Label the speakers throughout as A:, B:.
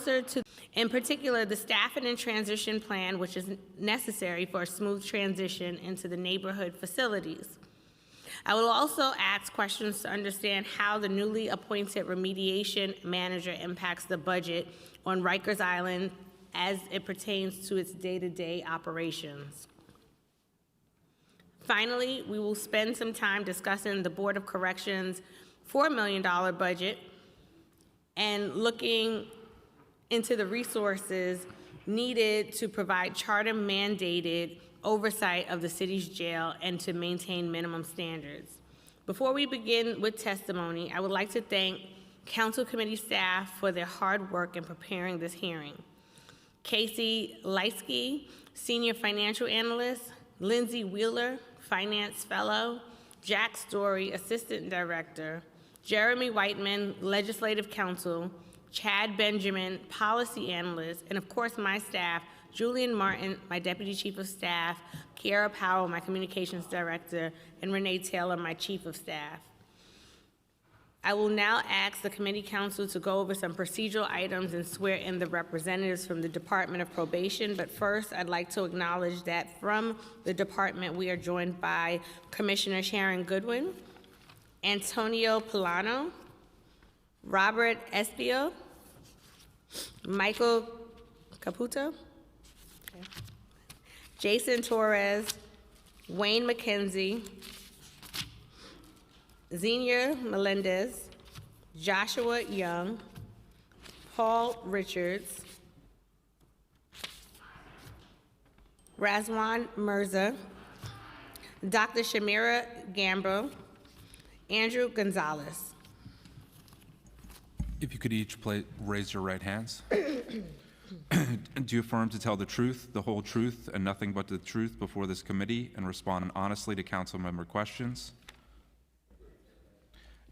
A: closer to, in particular, the staffing and transition plan, which is necessary for a smooth transition into the neighborhood facilities. I will also ask questions to understand how the newly appointed remediation manager impacts the budget on Rikers Island as it pertains to its day-to-day operations. Finally, we will spend some time discussing the Board of Corrections' $4 million budget and looking into the resources needed to provide charter-mandated oversight of the city's jail and to maintain minimum standards. Before we begin with testimony, I would like to thank Council Committee staff for their hard work in preparing this hearing. Casey Leitsky, Senior Financial Analyst, Lindsay Wheeler, Finance Fellow, Jack Story, Assistant Director, Jeremy Whiteman, Legislative Counsel, Chad Benjamin, Policy Analyst, and of course my staff, Julian Martin, my Deputy Chief of Staff, Kiara Powell, my Communications Director, and Renee Taylor, my Chief of Staff. I will now ask the Committee Counsel to go over some procedural items and swear in the representatives from the Department of Probation, but first I'd like to acknowledge that from the department we are joined by Commissioner Sharon Goodwin, Antonio Polano, Robert Espio, Michael Caputo, Jason Torres, Wayne McKenzie, Xenia Melendez, Joshua Young, Paul Richards, Razwan Mirza, Dr. Shamira Gambo, Andrew Gonzalez.
B: If you could each raise your right hands. Do you affirm to tell the truth, the whole truth, and nothing but the truth before this committee and respond honestly to council member questions?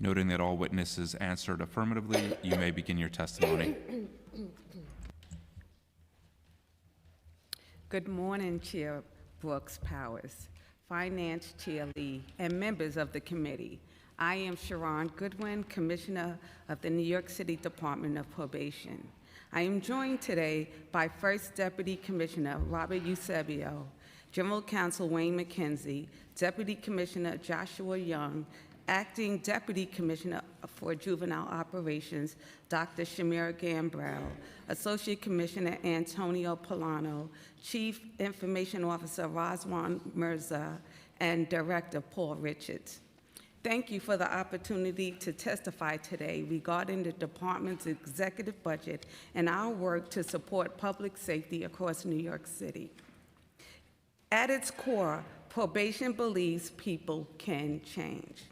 B: Noting that all witnesses answered affirmatively, you may begin your testimony.
C: Good morning, Chair Brooks Powers, Finance Chair Lee, and members of the committee. I am Sharon Goodwin, Commissioner of the New York City Department of Probation. I am joined today by First Deputy Commissioner Robert Eusebio, General Counsel Wayne McKenzie, Deputy Commissioner Joshua Young, Acting Deputy Commissioner for Juvenile Operations, Dr. Shamira Gambrell, Associate Commissioner Antonio Polano, Chief Information Officer Razwan Mirza, and Director Paul Richards. Thank you for the opportunity to testify today regarding the department's executive budget and our work to support public safety across New York City. At its core, probation believes people can change.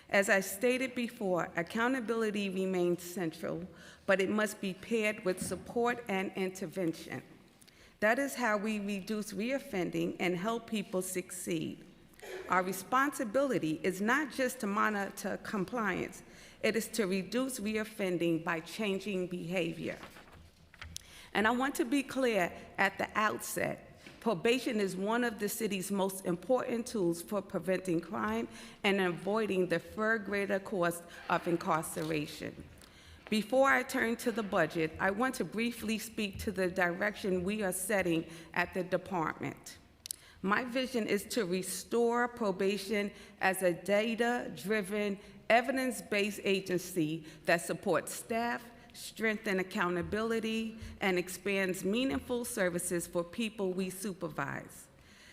C: As I stated before, accountability remains central, but it must be paired with support and intervention. That is how we reduce reoffending and help people succeed. Our responsibility is not just to monitor compliance, it is to reduce reoffending by changing behavior. And I want to be clear at the outset, probation is one of the city's most important tools for preventing crime and avoiding the far greater cost of incarceration. Before I turn to the budget, I want to briefly speak to the direction we are setting at the department. My vision is to restore probation as a data-driven, evidence-based agency that supports staff, strengthens accountability, and expands meaningful services for people we supervise.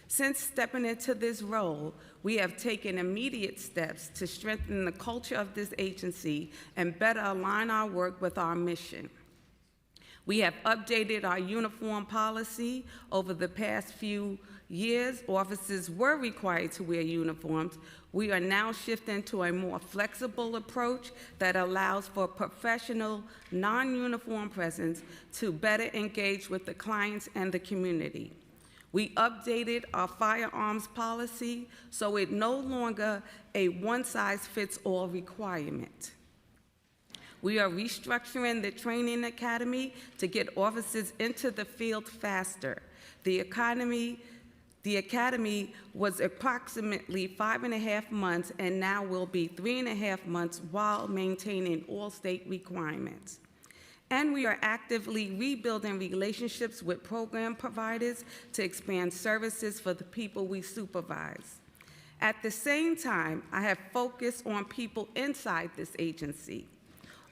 C: Since stepping into this role, we have taken immediate steps to strengthen the culture of this agency and better align our work with our mission. We have updated our uniform policy. Over the past few years, officers were required to wear uniforms. We are now shifting to a more flexible approach that allows for professional, non-uniform presence to better engage with the clients and the community. We updated our firearms policy so it's no longer a one-size-fits-all requirement. We are restructuring the training academy to get officers into the field faster. The academy was approximately 5.5 months and now will be 3.5 months while maintaining all state requirements. And we are actively rebuilding relationships with program providers to expand services for the people we supervise. At the same time, I have focused on people inside this agency.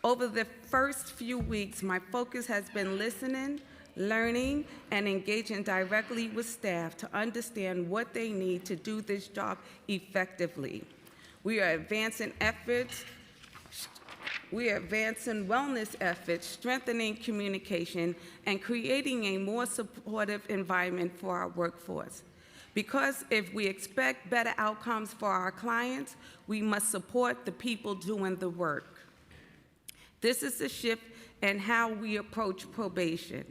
C: Over the first few weeks, my focus has been listening, learning, and engaging directly with staff to understand what they need to do this job effectively. We are advancing wellness efforts, strengthening communication, and creating a more supportive environment for our workforce. Because if we expect better outcomes for our clients, we must support the people doing the work. This is a shift in how we approach probation.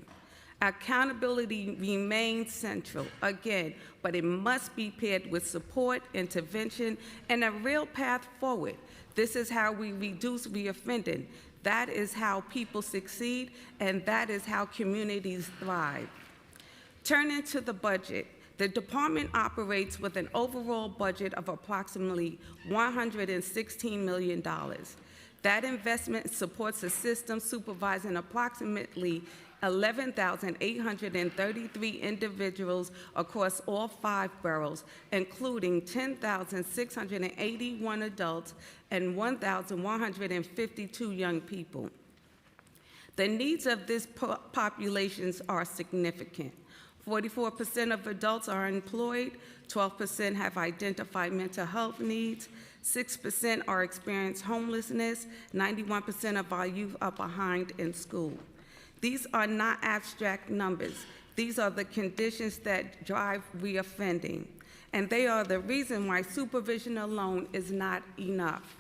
C: Accountability remains central, again, but it must be paired with support, intervention, and a real path forward. This is how we reduce reoffending. That is how people succeed, and that is how communities thrive. Turning to the budget, the department operates with an overall budget of approximately $116 million. That investment supports a system supervising approximately 11,833 individuals across all 5 boroughs, including 10,681 adults and 1,152 young people. The needs of this populations are significant. 44% of adults are unemployed, 12% have identified mental health needs, 6% are experiencing homelessness, 91% of our youth are behind in school. These are not abstract numbers. These are the conditions that drive reoffending, and they are the reason why supervision alone is not enough.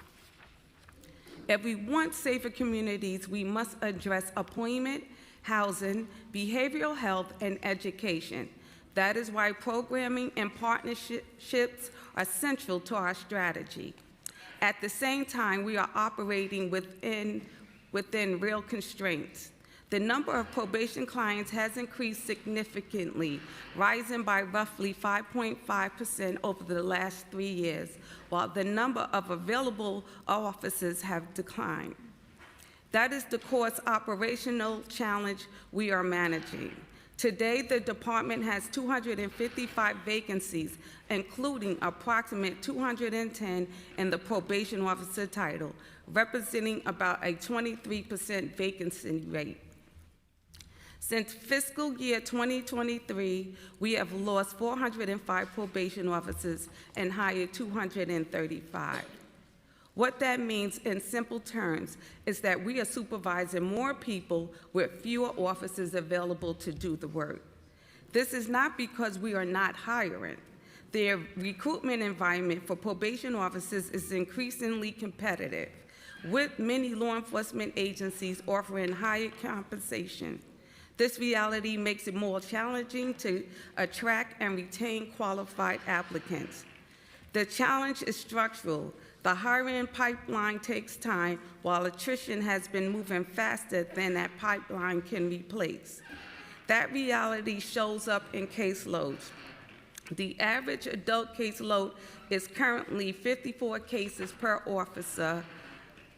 C: If we want safer communities, we must address employment, housing, behavioral health, and education. That is why programming and partnerships are central to our strategy. At the same time, we are operating within real constraints. The number of probation clients has increased significantly, rising by roughly 5.5% over the last 3 years, while the number of available officers have declined. That is the court's operational challenge we are managing. Today, the department has 255 vacancies, including approximately 210 in the probation officer title, representing about a 23% vacancy rate. Since fiscal year 2023, we have lost 405 probation officers and hired 235. What that means in simple terms is that we are supervising more people with fewer officers available to do the work. This is not because we are not hiring. The recruitment environment for probation officers is increasingly competitive, with many law enforcement agencies offering higher compensation. This reality makes it more challenging to attract and retain qualified applicants. The challenge is structural. The hiring pipeline takes time, while attrition has been moving faster than that pipeline can replace. That reality shows up in caseloads. The average adult caseload is currently 54 cases per officer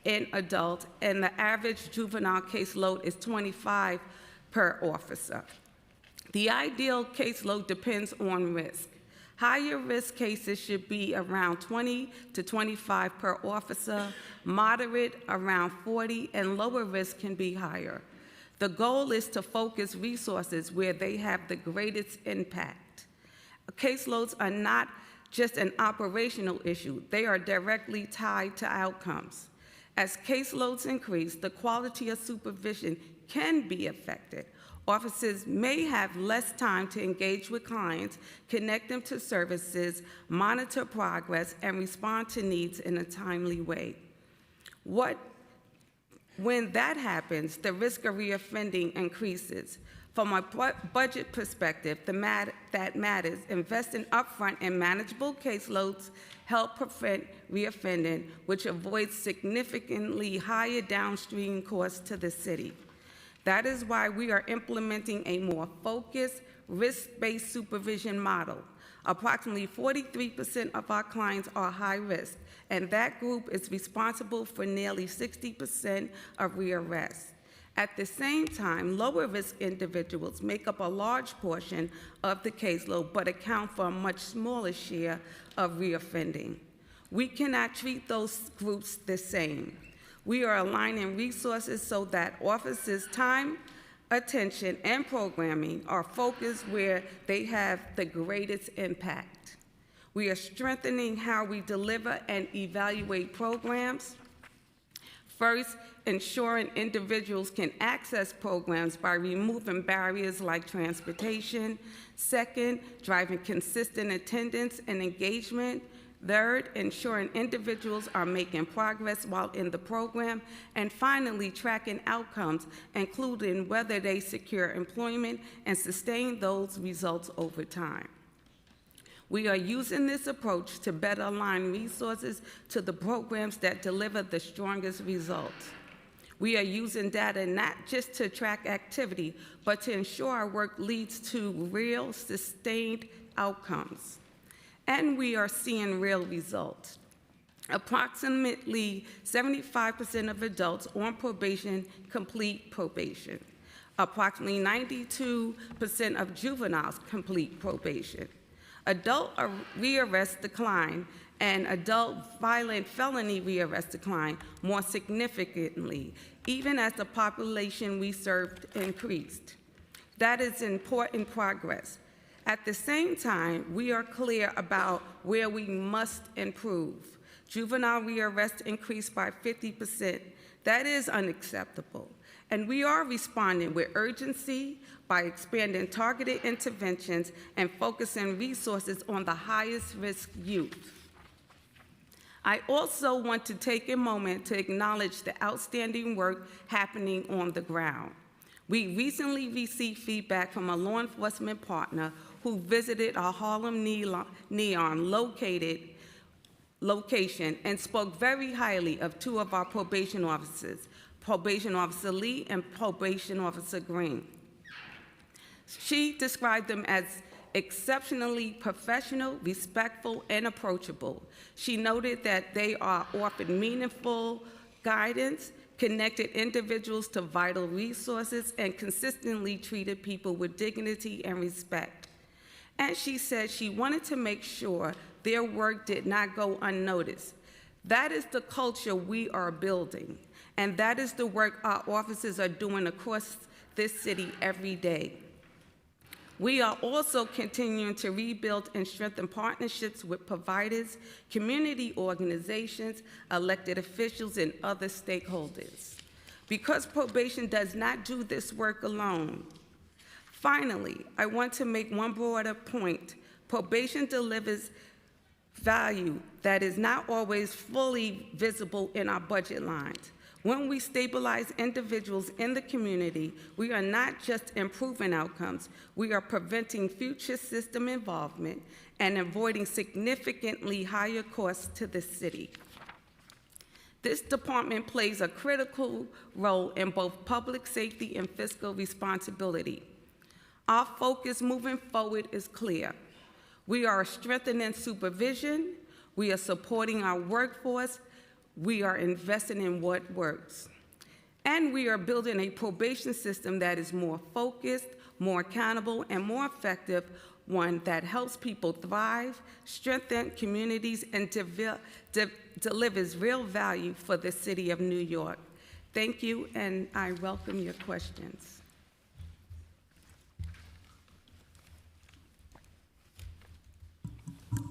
C: in adult, and the average juvenile caseload is 25 per officer. The ideal caseload depends on risk. Higher risk cases should be around 20 to 25 per officer, moderate around 40, and lower risk can be higher. The goal is to focus resources where they have the greatest impact. Caseloads are not just an operational issue, they are directly tied to outcomes. As caseloads increase, the quality of supervision can be affected. Officers may have less time to engage with clients, connect them to services, monitor progress, and respond to needs in a timely way. When that happens, the risk of reoffending increases. From a budget perspective, that matters. Investing upfront in manageable caseloads help prevent reoffending, which avoids significantly higher downstream costs to the city. That is why we are implementing a more focused, risk-based supervision model. Approximately 43% of our clients are high risk, and that group is responsible for nearly 60% of rearrests. At the same time, lower-risk individuals make up a large portion of the caseload but account for a much smaller share of reoffending. We cannot treat those groups the same. We are aligning resources so that officers' time, attention, and programming are focused where they have the greatest impact. We are strengthening how we deliver and evaluate programs. First, ensuring individuals can access programs by removing barriers like transportation. Second, driving consistent attendance and engagement. Third, ensuring individuals are making progress while in the program. And finally, tracking outcomes, including whether they secure employment and sustain those results over time. We are using this approach to better align resources to the programs that deliver the strongest results. We are using data not just to track activity, but to ensure our work leads to real, sustained outcomes. And we are seeing real results. Approximately 75% of adults on probation complete probation. Approximately 92% of juveniles complete probation. Adult rearrest decline and adult violent felony rearrest decline more significantly, even as the population we served increased. That is important progress. At the same time, we are clear about where we must improve. Juvenile rearrest increased by 50%. That is unacceptable. And we are responding with urgency by expanding targeted interventions and focusing resources on the highest risk youth. I also want to take a moment to acknowledge the outstanding work happening on the ground. We recently received feedback from a law enforcement partner who visited our Harlem Neon location and spoke very highly of two of our probation officers, Probation Officer Lee and Probation Officer Green. She described them as exceptionally professional, respectful, and approachable. She noted that they are offered meaningful guidance, connected individuals to vital resources, and consistently treated people with dignity and respect. And she said she wanted to make sure their work did not go unnoticed. That is the culture we are building, and that is the work our officers are doing across this city every day. We are also continuing to rebuild and strengthen partnerships with providers, community organizations, elected officials, and other stakeholders. Because probation does not do this work alone. Finally, I want to make one broader point. Probation delivers value that is not always fully visible in our budget lines. When we stabilize individuals in the community, we are not just improving outcomes, we are preventing future system involvement and avoiding significantly higher costs to the city. This department plays a critical role in both public safety and fiscal responsibility. Our focus moving forward is clear. We are strengthening supervision, we are supporting our workforce, we are investing in what works. And we are building a probation system that is more focused, more accountable, and more effective, one that helps people thrive, strengthen communities, and delivers real value for the city of New York. Thank you, and I welcome your questions.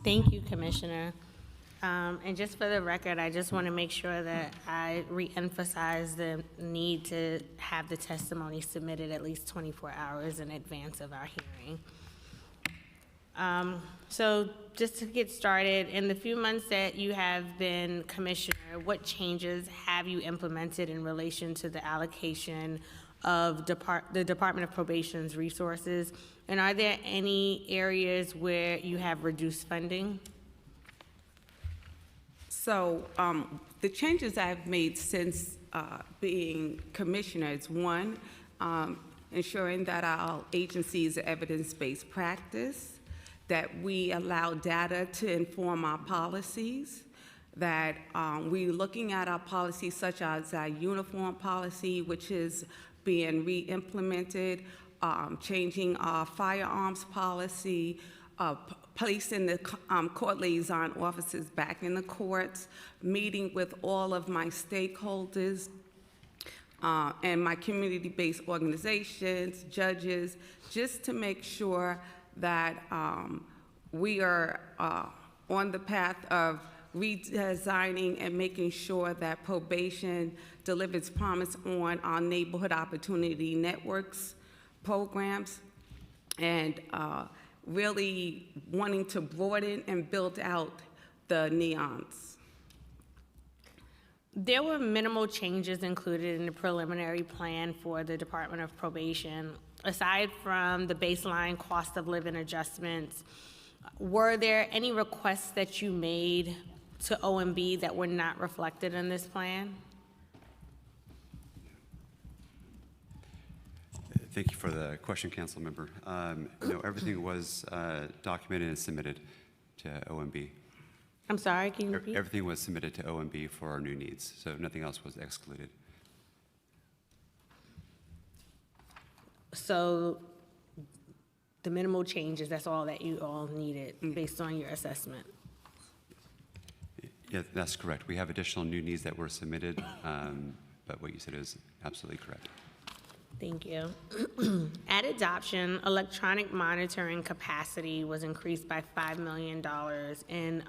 A: Thank you, Commissioner. And just for the record, I just want to make sure that I reemphasize the need to have the testimony submitted at least 24 hours in advance of our hearing. So just to get started, in the few months that you have been Commissioner, what changes have you implemented in relation to the allocation of the Department of Probation's resources? And are there any areas where you have reduced funding?
C: So the changes I've made since being commissioner is one, ensuring that our agency's evidence-based practice, that we allow data to inform our policies, that we're looking at our policies such as our uniform policy, which is being re-implemented, changing our firearms policy, placing the court liaison officers back in the courts, meeting with all of my stakeholders and my community-based organizations, judges, just to make sure that we are on the path of redesigning and making sure that probation delivers promise on our neighborhood opportunity networks programs, and really wanting to broaden and build out the neons.
A: There were minimal changes included in the preliminary plan for the Department of Probation. Aside from the baseline cost of living adjustments, were there any requests that you made to OMB that were not reflected in this plan?
D: Thank you for the question, Council Member. No, everything was documented and submitted to OMB.
A: I'm sorry, can you repeat?
D: Everything was submitted to OMB for our new needs, so nothing else was excluded.
A: So the minimal changes, that's all that you all needed based on your assessment?
D: Yeah, that's correct. We have additional new needs that were submitted, but what you said is absolutely correct.
A: Thank you. At adoption, electronic monitoring capacity was increased by $5 million in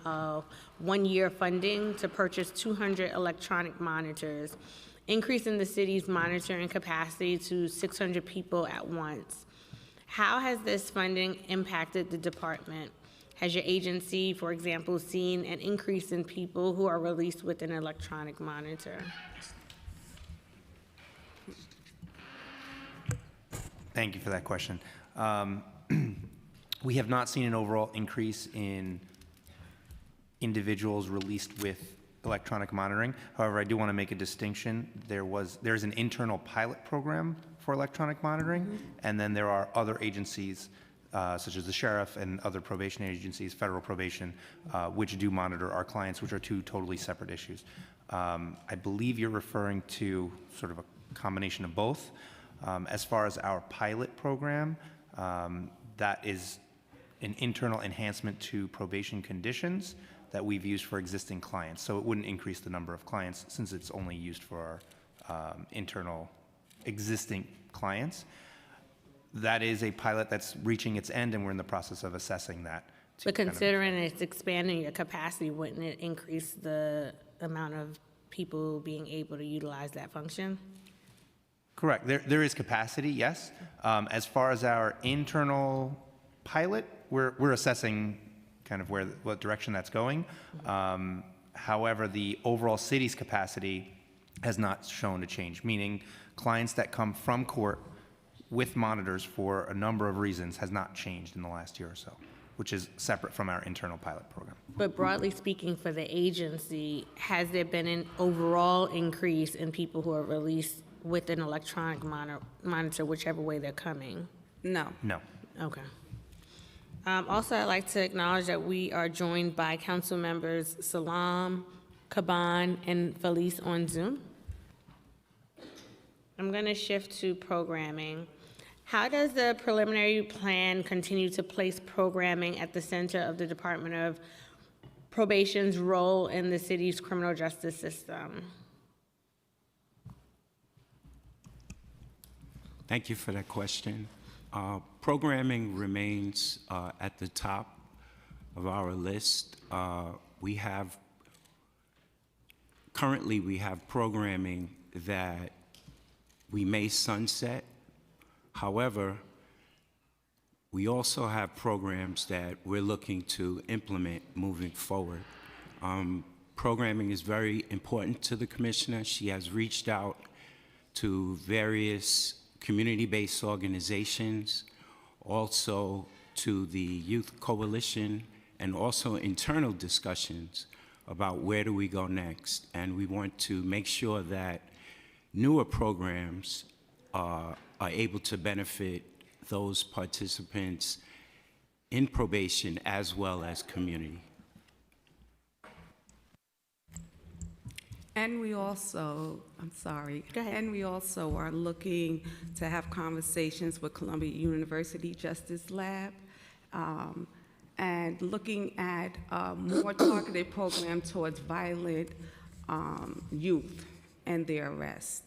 A: one-year funding to purchase 200 electronic monitors, increasing the city's monitoring capacity to 600 people at once. How has this funding impacted the department? Has your agency, for example, seen an increase in people who are released with an electronic monitor?
E: Thank you for that question. We have not seen an overall increase in individuals released with electronic monitoring. However, I do want to make a distinction. There's an internal pilot program for electronic monitoring, and then there are other agencies, such as the sheriff and other probation agencies, federal probation, which do monitor our clients, which are two totally separate issues. I believe you're referring to sort of a combination of both. As far as our pilot program, that is an internal enhancement to probation conditions that we've used for existing clients. So it wouldn't increase the number of clients since it's only used for our internal existing clients. That is a pilot that's reaching its end, and we're in the process of assessing that.
A: But considering it's expanding your capacity, wouldn't it increase the amount of people being able to utilize that function?
E: Correct. There is capacity, yes. As far as our internal pilot, we're assessing kind of what direction that's going. However, the overall city's capacity has not shown a change, meaning clients that come from court with monitors for a number of reasons has not changed in the last year or so, which is separate from our internal pilot program.
A: But broadly speaking, for the agency, has there been an overall increase in people who are released with an electronic monitor, whichever way they're coming?
C: No.
E: No.
A: Okay. Also, I'd like to acknowledge that we are joined by council members Salam, Kaban, and Felice on Zoom. I'm going to shift to programming. How does the preliminary plan continue to place programming at the center of the Department of Probation's role in the city's criminal justice system?
F: Thank you for that question. Programming remains at the top of our list. Currently we have programming that we may sunset. However, we also have programs that we're looking to implement moving forward. Programming is very important to the commissioner. She has reached out to various community-based organizations, also to the Youth Coalition, and also internal discussions about where do we go next. And we want to make sure that newer programs are able to benefit those participants in probation as well as community.
C: And we also, I'm sorry.
A: Go ahead.
C: And we also are looking to have conversations with Columbia University Justice Lab, and looking at a more targeted program towards violent youth and their arrest.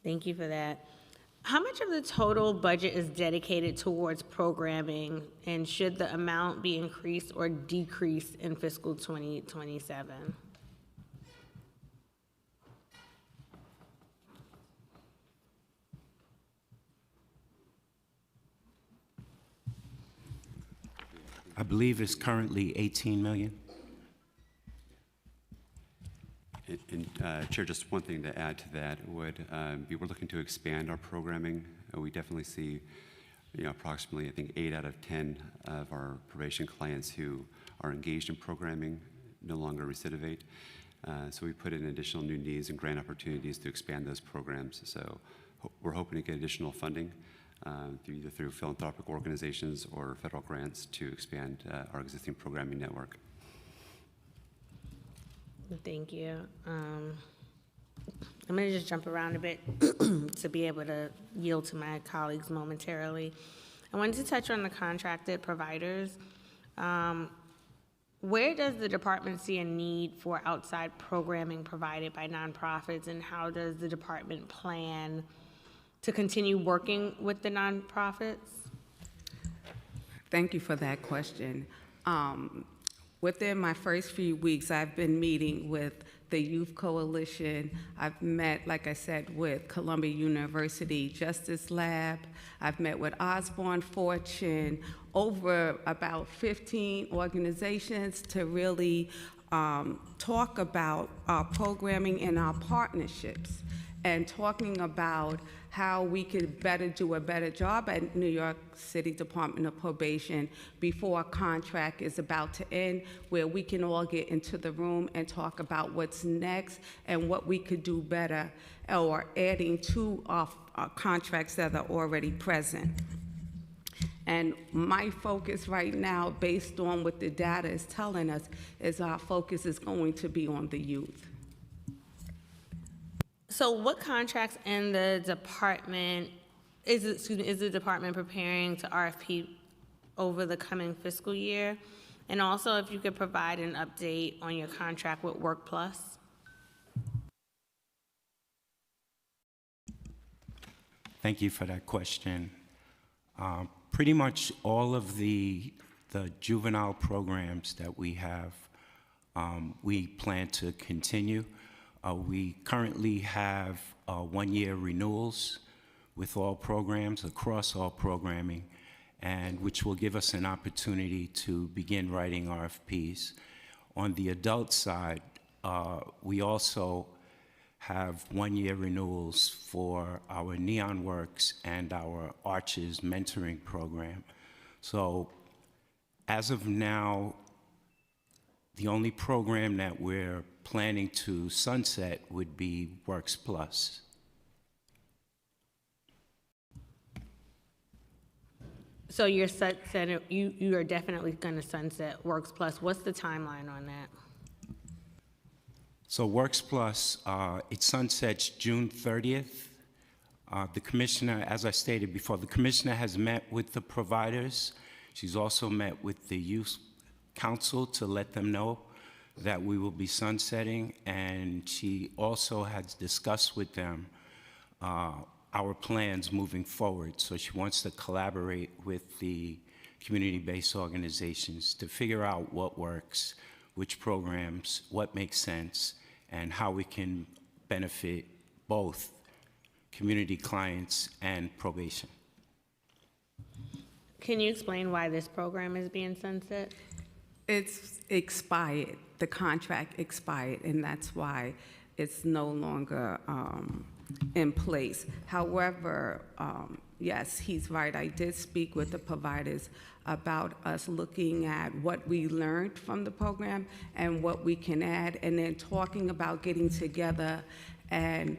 A: Thank you for that. How much of the total budget is dedicated towards programming, and should the amount be increased or decreased in fiscal 2027?
F: I believe it's currently 18 million.
D: And Chair, just one thing to add to that would be we're looking to expand our programming. We definitely see, approximately, I think, 8 out of 10 of our probation clients who are engaged in programming no longer recidivate. So we put in additional new needs and grant opportunities to expand those programs. So we're hoping to get additional funding either through philanthropic organizations or federal grants to expand our existing programming network.
A: Thank you. I'm going to just jump around a bit to be able to yield to my colleagues momentarily. I wanted to touch on the contracted providers. Where does the department see a need for outside programming provided by nonprofits, and how does the department plan to continue working with the nonprofits?
C: Thank you for that question. Within my first few weeks, I've been meeting with the Youth Coalition. I've met, like I said, with Columbia University Justice Lab. I've met with Osborne Fortune, over about 15 organizations to really talk about our programming and our partnerships, and talking about how we could do a better job at New York City Department of Probation before a contract is about to end, where we can all get into the room and talk about what's next and what we could do better, or adding to our contracts that are already present. And my focus right now, based on what the data is telling us, is our focus is going to be on the youth.
A: So what contracts in the department, is the department preparing to RFP over the coming fiscal year? And also, if you could provide an update on your contract with WorkPlus?
F: Thank you for that question. Pretty much all of the juvenile programs that we have, we plan to continue. We currently have 1-year renewals with all programs, across all programming, and which will give us an opportunity to begin writing RFPs. On the adult side, we also have 1-year renewals for our Neon Works and our Arches mentoring program. So as of now, the only program that we're planning to sunset would be Works Plus.
A: So you are definitely going to sunset Works Plus. What's the timeline on that?
F: So Works Plus, it sunsets June 30th. The commissioner, as I stated before, the commissioner has met with the providers. She's also met with the youth council to let them know that we will be sunsetting, and she also has discussed with them our plans moving forward. So she wants to collaborate with the community-based organizations to figure out what works, which programs, what makes sense, and how we can benefit both community clients and probation.
A: Can you explain why this program is being sunset?
C: It's expired. The contract expired, and that's why it's no longer in place. However, yes, he's right. I did speak with the providers about us looking at what we learned from the program and what we can add, and then talking about getting together and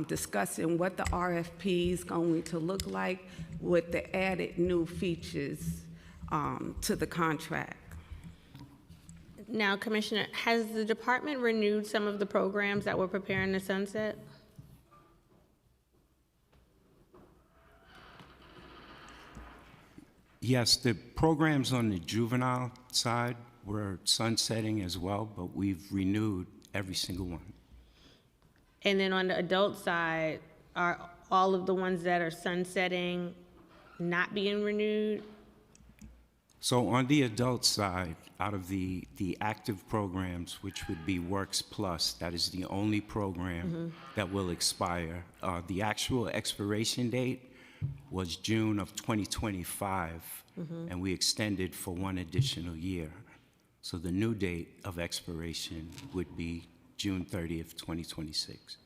C: discussing what the RFP is going to look like with the added new features to the contract.
A: Now, Commissioner, has the department renewed some of the programs that were preparing to sunset?
F: Yes, the programs on the juvenile side were sunsetting as well, but we've renewed every single one.
A: And then on the adult side, are all of the ones that are sunsetting not being renewed?
F: So on the adult side, out of the active programs, which would be Works Plus, that is the only program that will expire. The actual expiration date was June of 2025, and we extended for one additional year. So the new date of expiration would be June 30th, 2026.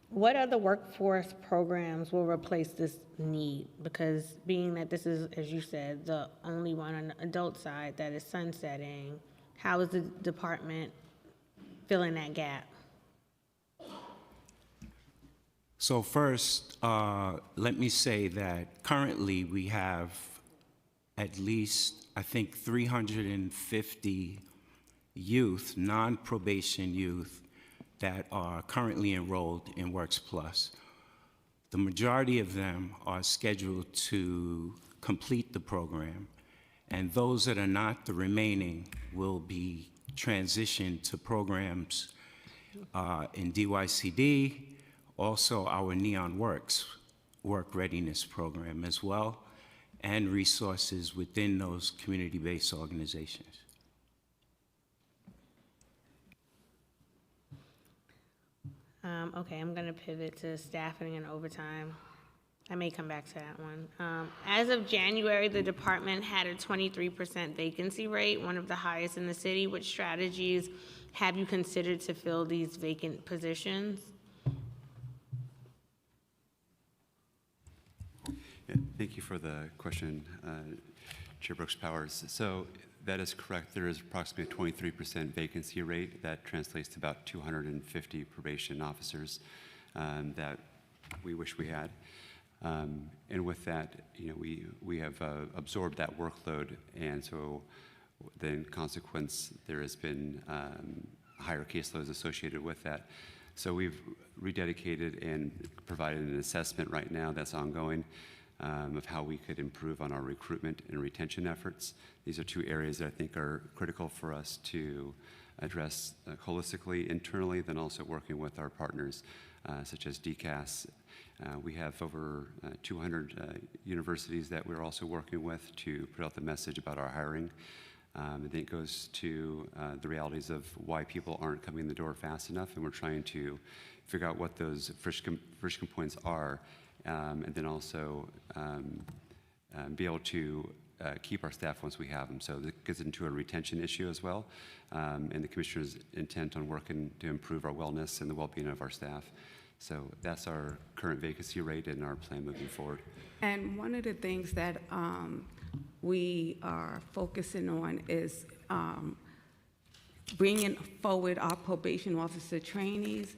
A: What other workforce programs will replace this need? Because being that this is, as you said, the only one on the adult side that is sunsetting, how is the department filling that gap?
F: So first, let me say that currently we have at least, I think, 350 youth, non-probation youth, that are currently enrolled in Works Plus. The majority of them are scheduled to complete the program, and those that are not, the remaining, will be transitioned to programs in DYCD, also our Neon Works work readiness program as well, and resources within those community-based organizations.
A: Okay, I'm gonna pivot to staffing and overtime. I may come back to that one. As of January, the department had a 23% vacancy rate, one of the highest in the city. Which strategies have you considered to fill these vacant positions?
D: Yeah, thank you for the question, Chair Brooks Powers. So that is correct. There is approximately a 23% vacancy rate. That translates to about 250 probation officers that we wish we had. And with that, you know, we have absorbed that workload, and so then in consequence, there has been higher caseloads associated with that. So we've rededicated and provided an assessment right now that's ongoing of how we could improve on our recruitment and retention efforts. These are two areas that I think are critical for us to address holistically, internally, then also working with our partners such as DCAS. We have over 200 universities that we're also working with to put out the message about our hiring. I think it goes to the realities of why people aren't coming in the door fast enough, and we're trying to figure out what those friction points are, and then also be able to keep our staff once we have them. So that gets into a retention issue as well, and the Commissioner's intent on working to improve our wellness and the well-being of our staff. So that's our current vacancy rate and our plan moving forward.
C: And one of the things that we are focusing on is bringing forward our probation officer trainees,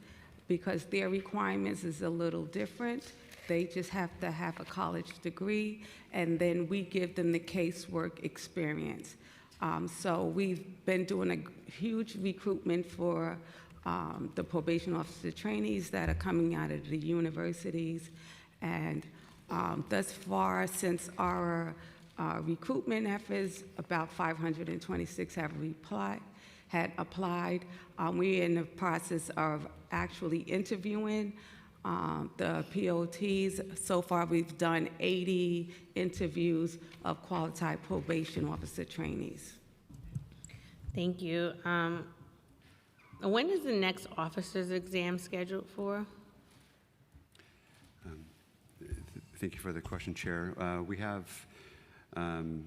C: because their requirements is a little different. They just have to have a college degree, and then we give them the casework experience. So we've been doing a huge recruitment for the probation officer trainees that are coming out of the universities. And thus far, since our recruitment efforts, about 526 have applied. We're in the process of actually interviewing the POTs. So far, we've done 80 interviews of qualified probation officer trainees.
A: Thank you. When is the next officer's exam scheduled for?
D: Thank you for the question, Chair. We have, the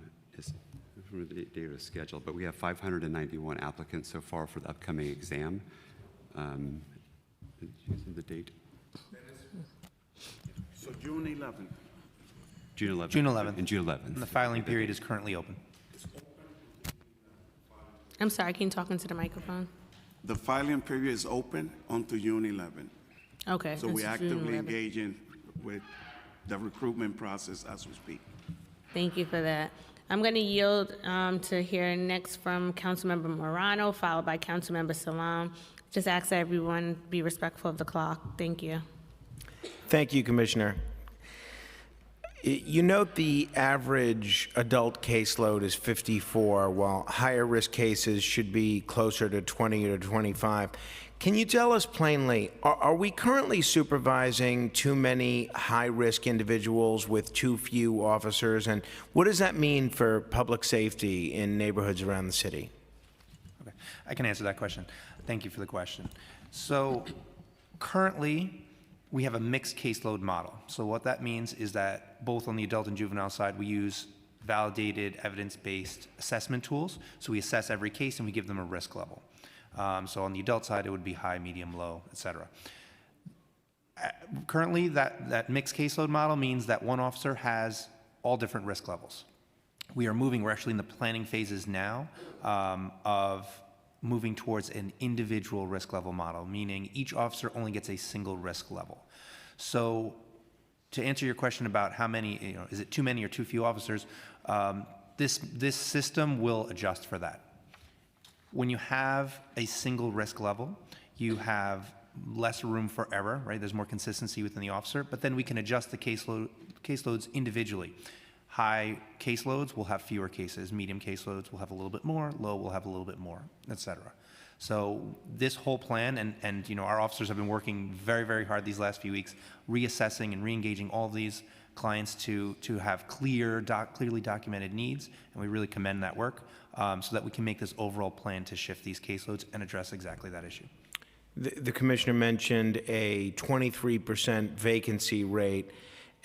D: date of schedule, but we have 591 applicants so far for the upcoming exam. Did you see the date?
G: So June 11th.
D: June 11th.
E: June 11th.
D: And June 11th.
E: And the filing period is currently open.
A: I'm sorry, can you talk into the microphone?
G: The filing period is open until June 11th.
A: Okay.
G: So we're
A: until June
G: actively
A: 11th.
G: engaging with the recruitment process as we speak.
A: Thank you for that. I'm going to yield to hear next from Councilmember Morano, followed by Councilmember Salam. Just ask that everyone be respectful of the clock. Thank you.
F: Thank you, Commissioner. You note the average adult caseload is 54, while higher risk cases should be closer to 20 or 25. Can you tell us plainly, are we currently supervising too many high-risk individuals with too few officers? And what does that mean for public safety in neighborhoods around the city?
E: Okay, I can answer that question. Thank you for the question. So currently, we have a mixed caseload model. So what that means is that both on the adult and juvenile side, we use validated evidence-based assessment tools. So we assess every case and we give them a risk level. So on the adult side, it would be high, medium, low, et cetera. Currently, that mixed caseload model means that one officer has all different risk levels. We're actually in the planning phases now of moving towards an individual risk level model, meaning each officer only gets a single risk level. So to answer your question about how many, is it too many or too few officers, this system will adjust for that. When you have a single risk level, you have less room for error, right? There's more consistency within the officer, but then we can adjust the caseloads individually. High caseloads will have fewer cases, medium caseloads will have a little bit more, low will have a little bit more, et cetera. So this whole plan, and our officers have been working very, very hard these last few weeks, reassessing and re-engaging all of these clients to have clearly documented needs, and we really commend that work so that we can make this overall plan to shift these caseloads and address exactly that issue.
F: The Commissioner mentioned a 23% vacancy rate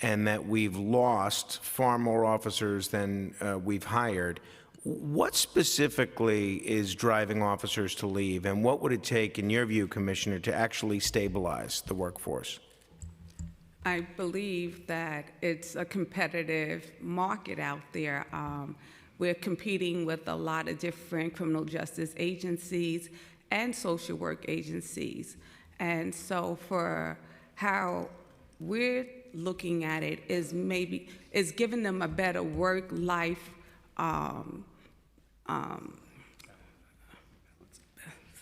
F: and that we've lost far more officers than we've hired. What specifically is driving officers to leave, and what would it take, in your view, Commissioner, to actually stabilize the workforce?
C: I believe that it's a competitive market out there. We're competing with a lot of different criminal justice agencies and social work agencies. And so for how we're looking at it is giving them a better work-life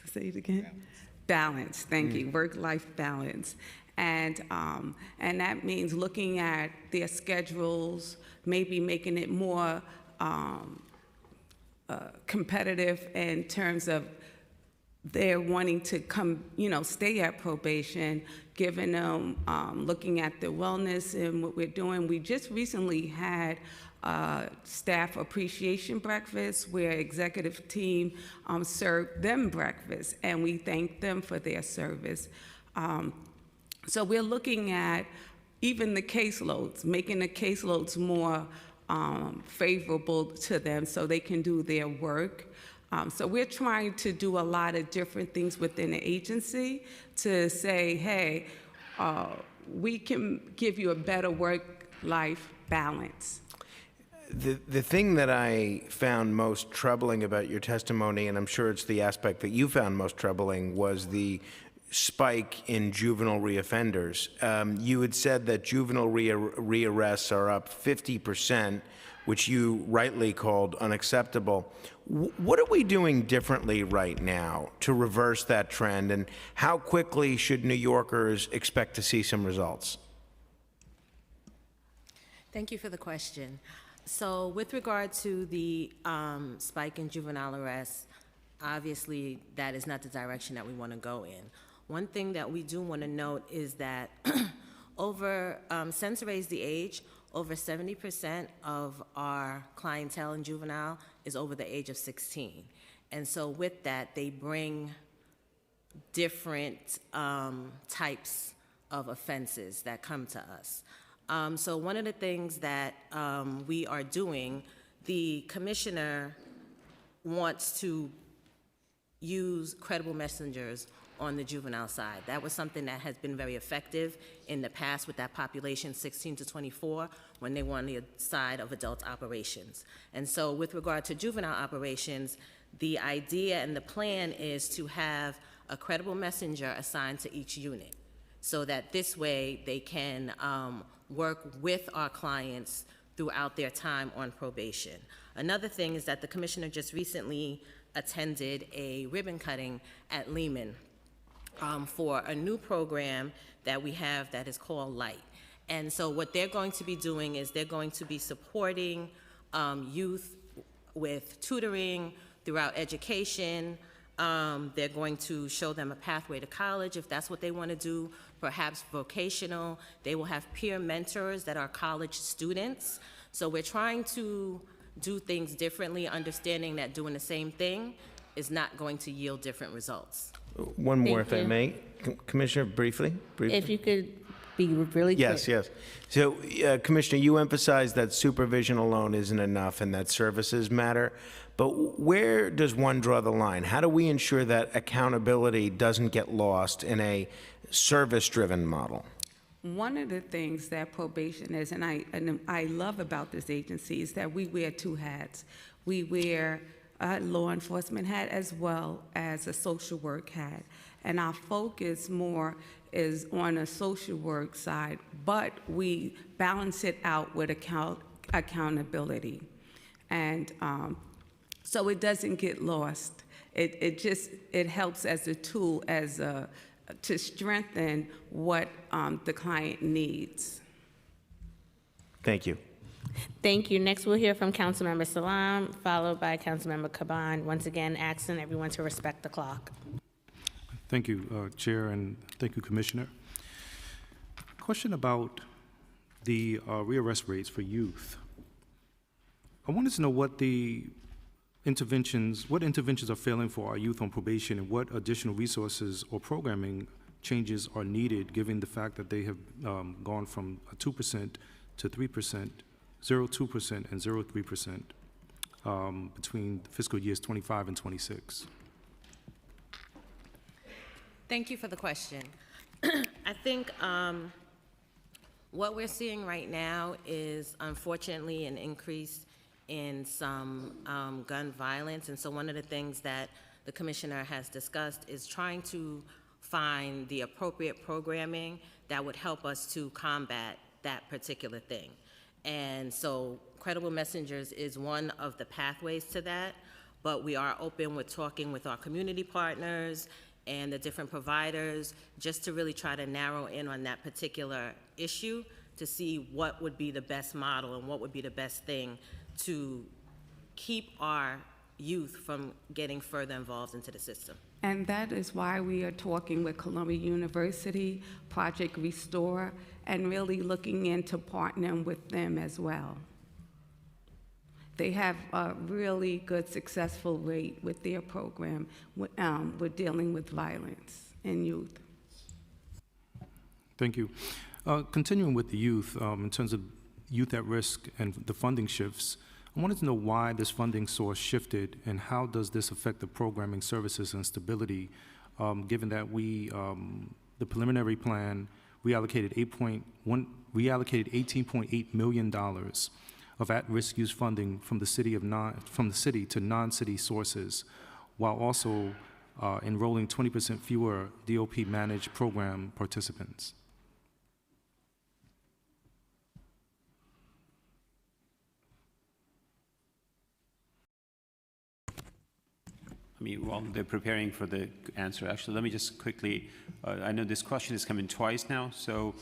C: say it again? Balance. Thank you. Work-life balance. And that means looking at their schedules, maybe making it more competitive in terms of they're wanting to come, stay at probation, giving them, looking at the wellness and what we're doing. We just recently had staff appreciation breakfast where executive team served them breakfast, and we thank them for their service. So we're looking at even the caseloads, making the caseloads more favorable to them so they can do their work. So we're trying to do a lot of different things within the agency to say, hey, we can give you a better work-life balance.
F: The thing that I found most troubling about your testimony, and I'm sure it's the aspect that you found most troubling, was the spike in juvenile reoffenders. You had said that juvenile rearrests are up 50%, which you rightly called unacceptable. What are we doing differently right now to reverse that trend, and how quickly should New Yorkers expect to see some results?
H: Thank you for the question. So with regard to the spike in juvenile arrests, obviously that is not the direction that we want to go in. One thing that we do want to note is that since Raise the Age, over 70% of our clientele in juvenile is over the age of 16. And so with that, they bring different types of offenses that come to us. So one of the things that we are doing, the commissioner wants to use credible messengers on the juvenile side. That was something that has been very effective in the past with that population 16 to 24 when they were on the side of adult operations. And so with regard to juvenile operations, the idea and the plan is to have a credible messenger assigned to each unit so that this way they can work with our clients throughout their time on probation. Another thing is that the commissioner just recently attended a ribbon cutting at Lehman for a new program that we have that is called Light. And so what they're going to be doing is they're going to be supporting youth with tutoring throughout education. They're going to show them a pathway to college if that's what they want to do, perhaps vocational. They will have peer mentors that are college students. So we're trying to do things differently, understanding that doing the same thing is not going to yield different results.
I: One more,
A: Thank
I: if I
A: you.
I: may. Commissioner, briefly?
A: If you could be really quick.
I: Yes, yes. So, Commissioner, you emphasized that supervision alone isn't enough and that services matter. But where does one draw the line? How do we ensure that accountability doesn't get lost in a service-driven model?
C: One of the things that probation is, and I love about this agency, is that we wear two hats. We wear a law enforcement hat as well as a social work hat. And our focus more is on a social work side, but we balance it out with accountability. And so it doesn't get lost. It helps as a tool, to strengthen what the client needs.
I: Thank you.
A: Thank you. Next, we'll hear from Councilmember Salam, followed by Councilmember Caban. Once again, asking everyone to respect the clock.
J: Thank you, Chair, and thank you, Commissioner. Question about the rearrest rates for youth. I wanted to know what interventions are failing for our youth on probation, and what additional resources or programming changes are needed, given the fact that they have gone from 2% to 3%, 0.2% and 0.3% between fiscal years 25 and 26.
H: Thank you for the question. I think what we're seeing right now is unfortunately an increase in some gun violence. And so one of the things that the commissioner has discussed is trying to find the appropriate programming that would help us to combat that particular thing. And so Credible Messengers is one of the pathways to that, but we are open with talking with our community partners and the different providers just to really try to narrow in on that particular issue to see what would be the best model and what would be the best thing to keep our youth from getting further involved into the system.
C: And that is why we are talking with Columbia University, Project Restore, and really looking into partnering with them as well. They have a really good successful rate with their program with dealing with violence in youth.
J: Thank you. Continuing with the youth, in terms of youth at risk and the funding shifts, I wanted to know why this funding source shifted, and how does this affect the programming services and stability, given that the preliminary plan reallocated $18.8 million of at-risk youth funding from the city to non-city sources, while also enrolling 20% fewer DOP-managed program participants.
K: I mean, while they're preparing for the answer, actually, let me just quickly, I know this question is coming twice now, so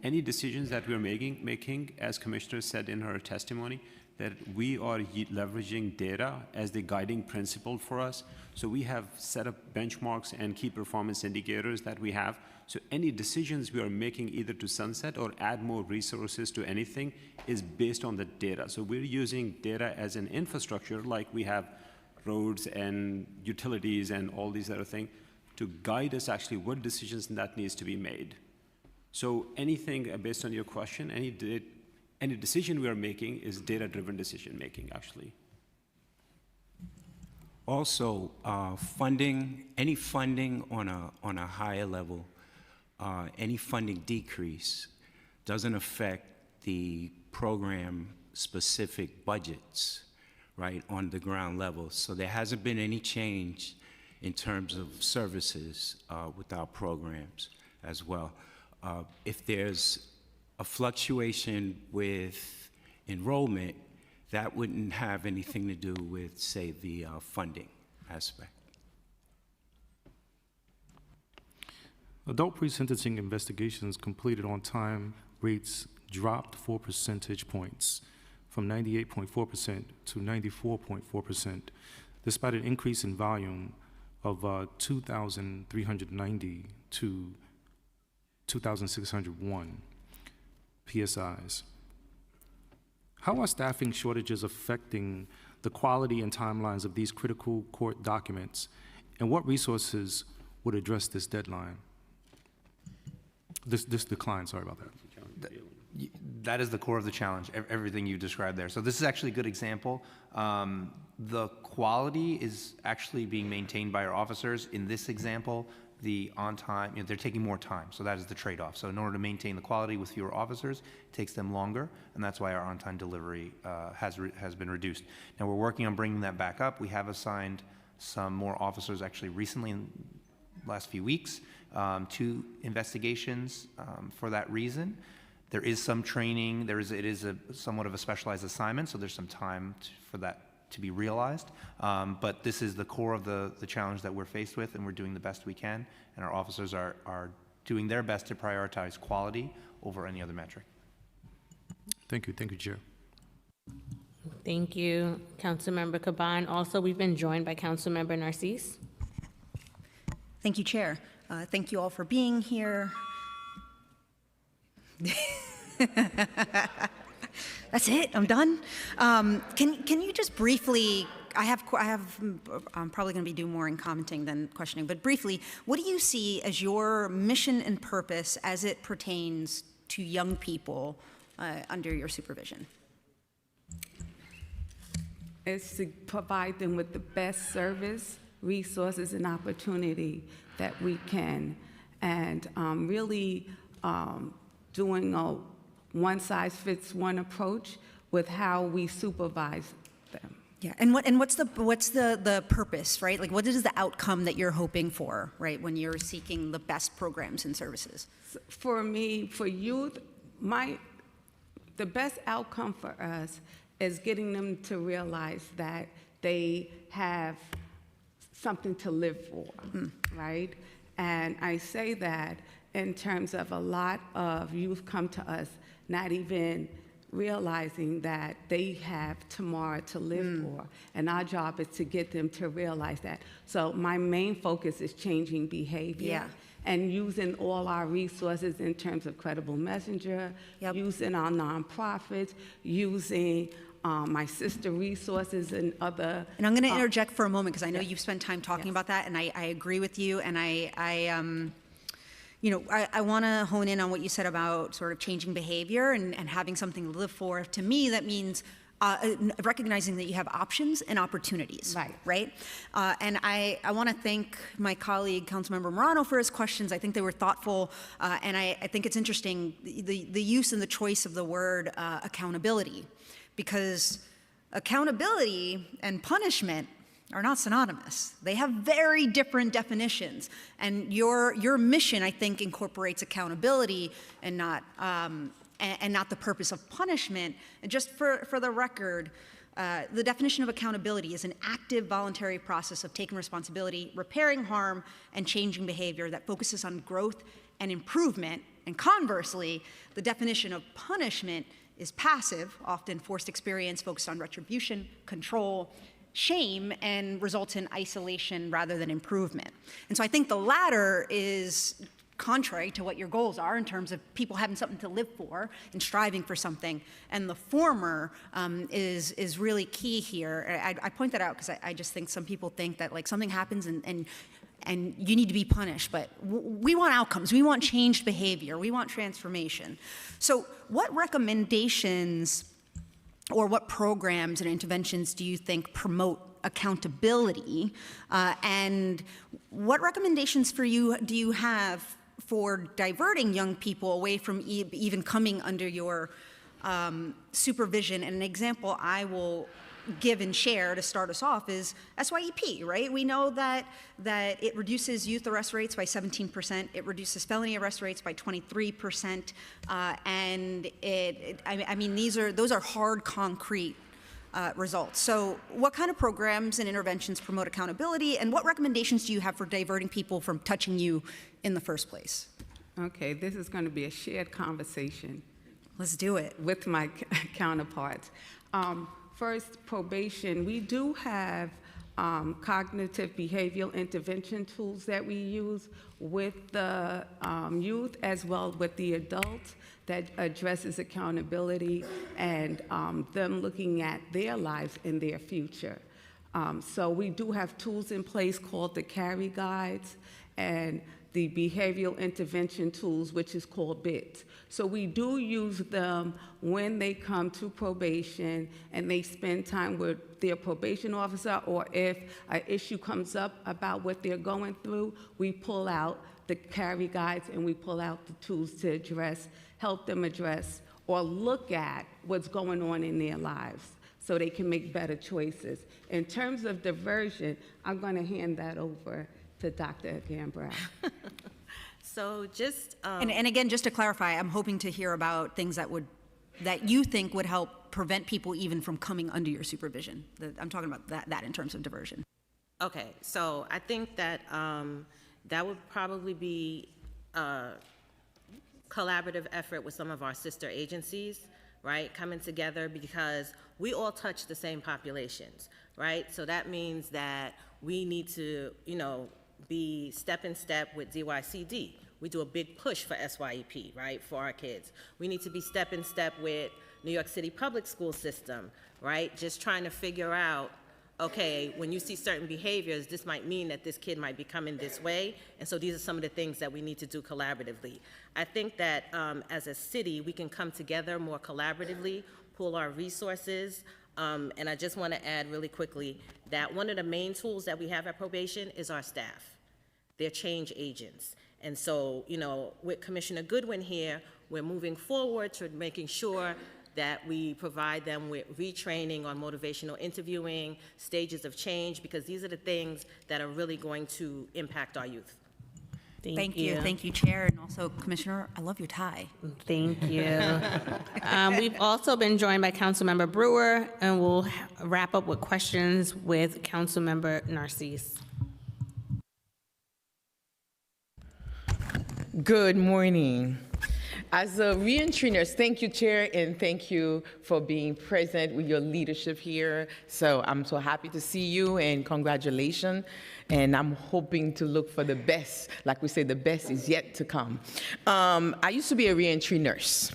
K: any decisions that we're making, as Commissioner said in her testimony, that we are leveraging data as the guiding principle for us. So we have set up benchmarks and key performance indicators that we have. So any decisions we are making either to sunset or add more resources to anything is based on the data. So we're using data as an infrastructure, like we have roads and utilities and all these other things, to guide us actually what decisions that needs to be made. So anything based on your question, any decision we are making is data-driven decision making, actually.
F: Also, any funding on a higher level, any funding decrease doesn't affect the program-specific budgets, right, on the ground level. So there hasn't been any change in terms of services with our programs as well. If there's a fluctuation with enrollment, that wouldn't have anything to do with, say, the funding aspect.
J: Adult pre-sentencing investigations completed on time rates dropped 4 percentage points from 98.4% to 94.4%, despite an increase in volume of 2,390 to 2,601 PSIs. How are staffing shortages affecting the quality and timelines of these critical court documents, and what resources would address this deadline? This decline, sorry about that.
E: That is the core of the challenge, everything you described there. So this is actually a good example. The quality is actually being maintained by our officers. In this example, the on-time, they're taking more time, so that is the trade-off. So in order to maintain the quality with fewer officers, it takes them longer, and that's why our on-time delivery has been reduced. Now we're working on bringing that back up. We have assigned some more officers actually recently in the last few weeks to investigations for that reason. There is some training. It is somewhat of a specialized assignment, so there's some time for that to be realized. But this is the core of the challenge that we're faced with, and we're doing the best we can, and our officers are doing their best to prioritize quality over any other metric.
J: Thank you, Chair.
A: Thank you, Councilmember Caban. Also, we've been joined by Councilmember Narcisse.
L: Thank you, Chair. Thank you all for being here. That's it. I'm done. Can you just briefly? I'm probably going to be doing more in commenting than questioning, but briefly, what do you see as your mission and purpose as it pertains to young people under your supervision?
C: Is to provide them with the best service, resources, and opportunity that we can, and really doing a one-size-fits-one approach with how we supervise them.
L: Yeah, and what's the purpose, right? Like, what is the outcome that you're hoping for, right, when you're seeking the best programs and services?
C: For me, for youth, the best outcome for us is getting them to realize that they have something to live for, right? And I say that in terms of a lot of youth come to us not even realizing that they have tomorrow to live for. And our job is to get them to realize that. So my main focus is changing behavior and using all our resources in terms of Credible Messenger, using our nonprofits, using my sister resources and other.
L: And I'm going to interject for a moment because I know you've spent time talking about that, and I agree with you. And I want to hone in on what you said about sort of changing behavior and having something to live for. To me, that means recognizing that you have options and opportunities, right? And I want to thank my colleague, Councilmember Morano, for his questions. I think they were thoughtful, and I think it's interesting, the use and the choice of the word accountability, because accountability and punishment are not synonymous. They have very different definitions. And your mission, I think, incorporates accountability and not the purpose of punishment. And just for the record, the definition of accountability is an active, voluntary process of taking responsibility, repairing harm, and changing behavior that focuses on growth and improvement. And conversely, the definition of punishment is passive, often forced experience focused on retribution, control, shame, and results in isolation rather than improvement. And so I think the latter is contrary to what your goals are in terms of people having something to live for and striving for something. And the former is really key here. I point that out because I just think some people think that like something happens and you need to be punished, but we want outcomes. We want changed behavior. We want transformation. So what recommendations or what programs and interventions do you think promote accountability? And what recommendations do you have for diverting young people away from even coming under your supervision? And an example I will give and share to start us off is SYEP, right? We know that it reduces youth arrest rates by 17%, it reduces felony arrest rates by 23%, and I mean, those are hard, concrete results. So what kind of programs and interventions promote accountability, and what recommendations do you have for diverting people from touching you in the first place?
C: Okay, this is going to be a shared conversation.
L: Let's do it.
C: With my counterparts. First, probation. We do have cognitive behavioral intervention tools that we use with the youth as well with the adults that addresses accountability and them looking at their lives and their future. So we do have tools in place called the carry guides and the behavioral intervention tools, which is called BITS. So we do use them when they come to probation and they spend time with their probation officer, or if an issue comes up about what they're going through, we pull out the carry guides and we pull out the tools to help them address or look at what's going on in their lives so they can make better choices. In terms of diversion, I'm going to hand that over to Dr. Gambrell.
H: So just
L: And again, just to clarify, I'm hoping to hear about things that you think would help prevent people even from coming under your supervision. I'm talking about that in terms of diversion.
H: Okay, so I think that that would probably be a collaborative effort with some of our sister agencies, right, coming together, because we all touch the same populations, right? So that means that we need to, be step in step with DYCD. We do a big push for SYEP, right, for our kids. We need to be step in step with New York City public school system, right? Just trying to figure out, okay, when you see certain behaviors, this might mean that this kid might be coming this way, and so these are some of the things that we need to do collaboratively. I think that as a city, we can come together more collaboratively, pool our resources, and I just want to add really quickly that one of the main tools that we have at probation is our staff. They're change agents. And so, with Commissioner Goodwin here, we're moving forward to making sure that we provide them with retraining on motivational interviewing, stages of change, because these are the things that are really going to impact our youth.
L: Thank you. Thank you, Chair, and also Commissioner, I love your tie.
A: Thank you. We've also been joined by Councilmember Brewer, and we'll wrap up with questions with Councilmember Narcisse.
M: Good morning. As a reentry nurse, thank you, Chair, and thank you for being present with your leadership here. So I'm so happy to see you, and congratulations. And I'm hoping to look for the best. Like we say, the best is yet to come. I used to be a reentry nurse.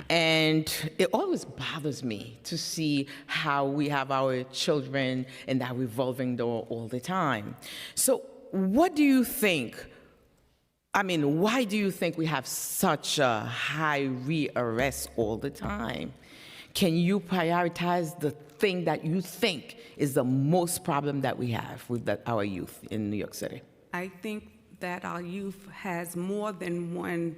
M: And it always bothers me to see how we have our children in that revolving door all the time. So what do you think? Why do you think we have such a high rearrest all the time? Can you prioritize the thing that you think is the most problem that we have with our youth in New York City?
C: I think that our youth has more than one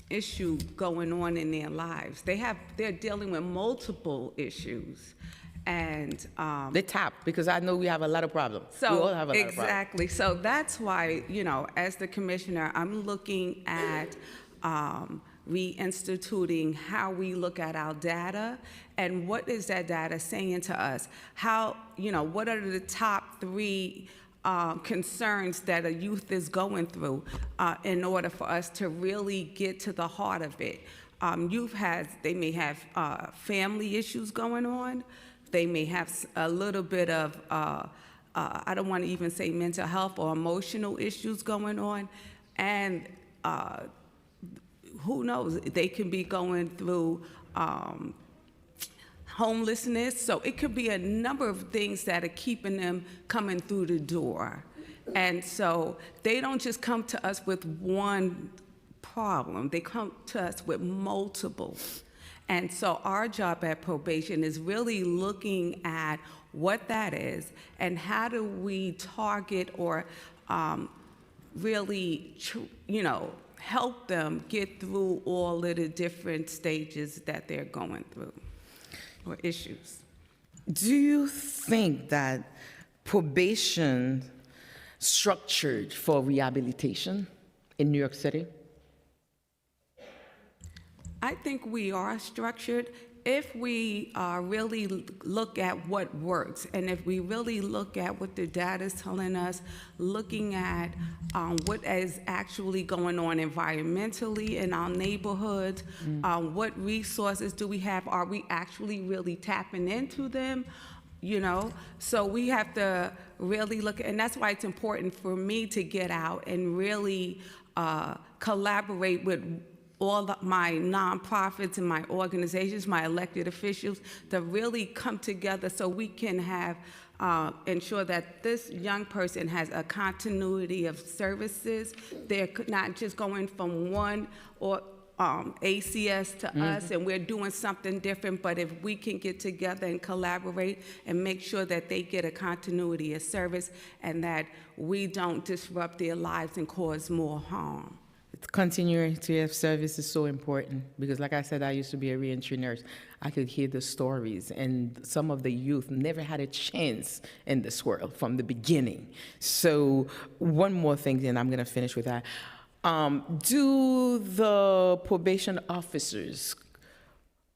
C: issue going on in their lives. They're dealing with multiple issues. And
M: they tap, because I know we have a lot of problems.
C: So
M: we all have a lot of problems.
C: Exactly. So that's why, as the commissioner, I'm looking at reinstituting how we look at our data and what is that data saying to us? What are the top 3 concerns that a youth is going through in order for us to really get to the heart of it? They may have family issues going on. They may have a little bit of, I don't want to even say mental health or emotional issues going on. And who knows, they can be going through homelessness. So it could be a number of things that are keeping them coming through the door. And so they don't just come to us with one problem. They come to us with multiple. And so our job at probation is really looking at what that is and how do we target or really, help them get through all of the different stages that they're going through. or issues.
M: Do you think that probation structured for rehabilitation in New York City?
C: I think we are structured if we really look at what works, and if we really look at what the data is telling us, looking at what is actually going on environmentally in our neighborhoods, what resources do we have? Are we actually really tapping into them? You know, so we have to really look, and that's why it's important for me to get out and really collaborate with all my nonprofits and my organizations, my elected officials, to really come together so we can have ensure that this young person has a continuity of services. They're not just going from one or ACS to us, and we're doing something different, but if we can get together and collaborate and make sure that they get a continuity of service and that we don't disrupt their lives and cause more harm.
M: Continuity of service is so important because, like I said, I used to be a reentry nurse. I could hear the stories, and some of the youth never had a chance in this world from the beginning. So, one more thing, and I'm going to finish with that. Do the probation officers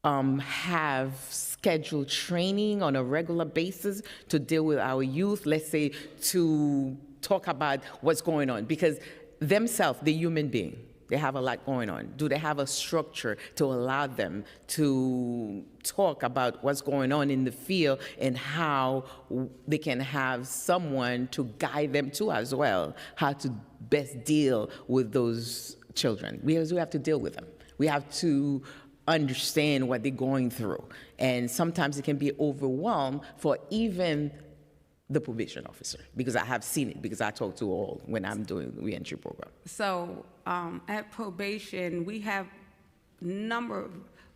M: have scheduled training on a regular basis to deal with our youth, let's say, to talk about what's going on? Because themselves, the human being, they have a lot going on. Do they have a structure to allow them to talk about what's going on in the field and how they can have someone to guide them too as well, how to best deal with those children? Because we have to deal with them. We have to understand what they're going through. And sometimes it can be overwhelmed for even the probation officer, because I have seen it, because I talk to all when I'm doing the reentry program.
C: So at probation, we have a number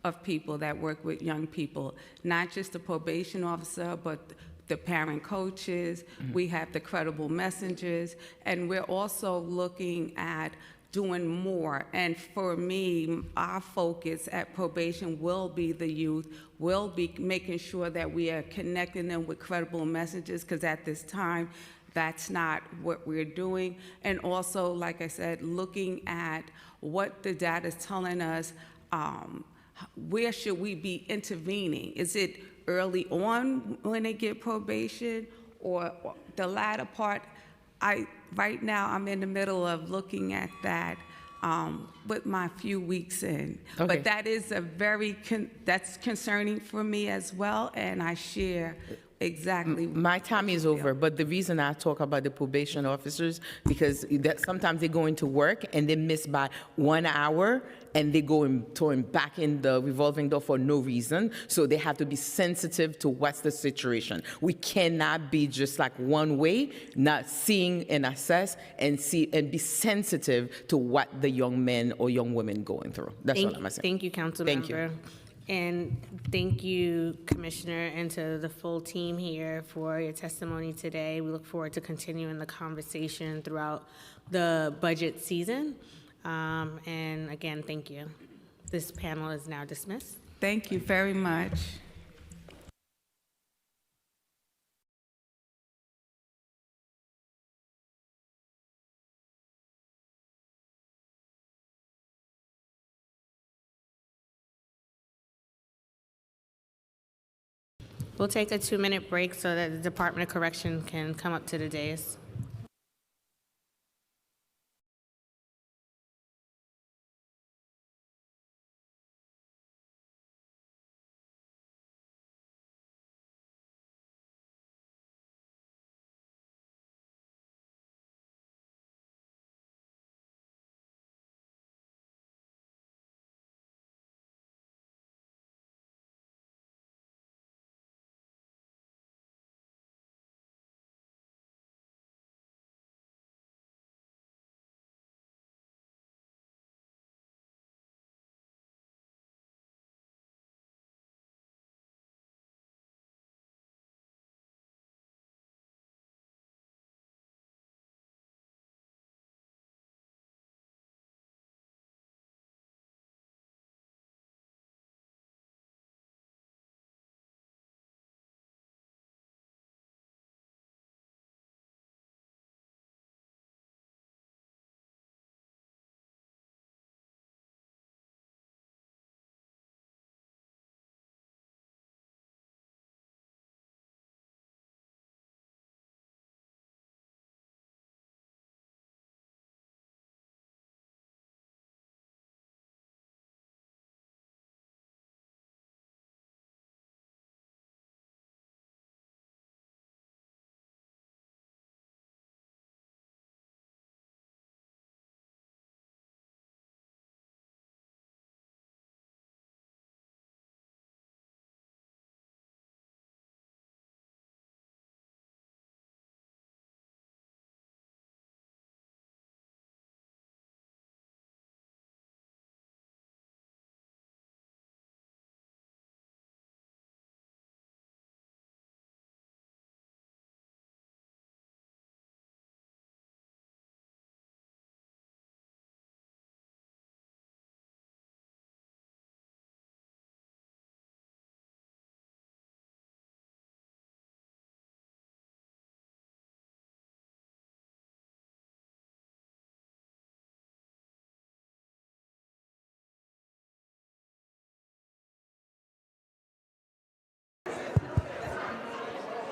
C: of people that work with young people, not just the probation officer, but the parent coaches. We have the credible messengers, and we're also looking at doing more. And for me, our focus at probation will be the youth, will be making sure that we are connecting them with credible messages, because at this time, that's not what we're doing. And also, like I said, looking at what the data is telling us, where should we be intervening? Is it early on when they get probation, or the latter part? Right now, I'm in the middle of looking at that with my few weeks in.
M: Okay.
C: But that is that's concerning for me as well, and I share exactly.
M: My time is over, but the reason I talk about the probation officers, because sometimes they go into work and they miss by 1 hour, and they go back in the revolving door for no reason. So they have to be sensitive to what's the situation. We cannot be just like one way, not seeing and assess and see and be sensitive to what the young men or young women going through. That's all I'm saying.
A: Thank you, Council
M: Thank
A: Member. And thank you, Commissioner, and to the full team here for your testimony today. We look forward to continuing the conversation throughout the budget season. And again, thank you. This panel is now dismissed.
C: Thank you very much.
A: We'll take a 2-minute break so that the Department of Correction can come up to the dais.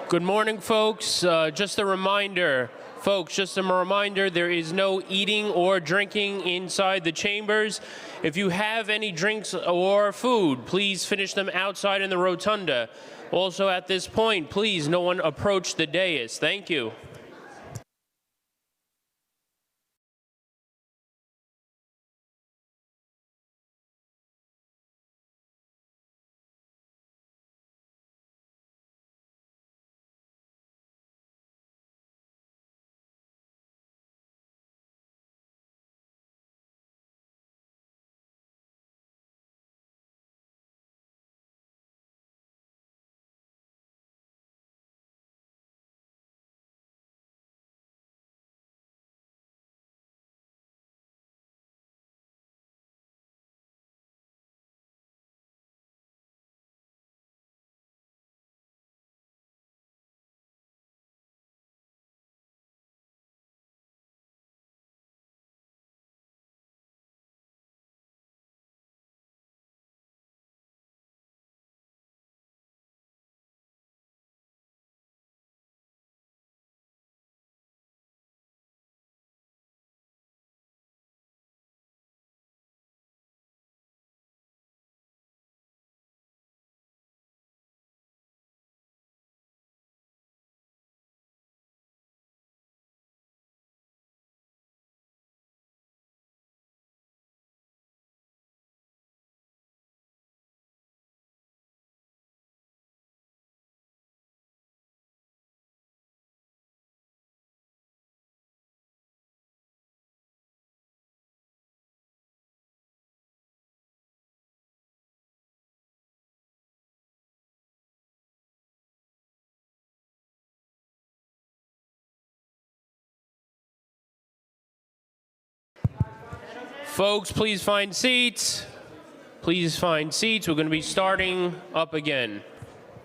N: Good morning, folks. Just a reminder, there is no eating or drinking inside the chambers. If you have any drinks or food, please finish them outside in the rotunda. Also, at this point, please, no one approach the dais. Thank you. Folks, please find seats. Please find seats. We're going to be starting up again.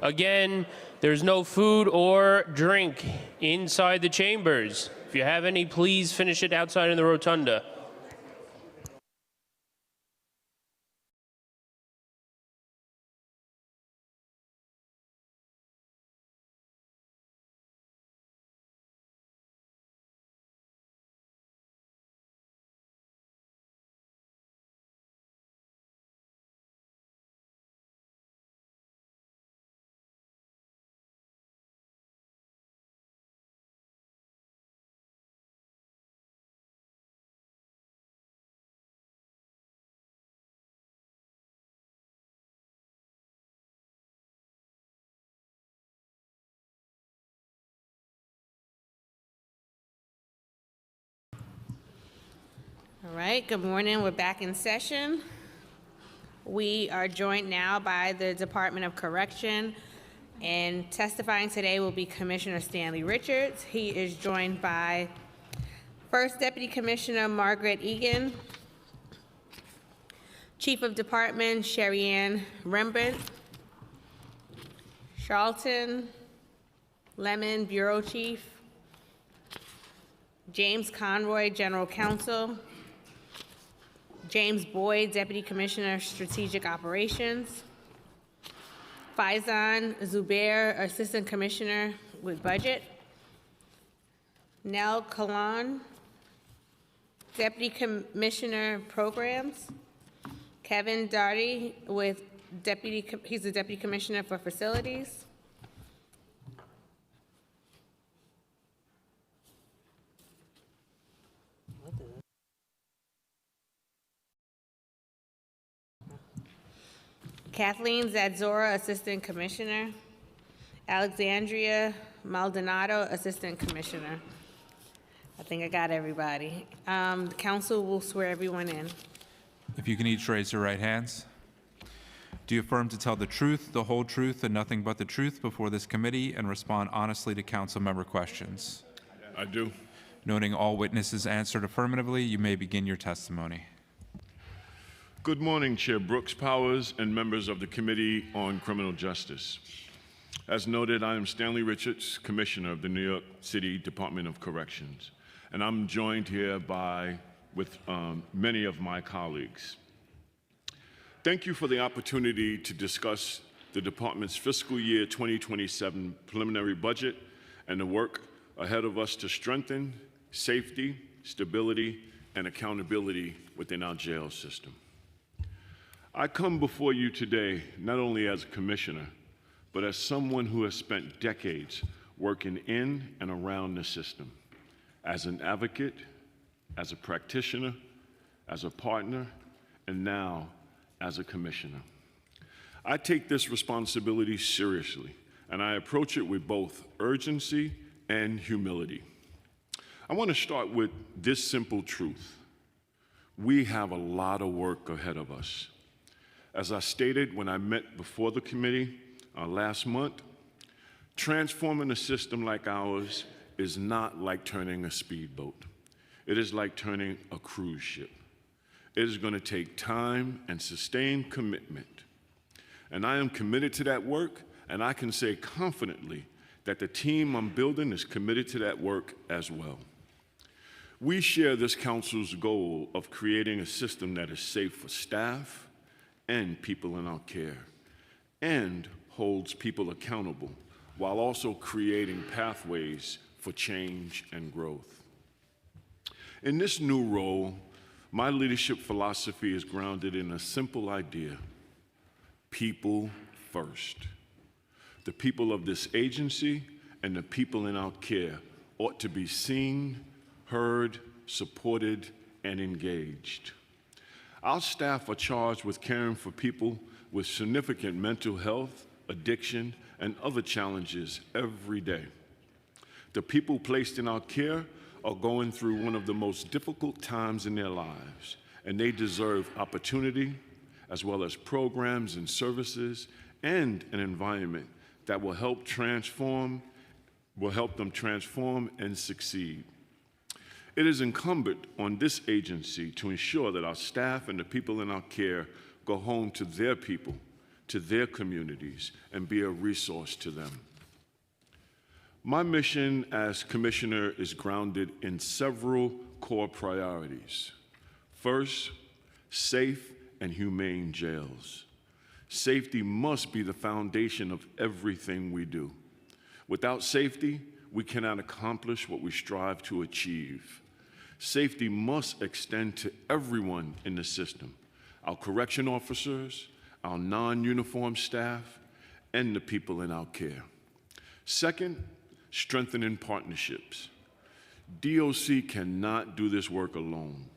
N: Again, there's no food or drink inside the chambers. If you have any, please finish it outside in the rotunda.
A: All right, good morning. We're back in session. We are joined now by the Department of Correction, and testifying today will be Commissioner Stanley Richards. He is joined by First Deputy Commissioner Margaret Egan, Chief of Department Sherry Ann Rembrandt, Charlton Lemon, Bureau Chief, James Conroy, General Counsel, James Boyd, Deputy Commissioner, Strategic Operations, Faizan Zubair, Assistant Commissioner with Budget, Nell Kalan, Deputy Commissioner, Programs, Kevin Darty with he's the Deputy Commissioner for Facilities, Kathleen Zadzora, Assistant Commissioner. Alexandria Maldonado, Assistant Commissioner. I think I got everybody. The council will swear everyone in.
B: If you can each raise your right hands. Do you affirm to tell the truth, the whole truth, and nothing but the truth before this committee and respond honestly to council member questions?
O: I do.
B: Noting all witnesses answered affirmatively, you may begin your testimony.
O: Good morning, Chair Brooks Powers and members of the Committee on Criminal Justice. As noted, I am Stanley Richards, Commissioner of the New York City Department of Corrections, and I'm joined here with many of my colleagues. Thank you for the opportunity to discuss the department's fiscal year 2027 preliminary budget and the work ahead of us to strengthen safety, stability, and accountability within our jail system. I come before you today not only as a commissioner, but as someone who has spent decades working in and around the system, as an advocate, as a practitioner, as a partner, and now as a commissioner. I take this responsibility seriously, and I approach it with both urgency and humility. I want to start with this simple truth. We have a lot of work ahead of us. As I stated when I met before the committee last month, transforming a system like ours is not like turning a speedboat. It is like turning a cruise ship. It is going to take time and sustained commitment. And I am committed to that work, and I can say confidently that the team I'm building is committed to that work as well. We share this council's goal of creating a system that is safe for staff and people in our care, and holds people accountable, while also creating pathways for change and growth. In this new role, my leadership philosophy is grounded in a simple idea: people first. The people of this agency and the people in our care ought to be seen, heard, supported, and engaged. Our staff are charged with caring for people with significant mental health, addiction, and other challenges every day. The people placed in our care are going through one of the most difficult times in their lives, and they deserve opportunity, as well as programs and services, and an environment that will help them transform and succeed. It is incumbent on this agency to ensure that our staff and the people in our care go home to their people, to their communities, and be a resource to them. My mission as commissioner is grounded in several core priorities. First, safe and humane jails. Safety must be the foundation of everything we do. Without safety, we cannot accomplish what we strive to achieve. Safety must extend to everyone in the system: our correction officers, our non-uniformed staff, and the people in our care. Second, strengthening partnerships. DOC cannot do this work alone.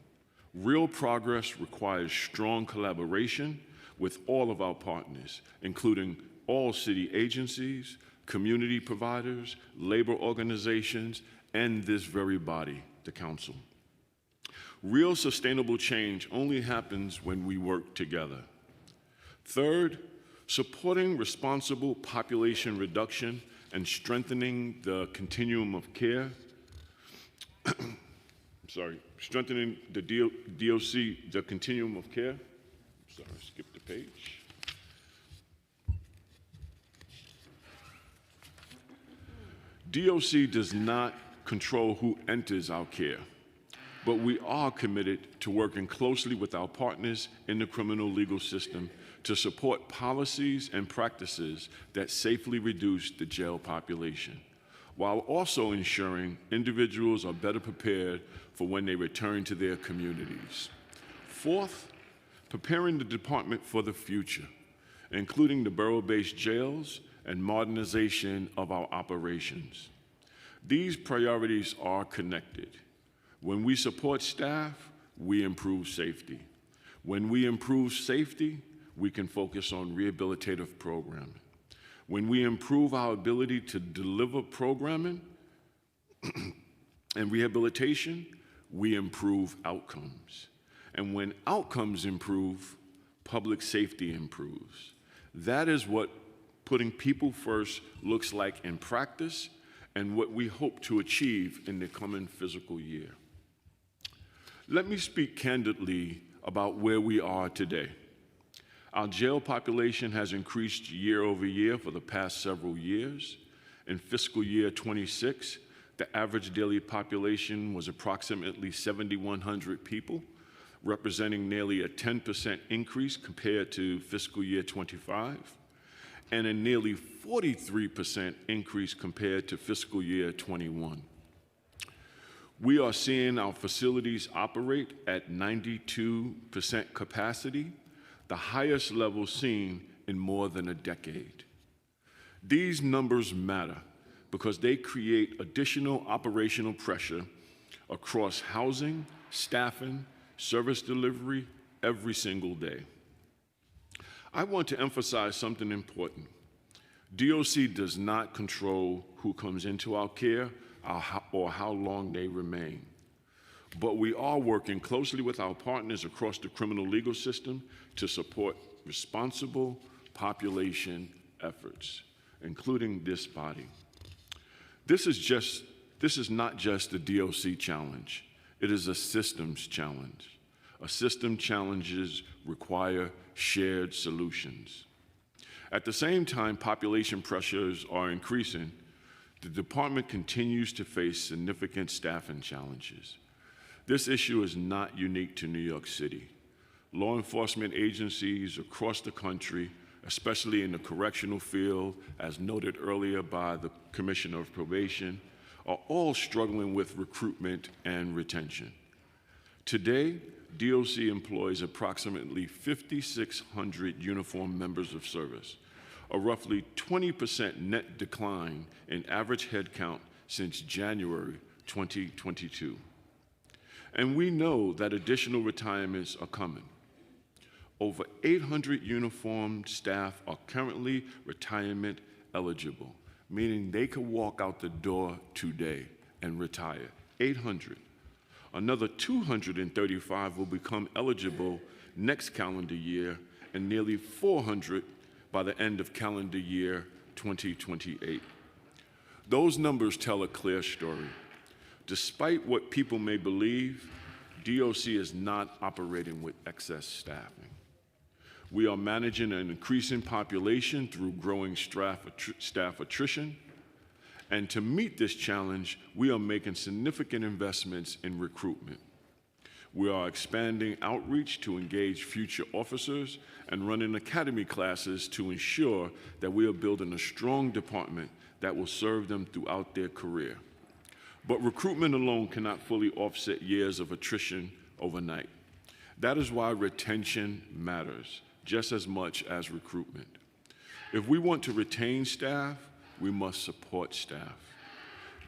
O: Real progress requires strong collaboration with all of our partners, including all city agencies, community providers, labor organizations, and this very body, the council. Real sustainable change only happens when we work together. Third, supporting responsible population reduction and strengthening the continuum of care. Strengthening the DOC, the continuum of care. Sorry, skip the page. DOC does not control who enters our care, but we are committed to working closely with our partners in the criminal legal system to support policies and practices that safely reduce the jail population, while also ensuring individuals are better prepared for when they return to their communities. Fourth, preparing the department for the future, including the borough-based jails and modernization of our operations. These priorities are connected. When we support staff, we improve safety. When we improve safety, we can focus on rehabilitative programming. When we improve our ability to deliver programming and rehabilitation, we improve outcomes. And when outcomes improve, public safety improves. That is what putting people first looks like in practice and what we hope to achieve in the coming fiscal year. Let me speak candidly about where we are today. Our jail population has increased year over year for the past several years. In fiscal year 26, the average daily population was approximately 7,100 people, representing nearly a 10% increase compared to fiscal year 25. and a nearly 43% increase compared to fiscal year 21. We are seeing our facilities operate at 92% capacity, the highest level seen in more than a decade. These numbers matter because they create additional operational pressure across housing, staffing, service delivery every single day. I want to emphasize something important. DOC does not control who comes into our care or how long they remain. But we are working closely with our partners across the criminal legal system to support responsible population efforts, including this body. This is not just a DOC challenge. It is a systems challenge. A system challenges require shared solutions. At the same time, population pressures are increasing. The department continues to face significant staffing challenges. This issue is not unique to New York City. Law enforcement agencies across the country, especially in the correctional field, as noted earlier by the Commissioner of Probation, are all struggling with recruitment and retention. Today, DOC employs approximately 5,600 uniformed members of service, a roughly 20% net decline in average headcount since January 2022. And we know that additional retirements are coming. Over 800 uniformed staff are currently retirement eligible, meaning they could walk out the door today and retire. 800. Another 235 will become eligible next calendar year, and nearly 400 by the end of calendar year 2028. Those numbers tell a clear story. Despite what people may believe, DOC is not operating with excess staffing. We are managing an increasing population through growing staff attrition. And to meet this challenge, we are making significant investments in recruitment. We are expanding outreach to engage future officers and running academy classes to ensure that we are building a strong department that will serve them throughout their career. But recruitment alone cannot fully offset years of attrition overnight. That is why retention matters just as much as recruitment. If we want to retain staff, we must support staff.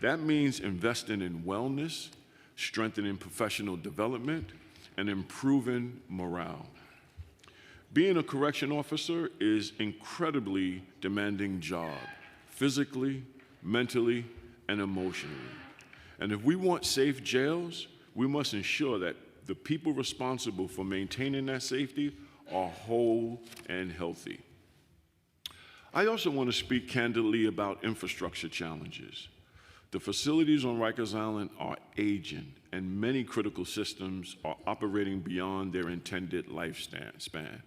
O: That means investing in wellness, strengthening professional development, and improving morale. Being a correction officer is an incredibly demanding job, physically, mentally, and emotionally. And if we want safe jails, we must ensure that the people responsible for maintaining that safety are whole and healthy. I also want to speak candidly about infrastructure challenges. The facilities on Rikers Island are aging, and many critical systems are operating beyond their intended lifespan.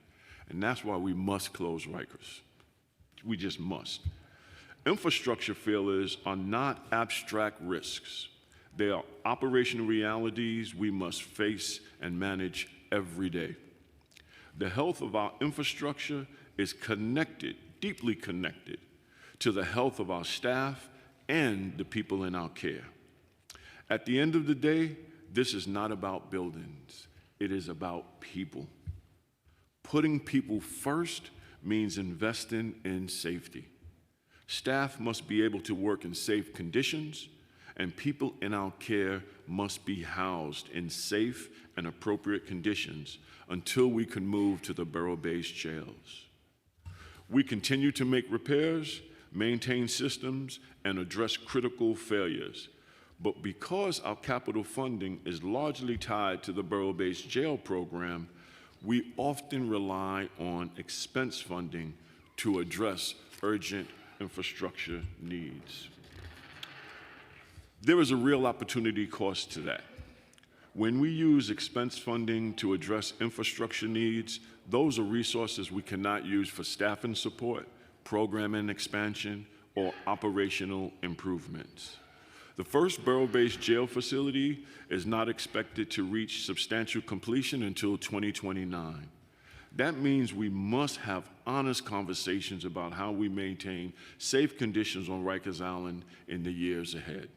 O: And that's why we must close Rikers. We just must. Infrastructure failures are not abstract risks. They are operational realities we must face and manage every day. The health of our infrastructure is connected, deeply connected, to the health of our staff and the people in our care. At the end of the day, this is not about buildings. It is about people. Putting people first means investing in safety. Staff must be able to work in safe conditions, and people in our care must be housed in safe and appropriate conditions until we can move to the borough-based jails. We continue to make repairs, maintain systems, and address critical failures. But because our capital funding is largely tied to the borough-based jail program, we often rely on expense funding to address urgent infrastructure needs. There is a real opportunity cost to that. When we use expense funding to address infrastructure needs, those are resources we cannot use for staffing support, programming expansion, or operational improvements. The first borough-based jail facility is not expected to reach substantial completion until 2029. That means we must have honest conversations about how we maintain safe conditions on Rikers Island in the years ahead.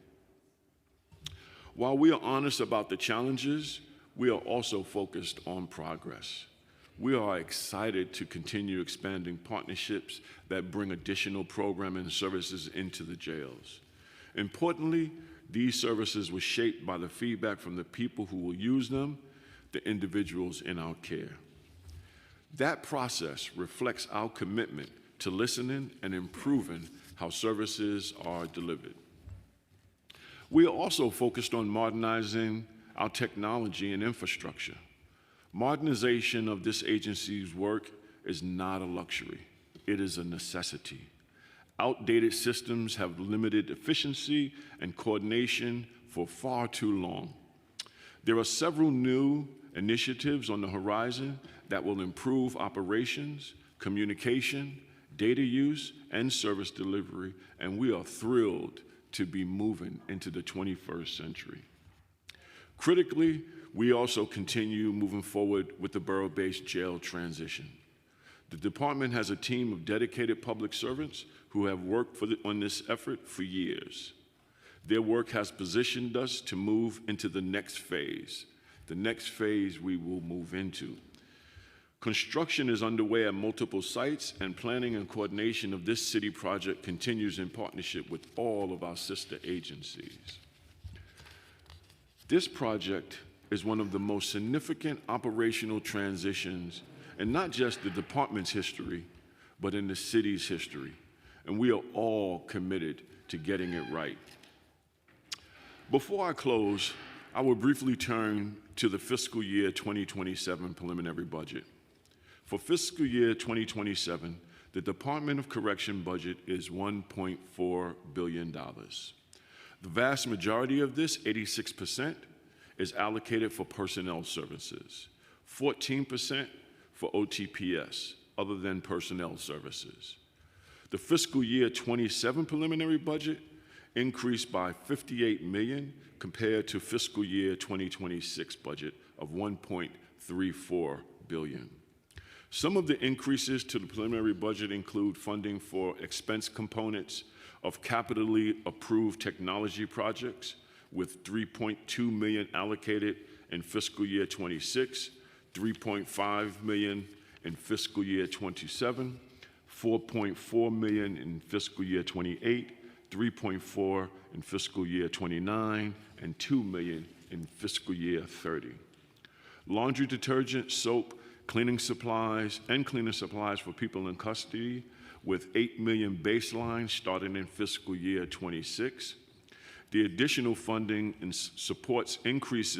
O: While we are honest about the challenges, we are also focused on progress. We are excited to continue expanding partnerships that bring additional programming and services into the jails. Importantly, these services were shaped by the feedback from the people who will use them, the individuals in our care. That process reflects our commitment to listening and improving how services are delivered. We are also focused on modernizing our technology and infrastructure. Modernization of this agency's work is not a luxury, it is a necessity. Outdated systems have limited efficiency and coordination for far too long. There are several new initiatives on the horizon that will improve operations, communication, data use, and service delivery, and we are thrilled to be moving into the 21st century. Critically, we also continue moving forward with the borough-based jail transition. The department has a team of dedicated public servants who have worked on this effort for years. Their work has positioned us to move into the next phase we will move into. Construction is underway at multiple sites, and planning and coordination of this city project continues in partnership with all of our sister agencies. This project is one of the most significant operational transitions in not just the department's history, but in the city's history, and we are all committed to getting it right. Before I close, I will briefly turn to the fiscal year 2027 preliminary budget. For fiscal year 2027, the Department of Correction budget is $1.4 billion. The vast majority of this, 86%, is allocated for personnel services, 14% for OTPS, other than personnel services. The fiscal year 27 preliminary budget increased by $58 million compared to fiscal year 2026 budget of $1.34 billion. Some of the increases to the preliminary budget include funding for expense components of capitally approved technology projects, with $3.2 million allocated in fiscal year 26, $3.5 million in fiscal year 27, $4.4 million in fiscal year 28, $3.4 in fiscal year 29, and $2 million in fiscal year 30. Laundry detergent, soap, cleaning supplies, and cleaning supplies for people in custody, with $8 million baseline starting in fiscal year 26. The additional funding supports increased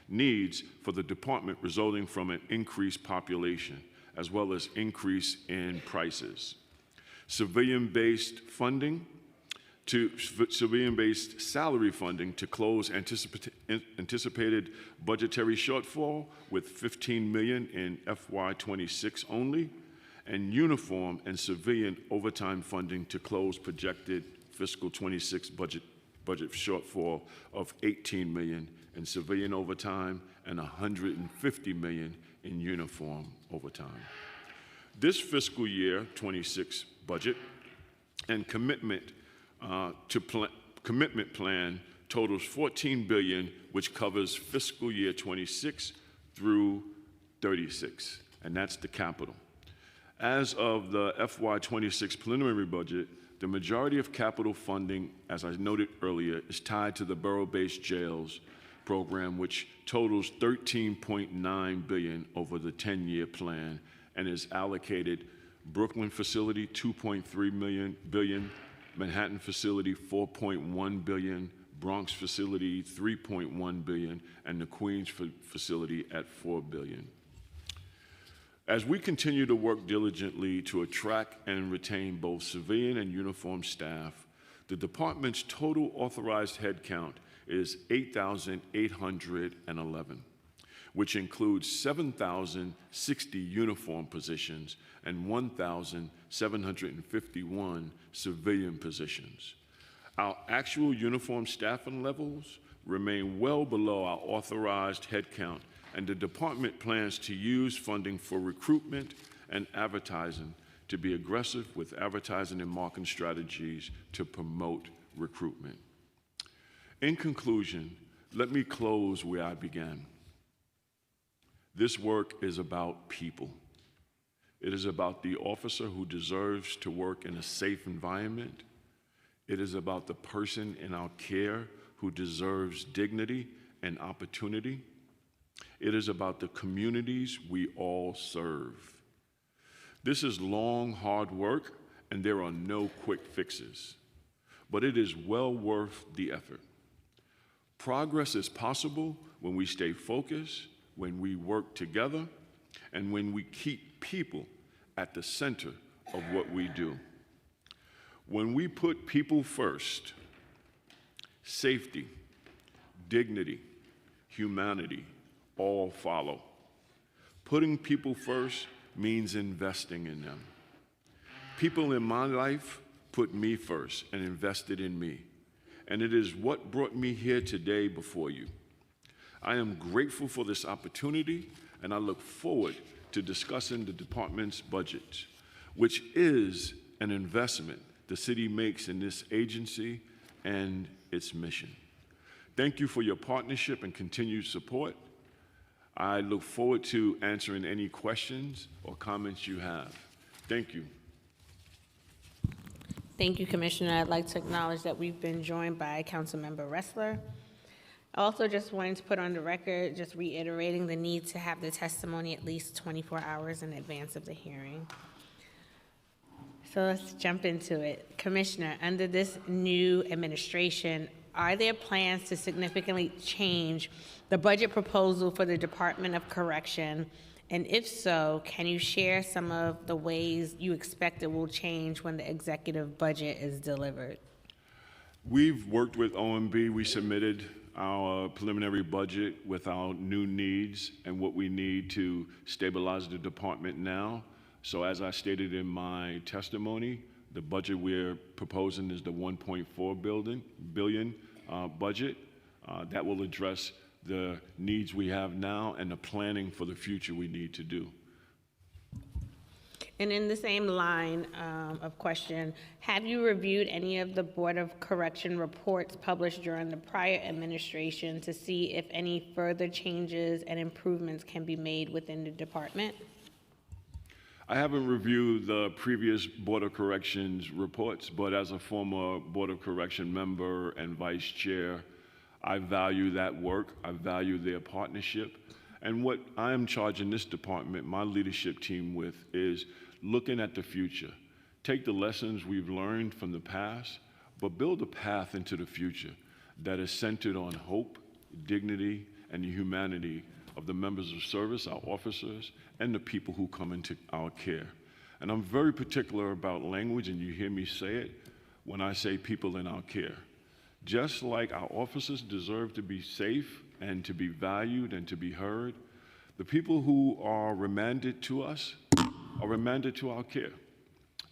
O: needs for the department resulting from an increased population, as well as increase in prices. Civilian-based salary funding to close anticipated budgetary shortfall with $15 million in FY26 only, and uniform and civilian overtime funding to close projected fiscal 26 budget shortfall of $18 million in civilian overtime and $150 million in uniform overtime. This fiscal year 26 budget and commitment plan totals $14 billion, which covers fiscal year 26 through 36, and that's the capital. As of the FY26 preliminary budget, the majority of capital funding, as I noted earlier, is tied to the borough-based jails program, which totals $13.9 billion over the 10-year plan and is allocated Brooklyn facility $2.3 billion, Manhattan facility $4.1 billion, Bronx facility $3.1 billion, and the Queens facility at $4 billion. As we continue to work diligently to attract and retain both civilian and uniformed staff, the department's total authorized headcount is 8,811, which includes 7,060 uniform positions and 1,751 civilian positions. Our actual uniform staffing levels remain well below our authorized headcount and the department plans to use funding for recruitment and advertising to be aggressive with advertising and marketing strategies to promote recruitment. In conclusion, let me close where I began. This work is about people. It is about the officer who deserves to work in a safe environment. It is about the person in our care who deserves dignity and opportunity. It is about the communities we all serve. This is long, hard work, and there are no quick fixes, but it is well worth the effort. Progress is possible when we stay focused, when we work together, and when we keep people at the center of what we do. When we put people first, safety, dignity, humanity all follow. Putting people first means investing in them. People in my life put me first and invested in me, and it is what brought me here today before you. I am grateful for this opportunity, and I look forward to discussing the department's budget, which is an investment the city makes in this agency and its mission. Thank you for your partnership and continued support. I look forward to answering any questions or comments you have. Thank you.
A: Thank you, Commissioner. I'd like to acknowledge that we've been joined by Councilmember Ressler. I also just wanted to put on the record, just reiterating the need to have the testimony at least 24 hours in advance of the hearing. So let's jump into it. Commissioner, under this new administration, are there plans to significantly change the budget proposal for the Department of Correction? And if so, can you share some of the ways you expect it will change when the executive budget is delivered?
O: We've worked with OMB. We submitted our preliminary budget with our new needs and what we need to stabilize the department now. So as I stated in my testimony, the budget we're proposing is the $1.4 billion budget that will address the needs we have now and the planning for the future we need to do.
A: And in the same line of question, have you reviewed any of the Board of Correction reports published during the prior administration to see if any further changes and improvements can be made within the department?
O: I haven't reviewed the previous Board of Corrections reports, but as a former Board of Correction member and vice chair, I value that work. I value their partnership. And what I am charging this department, my leadership team with, is looking at the future. Take the lessons we've learned from the past, but build a path into the future that is centered on hope, dignity, and the humanity of the members of service, our officers, and the people who come into our care. And I'm very particular about language, and you hear me say it when I say people in our care. Just like our officers deserve to be safe and to be valued and to be heard, the people who are remanded to us are remanded to our care.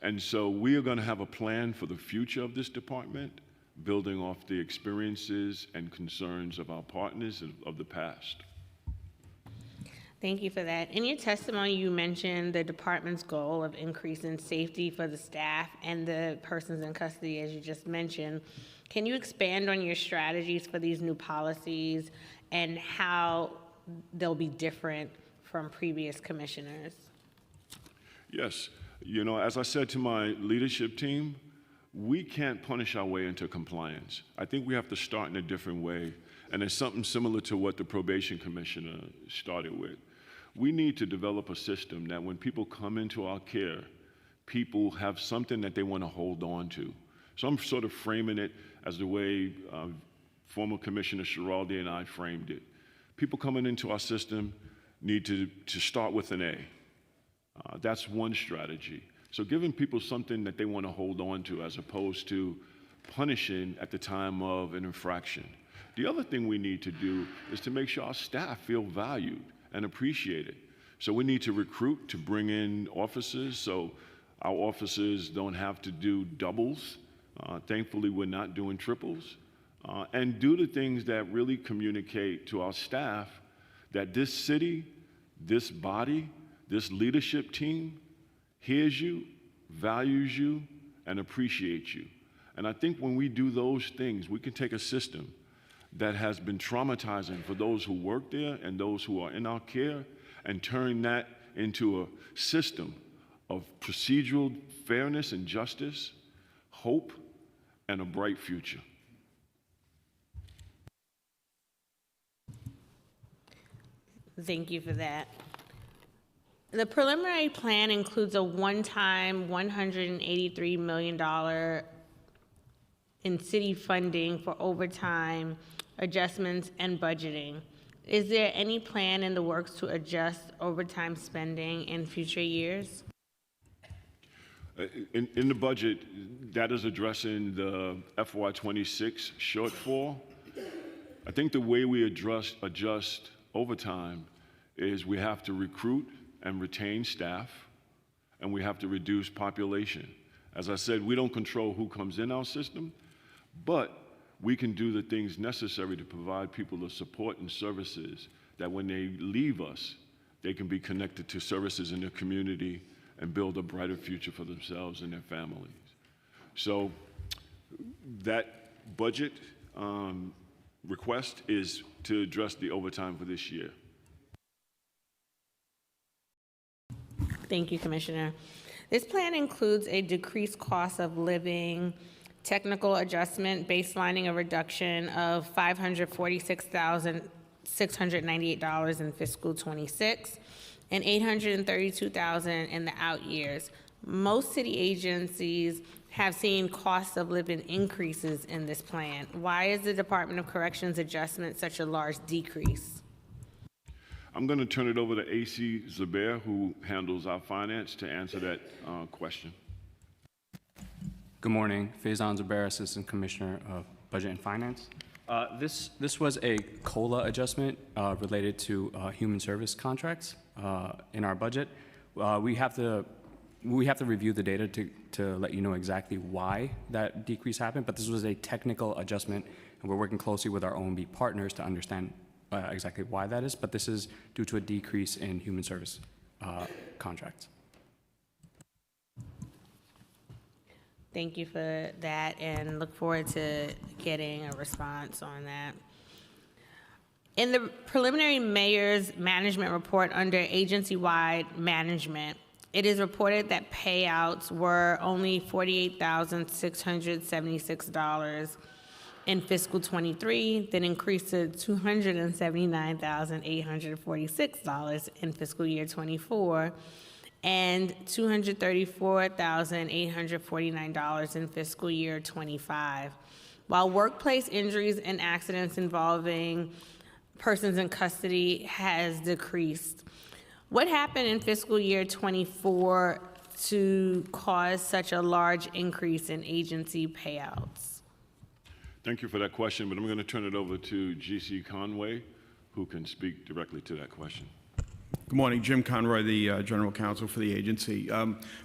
O: And so we are going to have a plan for the future of this department, building off the experiences and concerns of our partners of the past.
A: Thank you for that. In your testimony, you mentioned the department's goal of increasing safety for the staff and the persons in custody, as you just mentioned. Can you expand on your strategies for these new policies and how they'll be different from previous commissioners?
O: Yes. You know, as I said to my leadership team, we can't punish our way into compliance. I think we have to start in a different way, and it's something similar to what the probation commissioner started with. We need to develop a system that when people come into our care, people have something that they want to hold on to. So I'm sort of framing it as the way former Commissioner Schiraldi and I framed it. People coming into our system need to start with an A. That's one strategy. So giving people something that they want to hold on to as opposed to punishing at the time of an infraction. The other thing we need to do is to make sure our staff feel valued and appreciated. So we need to recruit to bring in officers so our officers don't have to do doubles. Thankfully, we're not doing triples. And do the things that really communicate to our staff that this city, this body, this leadership team hears you, values you, and appreciates you. And I think when we do those things, we can take a system that has been traumatizing for those who work there and those who are in our care and turn that into a system of procedural fairness and justice, hope, and a bright future.
A: Thank you for that. The preliminary plan includes a one-time $183 million in city funding for overtime adjustments and budgeting. Is there any plan in the works to adjust overtime spending in future years?
O: In the budget, that is addressing the FY26 shortfall. I think the way we adjust overtime is we have to recruit and retain staff, and we have to reduce population. As I said, we don't control who comes in our system, but we can do the things necessary to provide people the support and services that when they leave us, they can be connected to services in their community and build a brighter future for themselves and their families. So that budget request is to address the overtime for this year.
A: Thank you, Commissioner. This plan includes a decreased cost of living, technical adjustment, baselining a reduction of $546,698 in fiscal 26 and $832,000 in the out years. Most city agencies have seen cost of living increases in this plan. Why is the Department of Corrections adjustment such a large decrease?
O: I'm going to turn it over to A.C. Zubair, who handles our finance, to answer that question.
P: Good morning. Faizan Zubair, Assistant Commissioner of Budget and Finance. This was a COLA adjustment related to human service contracts in our budget. We have to review the data to let you know exactly why that decrease happened, but this was a technical adjustment, and we're working closely with our OMB partners to understand exactly why that is, but this is due to a decrease in human service contracts.
A: Thank you for that, and look forward to getting a response on that. In the preliminary mayor's management report under agency-wide management, it is reported that payouts were only $48,676 in fiscal 23, then increased to $279,846 in fiscal year 24, and $234,849 in fiscal year 25. While workplace injuries and accidents involving persons in custody has decreased, what happened in fiscal year 24 to cause such a large increase in agency payouts?
O: Thank you for that question, but I'm going to turn it over to G.C. Conway, who can speak directly to that question.
Q: Good morning, Jim Conroy, the General Counsel for the agency.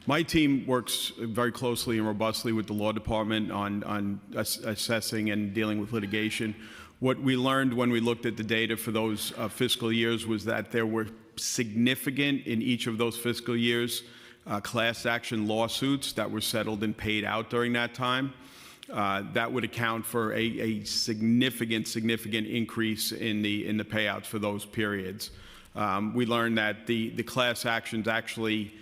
Q: My team works very closely and robustly with the Law Department on assessing and dealing with litigation. What we learned when we looked at the data for those fiscal years was that there were significant, in each of those fiscal years, class action lawsuits that were settled and paid out during that time. That would account for a significant increase in the payouts for those periods. We learned that the class actions actually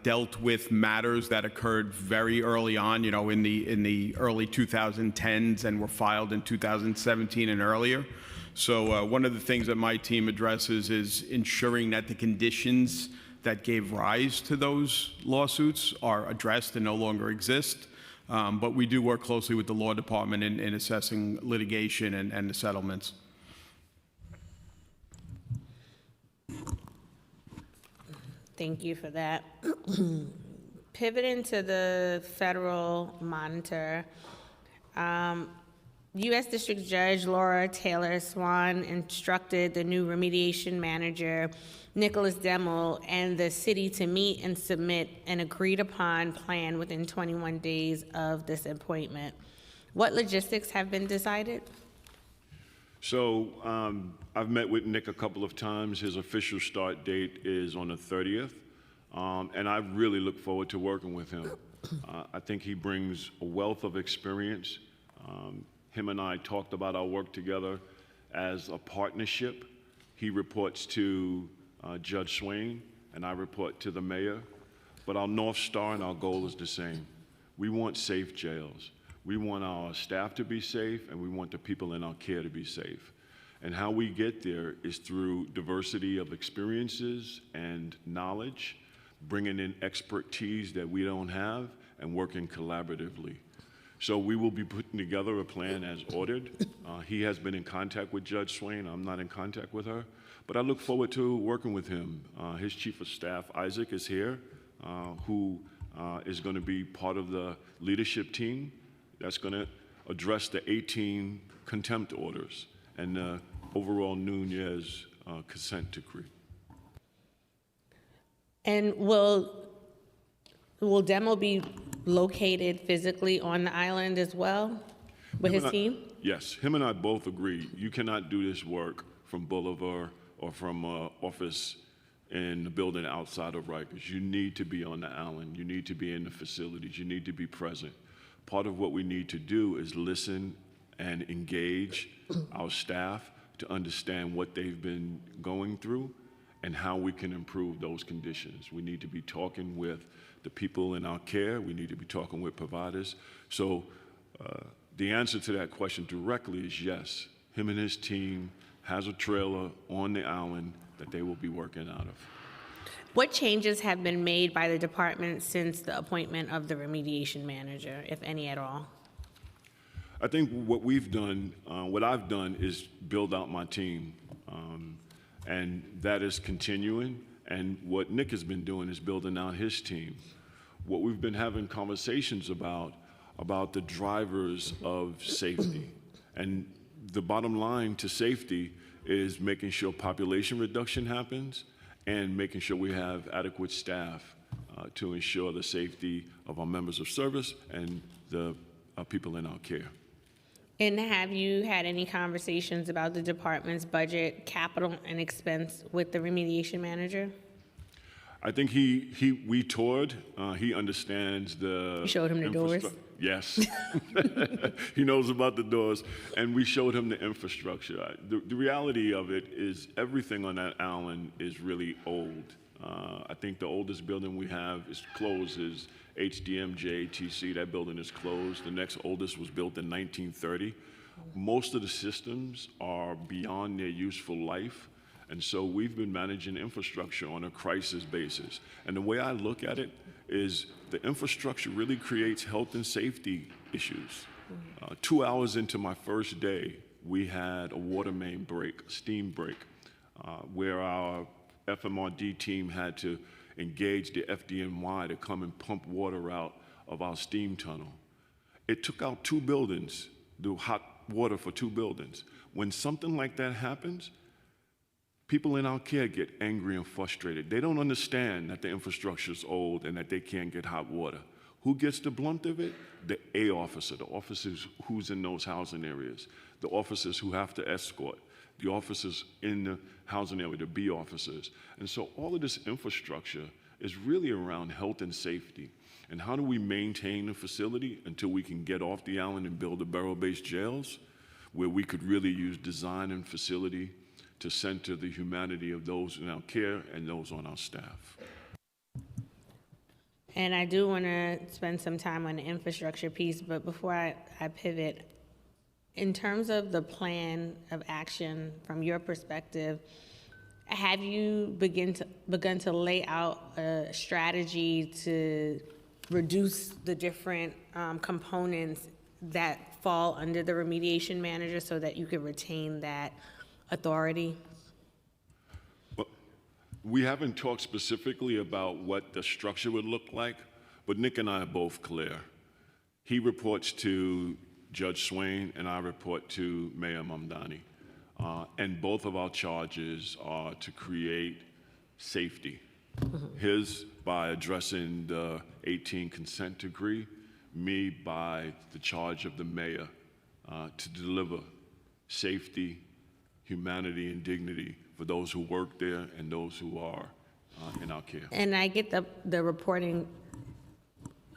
Q: dealt with matters that occurred very early on, in the early 2010s and were filed in 2017 and earlier. So one of the things that my team addresses is ensuring that the conditions that gave rise to those lawsuits are addressed and no longer exist. But we do work closely with the Law Department in assessing litigation and the settlements.
A: Thank you for that. Pivoting to the federal monitor, U.S. District Judge Laura Taylor Swan instructed the new remediation manager, Nicholas Demmel, and the city to meet and submit an agreed-upon plan within 21 days of this appointment. What logistics have been decided?
O: So I've met with Nick a couple of times. His official start date is on the 30th, and I really look forward to working with him. I think he brings a wealth of experience. Him and I talked about our work together as a partnership. He reports to Judge Swain, and I report to the mayor. But our North Star and our goal is the same. We want safe jails. We want our staff to be safe, and we want the people in our care to be safe. And how we get there is through diversity of experiences and knowledge, bringing in expertise that we don't have, and working collaboratively. So we will be putting together a plan as ordered. He has been in contact with Judge Swain. I'm not in contact with her, but I look forward to working with him. His chief of staff, Isaac, is here, who is going to be part of the leadership team that's going to address the 18 contempt orders and the overall Nunez consent decree.
A: And will Demo be located physically on the island as well with his team?
O: Yes, him and I both agree. You cannot do this work from Bolivar or from office in the building outside of Rikers. You need to be on the island. You need to be in the facilities. You need to be present. Part of what we need to do is listen and engage our staff to understand what they've been going through and how we can improve those conditions. We need to be talking with the people in our care. We need to be talking with providers. So the answer to that question directly is yes. Him and his team has a trailer on the island that they will be working out of.
A: What changes have been made by the department since the appointment of the remediation manager, if any at all?
O: I think what we've done, what I've done is build out my team, and that is continuing. And what Nick has been doing is building out his team. What we've been having conversations about the drivers of safety. And the bottom line to safety is making sure population reduction happens and making sure we have adequate staff to ensure the safety of our members of service and the people in our care.
A: And have you had any conversations about the department's budget, capital, and expense with the remediation manager?
O: I think we toured. He understands the.
A: You showed him the doors?
O: Yes. He knows about the doors. And we showed him the infrastructure. The reality of it is everything on that island is really old. I think the oldest building we have is closed is HDMJ-TC. That building is closed. The next oldest was built in 1930. Most of the systems are beyond their useful life. And so we've been managing infrastructure on a crisis basis. And the way I look at it is the infrastructure really creates health and safety issues. 2 hours into my first day, we had a water main break, a steam break, where our FMRD team had to engage the FDNY to come and pump water out of our steam tunnel. It took out 2 buildings, the hot water for 2 buildings. When something like that happens, people in our care get angry and frustrated. They don't understand that the infrastructure is old and that they can't get hot water. Who gets the blunt of it? The A officer, the officers who's in those housing areas, the officers who have to escort, the officers in the housing area, the B officers. And so all of this infrastructure is really around health and safety. And how do we maintain the facility until we can get off the island and build the barrel-based jails where we could really use design and facility to center the humanity of those in our care and those on our staff.
A: And I do want to spend some time on the infrastructure piece, but before I pivot, in terms of the plan of action from your perspective, have you begun to lay out a strategy to reduce the different components that fall under the remediation manager so that you can retain that authority?
O: Well, we haven't talked specifically about what the structure would look like, but Nick and I are both clear. He reports to Judge Swain, and I report to Mayor Mamdani. And both of our charges are to create safety. His by addressing the 18 consent decree, me by the charge of the mayor to deliver safety humanity and dignity for those who work there and those who are in our care.
A: And I get the reporting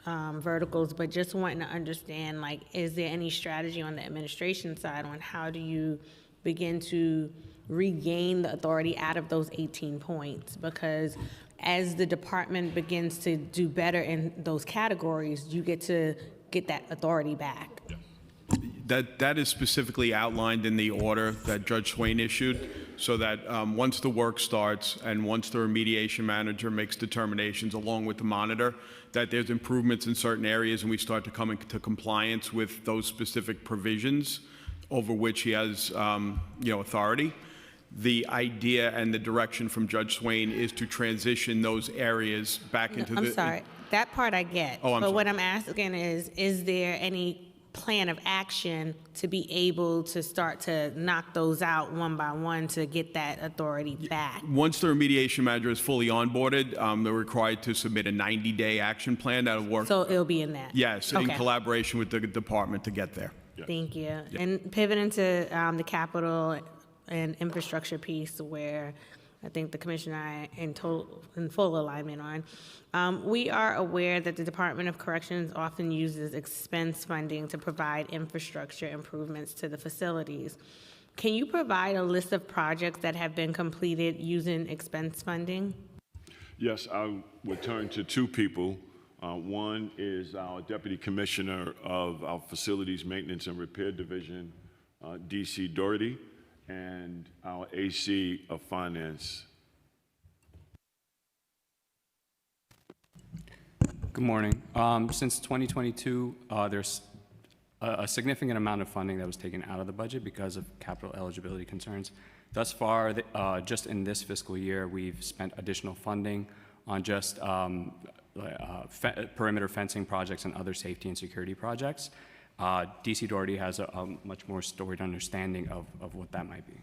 A: verticals, but just wanting to understand, like, is there any strategy on the administration side on how do you begin to regain the authority out of those 18 points? Because as the department begins to do better in those categories, you get to get that authority back.
Q: That is specifically outlined in the order that Judge Swain issued, so that once the work starts and once the remediation manager makes determinations along with the monitor, that there's improvements in certain areas and we start to come into compliance with those specific provisions over which he has authority. The idea and the direction from Judge Swain is to transition those areas back into
A: I'm sorry, that part I get.
Q: Oh, I'm
A: but
Q: sorry.
A: what I'm asking is there any plan of action to be able to start to knock those out one by one to get that authority back?
Q: Once the remediation manager is fully onboarded, they're required to submit a 90-day action plan that'll work.
A: So it'll be in that?
Q: Yes, in
A: Okay.
Q: collaboration with the department to get there.
A: Thank you. And pivoting to the capital and infrastructure piece, where I think the commissioner and I in full alignment on. We are aware that the Department of Corrections often uses expense funding to provide infrastructure improvements to the facilities. Can you provide a list of projects that have been completed using expense funding?
O: Yes, I would turn to two people. One is our Deputy Commissioner of our Facilities Maintenance and Repair Division, DC Doherty, and our AC of Finance.
P: Good morning. Since 2022, there's a significant amount of funding that was taken out of the budget because of capital eligibility concerns. Thus far, just in this fiscal year, we've spent additional funding on just perimeter fencing projects and other safety and security projects. DC Doherty has a much more storied understanding of what that might be.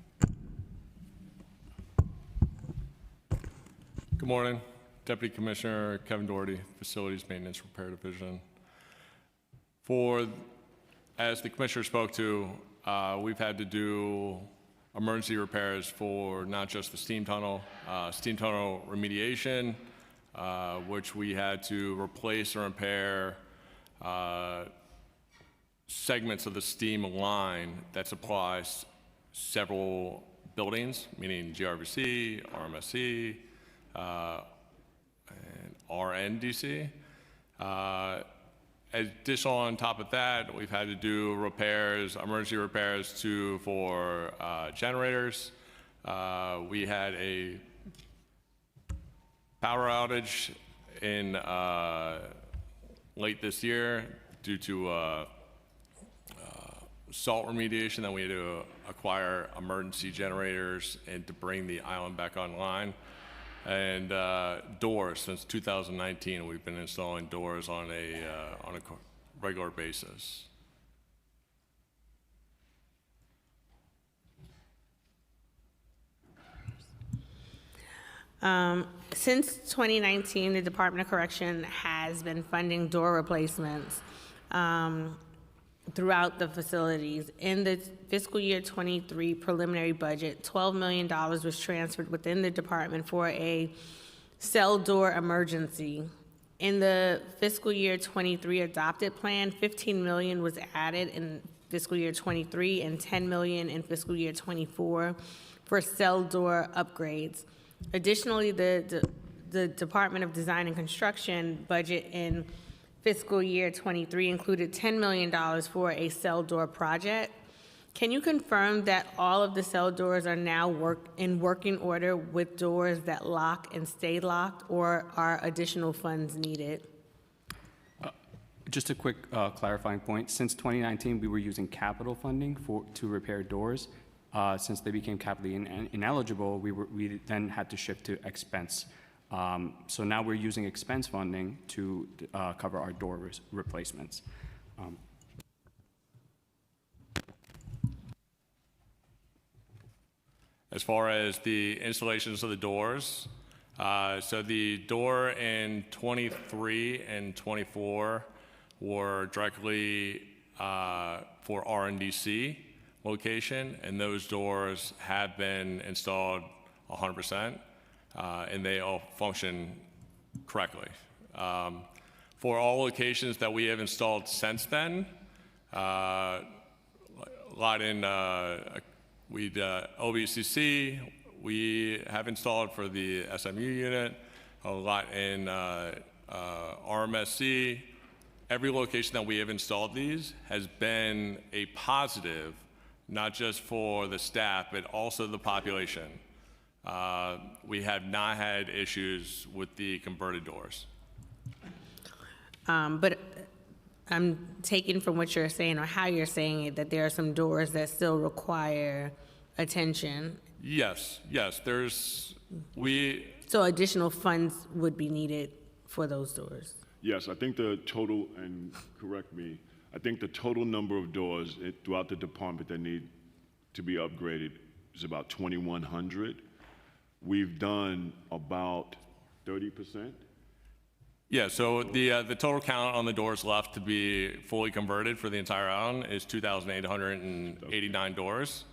R: Good morning. Deputy Commissioner Kevin Doherty, Facilities Maintenance Repair Division. As the Commissioner spoke to, we've had to do emergency repairs for not just the steam tunnel remediation, which we had to replace or repair segments of the steam line that supplies several buildings, meaning GRVC, RMSC, and RNDC. Additional on top of that, we've had to do repairs, emergency repairs for generators. We had a power outage in late this year due to salt remediation. Then we had to acquire emergency generators and to bring the island back online. And doors. Since 2019, we've been installing doors on a regular basis.
A: Since 2019, the Department of Correction has been funding door replacements throughout the facilities. In the fiscal year 23 preliminary budget, $12 million was transferred within the department for a cell door emergency. In the fiscal year 23 adopted plan, $15 million was added in fiscal year 23 and $10 million in fiscal year 24 for cell door upgrades. Additionally, the Department of Design and Construction budget in fiscal year 23 included $10 million for a cell door project. Can you confirm that all of the cell doors are now in working order with doors that lock and stay locked, or are additional funds needed?
P: Just a quick clarifying point. Since 2019, we were using capital funding to repair doors. Since they became capitally ineligible, we then had to shift to expense. So now we're using expense funding to cover our door replacements.
R: As far as the installations of the doors, so the door in 23 and 24 were directly for RNDC, location, and those doors have been installed 100%, and they all function correctly. For all locations that we have installed since then, a lot in OBCC, we have installed for the SMU unit, a lot in RMSC. Every location that we have installed these has been a positive, not just for the staff, but also the population. We have not had issues with the converted doors.
A: But I'm taking from what you're saying or how you're saying it that there are some doors that still require attention.
R: Yes,
A: So additional funds would be needed for those doors.
O: Yes, I think the total, and correct me, I think the total number of doors throughout the department that need to be upgraded is about 2,100. We've done about 30%.
R: Yeah, so the total count on the doors left to be fully converted for the entire island is 2,889 doors.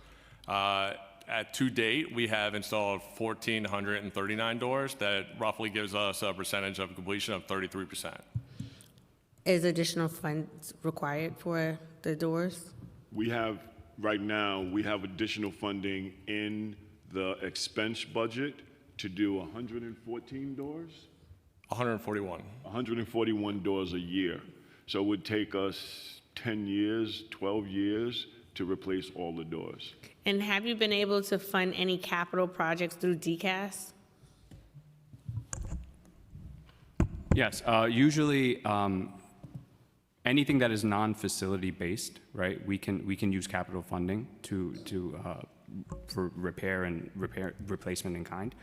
R: To date, we have installed 1,439 doors. That roughly gives us a percentage of completion of 33%.
A: Is additional funds required for the doors?
O: We have, right now, we have additional funding in the expense budget to do 114 doors?
R: 141.
O: 141 doors a year. So it would take us 10 years, 12 years to replace all the doors.
A: And have you been able to fund any capital projects through DCAS?
P: Yes, usually anything that is non-facility based, right? We can use capital funding for replacement in kind.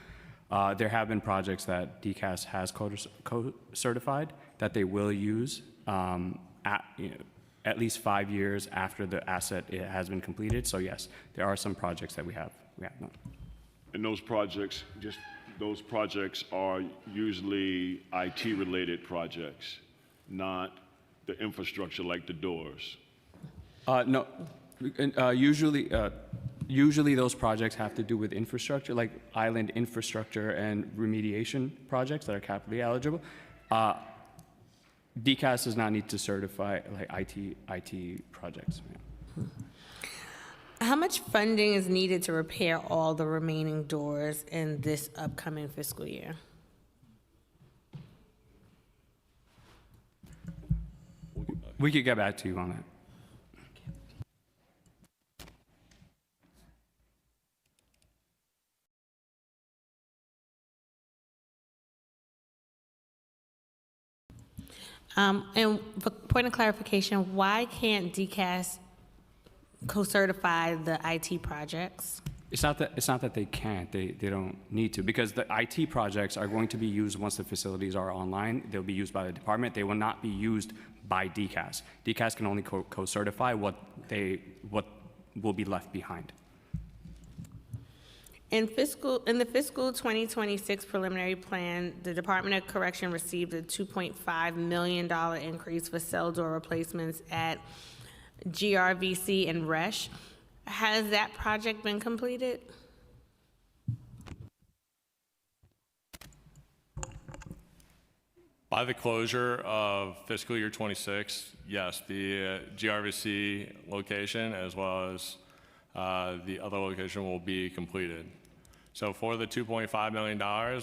P: There have been projects that DCAS has co-certified that they will use at least 5 years after the asset has been completed. So yes, there are some projects that we have done.
O: And those projects are usually IT-related projects, not the infrastructure like the doors.
P: No, usually those projects have to do with infrastructure, like island infrastructure and remediation projects that are capitally eligible. DCAS does not need to certify like IT projects. Yeah.
A: How much funding is needed to repair all the remaining doors in this upcoming fiscal year?
P: We could get back to you on that.
A: And for point of clarification, why can't DCAS co-certify the IT projects?
P: It's not that they can't, they don't need to, because the IT projects are going to be used once the facilities are online. They'll be used by the department. They will not be used by DCAS. DCAS can only co-certify what will be left behind.
A: In the fiscal 2026 preliminary plan, the Department of Correction received a $2.5 million increase for cell door replacements at GRVC and RESH. Has that project been completed?
R: By the closure of fiscal year 26, yes, the GRVC location as well as the other location will be completed. So for the $2.5 million,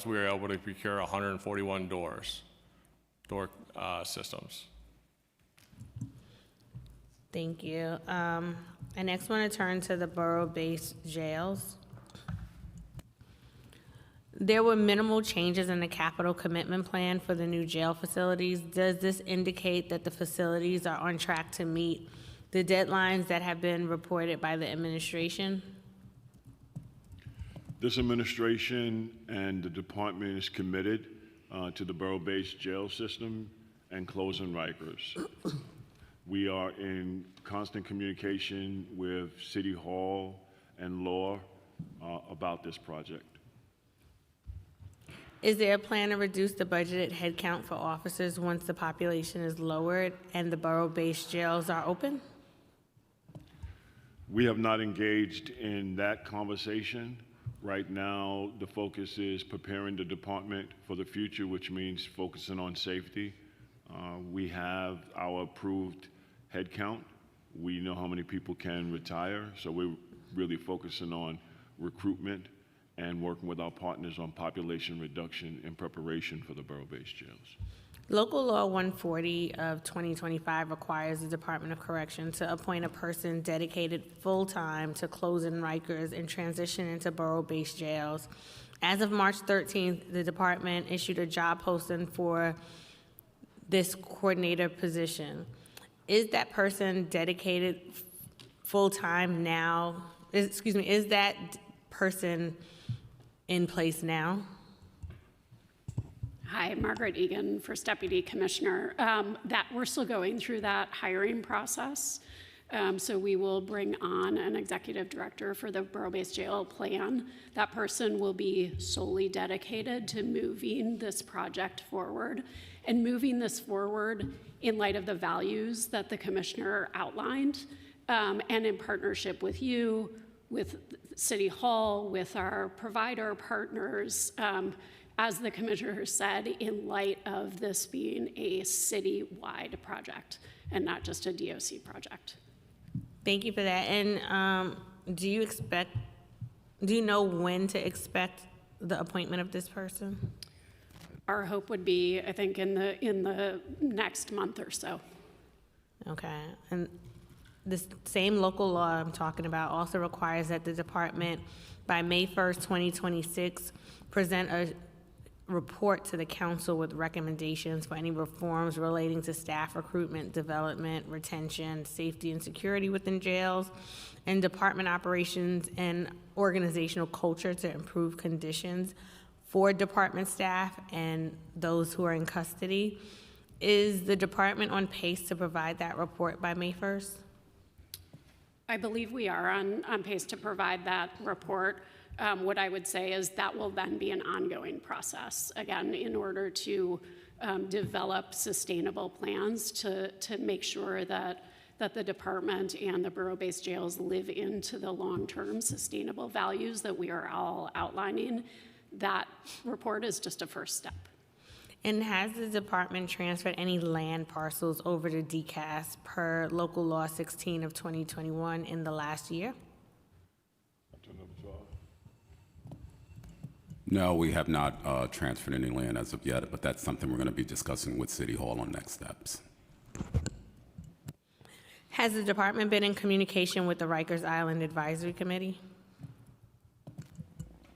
R: we were able to procure 141 door systems.
A: Thank you. I next want to turn to the borough-based jails. There were minimal changes in the capital commitment plan for the new jail facilities. Does this indicate that the facilities are on track to meet the deadlines that have been reported by the administration?
O: This administration and the department is committed to the borough-based jail system and closing Rikers. We are in constant communication with City Hall and Law about this project.
A: Is there a plan to reduce the budgeted headcount for officers once the population is lowered and the borough-based jails are open?
O: We have not engaged in that conversation. Right now, the focus is preparing the department for the future, which means focusing on safety. We have our approved headcount. We know how many people can retire, so we're really focusing on recruitment and working with our partners on population reduction in preparation for the borough-based jails.
A: Local Law 140 of 2025 requires the Department of Corrections to appoint a person dedicated full-time to closing Rikers and transition into borough-based jails. As of March 13th, the department issued a job posting for this coordinator position. Is that person dedicated full-time now? Is that person in place now?
S: Hi, Margaret Egan, First Deputy Commissioner. That we're still going through that hiring process. So we will bring on an executive director for the borough-based jail plan. That person will be solely dedicated to moving this project forward and moving this forward in light of the values that the commissioner outlined, and in partnership with you, with City Hall, with our provider partners, as the commissioner said, in light of this being a city-wide project and not just a DOC project.
A: Thank you for that. And do you know when to expect the appointment of this person?
S: Our hope would be, I think, in the next month or so.
A: Okay. And this same local law I'm talking about also requires that the department, by May 1st, 2026, present a report to the council with recommendations for any reforms relating to staff recruitment, development, retention, safety and security within jails, and department operations and organizational culture to improve conditions for department staff and those who are in custody. Is the department on pace to provide that report by May 1st?
S: I believe we are on pace to provide that report. What I would say is that will then be an ongoing process, again, in order to develop sustainable plans to make sure that the department and the borough-based jails live into the long-term sustainable values that we are all outlining. That report is just a first step.
A: And has the department transferred any land parcels over to DCAS per Local Law 16 of 2021 in the last year?
T: No, we have not transferred any land as of yet, but that's something we're going to be discussing with City Hall on next steps.
A: Has the department been in communication with the Rikers Island Advisory Committee?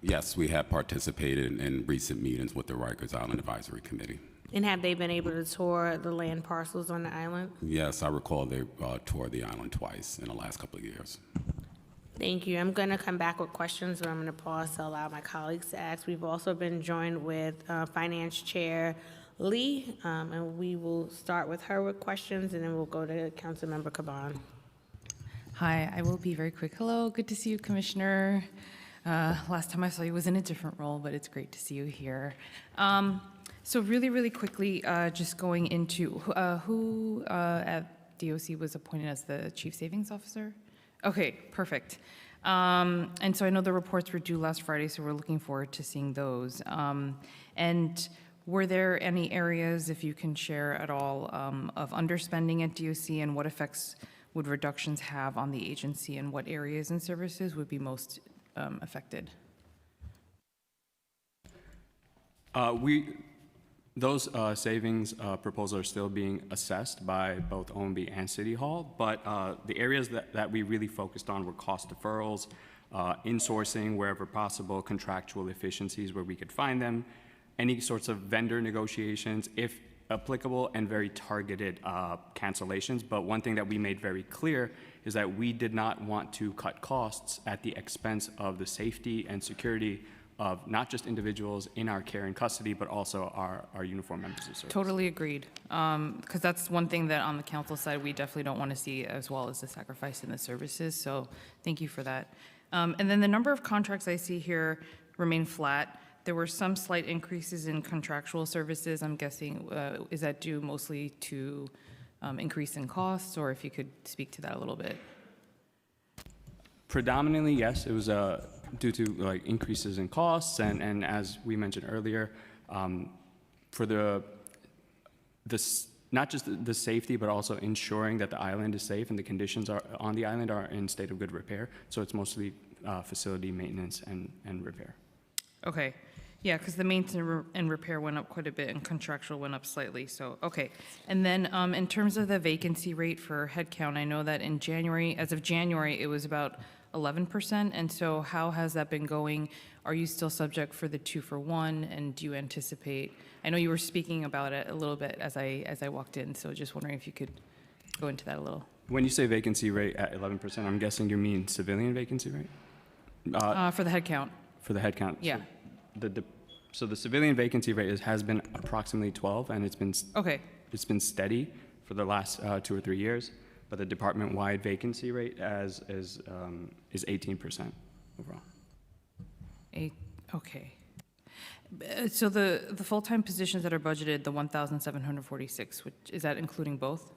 T: Yes, we have participated in recent meetings with the Rikers Island Advisory Committee.
A: And have they been able to tour the land parcels on the island?
T: Yes, I recall they toured the island twice in the last couple of years.
A: Thank you. I'm going to come back with questions, but I'm going to pause to allow my colleagues to ask. We've also been joined with Finance Chair Lee, and we will start with her with questions, and then we'll go to Councilmember Caban.
U: Hi, I will be very quick. Hello, good to see you, Commissioner. Last time I saw you was in a different role, but it's great to see you here. So really quickly, just going into who at DOC was appointed as the Chief Savings Officer? Okay, perfect. And so I know the reports were due last Friday, so we're looking forward to seeing those. And were there any areas, if you can share at all, of underspending at DOC, and what effects would reductions have on the agency, and what areas and services would be most affected?
P: Those savings proposals are still being assessed by both OMB and City Hall, but the areas that we really focused on were cost deferrals, insourcing wherever possible, contractual efficiencies where we could find them, any sorts of vendor negotiations, if applicable, and very targeted cancellations. But one thing that we made very clear is that we did not want to cut costs at the expense of the safety and security of not just individuals in our care and custody, but also our uniformed members of service.
U: Totally agreed. Because that's one thing that on the council side, we definitely don't want to see, as well as the sacrifice in the services. So thank you for that. And then the number of contracts I see here remain flat. There were some slight increases in contractual services. I'm guessing, is that due mostly to increase in costs, or if you could speak to that a little bit?
P: Predominantly, yes, it was due to like increases in costs, and as we mentioned earlier, for not just the safety, but also ensuring that the island is safe and the conditions on the island are in state of good repair. So it's mostly facility maintenance and repair.
U: Okay. Yeah, because the maintenance and repair went up quite a bit and contractual went up slightly, so, okay. And then in terms of the vacancy rate for headcount, I know that in January, as of January, it was about 11%, and so how has that been going? Are you still subject for the 2-for-1, and do you anticipate, I know you were speaking about it a little bit as I walked in, so just wondering if you could go into that a little.
P: When you say vacancy rate at 11%, I'm guessing you mean civilian vacancy rate?
U: For the headcount.
P: For the headcount?
U: Yeah.
P: So the civilian vacancy rate has been approximately 12, and it's been steady for the last 2 or 3 years. But the department-wide vacancy rate is 18% overall.
U: Okay. So the full-time positions that are budgeted, the 1,746, is that including both?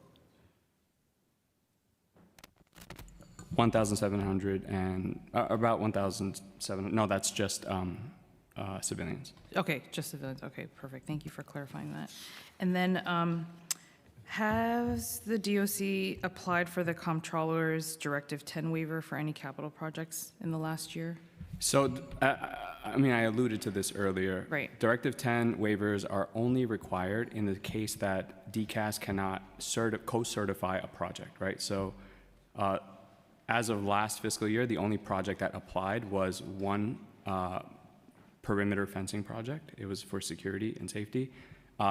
P: 1,700 and about 1,700. No, that's just civilians.
U: Okay, just civilians. Okay, perfect. Thank you for clarifying that. And then, has the DOC applied for the Comptroller's Directive 10 waiver for any capital projects in the last year?
P: So, I mean, I alluded to this earlier.
U: Right.
P: Directive 10 waivers are only required in the case that DCAS cannot co-certify a project, right? So, as of last fiscal year, the only project that applied was one perimeter fencing project. It was for security and safety.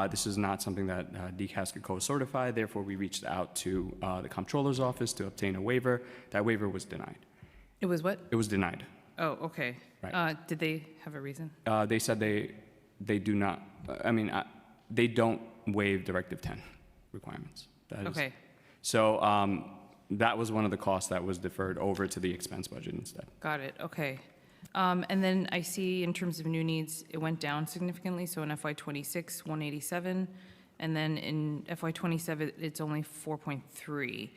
P: This is not something that DCAS could co-certify. Therefore, we reached out to the Comptroller's office to obtain a waiver. That waiver was denied.
U: It was what?
P: It was denied.
U: Oh, okay.
P: Right.
U: Did they have a reason?
P: They said they do not. I mean, they don't waive Directive 10 requirements.
U: Okay.
P: So that was one of the costs that was deferred over to the expense budget instead.
U: Got it. Okay. And then I see in terms of new needs, it went down significantly. So in FY26, 187, and then in FY27, it's only 4.3.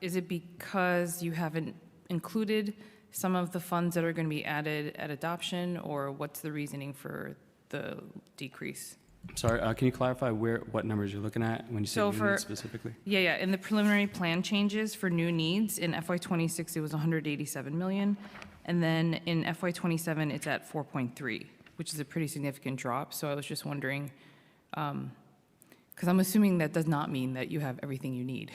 U: Is it because you haven't included some of the funds that are going to be added at adoption, or what's the reasoning for the decrease?
P: I'm sorry, can you clarify what numbers you're looking at when you say new needs specifically?
U: Yeah. In the preliminary plan changes for new needs, in FY26, it was 187 million. And then in FY27, it's at 4.3, which is a pretty significant drop. So I was just wondering, because I'm assuming that does not mean that you have everything you need.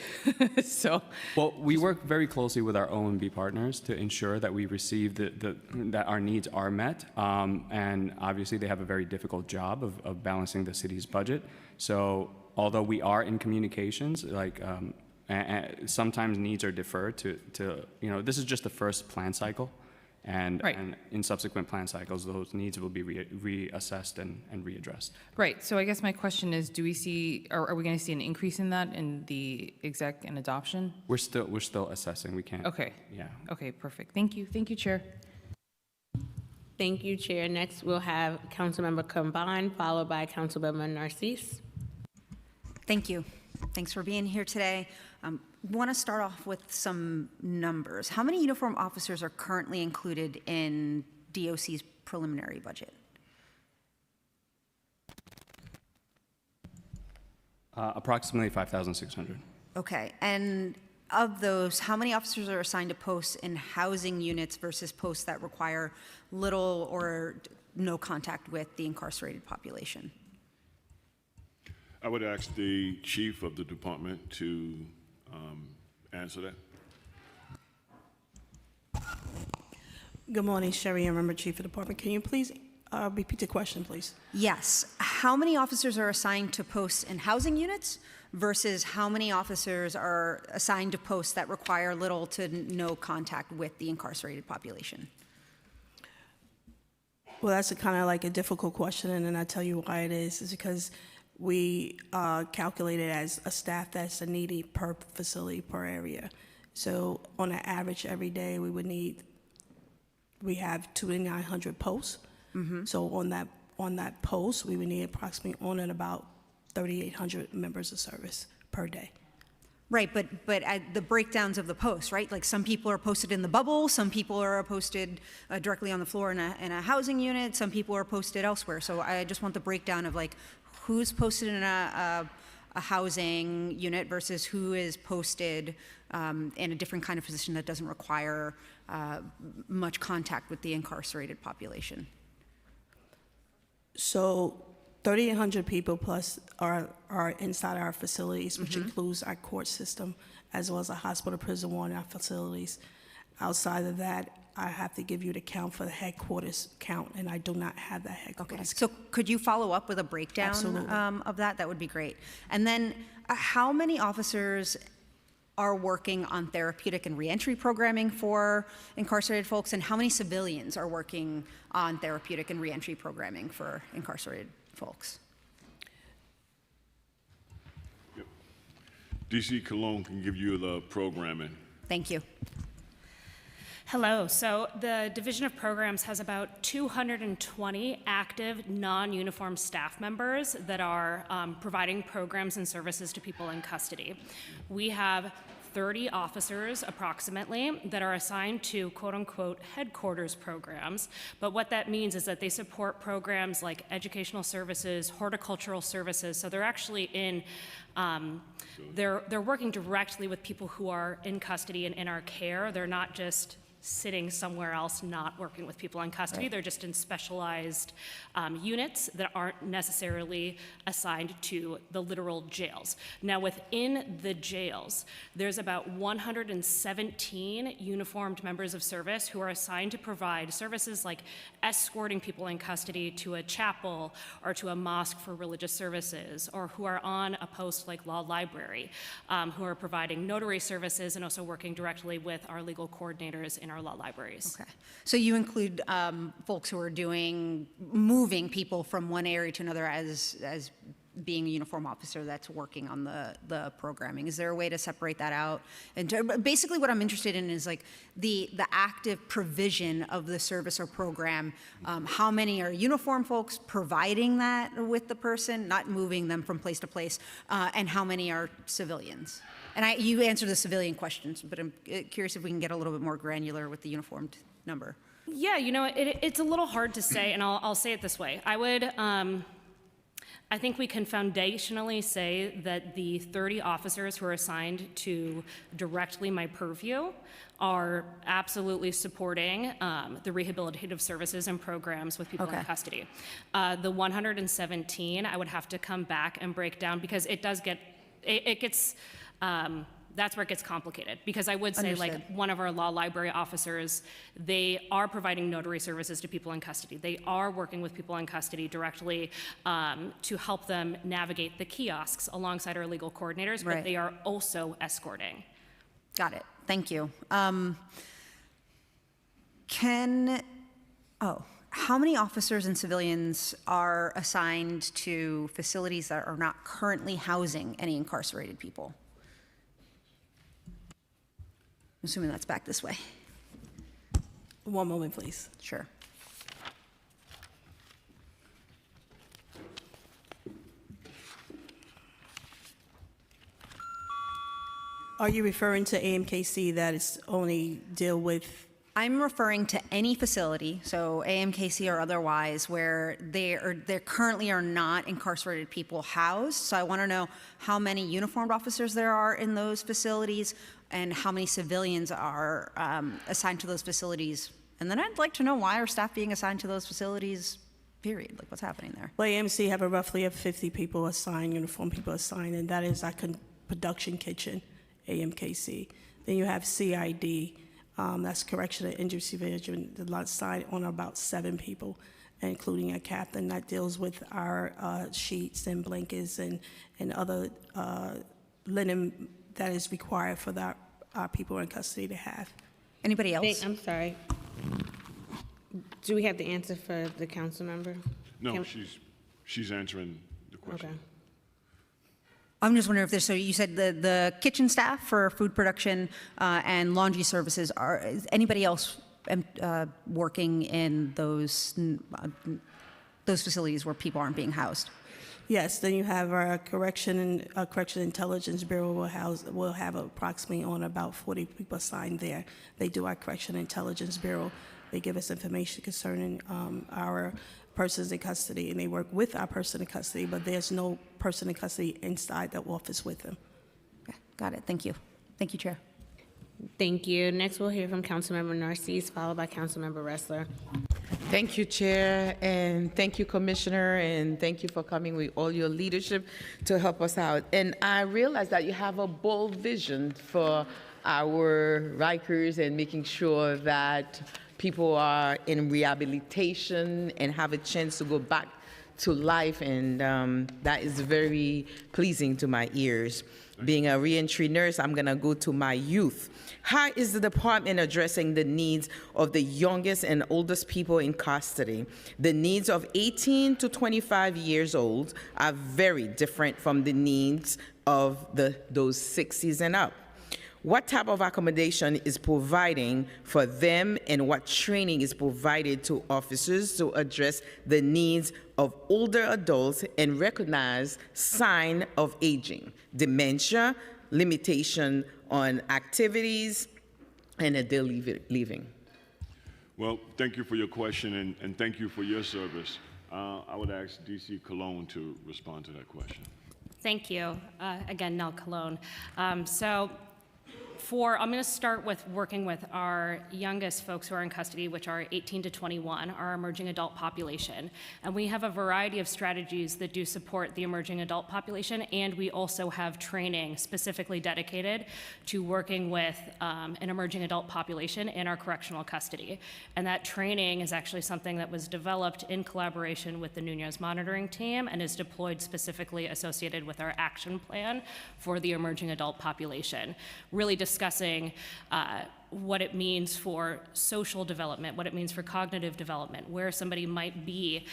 P: Well, we work very closely with our OMB partners to ensure that we receive that our needs are met. And obviously, they have a very difficult job of balancing the city's budget. So although we are in communications, sometimes needs are deferred to this is just the first plan cycle. And in subsequent plan cycles, those needs will be reassessed and readdressed.
U: Right. So I guess my question is, are we going to see an increase in that in the exec and adoption?
P: We're still assessing. We can't.
U: Okay.
P: Yeah.
U: Okay, perfect. Thank you. Thank you, Chair.
A: Thank you, Chair. Next, we'll have Councilmember Combine, followed by Councilmember Narcisse.
L: Thank you. Thanks for being here today. Want to start off with some numbers. How many uniform officers are currently included in DOC's preliminary budget?
P: Approximately 5,600.
L: Okay, and of those, how many officers are assigned to posts in housing units versus posts that require little or no contact with the incarcerated population?
O: I would ask the chief of the department to answer that.
D: Good morning, Sherry, and Member Chief of the Department. Can you please repeat the question, please?
L: Yes. How many officers are assigned to posts in housing units versus how many officers are assigned to posts that require little to no contact with the incarcerated population?
D: Well, that's kind of like a difficult question, and then I tell you why it is because we calculate it as a staff that's needed per facility, per area. So on an average every day, we have 2,900 posts.
L: Mm-hmm.
D: So on that post, we would need approximately on and about 3,800 members of service per day.
L: Right, but at the breakdowns of the posts, right? Like some people are posted in the bubble, some people are posted directly on the floor in a housing unit, some people are posted elsewhere. So I just want the breakdown of like who's posted in a housing unit versus who is posted in a different kind of position that doesn't require much contact with the incarcerated population.
D: So 3,800 people plus are inside our facilities, which includes our court system, as well as a hospital, prison, ward, and our facilities. Outside of that, I have to give you the count for the headquarters count, and I do not have that headquarters.
L: So could you follow up with a breakdown of that? That would be great. And then how many officers are working on therapeutic and reentry programming for incarcerated folks, and how many civilians are working on therapeutic and reentry programming for incarcerated folks?
O: Yep. DC Cologne can give you the programming.
L: Thank you.
G: Hello. So the Division of Programs has about 220 active non-uniform staff members that are providing programs and services to people in custody. We have 30 officers approximately that are assigned to quote unquote headquarters programs. But what that means is that they support programs like educational services, horticultural services. So they're actually in, they're working directly with people who are in custody and in our care. They're not just sitting somewhere else not working with people in custody. Right. They're just in specialized units that aren't necessarily assigned to the literal jails. Now within the jails, there's about 117 uniformed members of service who are assigned to provide services like escorting people in custody to a chapel or to a mosque for religious services, or who are on a post like law library, who are providing notary services and also working directly with our legal coordinators in our law libraries.
L: Okay. So you include folks who are moving people from one area to another as being a uniform officer that's working on the programming. Is there a way to separate that out? And basically what I'm interested in is like the active provision of the service or program. How many are uniform folks providing that with the person, not moving them from place to place, and how many are civilians? And you answered the civilian questions, but I'm curious if we can get a little bit more granular with the uniformed number.
G: Yeah, you know, it's a little hard to say, and I'll say it this way. I think we can foundationally say that the 30 officers who are assigned to directly my purview are absolutely supporting the rehabilitative services and programs with people in custody. The 117, I would have to come back and break down because it does get, it gets, that's where it gets complicated, because I would say like one of our law library officers, they are providing notary services to people in custody. They are working with people in custody directly to help them navigate the kiosks alongside our legal coordinators, but they are also escorting.
L: Got it. Thank you. How many officers and civilians are assigned to facilities that are not currently housing any incarcerated people? I'm assuming that's back this way.
D: One moment, please.
L: Sure.
D: Are you referring to AMKC that is only deal with?
L: I'm referring to any facility, so AMKC or otherwise, where there currently are not incarcerated people housed. So I want to know how many uniformed officers there are in those facilities and how many civilians are assigned to those facilities. And then I'd like to know, why are staff being assigned to those facilities, period? Like, what's happening there?
D: Well, AMC have a roughly of 50 people assigned, uniformed people assigned, and that is our production kitchen, AMKC. Then you have CID, that's Correctional Injury Supervision, the side on about 7 people, including a captain that deals with our sheets and blankets and other linen that is required for our people in custody to have.
L: Anybody else?
A: I'm sorry. Do we have the answer for the council member?
O: No, she's answering the question.
A: Okay.
L: I'm just wondering if there's, so you said the kitchen staff for food production and laundry services, is anybody else working in those facilities where people aren't being housed?
D: Yes, then you have our Correction Intelligence Bureau will have approximately on about 40 people assigned there. They do our Correction Intelligence Bureau. They give us information concerning our persons in custody, and they work with our person in custody, but there's no person in custody inside the office with them.
L: Okay, got it. Thank you. Thank you, Chair.
A: Thank you. Next, we'll hear from Councilmember Narcisse, followed by Councilmember Ressler.
M: Thank you, Chair, and thank you, Commissioner, and thank you for coming with all your leadership to help us out. And I realize that you have a bold vision for our Rikers and making sure that people are in rehabilitation and have a chance to go back to life, and that is very pleasing to my ears. Being a reentry nurse, I'm gonna go to my youth. How is the department addressing the needs of the youngest and oldest people in custody? The needs of 18 to 25 years old are very different from the needs of those 60s and up. What type of accommodation is providing for them, and what training is provided to officers to address the needs of older adults and recognize sign of aging, dementia, limitation on activities, and a daily living?
O: Well, thank you for your question, and thank you for your service. I would ask DC Cologne to respond to that question.
G: Thank you. Again, Nell Cologne. I'm going to start with working with our youngest folks who are in custody, which are 18 to 21, our emerging adult population. And we have a variety of strategies that do support the emerging adult population, and we also have training specifically dedicated to working with an emerging adult population in our correctional custody. And that training is actually something that was developed in collaboration with the Nunez monitoring team and is deployed specifically associated with our action plan for the emerging adult population, really discussing what it means for social development, what it means for cognitive development, where somebody might be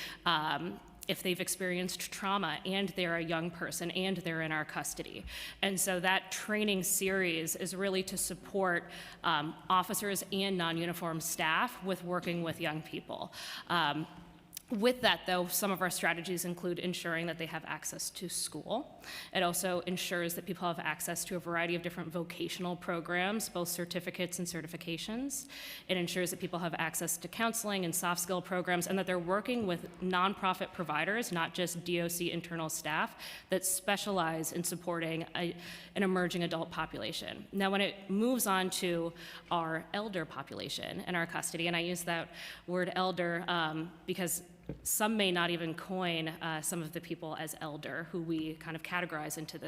G: if they've experienced trauma and they're a young person and they're in our custody. And so that training series is really to support officers and non-uniformed staff with working with young people. With that, though, some of our strategies include ensuring that they have access to school. It also ensures that people have access to a variety of different vocational programs, both certificates and certifications. It ensures that people have access to counseling and soft skill programs, and that they're working with nonprofit providers, not just DOC internal staff, that specialize in supporting an emerging adult population. Now, when it moves on to our elder population in our custody, and I use that word elder because some may not even coin some of the people as elder, who we kind of categorize into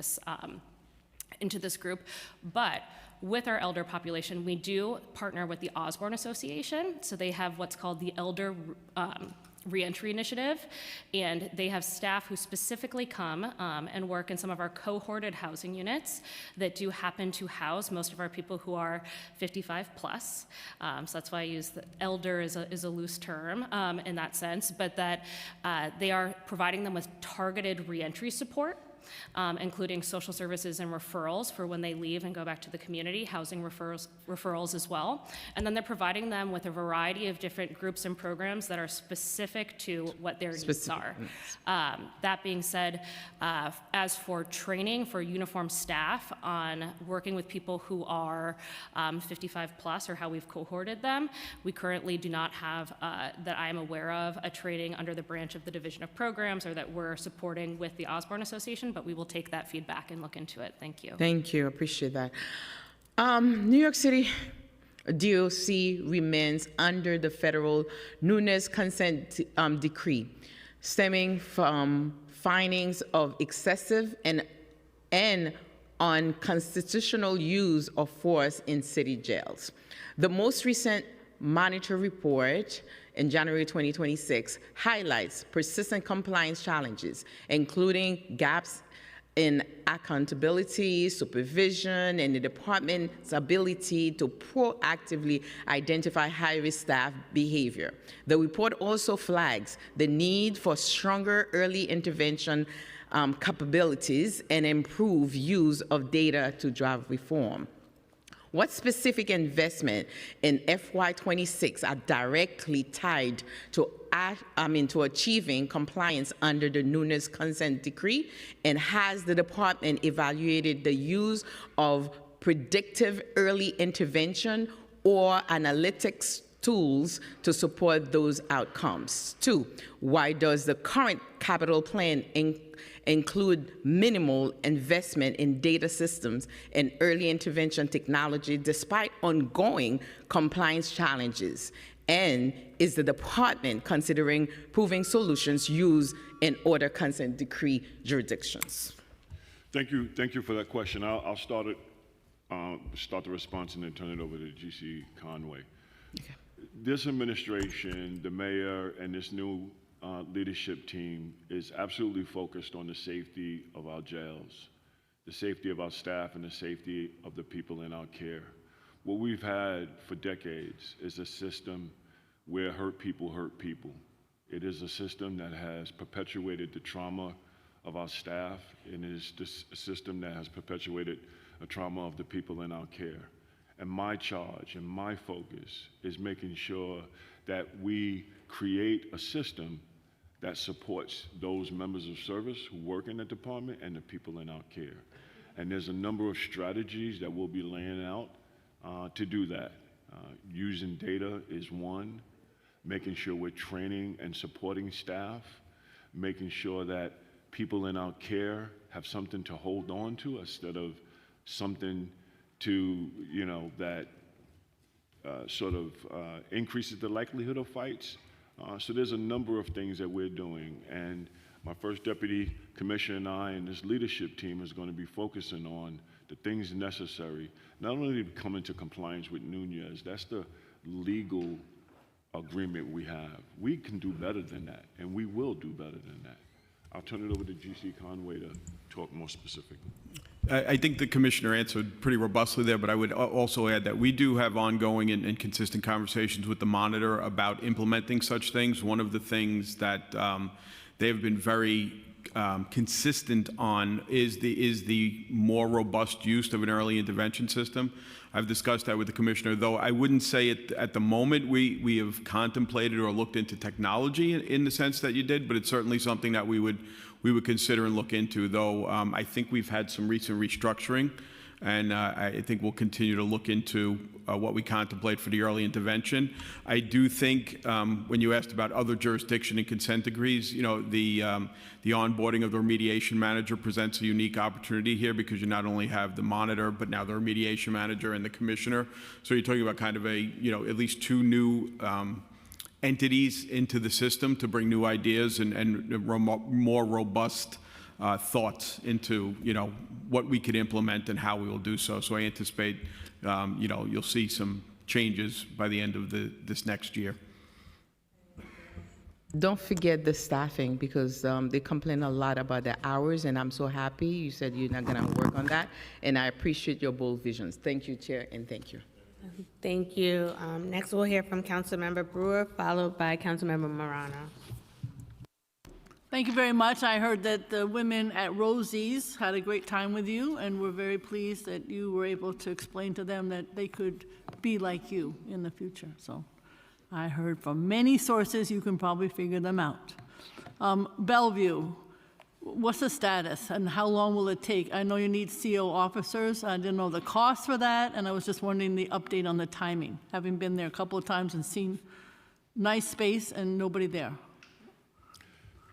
G: this group. But with our elder population, we do partner with the Osborne Association. So they have what's called the Elder Reentry Initiative, and they have staff who specifically come and work in some of our cohorted housing units that do happen to house most of our people who are 55 plus. So that's why I use the elder is a loose term in that sense, but that they are providing them with targeted reentry support, including social services and referrals for when they leave and go back to the community, housing referrals as well. And then they're providing them with a variety of different groups and programs that are specific to what their needs are. That being said, as for training for uniformed staff on working with people who are 55 plus, or how we've cohorted them, we currently do not have, that I am aware of, a training under the branch of the Division of Programs or that we're supporting with the Osborne Association, but we will take that feedback and look into it. Thank you.
M: Thank you, appreciate that. New York City DOC remains under the federal Nunez consent decree, stemming from findings of excessive and unconstitutional use of force in city jails. The most recent monitor report in January 2026 highlights persistent compliance challenges, including gaps in accountability, supervision, and the department's ability to proactively identify high-risk staff behavior. The report also flags the need for stronger early intervention capabilities and improved use of data to drive reform. What specific investment in FY26 are directly tied to achieving compliance under the Nunes consent decree? And has the department evaluated the use of predictive early intervention or analytics tools to support those outcomes? 2, why does the current capital plan include minimal investment in data systems and early intervention technology despite ongoing compliance challenges? And is the department considering proving solutions used in other consent decree jurisdictions?
O: Thank you for that question. I'll start the response and then turn it over to GC Conway.
M: Okay.
O: This administration, the mayor, and this new leadership team is absolutely focused on the safety of our jails, the safety of our staff, and the safety of the people in our care. What we've had for decades is a system where hurt people hurt people. It is a system that has perpetuated the trauma of our staff, and it is a system that has perpetuated a trauma of the people in our care. And my charge and my focus is making sure that we create a system that supports those members of service who work in the department and the people in our care. And there's a number of strategies that we'll be laying out to do that. Using data is one, making sure we're training and supporting staff, making sure that people in our care have something to hold on to instead of something to, that increases the likelihood of fights. So there's a number of things that we're doing, and my first deputy commissioner and I and this leadership team is going to be focusing on the things necessary, not only to come into compliance with Nunes, that's the legal agreement we have. We can do better than that, and we will do better than that. I'll turn it over to GC Conway to talk more specifically.
Q: I think the commissioner answered pretty robustly there, but I would also add that we do have ongoing and consistent conversations with the monitor about implementing such things. One of the things that they have been very consistent on is the more robust use of an early intervention system. I've discussed that with the commissioner, though I wouldn't say at the moment we have contemplated or looked into technology in the sense that you did, but it's certainly something that we would consider and look into, though I think we've had some recent restructuring, and I think we'll continue to look into what we contemplate for the early intervention. I do think when you asked about other jurisdiction and consent decrees, the onboarding of the remediation manager presents a unique opportunity here because you not only have the monitor, but now the remediation manager and the commissioner. So you're talking about kind of at least 2 new entities into the system to bring new ideas and more robust thoughts into what we could implement and how we will do so. So I anticipate you'll see some changes by the end of this next year.
M: Don't forget the staffing, because they complain a lot about the hours, and I'm so happy you said you're not going to work on that, and I appreciate your bold visions. Thank you, Chair, and thank you.
A: Thank you. Next, we'll hear from Councilmember Brewer, followed by Councilmember Marano.
I: Thank you very much. I heard that the women at Rosie's had a great time with you, and we're very pleased that you were able to explain to them that they could be like you in the future. So I heard from many sources. You can probably figure them out. Bellevue, what's the status and how long will it take? I know you need CO officers. I didn't know the cost for that, and I was just wondering the update on the timing, having been there a couple of times and seen nice space and nobody there.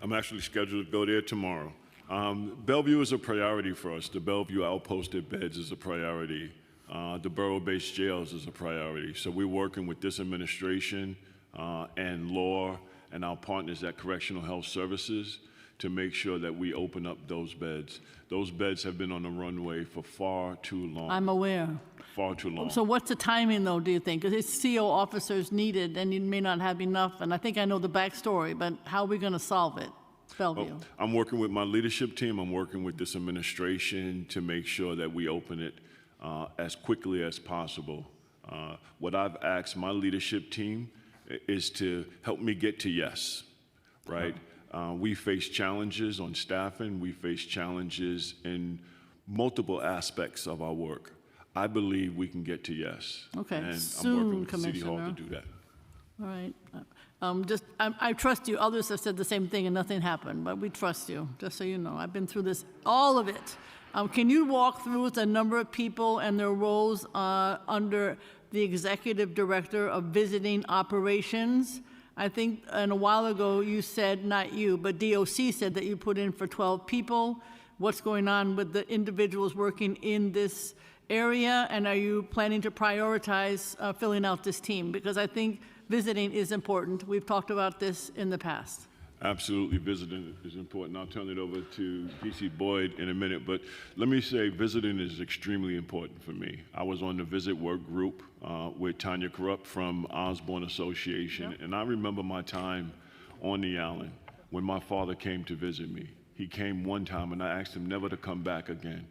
O: I'm actually scheduled to go there tomorrow. Bellevue is a priority for us. The Bellevue outposted beds is a priority. The borough-based jails is a priority. So we're working with this administration and law and our partners at Correctional Health Services to make sure that we open up those beds. Those beds have been on the runway for far too long.
I: I'm aware.
O: Far too long.
I: So what's the timing, though, do you think? Because it's CO officers needed, and you may not have enough, and I think I know the backstory, but how are we going to solve it, Bellevue?
O: Well, I'm working with my leadership team. I'm working with this administration to make sure that we open it as quickly as possible. What I've asked my leadership team is to help me get to yes, right? We face challenges on staffing. We face challenges in multiple aspects of our work. I believe we can get to yes.
I: Okay,
O: And I'm
I: soon,
O: working with City Hall to
I: Commissioner.
O: do that.
I: All right. I trust you. Others have said the same thing and nothing happened, but we trust you, just so you know. I've been through this, all of it. Can you walk through the number of people and their roles under the Executive Director of Visiting Operations? I think a while ago you said, not you, but DOC said that you put in for 12 people. What's going on with the individuals working in this area? And are you planning to prioritize filling out this team? Because I think visiting is important. We've talked about this in the past.
O: Absolutely, visiting is important. I'll turn it over to PC Boyd in a minute, but let me say visiting is extremely important for me. I was on the visit work group with Tanya Corrupt from Osborne Association, and I remember my time on the island when my father came to visit me. He came one time, and I asked him never to come back again.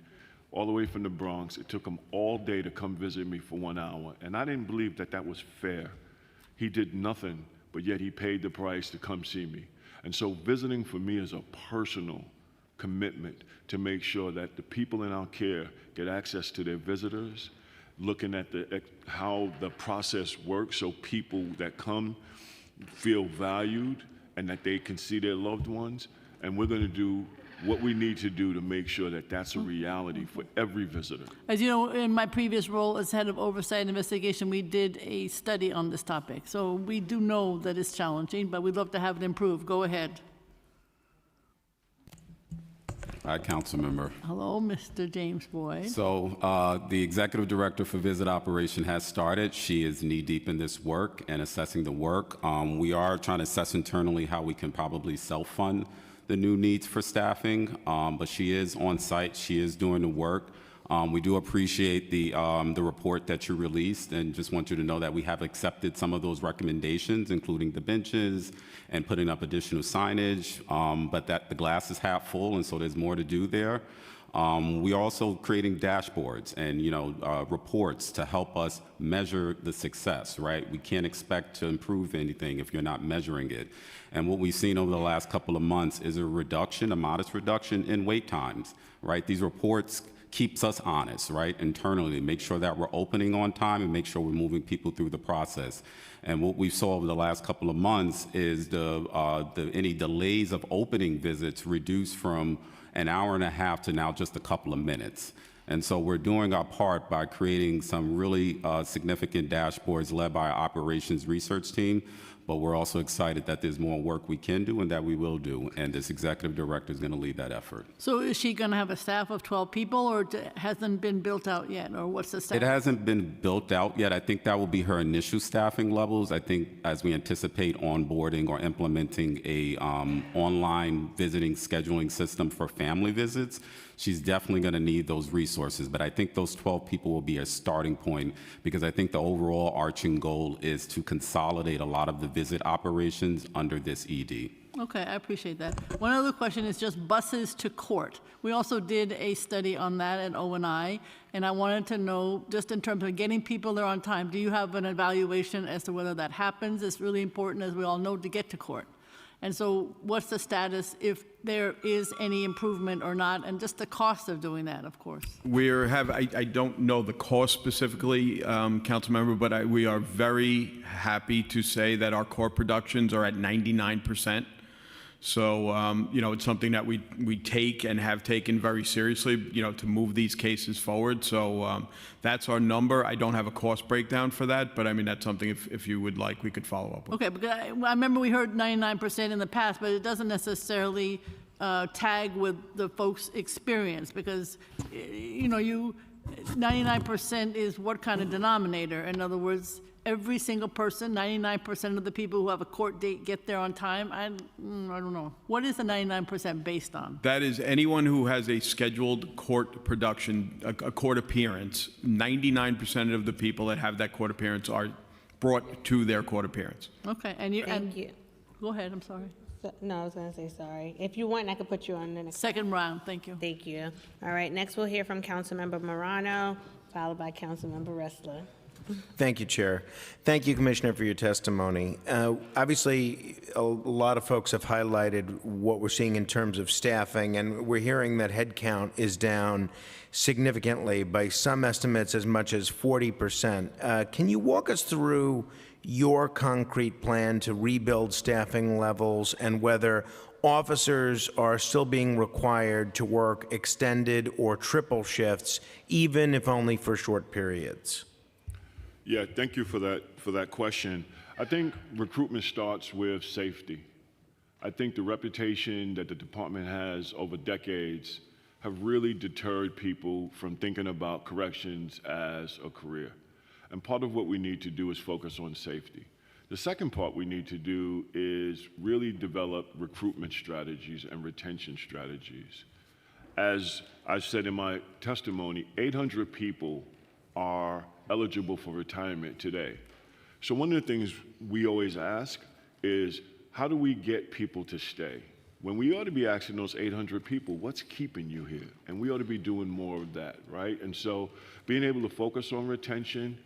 O: All the way from the Bronx, it took him all day to come visit me for 1 hour, and I didn't believe that that was fair. He did nothing, but yet he paid the price to come see me. And so visiting for me is a personal commitment to make sure that the people in our care get access to their visitors, looking at how the process works so people that come feel valued and that they can see their loved ones. And we're going to do what we need to do to make sure that that's a reality for every visitor.
I: As you know, in my previous role as head of oversight and investigation, we did a study on this topic. So we do know that it's challenging, but we'd love to have it improved. Go ahead.
T: Hi, Councilmember.
I: Hello, Mr. James Boyd.
T: So the Executive Director for Visit Operation has started. She is knee-deep in this work and assessing the work. We are trying to assess internally how we can probably self-fund the new needs for staffing, but she is on site. She is doing the work. We do appreciate the report that you released, and just want you to know that we have accepted some of those recommendations, including the benches and putting up additional signage, but that the glass is half full, and so there's more to do there. We are also creating dashboards and reports to help us measure the success, right? We can't expect to improve anything if you're not measuring it. And what we've seen over the last couple of months is a reduction, a modest reduction in wait times, right? These reports keeps us honest, right? Internally, make sure that we're opening on time and make sure we're moving people through the process. And what we saw over the last couple of months is any delays of opening visits reduced from an hour and a half to now just a couple of minutes. And so we're doing our part by creating some really significant dashboards led by our operations research team, but we're also excited that there's more work we can do and that we will do, and this executive director is going to lead that effort.
I: So is she going to have a staff of 12 people, or hasn't been built out yet, or what's the staff?
T: It hasn't been built out yet. I think that will be her initial staffing levels. I think as we anticipate onboarding or implementing a online visiting scheduling system for family visits, she's definitely going to need those resources. But I think those 12 people will be a starting point, because I think the overall arching goal is to consolidate a lot of the visit operations under this ED.
I: Okay, I appreciate that. One other question is just buses to court. We also did a study on that at O&I, and I wanted to know, just in terms of getting people there on time, do you have an evaluation as to whether that happens? It's really important, as we all know, to get to court. And so what's the status, if there is any improvement or not, and just the cost of doing that, of course?
Q: I don't know the cost specifically, Councilmember, but we are very happy to say that our court productions are at 99%. So, it's something that we take and have taken very seriously, to move these cases forward. So that's our number. I don't have a cost breakdown for that, but I mean, that's something if you would like, we could follow up with.
I: Okay, because I remember we heard 99% in the past, but it doesn't necessarily tag with the folks' experience, because, 99% is what kind of denominator? In other words, every single person, 99% of the people who have a court date get there on time? I don't know. What is the 99% based on?
Q: That is anyone who has a scheduled court production, a court appearance. 99% of the people that have that court appearance are brought to their court appearance.
I: Okay,
A: Thank you.
I: Go ahead, I'm sorry.
A: No, I was going to say sorry. If you want, I could put you on the next.
I: Second round, thank you.
A: Thank you. All right, next we'll hear from Councilmember Morano, followed by Councilmember Ressler.
K: Thank you, Chair. Thank you, Commissioner, for your testimony. Obviously, a lot of folks have highlighted what we're seeing in terms of staffing, and we're hearing that headcount is down significantly, by some estimates as much as 40%. Can you walk us through your concrete plan to rebuild staffing levels and whether officers are still being required to work extended or triple shifts, even if only for short periods?
O: Yeah, thank you for that question. I think recruitment starts with safety. I think the reputation that the department has over decades have really deterred people from thinking about corrections as a career. And part of what we need to do is focus on safety. The second part we need to do is really develop recruitment strategies and retention strategies. As I said in my testimony, 800 people are eligible for retirement today. So one of the things we always ask is, how do we get people to stay? When we ought to be asking those 800 people, what's keeping you here? And we ought to be doing more of that, right? And so being able to focus on retention,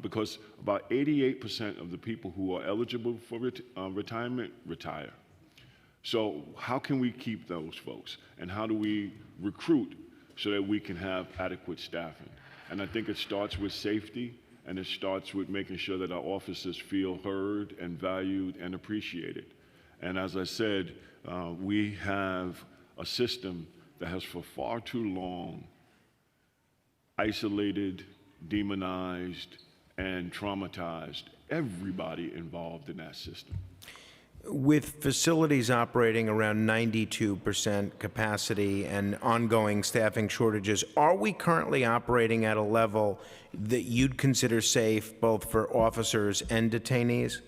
O: because about 88% of the people who are eligible for retirement retire. So how can we keep those folks? And how do we recruit so that we can have adequate staffing? And I think it starts with safety, and it starts with making sure that our officers feel heard and valued and appreciated. And as I said, we have a system that has for far too long isolated, demonized, and traumatized everybody involved in that system.
K: With facilities operating around 92% capacity and ongoing staffing shortages, are we currently operating at a level that you'd consider safe both for officers and detainees?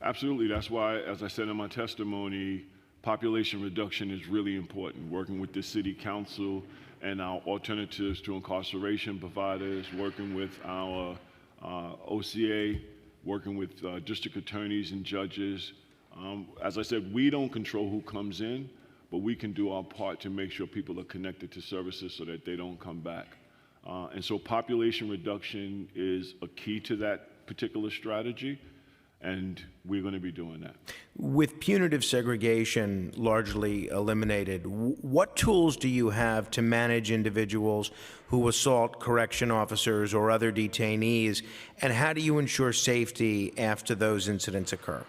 O: Absolutely. That's why, as I said in my testimony, population reduction is really important. Working with the City Council and our alternatives to incarceration providers, working with our OCA, working with district attorneys and judges. As I said, we don't control who comes in, but we can do our part to make sure people are connected to services so that they don't come back. And so population reduction is a key to that particular strategy, and we're going to be doing that.
K: With punitive segregation largely eliminated, what tools do you have to manage individuals who assault correction officers or other detainees, and how do you ensure safety after those incidents occur?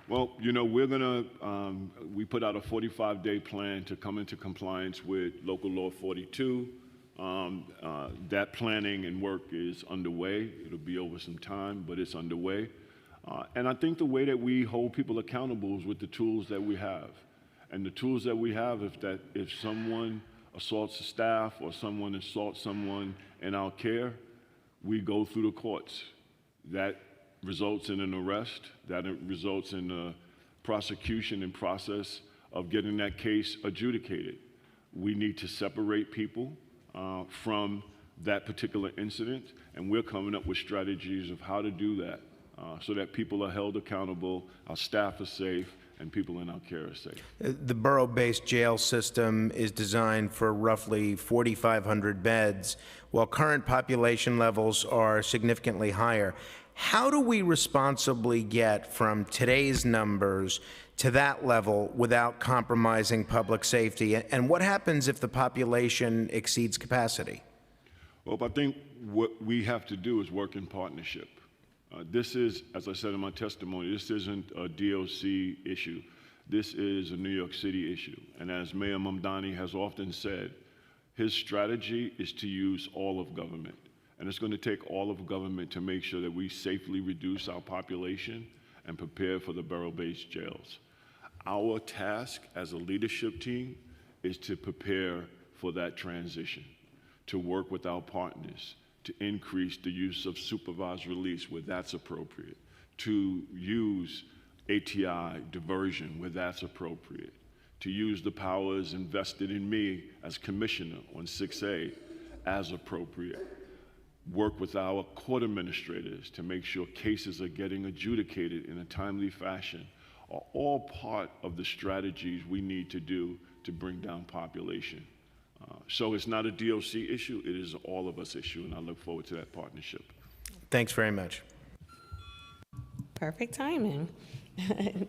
O: Well, we put out a 45-day plan to come into compliance with Local Law 42. That planning and work is underway. It'll be over some time, but it's underway. And I think the way that we hold people accountable is with the tools that we have. And the tools that we have is that if someone assaults a staff or someone assaults someone in our care, we go through the courts. That results in an arrest, that results in a prosecution and process of getting that case adjudicated. We need to separate people from that particular incident, and we're coming up with strategies of how to do that. So that people are held accountable, our staff are safe, and people in our care are safe.
K: The borough-based jail system is designed for roughly 4,500 beds, while current population levels are significantly higher. How do we responsibly get from today's numbers to that level without compromising public safety? And what happens if the population exceeds capacity?
O: Well, I think what we have to do is work in partnership. This is, as I said in my testimony, this isn't a DOC issue. This is a New York City issue. And as Mayor Mamdani has often said, his strategy is to use all of government. And it's going to take all of government to make sure that we safely reduce our population and prepare for the borough-based jails. Our task as a leadership team is to prepare for that transition, to work with our partners, to increase the use of supervised release where that's appropriate, to use ATI diversion where that's appropriate, to use the powers invested in me as commissioner on 6A as appropriate, work with our court administrators to make sure cases are getting adjudicated in a timely fashion, are all part of the strategies we need to do to bring down population. So it's not a DOC issue, it is an all of us issue, and I look forward to that partnership.
K: Thanks very much.
A: Perfect timing.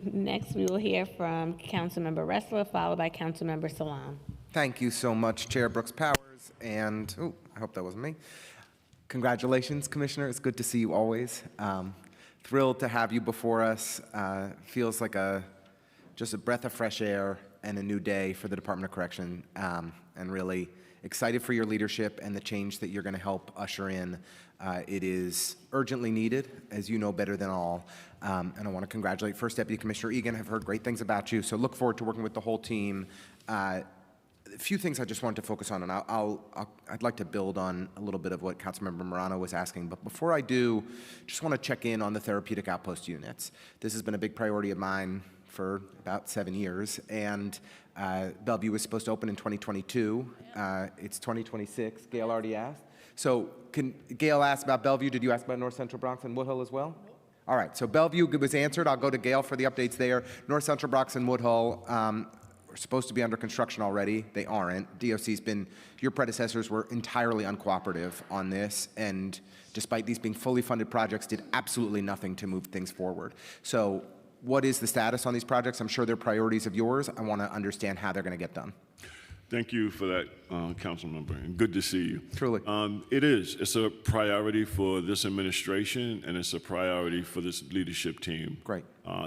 A: Next, we will hear from Councilmember Ressler, followed by Councilmember Salam.
F: Thank you so much, Chair Brooks Powers, and I hope that wasn't me. Congratulations, Commissioner. It's good to see you always. Thrilled to have you before us. Feels like just a breath of fresh air and a new day for the Department of Correction, and really excited for your leadership and the change that you're going to help usher in. It is urgently needed, as you know better than all. And I want to congratulate First Deputy Commissioner Egan. I've heard great things about you, so look forward to working with the whole team. A few things I just wanted to focus on, and I'd like to build on a little bit of what Councilmember Morano was asking. But before I do, just want to check in on the therapeutic outpost units. This has been a big priority of mine for about 7 years, and Bellevue was supposed to open in 2022. It's 2026. Gail already asked. So Gail asked about Bellevue. Did you ask about North Central Bronx and Woodhull as well? All right, so Bellevue was answered. I'll go to Gail for the updates there. North Central Bronx and Woodhull are supposed to be under construction already. They aren't. Your predecessors were entirely uncooperative on this, and despite these being fully funded projects, did absolutely nothing to move things forward. So what is the status on these projects? I'm sure they're priorities of yours. I want to understand how they're going to get done.
O: Thank you for that, Council Member, and good to see you.
F: Truly.
O: It's a priority for this administration, and it's a priority for this leadership team.
F: Great.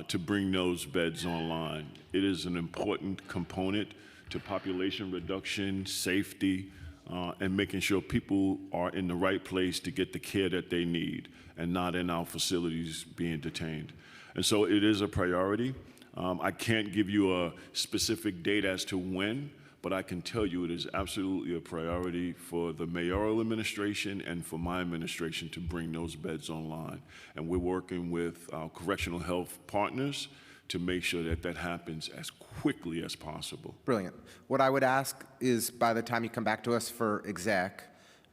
O: To bring those beds online. It is an important component to population reduction, safety, and making sure people are in the right place to get the care that they need and not in our facilities being detained. And so it is a priority. I can't give you a specific date as to when, but I can tell you it is absolutely a priority for the mayoral administration and for my administration to bring those beds online. And we're working with our correctional health partners to make sure that that happens as quickly as possible.
F: Brilliant. What I would ask is by the time you come back to us for exec,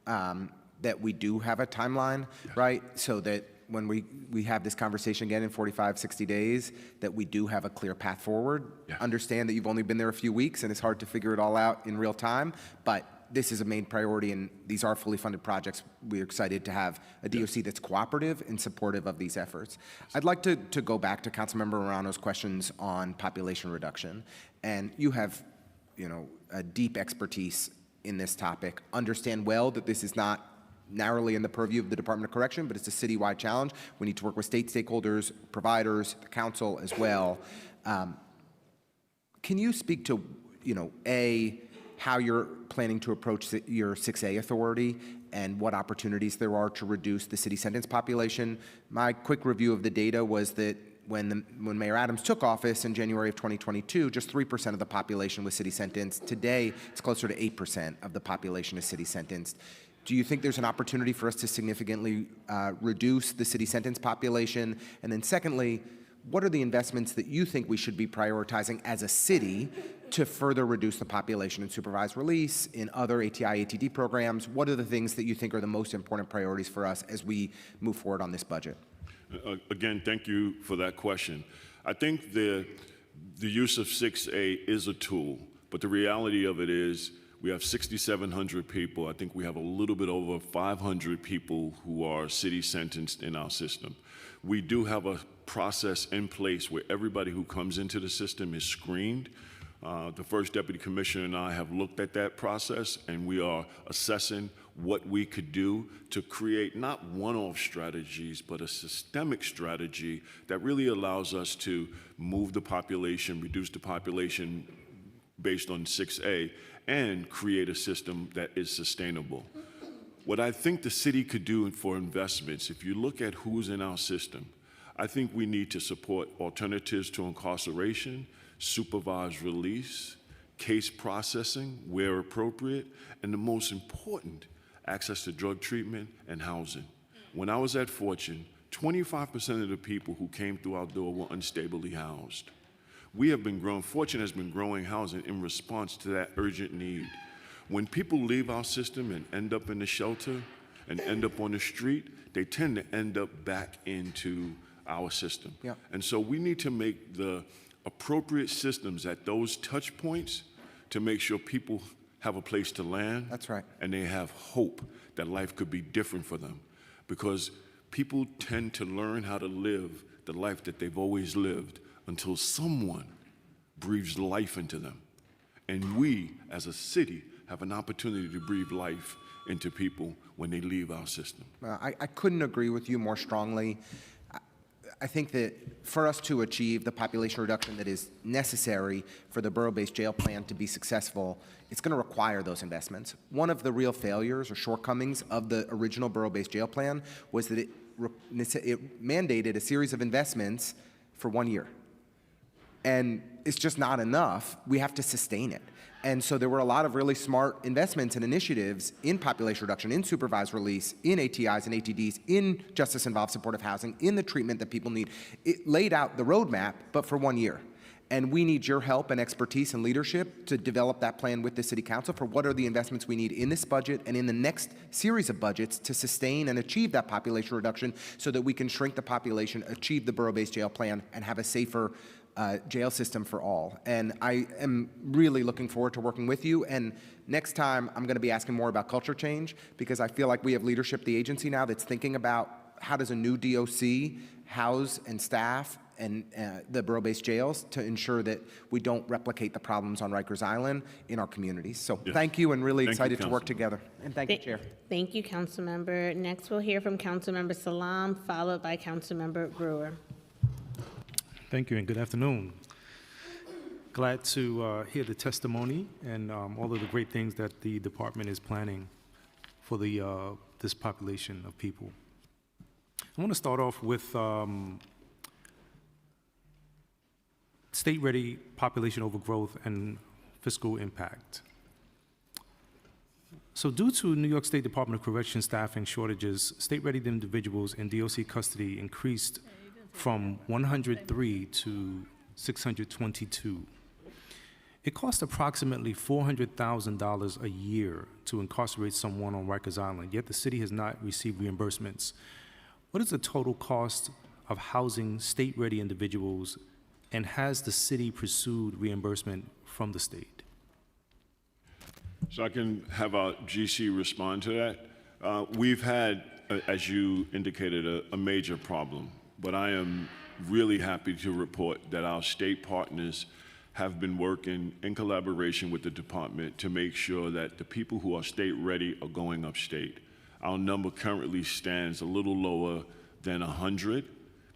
F: that we do have a timeline, right? So that when we have this conversation again in 45, 60 days, that we do have a clear path forward. Yeah. Understand that you've only been there a few weeks and it's hard to figure it all out in real time, but this is a main priority and these are fully funded projects. We're excited to have a DOC that's cooperative and supportive of these efforts. I'd like to go back to Councilmember Morano's questions on population reduction. And you have, a deep expertise in this topic. Understand well that this is not narrowly in the purview of the Department of Correction, but it's a citywide challenge. We need to work with state stakeholders, providers, the council as well. Can you speak to, how you're planning to approach your 6A authority and what opportunities there are to reduce the city sentence population? My quick review of the data was that when Mayor Adams took office in January of 2022, just 3% of the population was city sentenced. Today, it's closer to 8% of the population is city sentenced. Do you think there's an opportunity for us to significantly reduce the city sentence population? And then secondly, what are the investments that you think we should be prioritizing as a city to further reduce the population in supervised release, in other ATI, ATD programs? What are the things that you think are the most important priorities for us as we move forward on this budget?
O: Again, thank you for that question. I think the use of 6A is a tool, but the reality of it is we have 6,700 people. I think we have a little bit over 500 people who are city sentenced in our system. We do have a process in place where everybody who comes into the system is screened. The First Deputy Commissioner and I have looked at that process, and we are assessing what we could do to create not one-off strategies, but a systemic strategy that really allows us to move the population, reduce the population based on 6A, and create a system that is sustainable. What I think the city could do for investments, if you look at who's in our system, I think we need to support alternatives to incarceration, supervised release, case processing where appropriate, and the most important, access to drug treatment and housing. When I was at Fortune, 25% of the people who came through our door were unstably housed. We have been growing, Fortune has been growing housing in response to that urgent need. When people leave our system and end up in the shelter and end up on the street, they tend to end up back into our system.
F: Yeah.
O: And so we need to make the appropriate systems at those touch points to make sure people have a place to land.
F: That's right.
O: And they have hope that life could be different for them. Because people tend to learn how to live the life that they've always lived until someone breathes life into them. And we, as a city, have an opportunity to breathe life into people when they leave our system.
F: I couldn't agree with you more strongly. I think that for us to achieve the population reduction that is necessary for the borough-based jail plan to be successful, it's going to require those investments. One of the real failures or shortcomings of the original borough-based jail plan was that it mandated a series of investments for 1 year. And it's just not enough. We have to sustain it. And so there were a lot of really smart investments and initiatives in population reduction, in supervised release, in ATIs and ATDs, in justice-involved supportive housing, in the treatment that people need. It laid out the roadmap, but for 1 year. And we need your help and expertise and leadership to develop that plan with the City Council for what are the investments we need in this budget and in the next series of budgets to sustain and achieve that population reduction so that we can shrink the population, achieve the borough-based jail plan, and have a safer jail system for all. And I am really looking forward to working with you. And next time, I'm going to be asking more about culture change because I feel like we have leadership at the agency now that's thinking about how does a new DOC house and staff and the borough-based jails to ensure that we don't replicate the problems on Rikers Island in our communities. So thank you, and really excited to work together. And thank you, Chair.
A: Thank you, Councilmember. Next, we'll hear from Councilmember Salam, followed by Councilmember Brewer.
J: Thank you and good afternoon. Glad to hear the testimony and all of the great things that the department is planning for this population of people. I want to start off with state-ready population overgrowth and fiscal impact. So due to New York State Department of Corrections staffing shortages, state-ready individuals in DOC custody increased from 103 to 622. It costs approximately $400,000 a year to incarcerate someone on Rikers Island, yet the city has not received reimbursements. What is the total cost of housing state-ready individuals, and has the city pursued reimbursement from the state?
O: So I can have our GC respond to that. We've had, as you indicated, a major problem. But I am really happy to report that our state partners have been working in collaboration with the department to make sure that the people who are state ready are going upstate. Our number currently stands a little lower than 100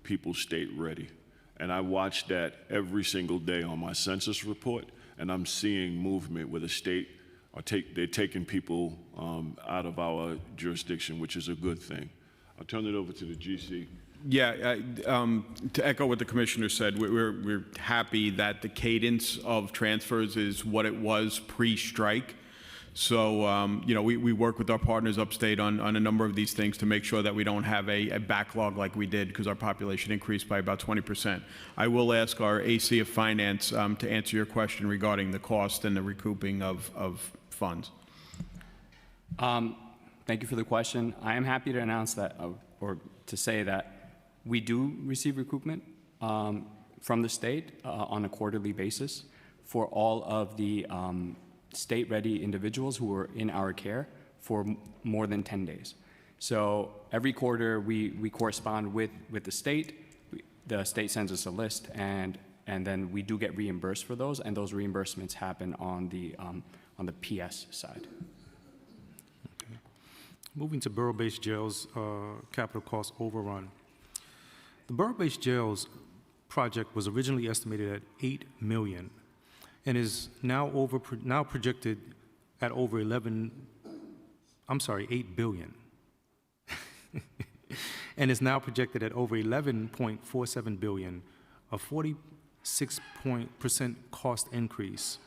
O: people state ready. And I watch that every single day on my census report, and I'm seeing movement where the state they're taking people out of our jurisdiction, which is a good thing. I'll turn it over to the GC.
Q: Yeah, to echo what the commissioner said, we're happy that the cadence of transfers is what it was pre-strike. So, you know, we work with our partners upstate on a number of these things to make sure that we don't have a backlog like we did because our population increased by about 20%. I will ask our AC of Finance to answer your question regarding the cost and the recouping of funds.
P: Thank you for the question. I am happy to announce that, or to say that we do receive recoupment from the state on a quarterly basis for all of the state-ready individuals who are in our care for more than 10 days. So every quarter we correspond with the state. The state sends us a list, and then we do get reimbursed for those, and those reimbursements happen on the PS side.
J: Okay. Moving to borough-based jails, capital cost overrun. The borough-based jails project was originally estimated at $8 million and is now projected at over $8 billion. And is now projected at over $11.47 billion, a 46% cost increase.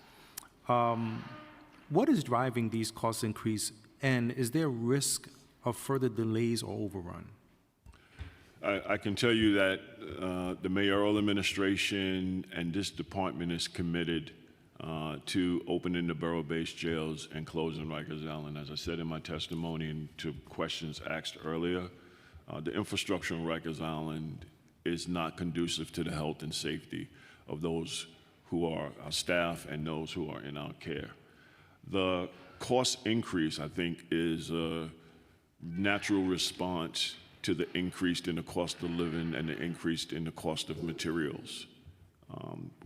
J: What is driving these cost increase, and is there risk of further delays or overrun?
O: I can tell you that the mayoral administration and this department is committed to opening the borough-based jails and closing Rikers Island. As I said in my testimony and to questions asked earlier, the infrastructure in Rikers Island is not conducive to the health and safety of those who are our staff and those who are in our care. The cost increase, I think, is a natural response to the increase in the cost of living and the increase in the cost of materials.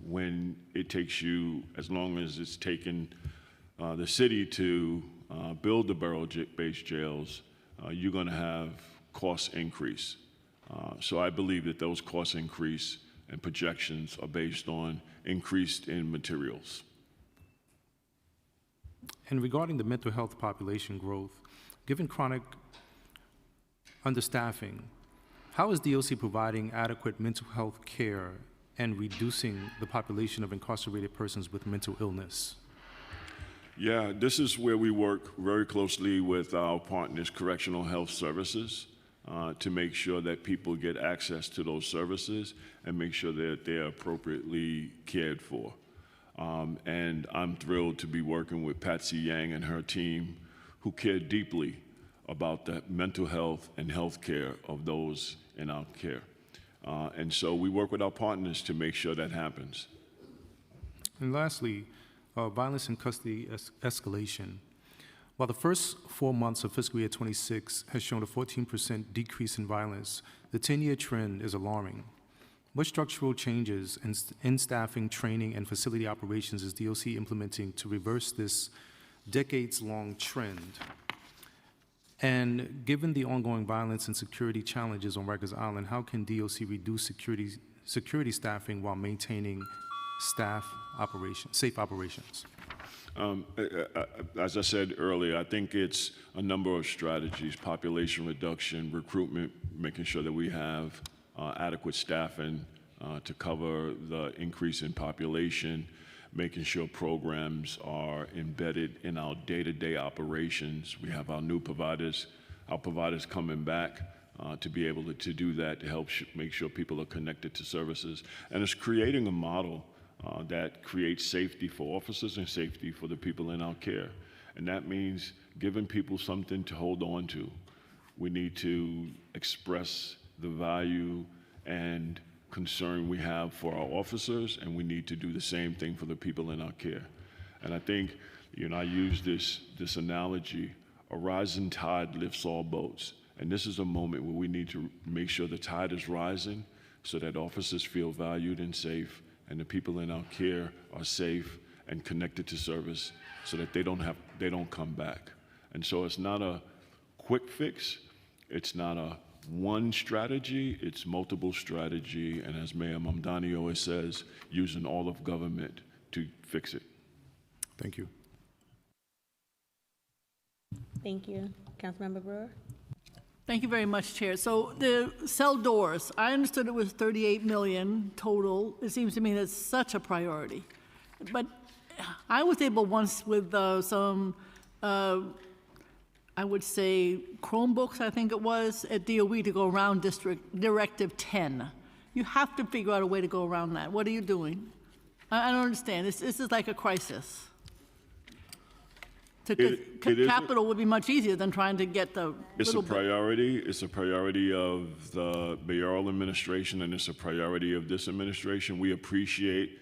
O: When it takes you, as long as it's taken the city to build the borough-based jails, you're going to have cost increase. So I believe that those cost increase and projections are based on increase in materials.
J: And regarding the mental health population growth, given chronic understaffing, how is DOC providing adequate mental health care and reducing the population of incarcerated persons with mental illness?
O: Yeah, this is where we work very closely with our partners, Correctional Health Services, to make sure that people get access to those services and make sure that they're appropriately cared for. And I'm thrilled to be working with Patsy Yang and her team, who care deeply about the mental health and health care of those in our care. And so we work with our partners to make sure that happens.
J: And lastly, violence in custody escalation. While the first 4 months of fiscal year 26 has shown a 14% decrease in violence, the 10-year trend is alarming. What structural changes in staffing, training, and facility operations is DOC implementing to reverse this decades-long trend? And given the ongoing violence and security challenges on Rikers Island, how can DOC reduce security staffing while maintaining safe operations?
O: As I said earlier, I think it's a number of strategies: population reduction, recruitment, making sure that we have adequate staffing to cover the increase in population, making sure programs are embedded in our day-to-day operations. We have our new providers, our providers coming back to be able to do that, to help make sure people are connected to services. And it's creating a model that creates safety for officers and safety for the people in our care. And that means giving people something to hold on to. We need to express the value and concern we have for our officers, and we need to do the same thing for the people in our care. And I think, I use this analogy: a rising tide lifts all boats. And this is a moment where we need to make sure the tide is rising so that officers feel valued and safe, and the people in our care are safe and connected to service so that they don't come back. And so it's not a quick fix. It's not a one strategy, it's multiple strategy, and as Mayor Mamdani always says, using all of government to fix it.
J: Thank you.
A: Thank you. Councilmember Brewer?
I: Thank you very much, Chair. So the cell doors, I understood it was 38 million total. It seems to me that's such a priority. But I was able once with some, I would say, Chromebooks, I think it was, at DOE to go around Directive 10. You have to figure out a way to go around that. What are you doing? I don't understand. This is like a crisis. Capital would be much easier than trying to get the
O: It's a priority. It's a priority of the mayoral administration, and it's a priority of this administration. We appreciate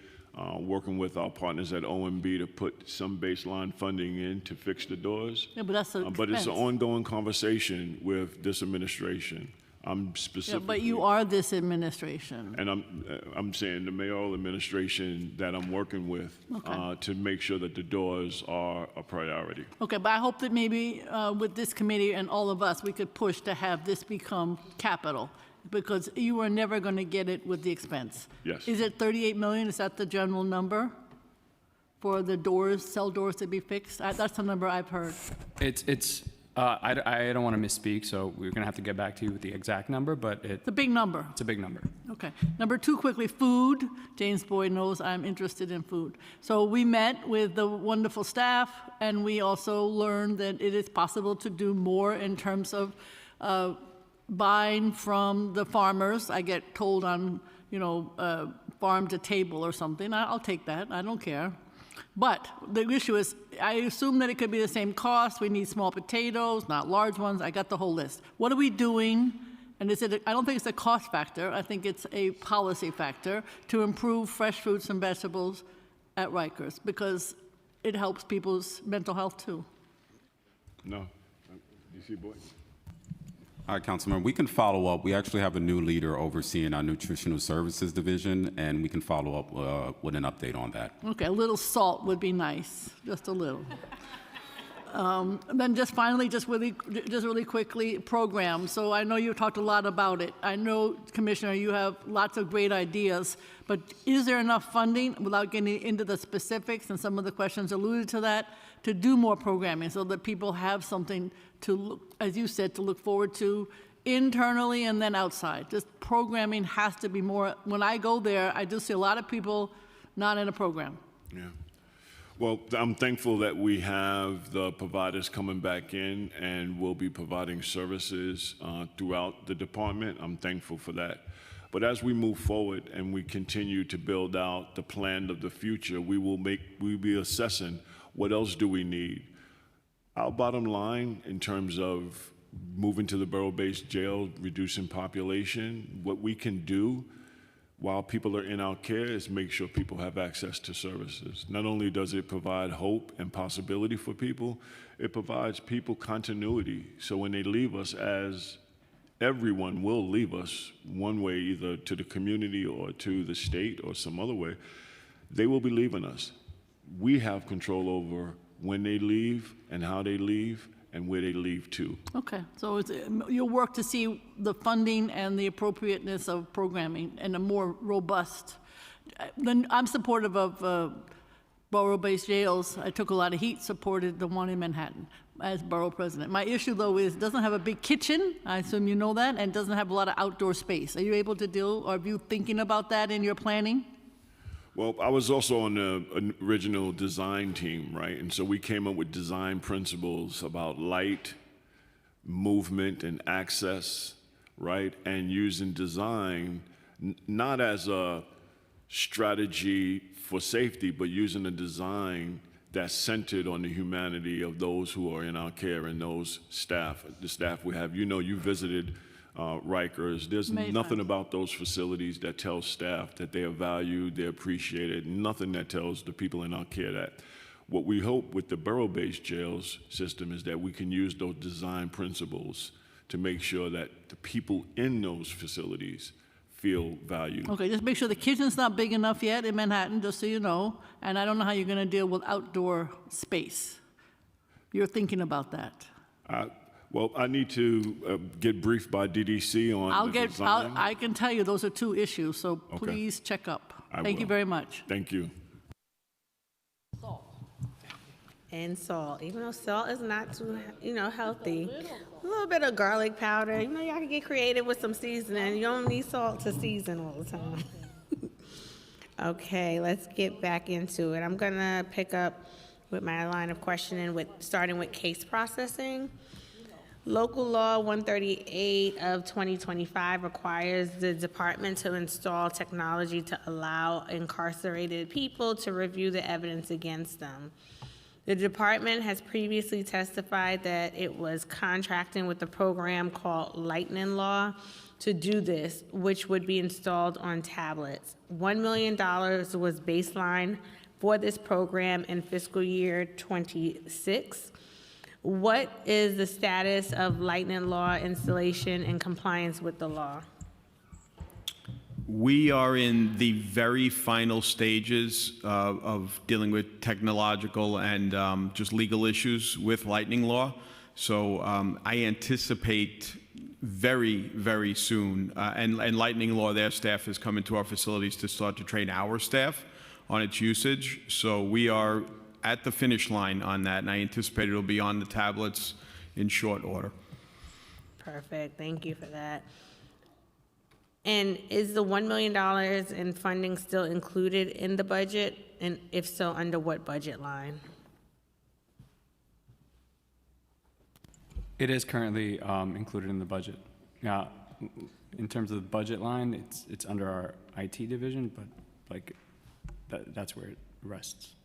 O: working with our partners at OMB to put some baseline funding in to fix the doors.
I: Yeah, but that's an
O: but it's an
I: expense.
O: ongoing conversation with this administration. I'm specifically.
I: Yeah, but you are this administration.
O: And I'm saying the mayoral administration that I'm working with to make sure that the doors are a priority.
I: Okay, but I hope that maybe with this committee and all of us, we could push to have this become capital, because you are never going to get it with the expense.
O: Yes.
I: Is it 38 million? Is that the general number for the doors, cell doors to be fixed? That's the number I've heard.
P: I don't want to misspeak, so we're going to have to get back to you with the exact number, but
I: It's a big number.
P: it's a big number.
I: Okay. Number two, quickly, food. James Boyd knows I'm interested in food. So we met with the wonderful staff, and we also learned that it is possible to do more in terms of buying from the farmers. I get told on, farm to table or something. I'll take that. I don't care. But the issue is, I assume that it could be the same cost. We need small potatoes, not large ones. I got the whole list. What are we doing? And I don't think it's a cost factor. I think it's a policy factor to improve fresh fruits and vegetables at Rikers, because it helps people's mental health too.
O: No. DC Boyd?
T: All right, Councilman, we can follow up. We actually have a new leader overseeing our nutritional services division, and we can follow up with an update on that.
I: Okay, a little salt would be nice, just a little. Then just finally, just really quickly, programs. So I know you talked a lot about it. I know, Commissioner, you have lots of great ideas, but is there enough funding, without getting into the specifics, and some of the questions alluded to that, to do more programming so that people have something to look, as you said, to look forward to internally and then outside? Just programming has to be more. When I go there, I do see a lot of people not in a program.
O: Yeah. Well, I'm thankful that we have the providers coming back in and will be providing services throughout the department. I'm thankful for that. But as we move forward and we continue to build out the plan of the future, we'll be assessing what else do we need. Our bottom line in terms of moving to the borough-based jail, reducing population, what we can do while people are in our care is make sure people have access to services. Not only does it provide hope and possibility for people, it provides people continuity. So when they leave us, as everyone will leave us one way, either to the community or to the state or some other way, they will be leaving us. We have control over when they leave and how they leave and where they leave to.
I: Okay, so you'll work to see the funding and the appropriateness of programming and a more robust. Then I'm supportive of borough-based jails. I took a lot of heat, supported the one in Manhattan as borough president. My issue, though, is it doesn't have a big kitchen. I assume you know that, and doesn't have a lot of outdoor space. Are you able to deal, or are you thinking about that in your planning?
O: Well, I was also on the original design team, right? And so we came up with design principles about light, movement, and access, right? And using design not as a strategy for safety, but using a design that's centered on the humanity of those who are in our care and those staff, the staff we have. You know, you visited Rikers. There's nothing about those facilities that tells staff that they are valued, they're appreciated, nothing that tells the people in our care that. What we hope with the borough-based jails system is that we can use those design principles to make sure that the people in those facilities feel valued.
I: Okay, just make sure the kitchen's not big enough yet in Manhattan, just so you know, and I don't know how you're gonna deal with outdoor space. You're thinking about that.
O: Well, I need to get briefed by DDC on the design.
I: I can tell you those are two issues, so
O: Okay.
I: please check up.
O: I
I: Thank you
O: will.
I: very much.
O: Thank you.
A: And salt, even though salt is not too, healthy. A little bit of garlic powder. Y'all can get creative with some seasoning. You don't need salt to season all the time. Okay, let's get back into it. I'm gonna pick up with my line of questioning starting with case processing. Local Law 138 of 2025 requires the department to install technology to allow incarcerated people to review the evidence against them. The department has previously testified that it was contracting with a program called Lightning Law to do this, which would be installed on tablets. $1 million was baseline for this program in fiscal year 26. What is the status of Lightning Law installation and compliance with the law?
Q: We are in the very final stages of dealing with technological and just legal issues with Lightning Law. So I anticipate very, very soon, and Lightning Law, their staff is coming to our facilities to start to train our staff on its usage. So we are at the finish line on that, and I anticipate it'll be on the tablets in short order.
A: Perfect, thank you for that. And is the $1 million in funding still included in the budget? And if so, under what budget line?
P: It is currently included in the budget. Now, in terms of the budget line, it's under our IT division, but that's where it rests.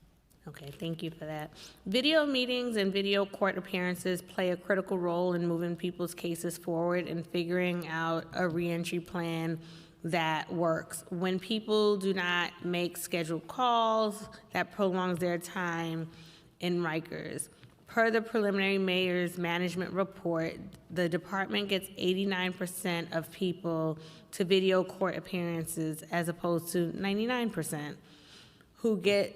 A: Okay, thank you for that. Video meetings and video court appearances play a critical role in moving people's cases forward and figuring out a reentry plan that works. When people do not make scheduled calls, that prolongs their time in Rikers. Per the preliminary mayor's management report, the department gets 89% of people to video court appearances as opposed to 99% who get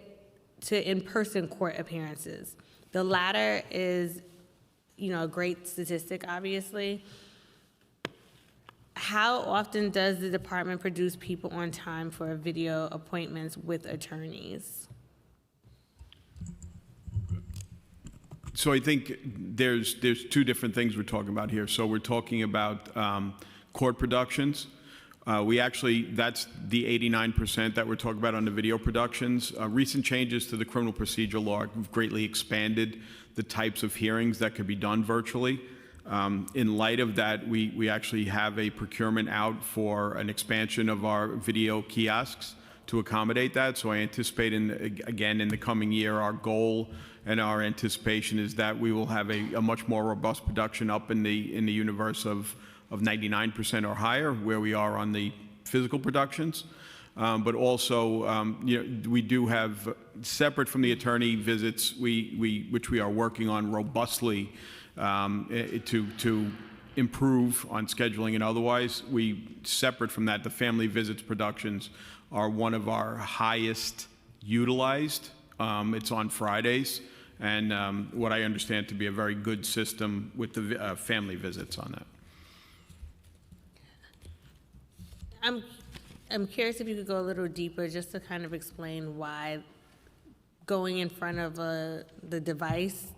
A: to in-person court appearances. The latter is, a great statistic, obviously. How often does the department produce people on time for video appointments with attorneys?
Q: So I think there's two different things we're talking about here. So we're talking about court productions. That's the 89% that we're talking about on the video productions. Recent changes to the criminal procedure law have greatly expanded the types of hearings that could be done virtually. In light of that, we actually have a procurement out for an expansion of our video kiosks to accommodate that. So I anticipate, again, in the coming year, our goal and our anticipation is that we will have a much more robust production up in the universe of 99% or higher, where we are on the physical productions. But also, we do have, separate from the attorney visits, which we are working on robustly to improve on scheduling and otherwise. Separate from that, the family visits productions are one of our highest utilized. It's on Fridays, and what I understand to be a very good system with the family visits on that.
A: I'm curious if you could go a little deeper just to kind of explain why going in front of the device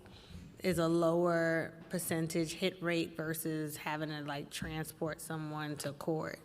A: is a lower percentage hit rate versus having to transport someone to court.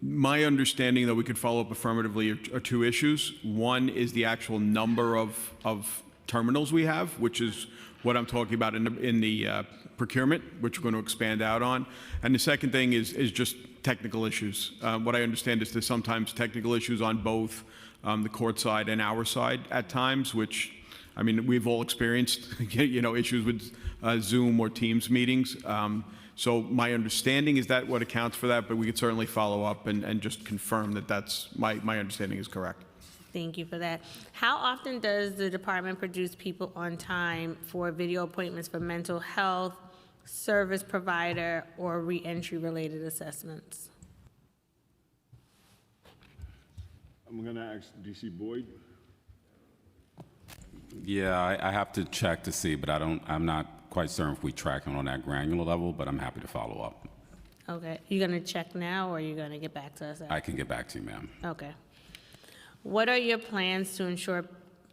Q: My understanding, though, we could follow up affirmatively, are two issues. One is the actual number of terminals we have, which is what I'm talking about in the procurement, which we're going to expand out on. And the second thing is just technical issues. What I understand is there's sometimes technical issues on both the court side and our side at times, which, I mean, we've all experienced, issues with Zoom or Teams meetings. So my understanding is that what accounts for that, but we could certainly follow up and just confirm that that's my understanding is correct.
A: Thank you for that. How often does the department produce people on time for video appointments for mental health, service provider, or reentry related assessments?
O: I'm going to ask DC Boyd.
T: Yeah, I have to check to see, but I'm not quite certain if we track it on that granular level, but I'm happy to follow up.
A: Okay. You going to check now, or are you going to get back to us?
T: I can get back to you, ma'am.
A: Okay. What are your plans to ensure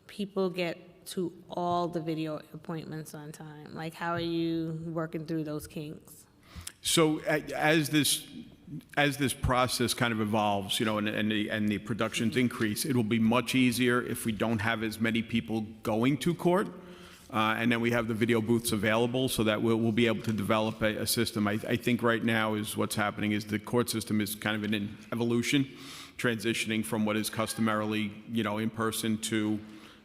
A: people get to all the video appointments on time? Like, how are you working through those kinks?
Q: So as this process kind of evolves, and the productions increase, it will be much easier if we don't have as many people going to court. And then we have the video booths available so that we'll be able to develop a system. I think right now is what's happening is the court system is kind of in an evolution, transitioning from what is customarily, in person to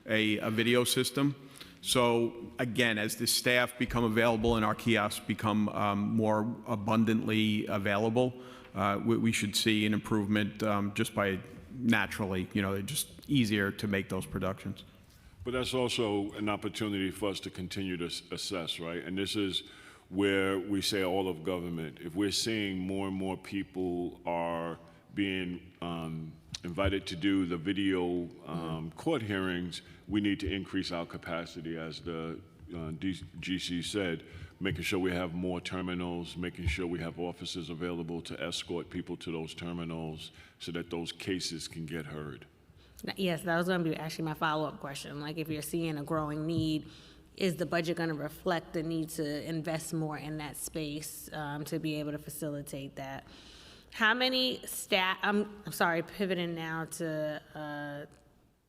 Q: a video system. So again, as the staff become available and our kiosks become more abundantly available, we should see an improvement just by naturally, just easier to make those productions.
O: But that's also an opportunity for us to continue to assess, right? And this is where we say all of government. If we're seeing more and more people are being invited to do the video court hearings, we need to increase our capacity, as the GC said, making sure we have more terminals, making sure we have officers available to escort people to those terminals so that those cases can get heard.
A: Yes, that was going to be actually my follow-up question. Like, if you're seeing a growing need, is the budget going to reflect the need to invest more in that space to be able to facilitate that? How many staff, I'm sorry, pivoting now to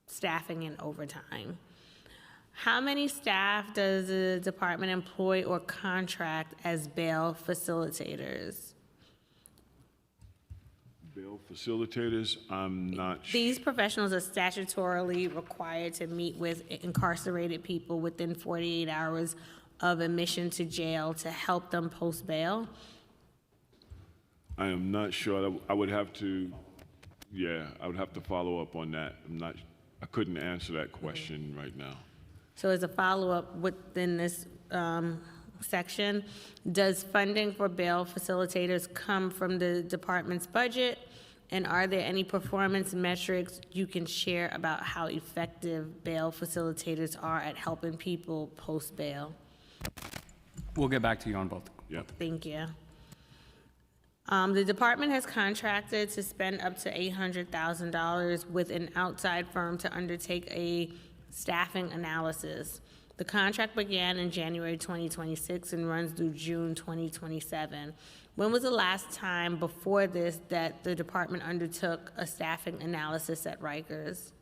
A: staffing and overtime. How many staff does the department employ or contract as bail facilitators?
O: Bail facilitators, I'm not sure.
A: These professionals are statutorily required to meet with incarcerated people within 48 hours of admission to jail to help them post bail.
O: I am not sure. I would have to, I would have to follow up on that. I couldn't answer that question right now.
A: So as a follow-up within this section, does funding for bail facilitators come from the department's budget? And are there any performance metrics you can share about how effective bail facilitators are at helping people post bail?
P: We'll get back to you on both.
O: Yeah.
A: Thank you. The department has contracted to spend up to $800,000 with an outside firm to undertake a staffing analysis. The contract began in January 2026 and runs through June 2027. When was the last time before this that the department undertook a staffing analysis at Rikers?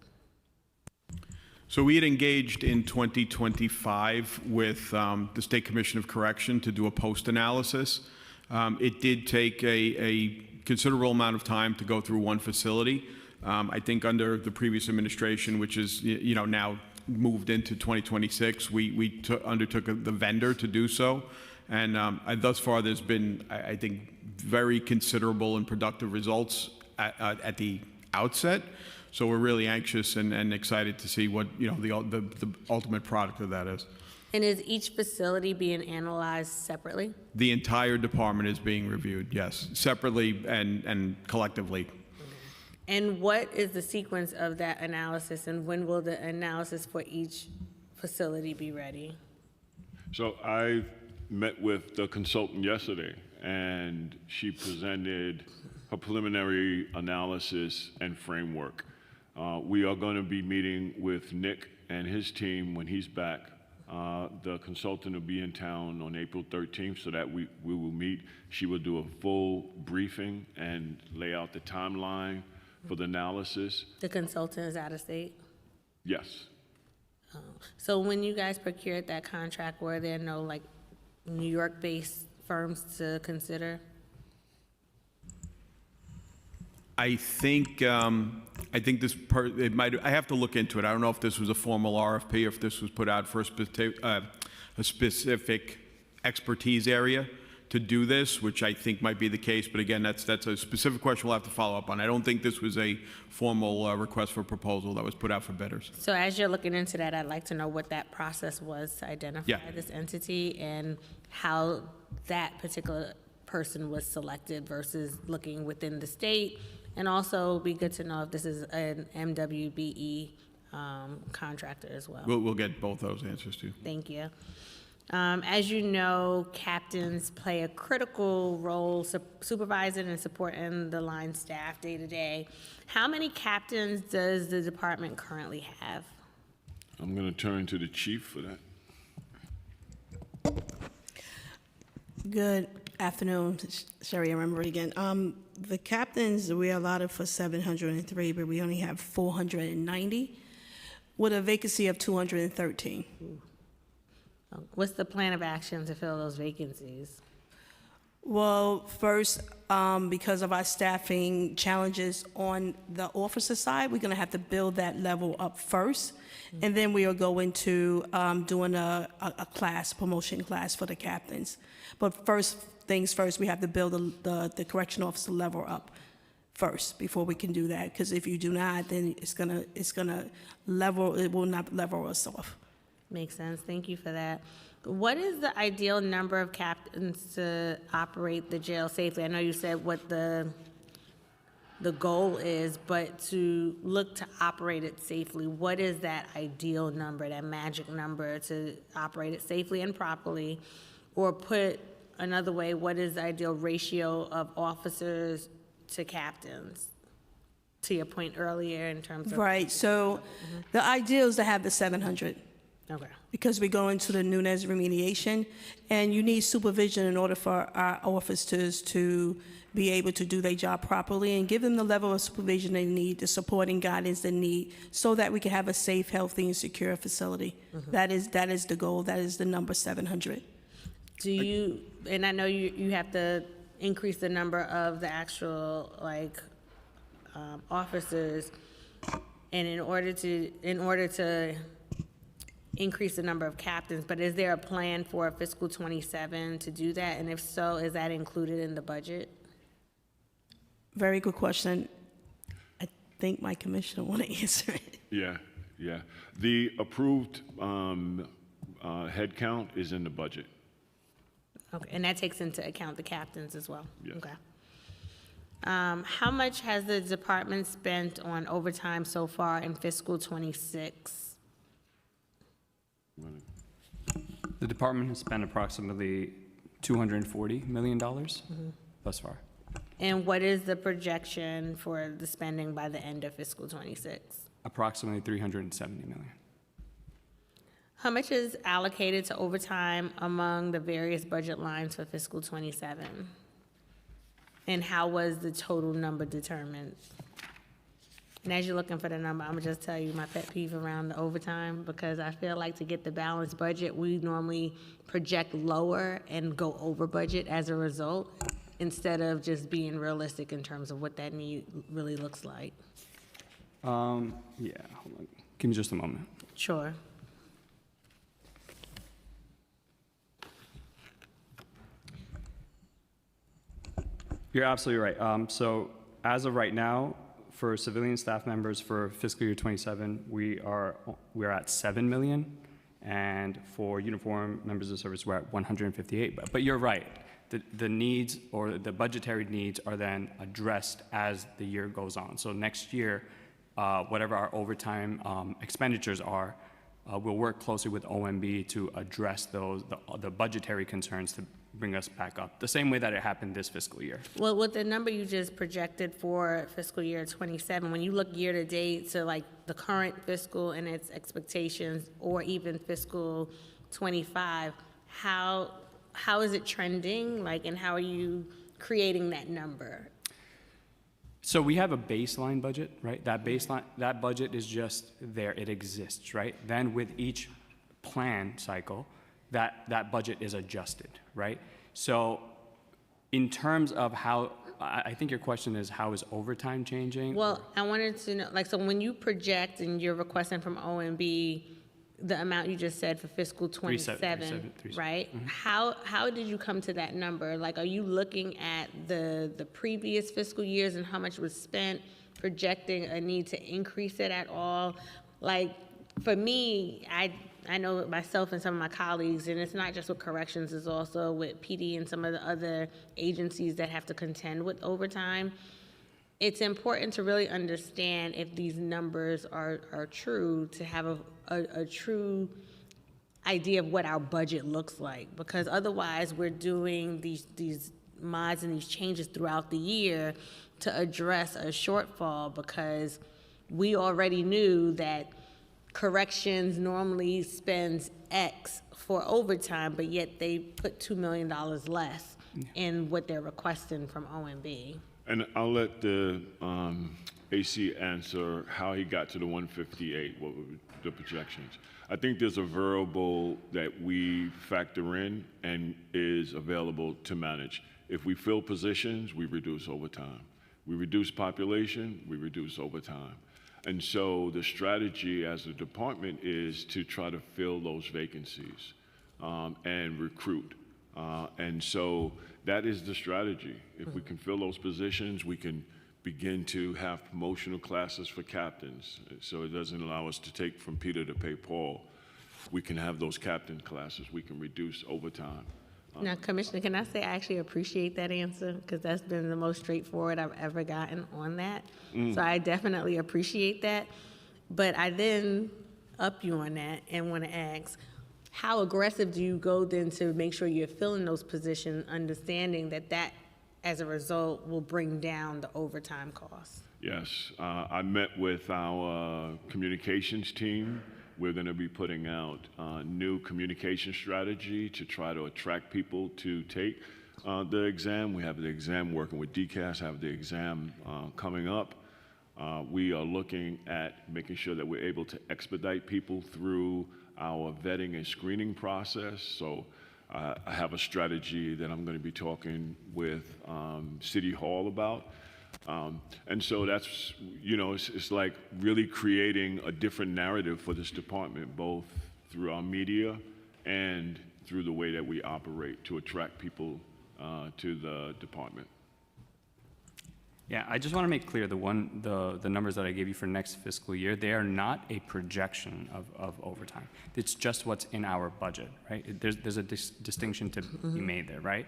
Q: So we had engaged in 2025 with the State Commission of Correction to do a post-analysis. It did take a considerable amount of time to go through one facility. I think under the previous administration, which is now moved into 2026, we undertook the vendor to do so. And thus far, there's been, I think, very considerable and productive results at the outset. So we're really anxious and excited to see what the ultimate product of that is.
A: And is each facility being analyzed separately?
Q: The entire department is being reviewed, yes, separately and collectively.
A: And what is the sequence of that analysis, and when will the analysis for each facility be ready?
O: So I met with the consultant yesterday, and she presented her preliminary analysis and framework. We are going to be meeting with Nick and his team when he's back. The consultant will be in town on April 13th so that we will meet. She will do a full briefing and lay out the timeline for the analysis.
A: The consultant is out of state?
O: Yes.
A: So when you guys procured that contract, were there no New York-based firms to consider?
Q: I think this it might. I have to look into it. I don't know if this was a formal RFP or if this was put out for a specific expertise area to do this, which I think might be the case. But again, that's a specific question we'll have to follow up on. I don't think this was a formal request for proposal that was put out for bidders.
A: So as you're looking into that, I'd like to know what that process was to identify this entity and how that particular person was selected versus looking within the state. And also be good to know if this is an MWBE contractor as well.
Q: We'll get both those answers too.
A: Thank you. As you know, captains play a critical role supervising and supporting the line staff day to day. How many captains does the department currently have?
O: I'm going to turn to the chief for that.
D: Good afternoon, Sherry. I remember again. The captains, we are allotted for 703, but we only have 490 with a vacancy of 213.
A: What's the plan of action to fill those vacancies?
D: Well, first, because of our staffing challenges on the officer side, we're going to have to build that level up first. And then we are going to doing a class, promotion class for the captains. But first things first, we have to build the correction officer level up first before we can do that. Because if you do not, then it will not level us off.
A: Makes sense. Thank you for that. What is the ideal number of captains to operate the jail safely? I know you said what the goal is, but to look to operate it safely, what is that ideal number, that magic number to operate it safely and properly? Or put another way, what is the ideal ratio of officers to captains? To your point earlier in terms of...
D: Right. So the ideal is to have the 700.
A: Okay.
D: Because we go into the Nunez remediation, and you need supervision in order for our officers to be able to do their job properly and give them the level of supervision they need, the support and guidance they need, so that we can have a safe, healthy, and secure facility. That is the goal. That is the number 700.
A: Do you, and I know you have to increase the number of the actual officers, and in order to increase the number of captains, but is there a plan for fiscal 27 to do that? And if so, is that included in the budget?
D: Very good question. I think my commissioner want to answer it.
O: Yeah. Yeah. The approved head count is in the budget.
A: Okay, and that takes into account the captains as well?
O: Yes.
A: Okay. How much has the department spent on overtime so far in fiscal '26?
P: The department has spent approximately $240 million thus far.
A: And what is the projection for the spending by the end of fiscal '26?
P: Approximately $370 million.
A: How much is allocated to overtime among the various budget lines for fiscal '27? And how was the total number determined? And as you're looking for the number, I'm gonna just tell you my pet peeve around the overtime, because I feel like to get the balanced budget, we normally project lower and go over budget as a result, instead of just being realistic in terms of what that need really looks like.
P: Yeah, hold on. Give me just a moment.
A: Sure.
P: You're absolutely right. So as of right now, for civilian staff members for fiscal year '27, we're at 7 million, and for uniform members of service, we're at 158. But you're right. The needs, or the budgetary needs, are then addressed as the year goes on. So next year, whatever our overtime expenditures are, we'll work closely with OMB to address the budgetary concerns to bring us back up, the same way that it happened this fiscal year.
A: Well, with the number you just projected for fiscal year '27, when you look year to date to like the current fiscal and its expectations, or even fiscal '25, how is it trending? Like, and how are you creating that number?
P: So we have a baseline budget, right? That budget is just there, it exists, right? Then with each plan cycle, that budget is adjusted, right? So in terms of how, I think your question is, how is overtime changing?
A: Well, I wanted to know, like, so when you project and you're requesting from OMB the amount you just said for fiscal '27, right? How did you come to that number? Like, are you looking at the previous fiscal years and how much was spent, projecting a need to increase it at all? Like, for me, I know myself and some of my colleagues, and it's not just with corrections, it's also with PD and some of the other agencies that have to contend with overtime. It's important to really understand if these numbers are true, to have a true idea of what our budget looks like, because otherwise we're doing these mods and these changes throughout the year to address a shortfall, because we already knew that corrections normally spends X for overtime, but yet they put $2 million less in what they're requesting from OMB.
O: And I'll let the AC answer how he got to the 158, what were the projections. I think there's a variable that we factor in and is available to manage. If we fill positions, we reduce overtime. We reduce population, we reduce overtime. And so the strategy as a department is to try to fill those vacancies and recruit. And so that is the strategy. If we can fill those positions, we can begin to have promotional classes for captains. So it doesn't allow us to take from Peter to pay Paul. We can have those captain classes. We can reduce overtime.
A: Now, Commissioner, can I say I actually appreciate that answer, because that's been the most straightforward I've ever gotten on that. So I definitely appreciate that. But I then up you on that and want to ask, how aggressive do you go then to make sure you're filling those positions, understanding that as a result will bring down the overtime costs?
O: Yes, I met with our communications team. We're going to be putting out a new communication strategy to try to attract people to take the exam. We have the exam working with DCAS, have the exam coming up. We are looking at making sure that we're able to expedite people through our vetting and screening process. So I have a strategy that I'm going to be talking with City Hall about. And so that's, it's like really creating a different narrative for this department, both through our media and through the way that we operate to attract people to the department.
P: Yeah, I just want to make clear the numbers that I gave you for next fiscal year, they are not a projection of overtime. It's just what's in our budget, right? There's a distinction to be made there, right?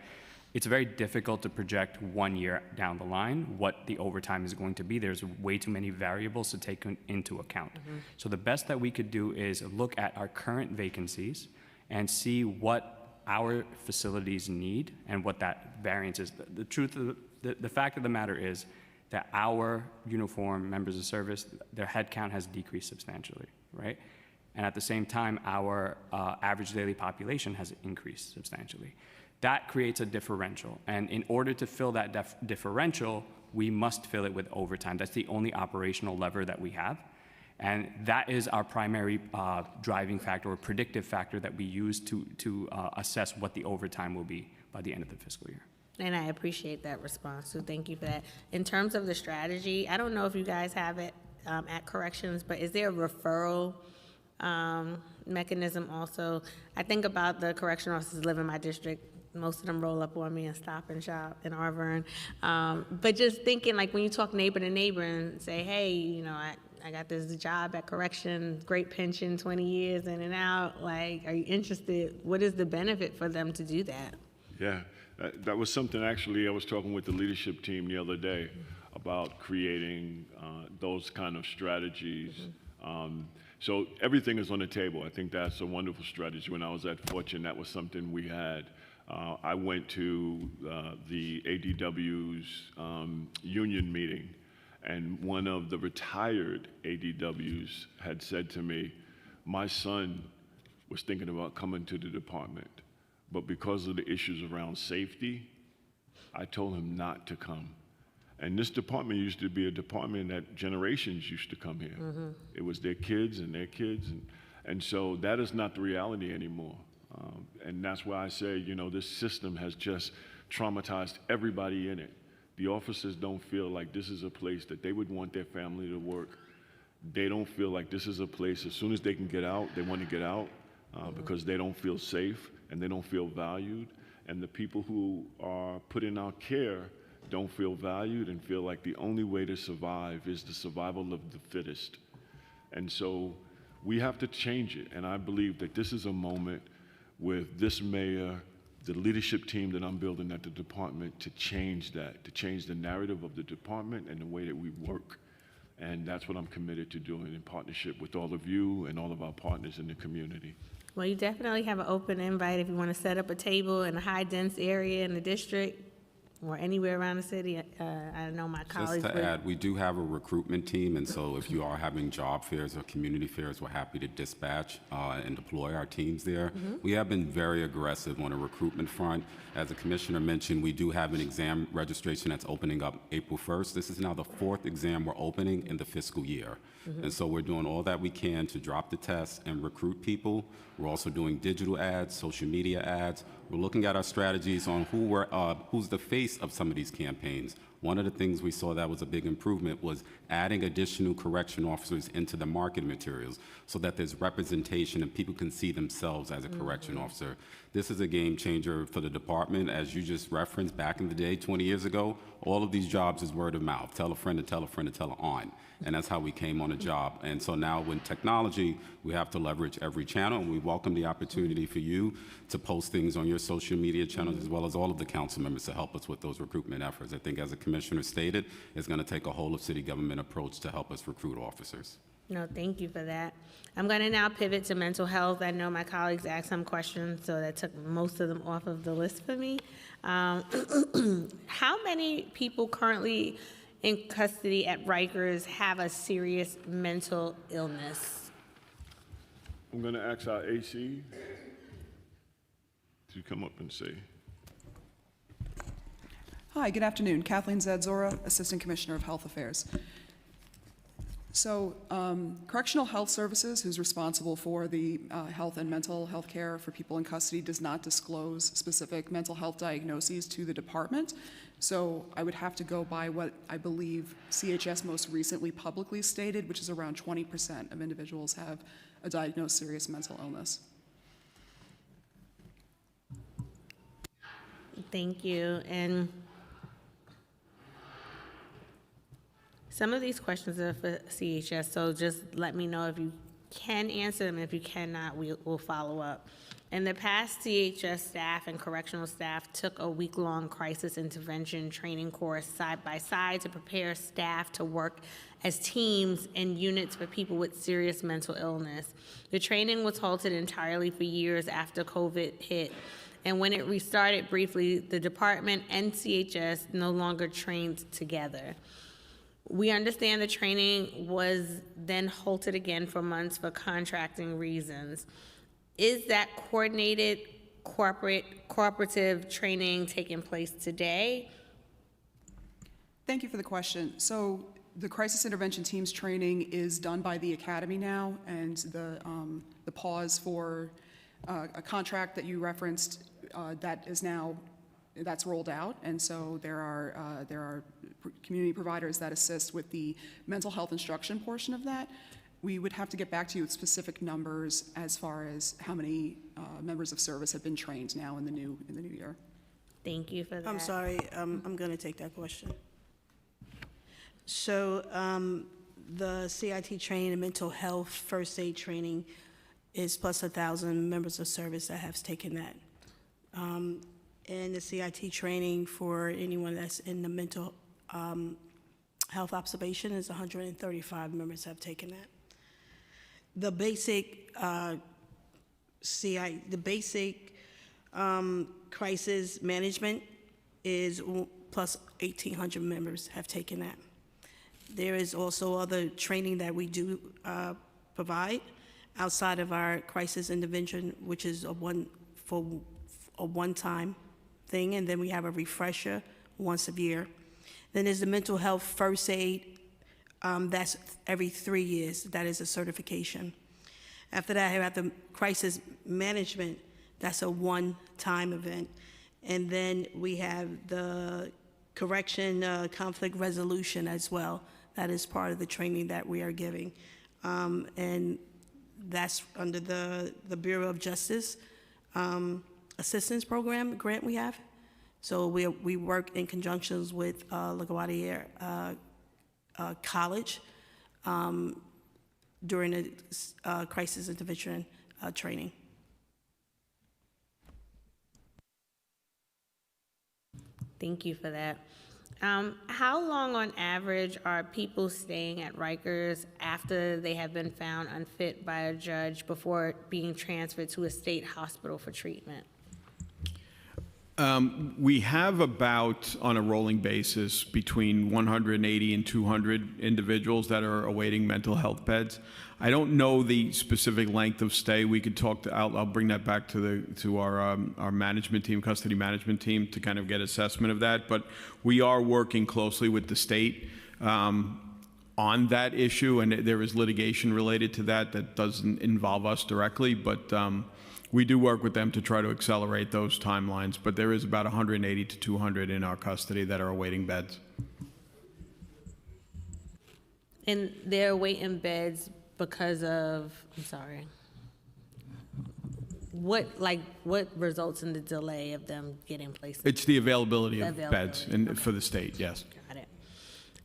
P: It's very difficult to project 1 year down the line what the overtime is going to be. There's way too many variables to take into account. So the best that we could do is look at our current vacancies and see what our facilities need and what that variance is. The truth of the fact of the matter is that our uniform members of service, their headcount has decreased substantially, right? And at the same time, our average daily population has increased substantially. That creates a differential. And in order to fill that differential, we must fill it with overtime. That's the only operational lever that we have. And that is our primary driving factor or predictive factor that we use to assess what the overtime will be by the end of the fiscal year.
A: And I appreciate that response, so thank you for that. In terms of the strategy, I don't know if you guys have it at corrections, but is there a referral mechanism also? I think about the correction officers live in my district. Most of them roll up on me and Stop and Shop in Auburn. But just thinking, like, when you talk neighbor to neighbor and say, hey, you know, I got this job at correction, great pension, 20 years in and out, like, are you interested? What is the benefit for them to do that?
O: Yeah, that was something actually I was talking with the leadership team the other day about creating those kind of strategies. So everything is on the table. I think that's a wonderful strategy. When I was at Fortune, that was something we had. I went to the ADW's union meeting, and one of the retired ADWs had said to me, my son was thinking about coming to the department, but because of the issues around safety, I told him not to come. And this department used to be a department that generations used to come here. It was their kids and their kids. And so that is not the reality anymore. And that's why I say, you know, this system has just traumatized everybody in it. The officers don't feel like this is a place that they would want their family to work. They don't feel like this is a place, as soon as they can get out, they want to get out because they don't feel safe and they don't feel valued. And the people who are put in our care don't feel valued and feel like the only way to survive is the survival of the fittest. And so we have to change it. And I believe that this is a moment with this mayor, the leadership team that I'm building at the department, to change that, to change the narrative of the department and the way that we work. And that's what I'm committed to doing in partnership with all of you and all of our partners in the community.
A: Well, you definitely have an open invite if you want to set up a table in a high-dense area in the district or anywhere around the city. I know my colleagues
T: Just to add, we do have a recruitment team, and so if you are having job fairs or community fairs, we're happy to dispatch and deploy our teams there. We have been very aggressive on a recruitment front. As the commissioner mentioned, we do have an exam registration that's opening up April 1st. This is now the 4th exam we're opening in the fiscal year. And so we're doing all that we can to drop the test and recruit people. We're also doing digital ads, social media ads. We're looking at our strategies on who's the face of some of these campaigns. One of the things we saw that was a big improvement was adding additional correction officers into the marketing materials so that there's representation and people can see themselves as a correction officer. This is a game changer for the department. As you just referenced, back in the day, 20 years ago, all of these jobs is word of mouth. Tell a friend to tell a friend to tell an aunt. And that's how we came on a job. And so now with technology, we have to leverage every channel, and we welcome the opportunity for you to post things on your social media channels, as well as all of the council members to help us with those recruitment efforts. I think as the commissioner stated, it's going to take a whole of city government approach to help us recruit officers.
A: No, thank you for that. I'm going to now pivot to mental health. I know my colleagues asked some questions, so that took most of them off of the list for me. How many people currently in custody at Rikers have a serious mental illness?
O: I'm going to ask our AC to come up and say.
E: Hi, good afternoon. Kathleen Zadzora, Assistant Commissioner of Health Affairs. So, Correctional Health Services, who's responsible for the health and mental health care for people in custody, does not disclose specific mental health diagnoses to the department. So I would have to go by what I believe CHS most recently publicly stated, which is around 20% of individuals have a diagnosed serious mental illness.
A: Thank you. And Some of these questions are for CHS, so just let me know if you can answer them. If you cannot, we'll follow up. In the past, CHS staff and correctional staff took a week-long crisis intervention training course side by side to prepare staff to work as teams and units for people with serious mental illness. The training was halted entirely for years after COVID hit, and when it restarted briefly, the department and CHS no longer trained together. We understand the training was then halted again for months for contracting reasons. Is that coordinated cooperative training taking place today?
E: Thank you for the question. So the crisis intervention teams training is done by the academy now, and the pause for a contract that you referenced that's rolled out, and so there are community providers that assist with the mental health instruction portion of that. We would have to get back to you with specific numbers as far as how many members of service have been trained now in the new year.
A: Thank you for that.
D: I'm sorry, I'm going to take that question. So the CIT training and mental health first aid training is plus 1,000 members of service that have taken that. And the CIT training for anyone that's in the mental health observation is 135 members have taken that. The basic crisis management is plus 1,800 members have taken that. There is also other training that we do provide outside of our crisis intervention, which is a one-time thing, and then we have a refresher once a year. Then there's the mental health first aid. That's every 3 years. That is a certification. After that, I have the crisis management. That's a one-time event. And then we have the correction conflict resolution as well. That is part of the training that we are giving. And that's under the Bureau of Justice Assistance Program grant we have. So we work in conjunctions with LaGuardia College during the crisis intervention training.
A: Thank you for that. How long on average are people staying at Rikers after they have been found unfit by a judge before being transferred to a state hospital for treatment?
Q: We have about, on a rolling basis, between 180 and 200 individuals that are awaiting mental health beds. I don't know the specific length of stay. We could talk to, I'll bring that back to our management team, custody management team, to kind of get assessment of that. But we are working closely with the state on that issue, and there is litigation related to that doesn't involve us directly, but we do work with them to try to accelerate those timelines. But there is about 180 to 200 in our custody that are awaiting beds.
A: And they're awaiting beds because of, I'm sorry, what results in the delay of them getting placed?
Q: It's the availability of beds for the state, yes.
A: Got it.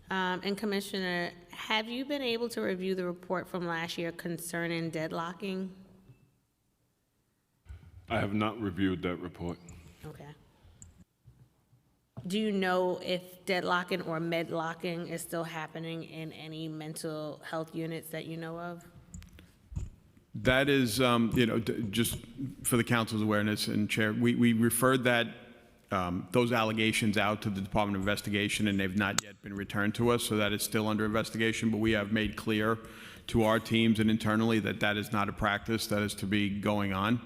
A: And Commissioner, have you been able to review the report from last year concerning deadlocking?
O: I have not reviewed that report.
A: Okay. Do you know if deadlocking or medlocking is still happening in any mental health units that you know of?
Q: That is, just for the council's awareness, and Chair, we referred those allegations out to the Department of Investigation, and they've not yet been returned to us, so that is still under investigation. But we have made clear to our teams and internally that is not a practice that is to be going on.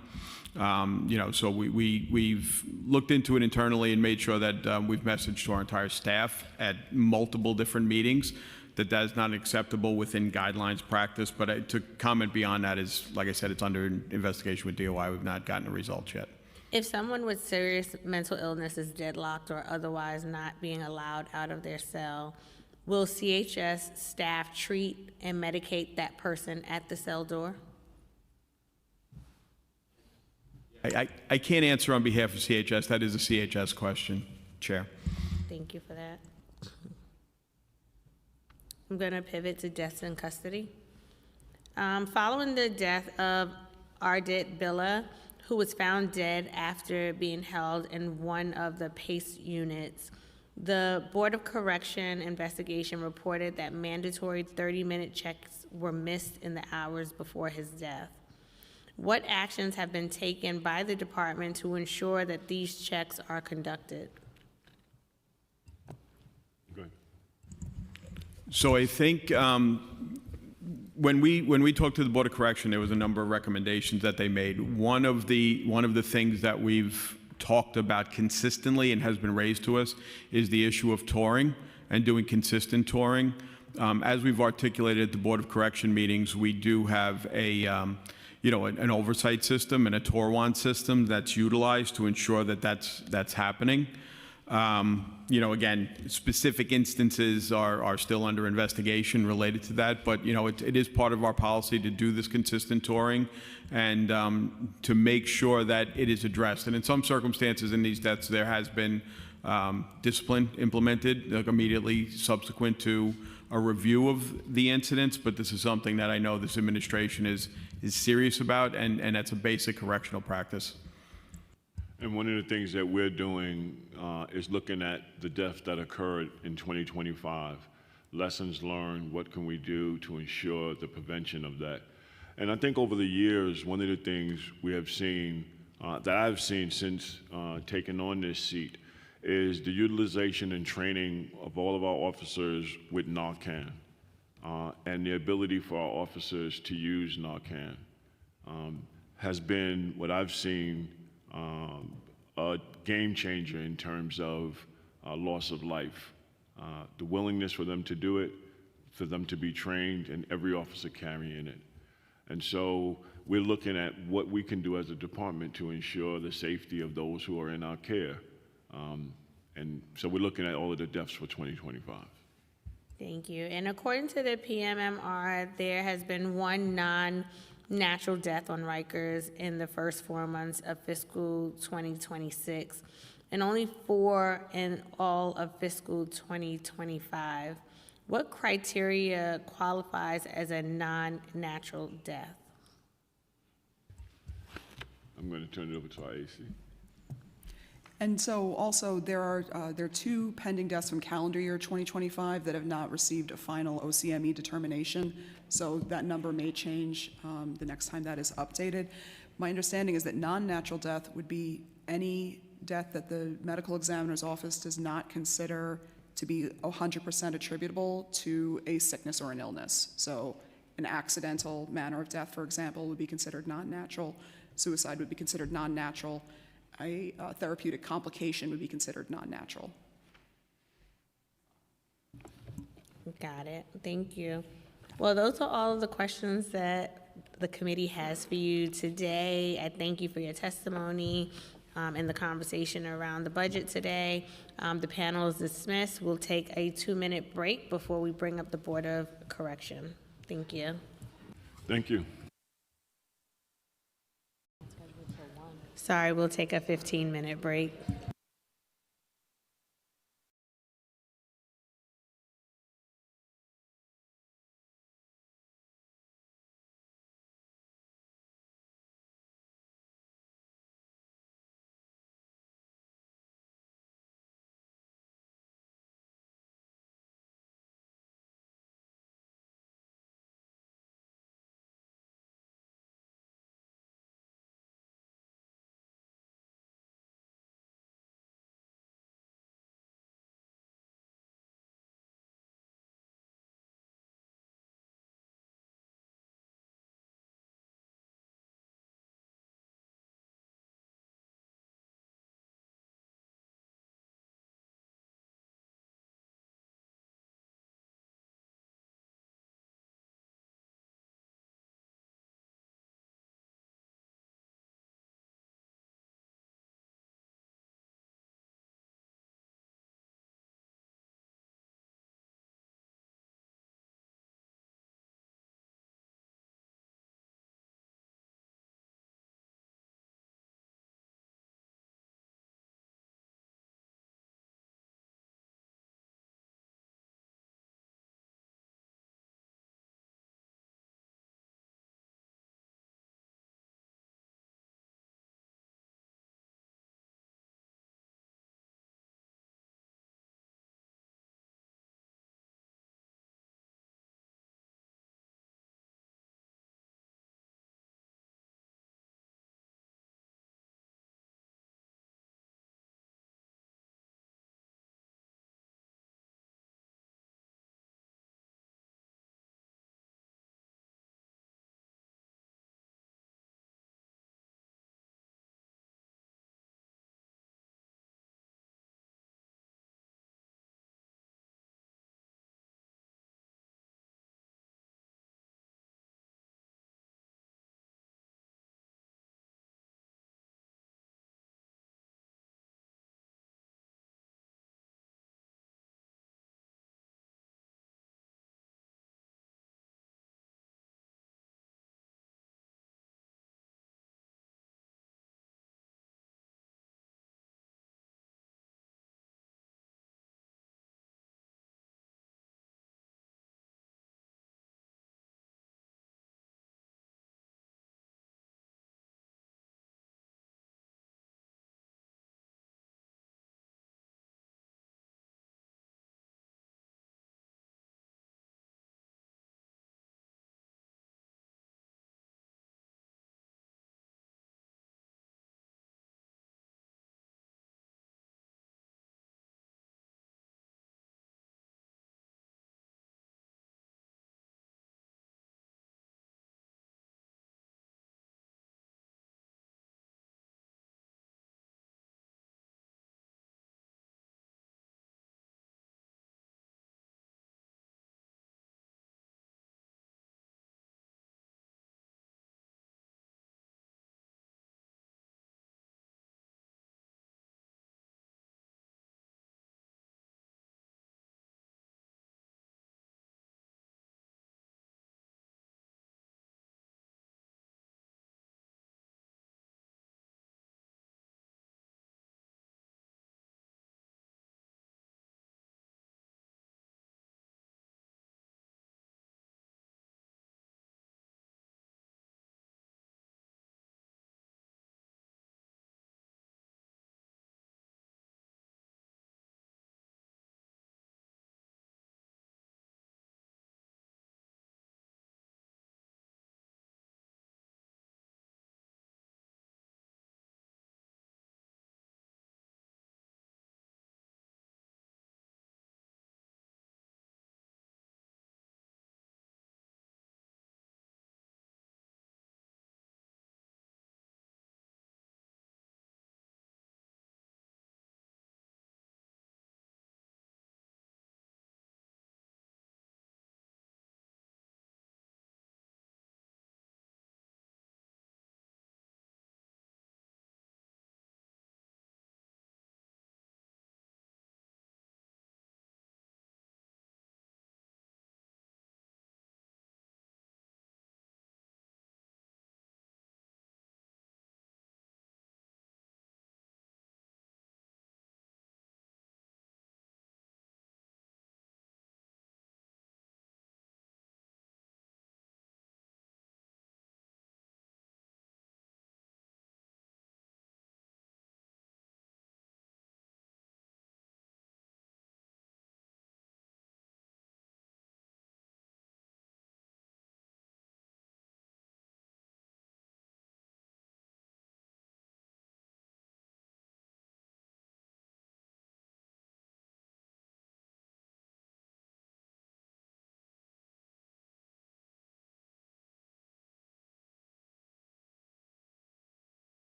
Q: So we've looked into it internally and made sure that we've messaged to our entire staff at multiple different meetings that is not acceptable within guidelines practice. But to comment beyond that is, like I said, it's under investigation with DOI. We've not gotten a result yet.
A: If someone with serious mental illness is deadlocked or otherwise not being allowed out of their cell, will CHS staff treat and medicate that person at the cell door?
Q: I can't answer on behalf of CHS. That is a CHS question, Chair.
A: Thank you for that. I'm going to pivot to deaths in custody. Following the death of Ardit Billa, who was found dead after being held in one of the PACE units, the Board of Correction investigation reported that mandatory 30-minute checks were missed in the hours before his death. What actions have been taken by the department to ensure that these checks are conducted?
O: Go ahead.
Q: So I think when we talked to the Board of Correction, there was a number of recommendations that they made. One of the things that we've talked about consistently and has been raised to us is the issue of touring and doing consistent touring. As we've articulated at the Board of Correction meetings, we do have an oversight system and a Torwan system that's utilized to ensure that that's happening. Again, specific instances are still under investigation related to that, but it is part of our policy to do this consistent touring and to make sure that it is addressed. And in some circumstances in these deaths, there has been discipline implemented like immediately subsequent to a review of the incidents, but this is something that I know this administration is serious about, and that's a basic correctional practice.
O: And one of the things that we're doing is looking at the deaths that occurred in 2025, lessons learned, what can we do to ensure the prevention of that. And I think over the years, one of the things we have seen, that I've seen since taking on this seat, is the utilization and training of all of our officers with Narcan, and the ability for our officers to use Narcan has been what I've seen a game changer in terms of loss of life. The willingness for them to do it, for them to be trained, and every officer carrying it. And so we're looking at what we can do as a department to ensure the safety of those who are in our care. And so we're looking at all of the deaths for 2025.
A: Thank you. And according to the PMMR, there has been one non-natural death on Rikers in the first 4 months of fiscal 2026, and only 4 in all of fiscal 2025. What criteria qualifies as a non-natural death?
O: I'm going to turn it over to our AC.
E: And so also there are 2 pending deaths from calendar year 2025 that have not received a final OCME determination. So that number may change the next time that is updated. My understanding is that non-natural death would be any death that the medical examiner's office does not consider to be 100% attributable to a sickness or an illness. So an accidental manner of death, for example, would be considered non-natural. Suicide would be considered non-natural. A therapeutic complication would be considered non-natural.
A: Got it. Thank you. Well, those are all of the questions that the committee has for you today. I thank you for your testimony and the conversation around the budget today. The panel is dismissed. We'll take a 2-minute break before we bring up the Board of Correction. Thank you.
O: Thank you.
A: Sorry, we'll take a 15-minute break.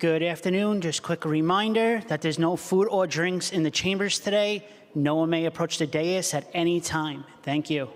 H: Good afternoon. Just quick reminder that there's no food or drinks in the chambers today. No one may approach the dais at any time. Thank you.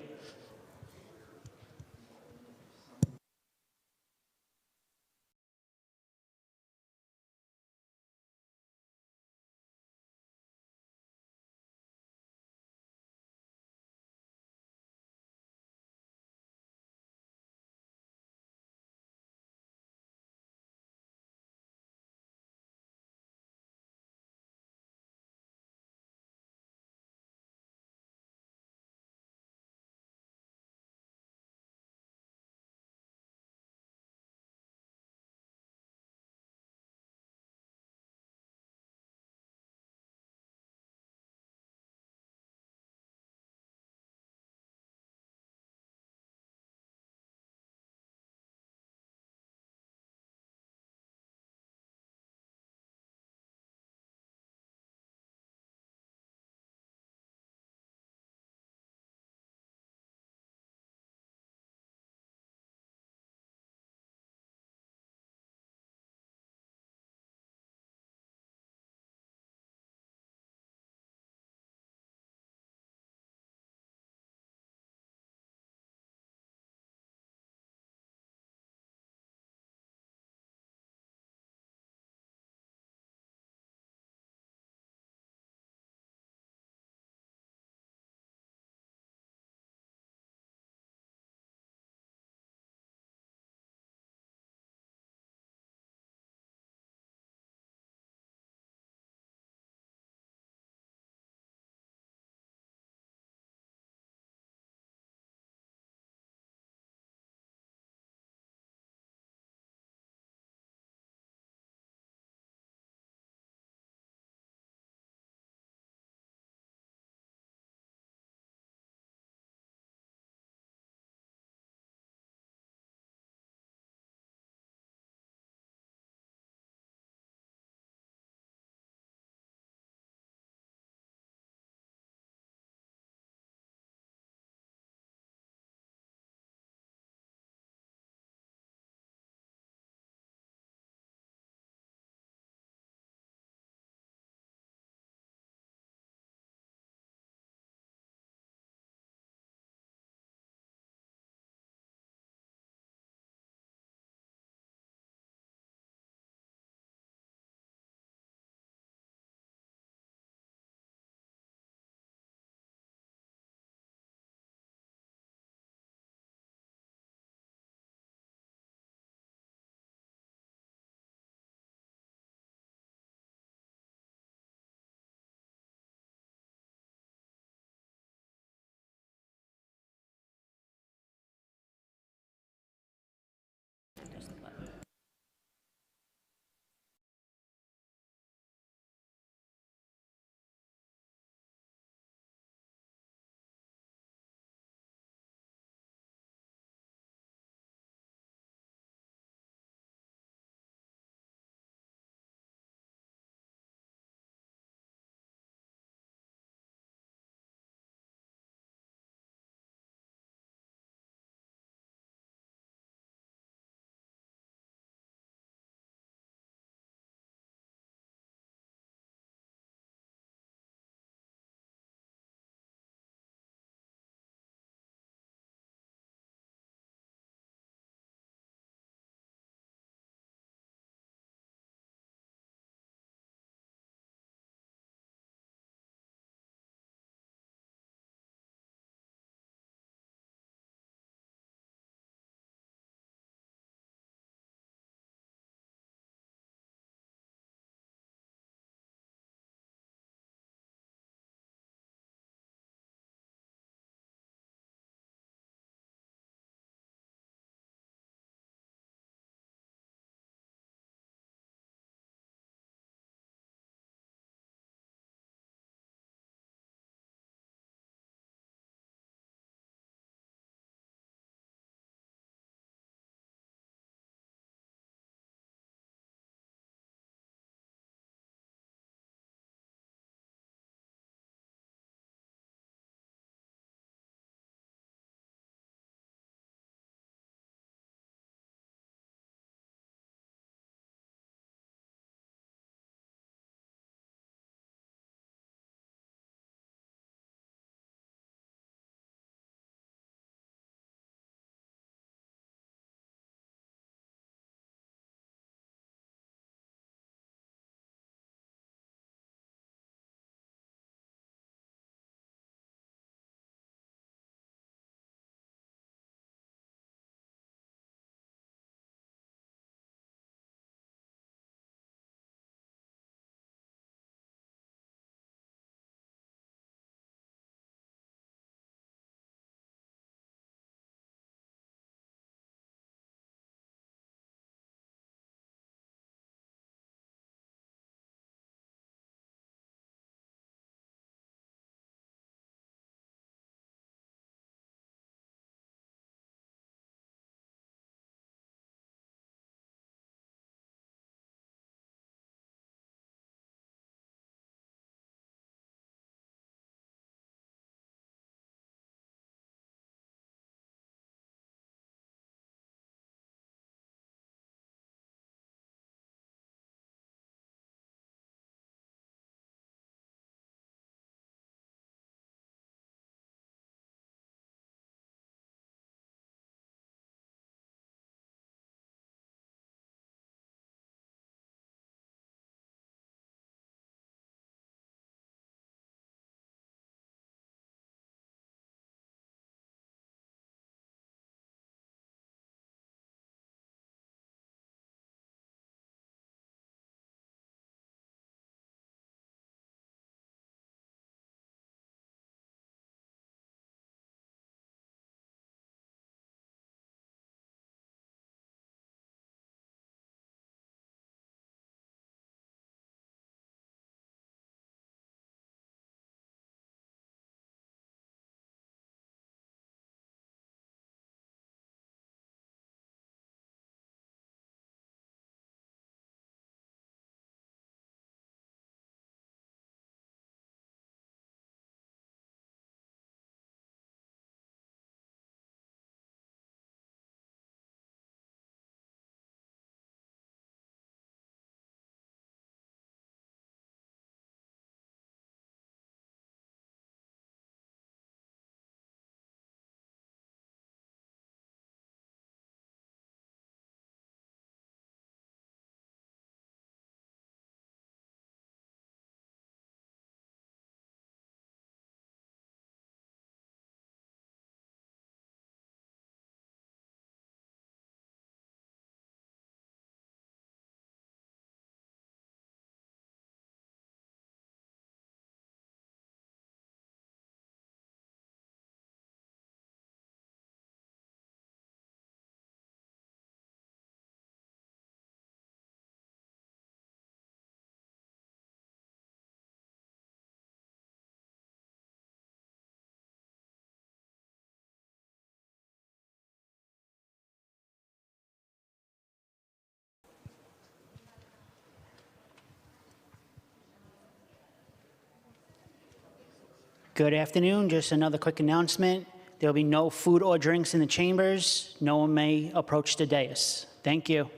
H: Good afternoon. Just another quick announcement. There will be no food or drinks in the chambers. No one may approach the dais. Thank you.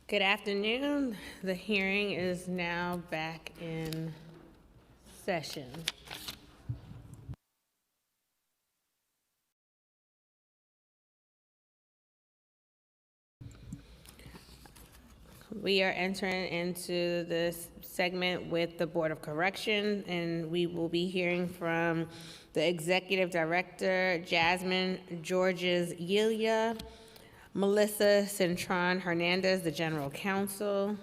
A: Good afternoon. The hearing is now back in session. We are entering into this segment with the Board of Correction, and we will be hearing from the Executive Director, Jasmine Georges-Yilia, Melissa Cintron Hernandez, the General Counsel,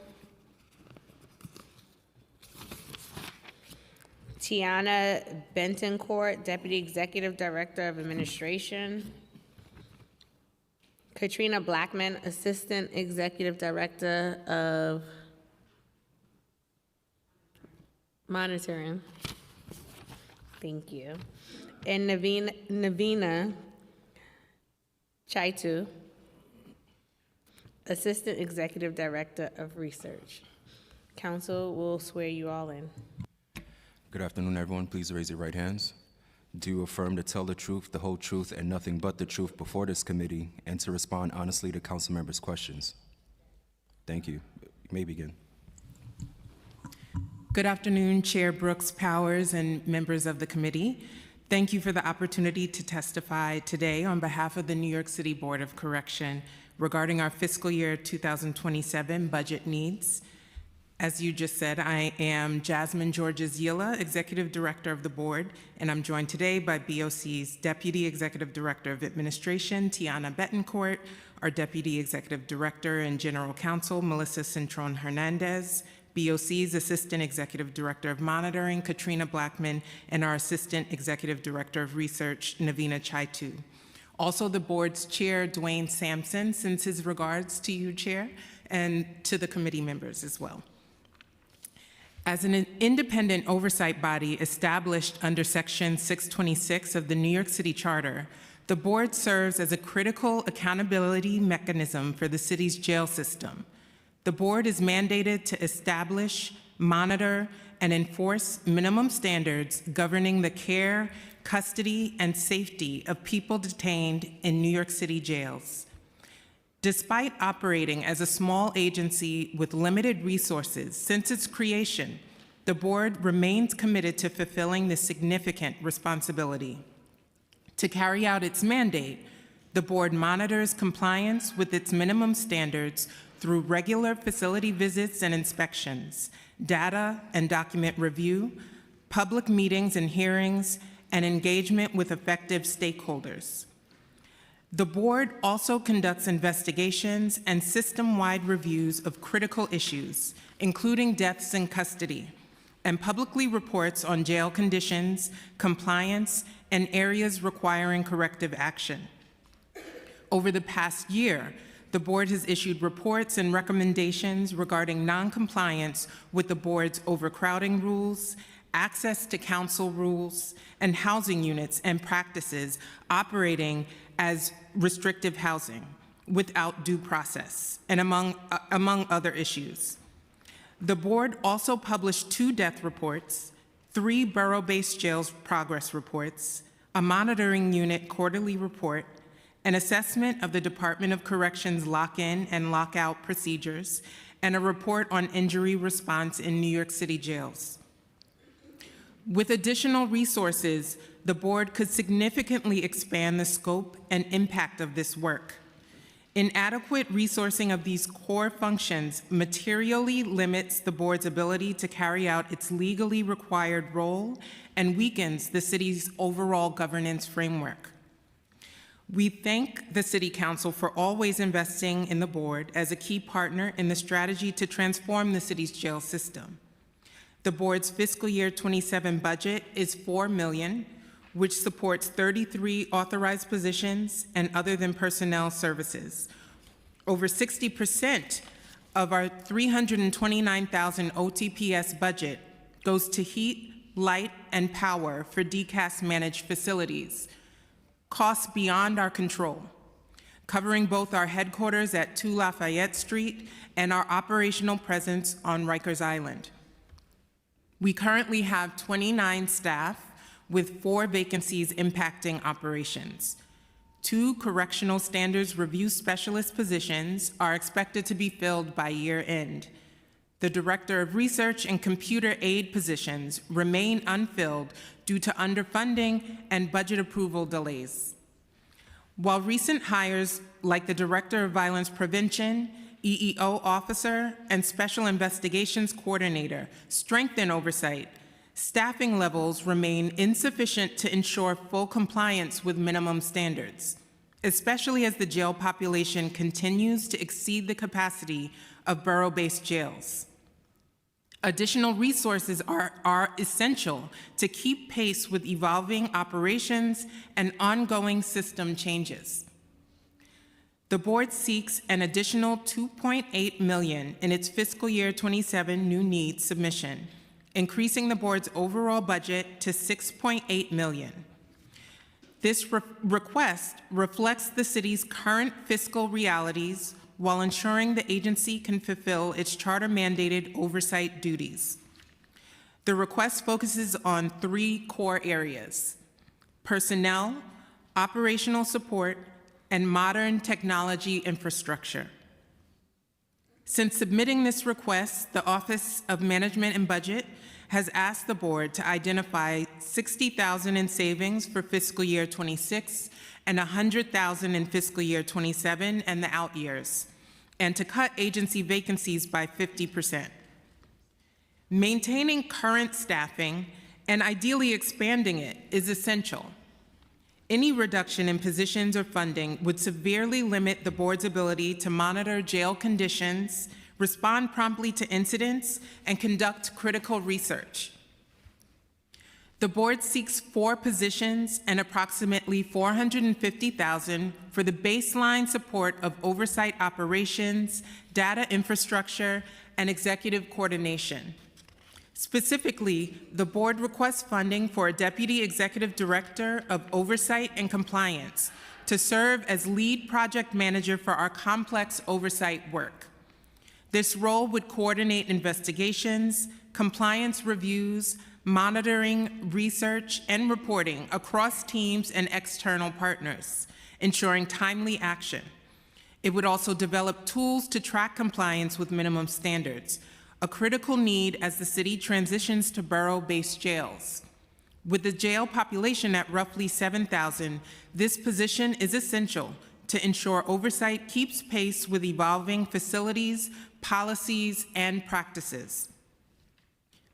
A: Tiana Bentoncourt, Deputy Executive Director of Administration, Katrina Blackman, Assistant Executive Director of Monitoring. Thank you. And Navina Chaitu, Assistant Executive Director of Research. Council will swear you all in.
C: Good afternoon, everyone. Please raise your right hands. Do you affirm to tell the truth, the whole truth, and nothing but the truth before this committee, and to respond honestly to council members' questions? Thank you. You may begin.
V: Good afternoon, Chair Brooks Powers and members of the committee. Thank you for the opportunity to testify today on behalf of the New York City Board of Correction regarding our fiscal year 2027 budget needs. As you just said, I am Jasmine Georges-Yilia, Executive Director of the Board, and I'm joined today by BOC's Deputy Executive Director of Administration, Tiana Bettencourt, our Deputy Executive Director and General Counsel, Melissa Cintron Hernandez, BOC's Assistant Executive Director of Monitoring, Katrina Blackman, and our Assistant Executive Director of Research, Navina Chaitu. Also, the board's chair, Dwayne Sampson, sends his regards to you, Chair, and to the committee members as well. As an independent oversight body established under Section 626 of the New York City Charter, the board serves as a critical accountability mechanism for the city's jail system. The board is mandated to establish, monitor, and enforce minimum standards governing the care, custody, and safety of people detained in New York City jails. Despite operating as a small agency with limited resources since its creation, the board remains committed to fulfilling this significant responsibility. To carry out its mandate, the board monitors compliance with its minimum standards through regular facility visits and inspections, data and document review, public meetings and hearings, and engagement with affected stakeholders. The board also conducts investigations and system-wide reviews of critical issues, including deaths in custody, and publicly reports on jail conditions, compliance, and areas requiring corrective action. Over the past year, the board has issued reports and recommendations regarding noncompliance with the board's overcrowding rules, access to council rules, and housing units and practices operating as restrictive housing without due process, and among other issues. The board also published 2 death reports, 3 borough-based jails progress reports, a monitoring unit quarterly report, an assessment of the Department of Corrections lock-in and lock-out procedures, and a report on injury response in New York City jails. With additional resources, the board could significantly expand the scope and impact of this work. Inadequate resourcing of these core functions materially limits the board's ability to carry out its legally required role and weakens the city's overall governance framework. We thank the City Council for always investing in the board as a key partner in the strategy to transform the city's jail system. The board's fiscal year 27 budget is $4 million, which supports 33 authorized positions and other than personnel services. Over 60% of our $329,000 OTPS budget goes to heat, light, and power for DCAS managed facilities, costs beyond our control, covering both our headquarters at 2 Lafayette Street and our operational presence on Rikers Island. We currently have 29 staff with 4 vacancies impacting operations. 2 correctional standards review specialist positions are expected to be filled by year end. The Director of Research and Computer Aid positions remain unfilled due to underfunding and budget approval delays. While recent hires like the Director of Violence Prevention, EEO Officer, and Special Investigations Coordinator strengthen oversight, staffing levels remain insufficient to ensure full compliance with minimum standards, especially as the jail population continues to exceed the capacity of borough-based jails. Additional resources are essential to keep pace with evolving operations and ongoing system changes. The board seeks an additional $2.8 million in its fiscal year 27 new needs submission, increasing the board's overall budget to $6.8 million. This request reflects the city's current fiscal realities while ensuring the agency can fulfill its charter-mandated oversight duties. The request focuses on 3 core areas: personnel, operational support, and modern technology infrastructure. Since submitting this request, the Office of Management and Budget has asked the board to identify $60,000 in savings for fiscal year 26 and $100,000 in fiscal year 27 and the out years, and to cut agency vacancies by 50%. Maintaining current staffing and ideally expanding it is essential. Any reduction in positions or funding would severely limit the board's ability to monitor jail conditions, respond promptly to incidents, and conduct critical research. The board seeks 4 positions and approximately $450,000 for the baseline support of oversight operations, data infrastructure, and executive coordination. Specifically, the board requests funding for a Deputy Executive Director of Oversight and Compliance to serve as lead project manager for our complex oversight work. This role would coordinate investigations, compliance reviews, monitoring, research, and reporting across teams and external partners, ensuring timely action. It would also develop tools to track compliance with minimum standards, a critical need as the city transitions to borough-based jails. With the jail population at roughly 7,000, this position is essential to ensure oversight keeps pace with evolving facilities, policies, and practices.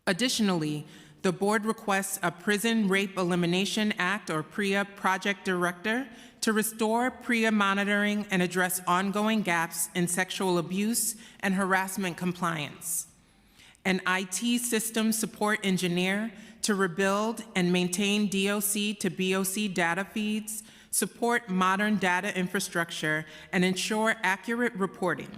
V: Additionally, the board requests a Prison Rape Elimination Act, or PREA, project director to restore PREA monitoring and address ongoing gaps in sexual abuse and harassment compliance. An IT system support engineer to rebuild and maintain DOC to BOC data feeds, support modern data infrastructure, and ensure accurate reporting.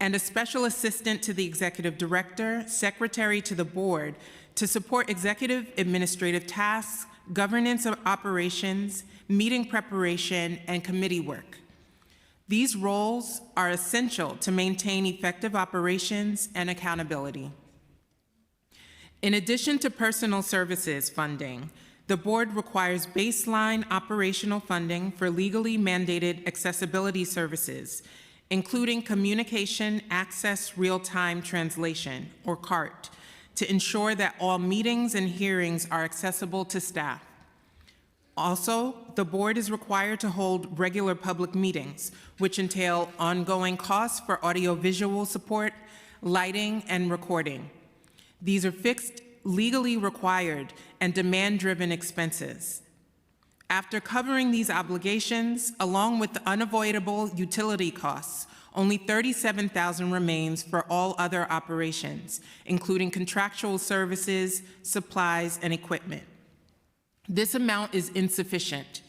V: And a special assistant to the executive director, secretary to the board, to support executive administrative tasks, governance of operations, meeting preparation, and committee work. These roles are essential to maintain effective operations and accountability. In addition to personal services funding, the board requires baseline operational funding for legally mandated accessibility services, including communication access real-time translation, or CART, to ensure that all meetings and hearings are accessible to staff. Also, the board is required to hold regular public meetings, which entail ongoing costs for audiovisual support, lighting, and recording. These are fixed, legally required, and demand-driven expenses. After covering these obligations, along with the unavoidable utility costs, only $37,000 remains for all other operations, including contractual services, supplies, and equipment. This amount is insufficient.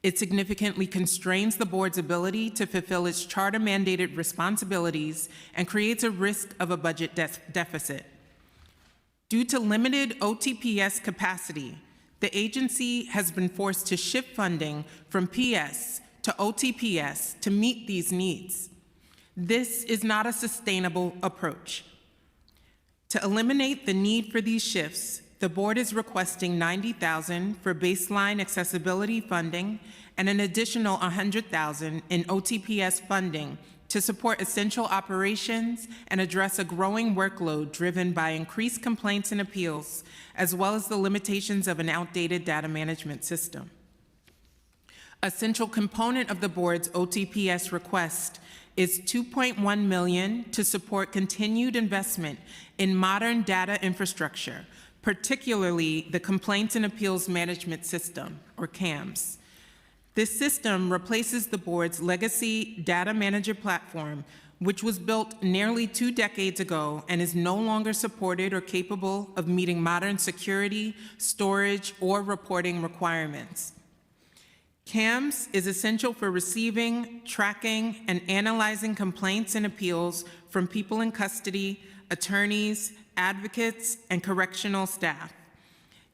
V: It significantly constrains the board's ability to fulfill its charter-mandated responsibilities and creates a risk of a budget deficit. Due to limited OTPS capacity, the agency has been forced to shift funding from PS to OTPS to meet these needs. This is not a sustainable approach. To eliminate the need for these shifts, the board is requesting $90,000 for baseline accessibility funding and an additional $100,000 in OTPS funding to support essential operations and address a growing workload driven by increased complaints and appeals, as well as the limitations of an outdated data management system. A central component of the board's OTPS request is $2.1 million to support continued investment in modern data infrastructure, particularly the Complaints and Appeals Management System, or CAMS. This system replaces the board's legacy data manager platform, which was built nearly 2 decades ago and is no longer supported or capable of meeting modern security, storage, or reporting requirements. CAMS is essential for receiving, tracking, and analyzing complaints and appeals from people in custody, attorneys, advocates, and correctional staff.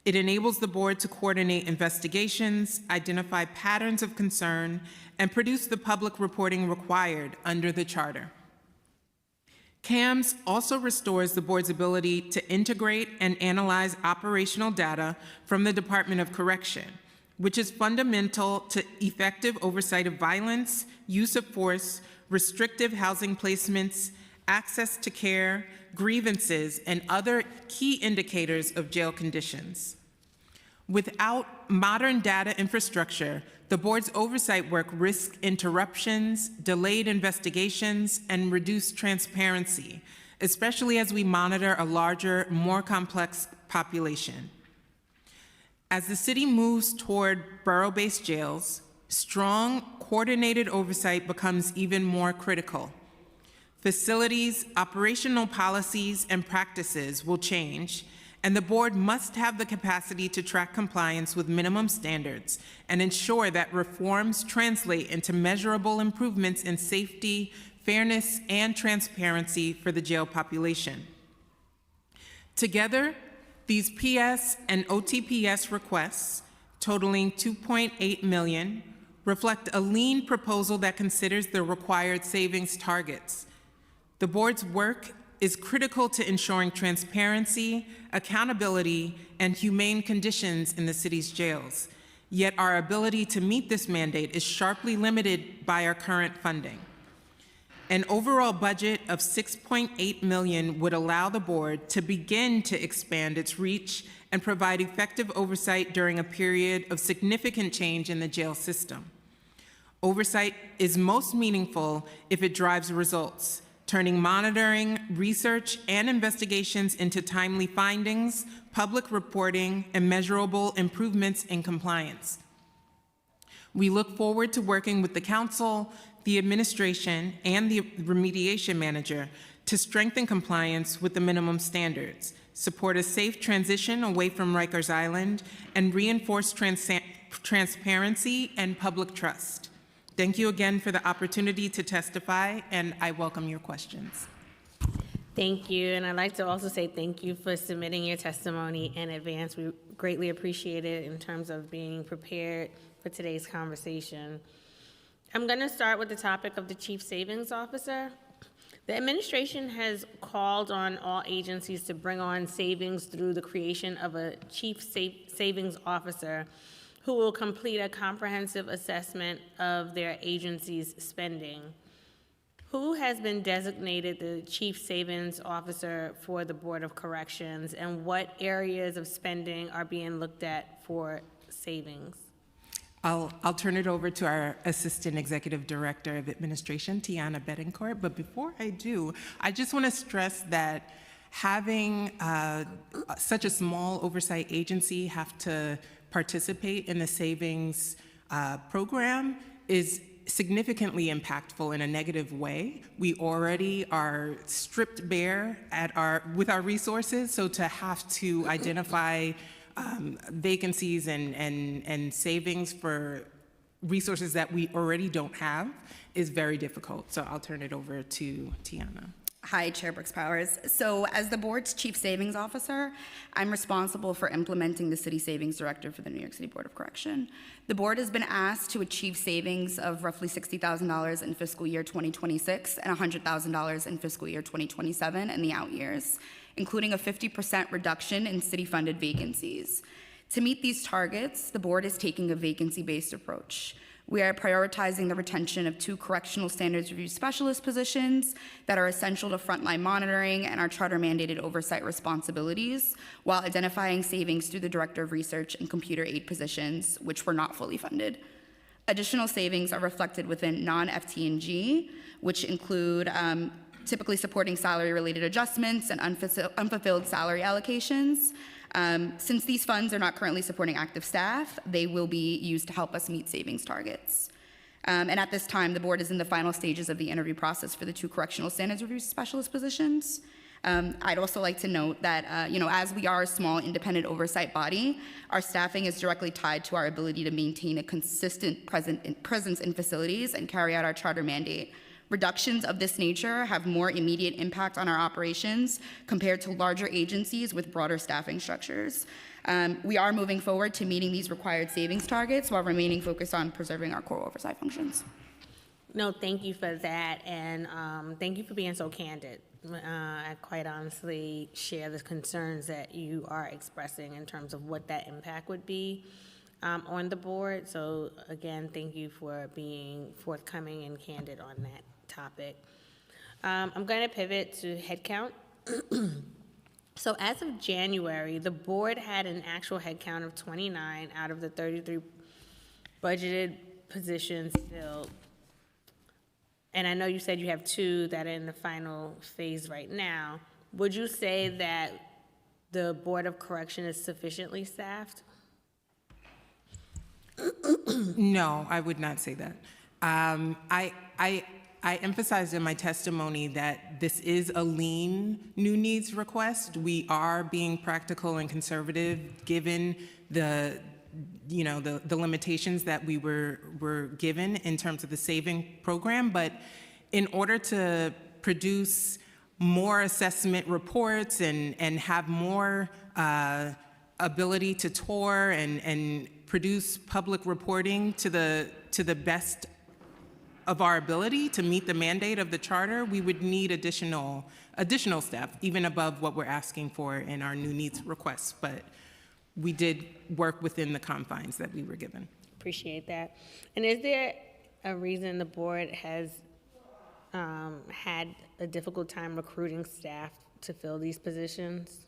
V: It enables the board to coordinate investigations, identify patterns of concern, and produce the public reporting required under the charter. CAMS also restores the board's ability to integrate and analyze operational data from the Department of Correction, which is fundamental to effective oversight of violence, use of force, restrictive housing placements, access to care, grievances, and other key indicators of jail conditions. Without modern data infrastructure, the board's oversight work risks interruptions, delayed investigations, and reduced transparency, especially as we monitor a larger, more complex population. As the city moves toward borough-based jails, strong, coordinated oversight becomes even more critical. Facilities, operational policies, and practices will change, and the board must have the capacity to track compliance with minimum standards and ensure that reforms translate into measurable improvements in safety, fairness, and transparency for the jail population. Together, these PS and OTPS requests, totaling $2.8 million, reflect a lean proposal that considers the required savings targets. The board's work is critical to ensuring transparency, accountability, and humane conditions in the city's jails. Yet our ability to meet this mandate is sharply limited by our current funding. An overall budget of $6.8 million would allow the board to begin to expand its reach and provide effective oversight during a period of significant change in the jail system. Oversight is most meaningful if it drives results, turning monitoring, research, and investigations into timely findings, public reporting, and measurable improvements in compliance. We look forward to working with the council, the administration, and the remediation manager to strengthen compliance with the minimum standards, support a safe transition away from Rikers Island, and reinforce transparency and public trust. Thank you again for the opportunity to testify, and I welcome your questions.
A: Thank you, and I'd like to also say thank you for submitting your testimony in advance. We greatly appreciate it in terms of being prepared for today's conversation. I'm going to start with the topic of the Chief Savings Officer. The administration has called on all agencies to bring on savings through the creation of a Chief Savings Officer who will complete a comprehensive assessment of their agency's spending. Who has been designated the Chief Savings Officer for the Board of Corrections, and what areas of spending are being looked at for savings?
V: I'll turn it over to our Assistant Executive Director of Administration, Tiana Betancourt. But before I do, I just want to stress that having such a small oversight agency have to participate in the savings program is significantly impactful in a negative way. We already are stripped bare with our resources, so to have to identify vacancies and savings for resources that we already don't have is very difficult. So I'll turn it over to Tiana.
B: Hi, Chair Brooks Powers. So as the board's Chief Savings Officer, I'm responsible for implementing the City Savings Director for the New York City Board of Correction. The board has been asked to achieve savings of roughly $60,000 in fiscal year 2026 and $100,000 in fiscal year 2027 and the out years. including a 50% reduction in city-funded vacancies. To meet these targets, the board is taking a vacancy-based approach. We are prioritizing the retention of 2 correctional standards review specialist positions that are essential to frontline monitoring and our charter-mandated oversight responsibilities, while identifying savings through the Director of Research and computer aid positions, which were not fully funded. Additional savings are reflected within non-FT&G, which include typically supporting salary-related adjustments and unfulfilled salary allocations. Since these funds are not currently supporting active staff, they will be used to help us meet savings targets. And at this time, the board is in the final stages of the interview process for the 2 correctional standards review specialist positions. I'd also like to note that, as we are a small independent oversight body, our staffing is directly tied to our ability to maintain a consistent presence in facilities and carry out our charter mandate. Reductions of this nature have more immediate impact on our operations compared to larger agencies with broader staffing structures. We are moving forward to meeting these required savings targets while remaining focused on preserving our core oversight functions.
A: No, thank you for that, and thank you for being so candid. I quite honestly share the concerns that you are expressing in terms of what that impact would be on the board. So again, thank you for being forthcoming and candid on that topic. I'm going to pivot to headcount. So as of January, the board had an actual headcount of 29 out of the 33 budgeted positions filled. And I know you said you have 2 that are in the final phase right now. Would you say that the Board of Correction is sufficiently staffed?
V: No, I would not say that. I emphasized in my testimony that this is a lean new needs request. We are being practical and conservative given the limitations that we were given in terms of the saving program. But in order to produce more assessment reports and have more ability to tour and produce public reporting to the best of our ability to meet the mandate of the charter, we would need additional staff, even above what we're asking for in our new needs requests. But we did work within the confines that we were given.
A: Appreciate that. And is there a reason the board has had a difficult time recruiting staff to fill these positions?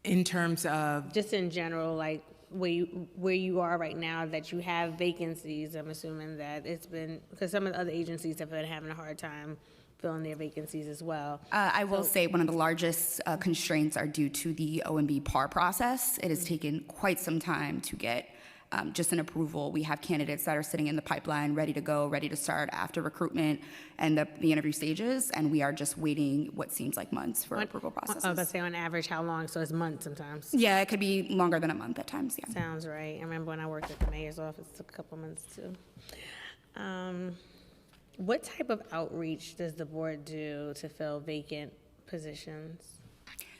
V: In terms of?
A: Just in general, like where you are right now, that you have vacancies. I'm assuming that it's been, because some of the other agencies have been having a hard time filling their vacancies as well.
B: I will say one of the largest constraints are due to the OMB PAR process. It has taken quite some time to get just an approval. We have candidates that are sitting in the pipeline, ready to go, ready to start after recruitment and the interview stages, and we are just waiting what seems like months for approval processes.
A: I was about to say, on average, how long? So it's months sometimes?
B: Yeah, it could be longer than a month at times, yeah.
A: Sounds right. I remember when I worked at the mayor's office, it took a couple months too. What type of outreach does the board do to fill vacant positions?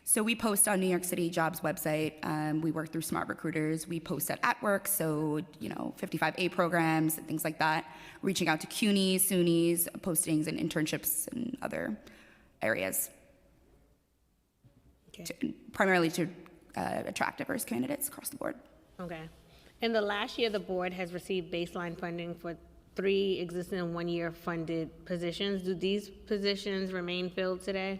B: So we post on New York City Jobs website. We work through Smart Recruiters. We post at work, so 55A programs and things like that. Reaching out to CUNYs, SUNYs, postings and internships and other areas.
A: Okay.
B: Primarily to attract diverse candidates across the board.
A: Okay. In the last year, the board has received baseline funding for 3 existing one-year funded positions. Do these positions remain filled today?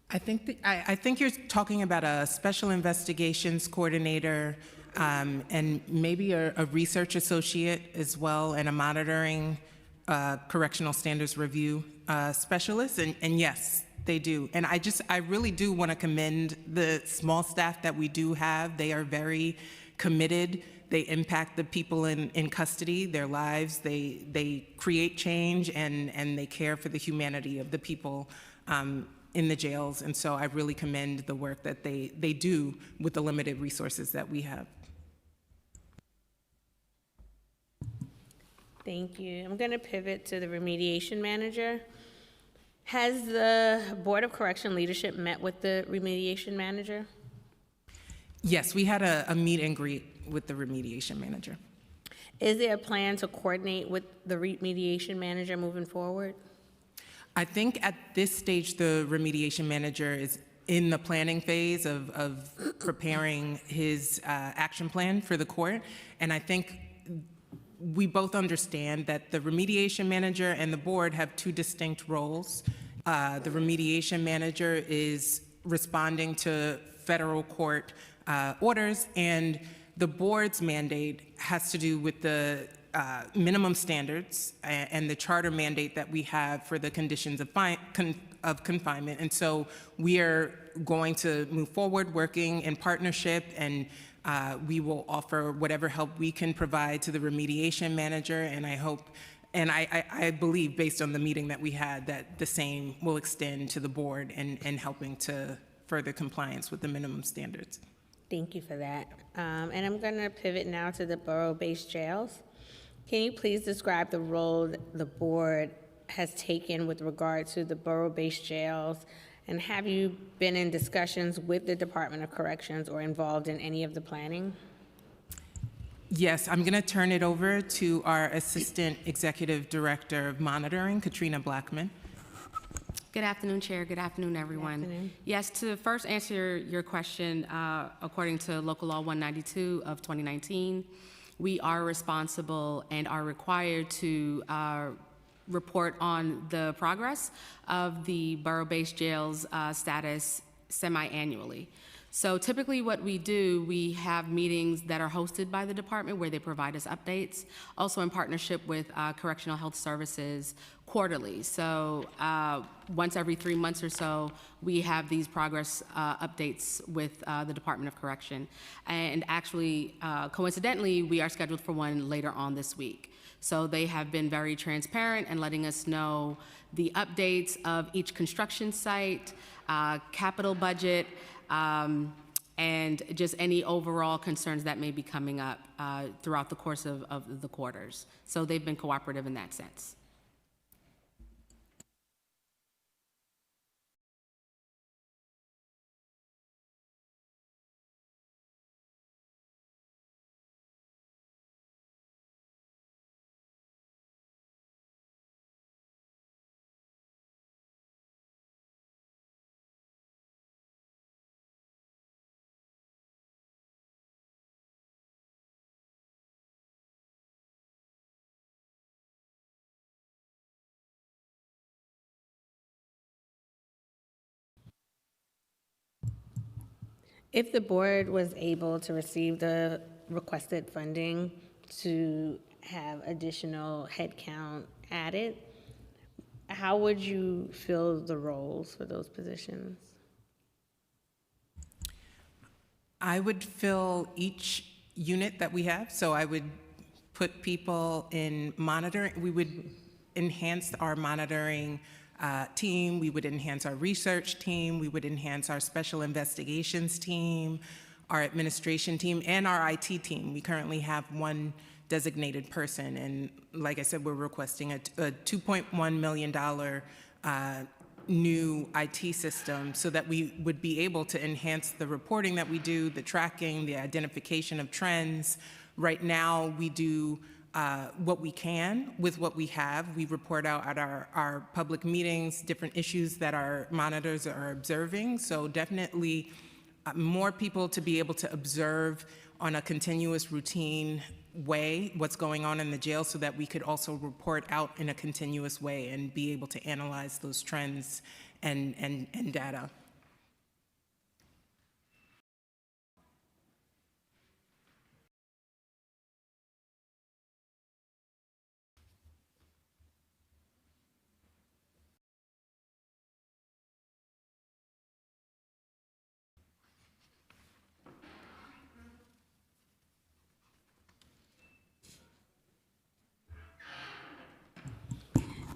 V: I think you're talking about a special investigations coordinator and maybe a research associate as well, and a monitoring correctional standards review specialist. And yes, they do. And I really do want to commend the small staff that we do have. They are very committed. They impact the people in custody, their lives. They create change and they care for the humanity of the people in the jails. And so I really commend the work that they do with the limited resources that we have.
A: Thank you. I'm going to pivot to the remediation manager. Has the Board of Correction leadership met with the remediation manager?
V: Yes, we had a meet and greet with the remediation manager.
A: Is there a plan to coordinate with the remediation manager moving forward?
V: I think at this stage, the remediation manager is in the planning phase of preparing his action plan for the court. And I think we both understand that the remediation manager and the board have two distinct roles. The remediation manager is responding to federal court orders, and the board's mandate has to do with the minimum standards and the charter mandate that we have for the conditions of confinement. And so we are going to move forward working in partnership, and we will offer whatever help we can provide to the remediation manager. And I hope, and I believe, based on the meeting that we had, that the same will extend to the board and helping to further compliance with the minimum standards.
A: Thank you for that. And I'm going to pivot now to the borough-based jails. Can you please describe the role the board has taken with regard to the borough-based jails? And have you been in discussions with the Department of Corrections or involved in any of the planning?
V: Yes, I'm going to turn it over to our Assistant Executive Director of Monitoring, Katrina Blackman.
N: Good afternoon, Chair. Good afternoon, everyone.
A: Good afternoon.
N: Yes, to first answer your question, according to Local Law 192 of 2019, we are responsible and are required to report on the progress of the borough-based jails status semi-annually. So typically what we do, we have meetings that are hosted by the department where they provide us updates, also in partnership with Correctional Health Services quarterly. So once every 3 months or so, we have these progress updates with the Department of Correction. And actually, coincidentally, we are scheduled for one later on this week. So they have been very transparent and letting us know the updates of each construction site, capital budget, and just any overall concerns that may be coming up throughout the course of the quarters. So they've been cooperative in that sense.
A: If the board was able to receive the requested funding to have additional headcount added, how would you fill the roles for those positions?
V: I would fill each unit that we have. So I would put people in monitoring. We would enhance our monitoring team. We would enhance our research team. We would enhance our special investigations team, our administration team, and our IT team. We currently have one designated person. And like I said, we're requesting a $2.1 million new IT system so that we would be able to enhance the reporting that we do, the tracking, the identification of trends. Right now, we do what we can with what we have. We report out at our public meetings different issues that our monitors are observing. So definitely more people to be able to observe on a continuous routine way what's going on in the jail so that we could also report out in a continuous way and be able to analyze those trends and data.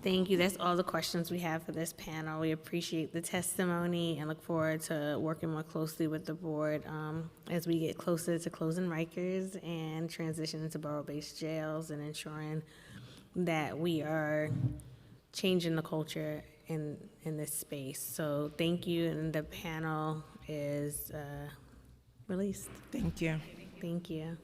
A: Thank you. That's all the questions we have for this panel. We appreciate the testimony and look forward to working more closely with the board as we get closer to closing Rikers and transition into borough-based jails and ensuring that we are changing the culture in this space. So thank you, and the panel is released.
V: Thank you.
A: Thank you.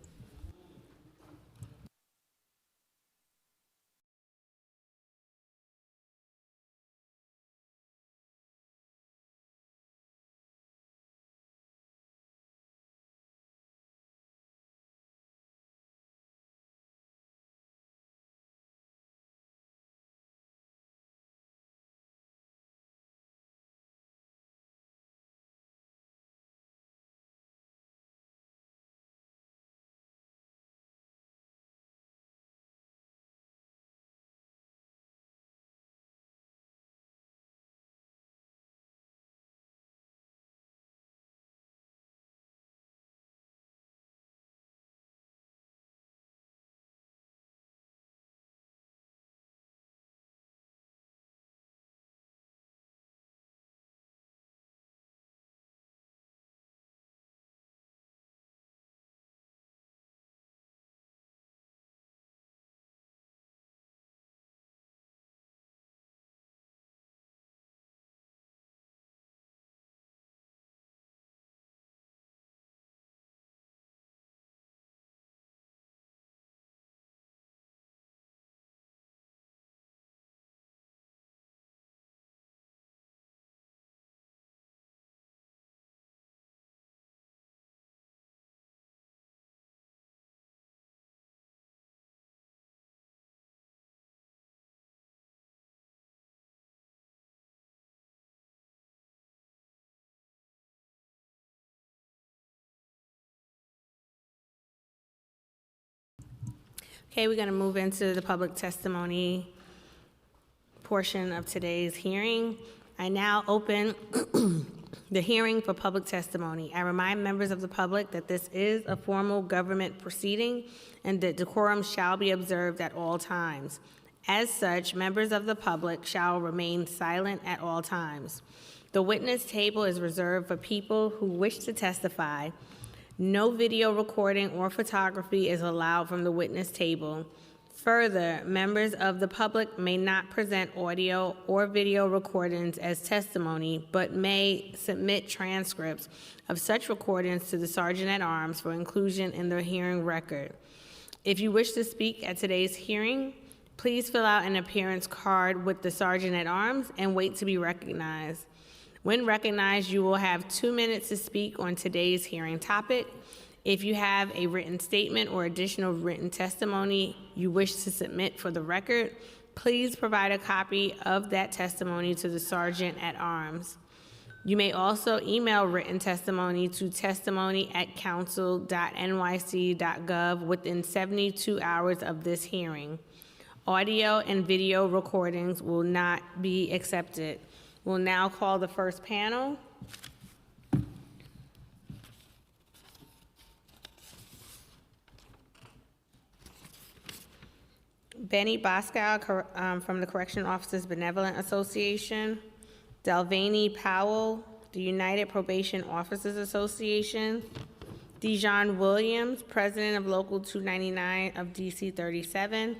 A: Okay, we're going to move into the public testimony portion of today's hearing. I now open the hearing for public testimony. I remind members of the public that this is a formal government proceeding and that decorum shall be observed at all times. As such, members of the public shall remain silent at all times. The witness table is reserved for people who wish to testify. No video recording or photography is allowed from the witness table. Further, members of the public may not present audio or video recordings as testimony, but may submit transcripts of such recordings to the Sergeant-at-Arms for inclusion in their hearing record. If you wish to speak at today's hearing, please fill out an appearance card with the Sergeant-at-Arms and wait to be recognized. When recognized, you will have 2 minutes to speak on today's hearing topic. If you have a written statement or additional written testimony you wish to submit for the record, please provide a copy of that testimony to the Sergeant-at-Arms. You may also email written testimony to testimony@council.nyc.gov within 72 hours of this hearing. Audio and video recordings will not be accepted. We'll now call the first panel. Benny Boscow from the Correctional Officers Benevolent Association, Delvany Powell, the United Probation Officers Association, Dijon Williams, President of Local 299 of DC 37.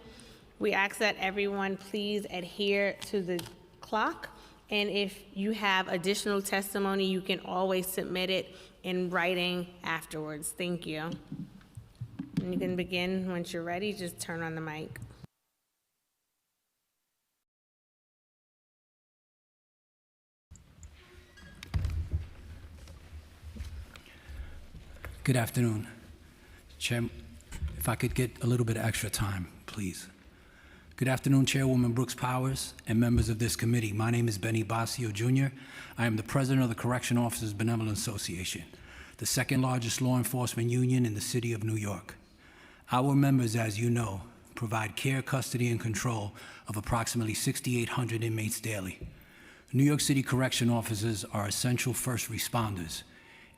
A: We ask that everyone please adhere to the clock, and if you have additional testimony, you can always submit it in writing afterwards. Thank you. And you can begin once you're ready. Just turn on the mic.
R: Good afternoon. Chair, if I could get a little bit of extra time, please. Good afternoon, Chairwoman Brooks Powers and members of this committee. My name is Benny Bosio Jr. I am the president of the Correctional Officers Benevolent Association, the second largest law enforcement union in the city of New York. Our members, as you know, provide care, custody, and control of approximately 6,800 inmates daily. New York City correction officers are essential first responders.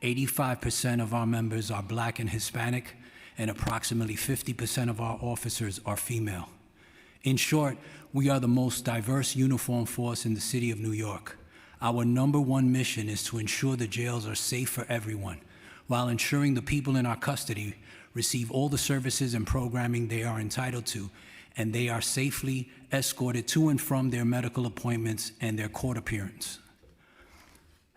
R: 85% of our members are Black and Hispanic, and approximately 50% of our officers are female. In short, we are the most diverse uniformed force in the city of New York. Our #1 mission is to ensure the jails are safe for everyone, while ensuring the people in our custody receive all the services and programming they are entitled to, and they are safely escorted to and from their medical appointments and their court appearance.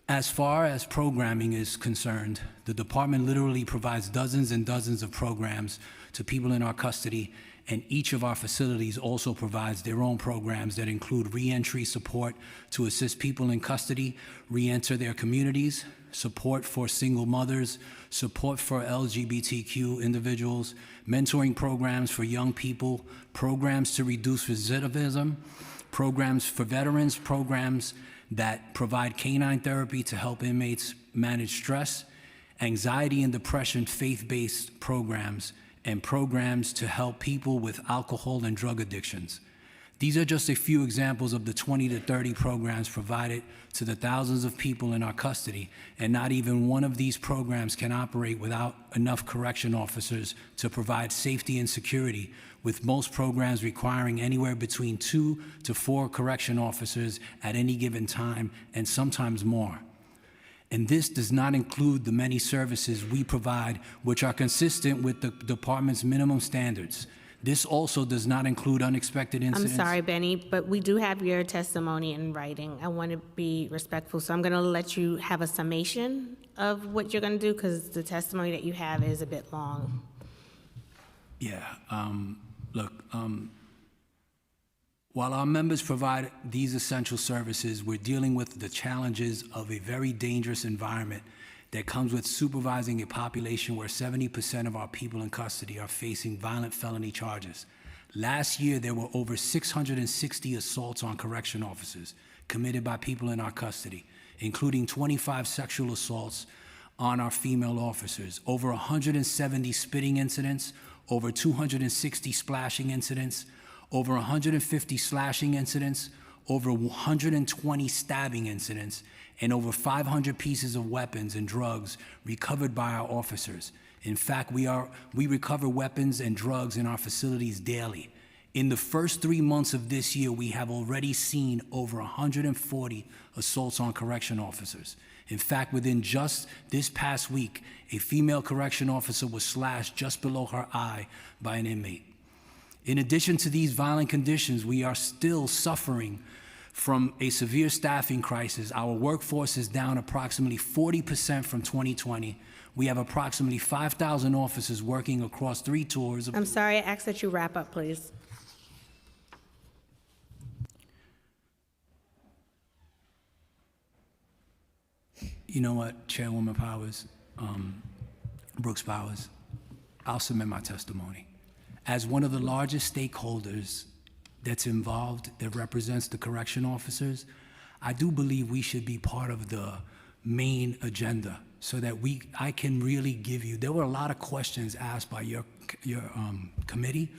R: As far as programming is concerned, the department literally provides dozens and dozens of programs to people in our custody, and each of our facilities also provides their own programs that include reentry support to assist people in custody re-enter their communities, support for single mothers, support for LGBTQ individuals, mentoring programs for young people, programs to reduce recidivism, programs for veterans, programs that provide canine therapy to help inmates manage stress, anxiety and depression faith-based programs, and programs to help people with alcohol and drug addictions. These are just a few examples of the 20 to 30 programs provided to the thousands of people in our custody, and not even one of these programs can operate without enough correction officers to provide safety and security, with most programs requiring anywhere between 2 to 4 correction officers at any given time, and sometimes more. And this does not include the many services we provide, which are consistent with the department's minimum standards. This also does not include unexpected incidents.
A: I'm sorry, Benny, but we do have your testimony in writing. I want to be respectful, so I'm going to let you have a summation of what you're going to do, because the testimony that you have is a bit long.
R: Yeah, look, while our members provide these essential services, we're dealing with the challenges of a very dangerous environment that comes with supervising a population where 70% of our people in custody are facing violent felony charges. Last year, there were over 660 assaults on correction officers committed by people in our custody, including 25 sexual assaults on our female officers, over 170 spitting incidents, over 260 splashing incidents, over 150 slashing incidents, over 120 stabbing incidents, and over 500 pieces of weapons and drugs recovered by our officers. In fact, we recover weapons and drugs in our facilities daily. In the first 3 months of this year, we have already seen over 140 assaults on correction officers. In fact, within just this past week, a female correction officer was slashed just below her eye by an inmate. In addition to these violent conditions, we are still suffering from a severe staffing crisis. Our workforce is down approximately 40% from 2020. We have approximately 5,000 officers working across 3 tours.
A: I'm sorry, I ask that you wrap up, please.
R: You know what, Chairwoman Powers, Brooks Powers, I'll submit my testimony. As one of the largest stakeholders that's involved, that represents the correction officers, I do believe we should be part of the main agenda so that I can really give you, there were a lot of questions asked by your committee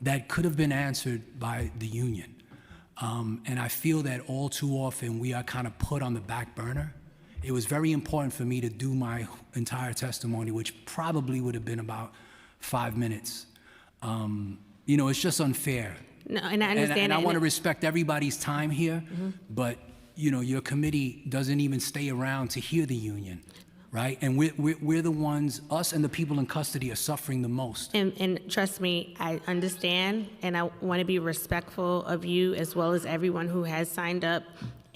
R: that could have been answered by the union. And I feel that all too often we are kind of put on the back burner. It was very important for me to do my entire testimony, which probably would have been about 5 minutes. You know, it's just unfair.
A: No, and I understand.
R: And I want to respect everybody's time here, but you know, your committee doesn't even stay around to hear the union, right? And we're the ones, us and the people in custody are suffering the most.
A: And trust me, I understand, and I want to be respectful of you as well as everyone who has signed up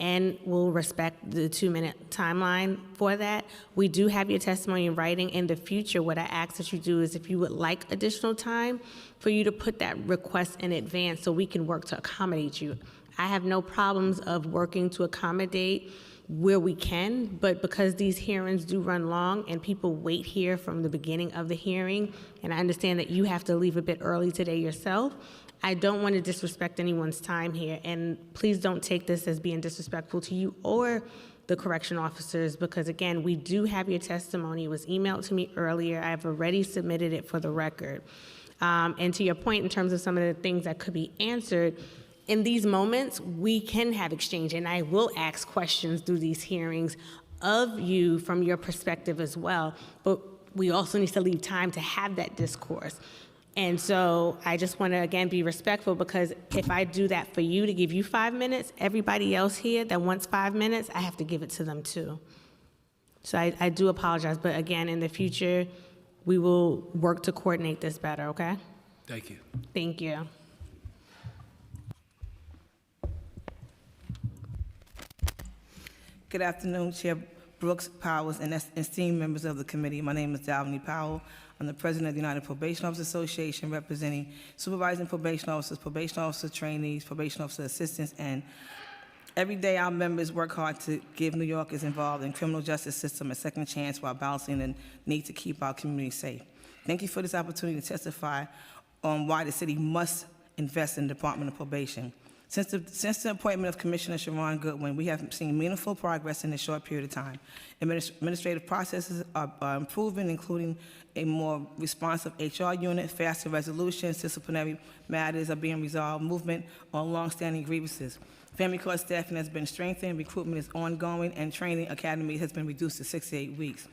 A: and will respect the 2-minute timeline for that. We do have your testimony in writing. In the future, what I ask that you do is if you would like additional time, for you to put that request in advance so we can work to accommodate you. I have no problems of working to accommodate where we can, but because these hearings do run long and people wait here from the beginning of the hearing, and I understand that you have to leave a bit early today yourself, I don't want to disrespect anyone's time here, and please don't take this as being disrespectful to you or the correction officers, because again, we do have your testimony. It was emailed to me earlier. I've already submitted it for the record. And to your point in terms of some of the things that could be answered, in these moments, we can have exchange, and I will ask questions through these hearings of you from your perspective as well, but we also need to leave time to have that discourse. And so I just want to, again, be respectful, because if I do that for you to give you 5 minutes, everybody else here that wants 5 minutes, I have to give it to them too. So I do apologize, but again, in the future, we will work to coordinate this better, okay?
R: Thank you.
A: Thank you.
S: Good afternoon, Chair Brooks, Powers, and esteemed members of the committee. My name is Dalvany Powell. I'm the president of the United Probation Officers Association, representing supervising probation officer trainees, probation officer assistants, and every day our members work hard to give New Yorkers involved in criminal justice system a second chance while balancing the need to keep our community safe. Thank you for this opportunity to testify on why the city must invest in the Department of Probation. Since the appointment of Commissioner Sharon Goodwin, we have seen meaningful progress in a short period of time. Administrative processes are improving, including a more responsive HR unit, faster resolutions, disciplinary matters are being resolved, movement on longstanding grievances. Family court staffing has been strengthened, recruitment is ongoing, and training academy has been reduced to 6 to 8 weeks.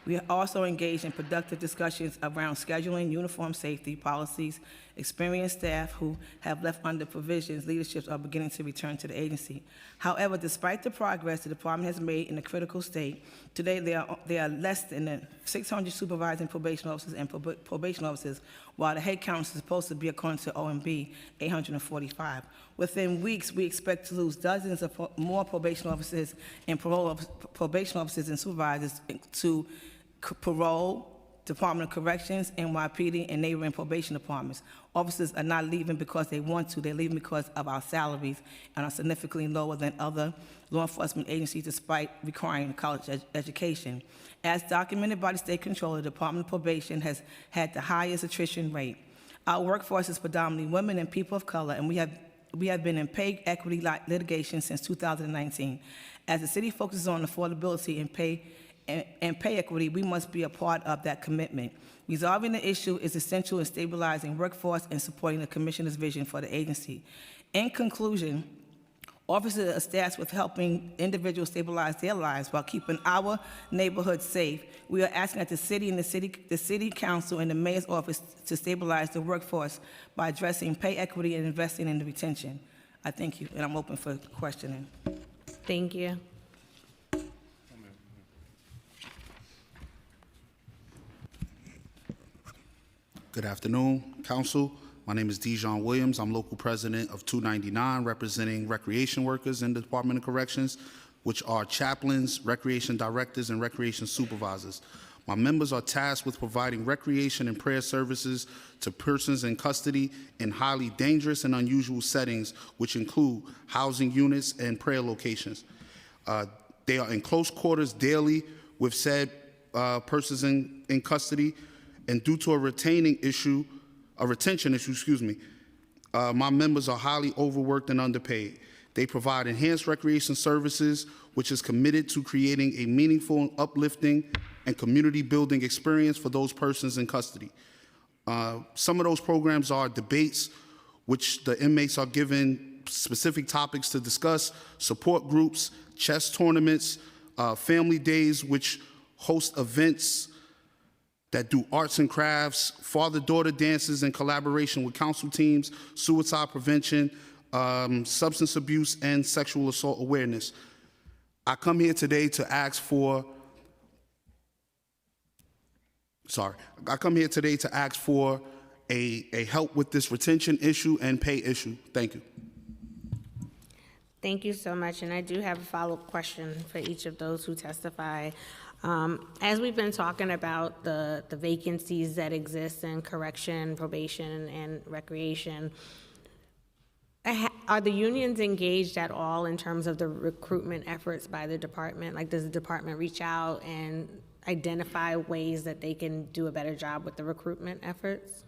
S: We are also engaged in productive discussions around scheduling, uniform safety policies. Experienced staff who have left under provisions, leaderships are beginning to return to the agency. However, despite the progress the department has made in a critical state, today there are less than 600 supervising probation officers and probation officers, while the head count is supposed to be, according to OMB, 845. Within weeks, we expect to lose dozens of more probation officers and probation officers and supervisors to parole, Department of Corrections, NYPD, and neighboring probation departments. Officers are not leaving because they want to. They're leaving because of our salaries and are significantly lower than other law enforcement agencies despite requiring a college education. As documented by the State Controller, the Department of Probation has had the highest attrition rate. Our workforce is predominantly women and people of color, and we have been in pay equity litigation since 2019. As the city focuses on affordability and pay and pay equity, we must be a part of that commitment. Resolving the issue is essential in stabilizing workforce and supporting the Commissioner's vision for the agency. In conclusion, officers are tasked with helping individuals stabilize their lives while keeping our neighborhoods safe. We are asking that the city and the city council and the mayor's office to stabilize the workforce by addressing pay equity and investing in the retention. I thank you, and I'm open for questioning.
A: Thank you.
L: Good afternoon, Council. My name is Dijon Williams. I'm local president of 299, representing recreation workers in the Department of Corrections, which are chaplains, recreation directors, and recreation supervisors. My members are tasked with providing recreation and prayer services to persons in custody in highly dangerous and unusual settings, which include housing units and prayer locations. They are in close quarters daily with said persons in custody, and due to a retention issue, my members are highly overworked and underpaid. They provide enhanced recreation services, which is committed to creating a meaningful, uplifting, and community-building experience for those persons in custody. Some of those programs are debates, which the inmates are given specific topics to discuss, support groups, chess tournaments, family days, which host events that do arts and crafts, father-daughter dances in collaboration with council teams, suicide prevention, substance abuse, and sexual assault awareness. I come here today to ask for a help with this retention issue and pay issue. Thank you.
A: Thank you so much, and I do have a follow-up question for each of those who testify. As we've been talking about the vacancies that exist in correction, probation, and recreation, are the unions engaged at all in terms of the recruitment efforts by the department? Like, does the department reach out and identify ways that they can do a better job with the recruitment efforts?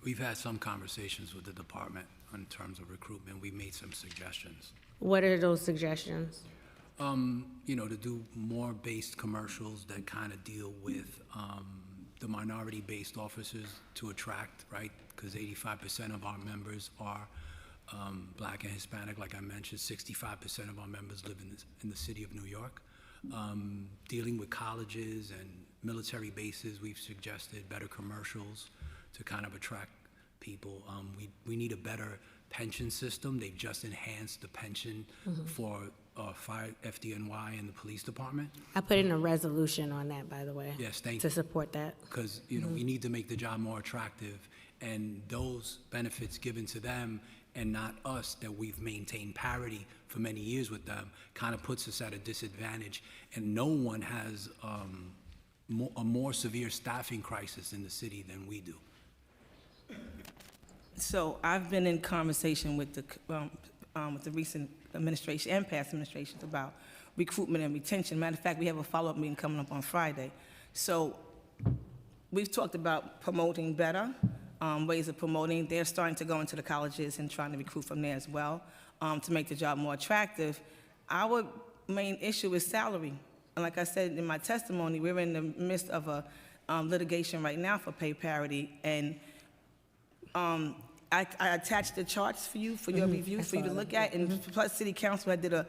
R: We've had some conversations with the department in terms of recruitment. We made some suggestions.
A: What are those suggestions?
R: To do more based commercials that kind of deal with the minority-based officers to attract, right? Because 85% of our members are Black and Hispanic. Like I mentioned, 65% of our members live in the city of New York. Dealing with colleges and military bases, we've suggested better commercials to kind of attract people. We need a better pension system. They've just enhanced the pension for fire, FDNY, and the police department.
A: I put in a resolution on that, by the way.
R: Yes, thank
A: to
R: you.
A: support that.
R: Because we need to make the job more attractive, and those benefits given to them and not us, that we've maintained parity for many years with them, kind of puts us at a disadvantage. And no one has a more severe staffing crisis in the city than we do.
S: So I've been in conversation with the recent administration and past administrations about recruitment and retention. Matter of fact, we have a follow-up meeting coming up on Friday. So we've talked about promoting better, ways of promoting. They're starting to go into the colleges and trying to recruit from there as well to make the job more attractive. Our main issue is salary. And like I said in my testimony, we're in the midst of a litigation right now for pay parity. And I attached the charts for you, for your review, for you to look at. And plus, City Council, I did a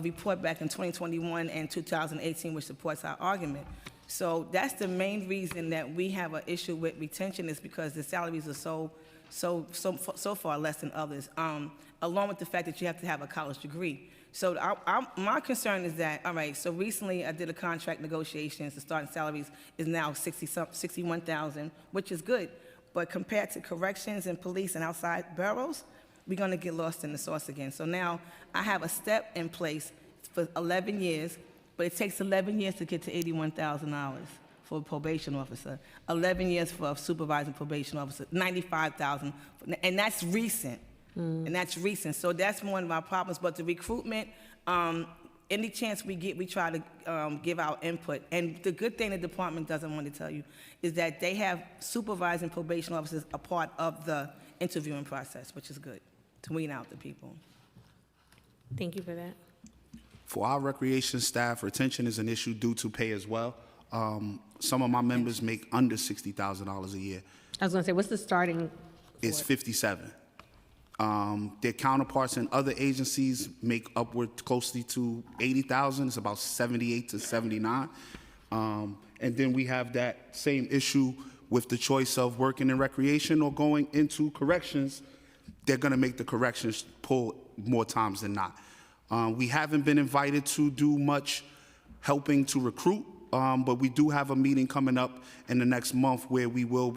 S: report back in 2021 and 2018, which supports our argument. So that's the main reason that we have an issue with retention, is because the salaries are so far less than others, along with the fact that you have to have a college degree. So my concern is that, all right, so recently I did a contract negotiations. The starting salaries is now $61,000, which is good. But compared to corrections and police and outside boroughs, we're going to get lost in the sauce again. So now I have a step in place for 11 years, but it takes 11 years to get to $81,000 for a probation officer, 11 years for a supervising probation officer, $95,000, and that's recent. And that's recent. So that's one of our problems. But the recruitment, any chance we get, we try to give our input. And the good thing the department doesn't want to tell you is that they have supervising probation officers a part of the interviewing process, which is good, to wean out the people.
A: Thank you for that.
L: For our recreation staff, retention is an issue due to pay as well. Some of my members make under $60,000 a year.
A: I was gonna say, what's the starting?
L: It's 57. Their counterparts in other agencies make upward closely to 80,000. It's about 78 to 79. And then we have that same issue with the choice of working in recreation or going into corrections. They're gonna make the corrections pull more times than not. We haven't been invited to do much helping to recruit, but we do have a meeting coming up in the next month where we will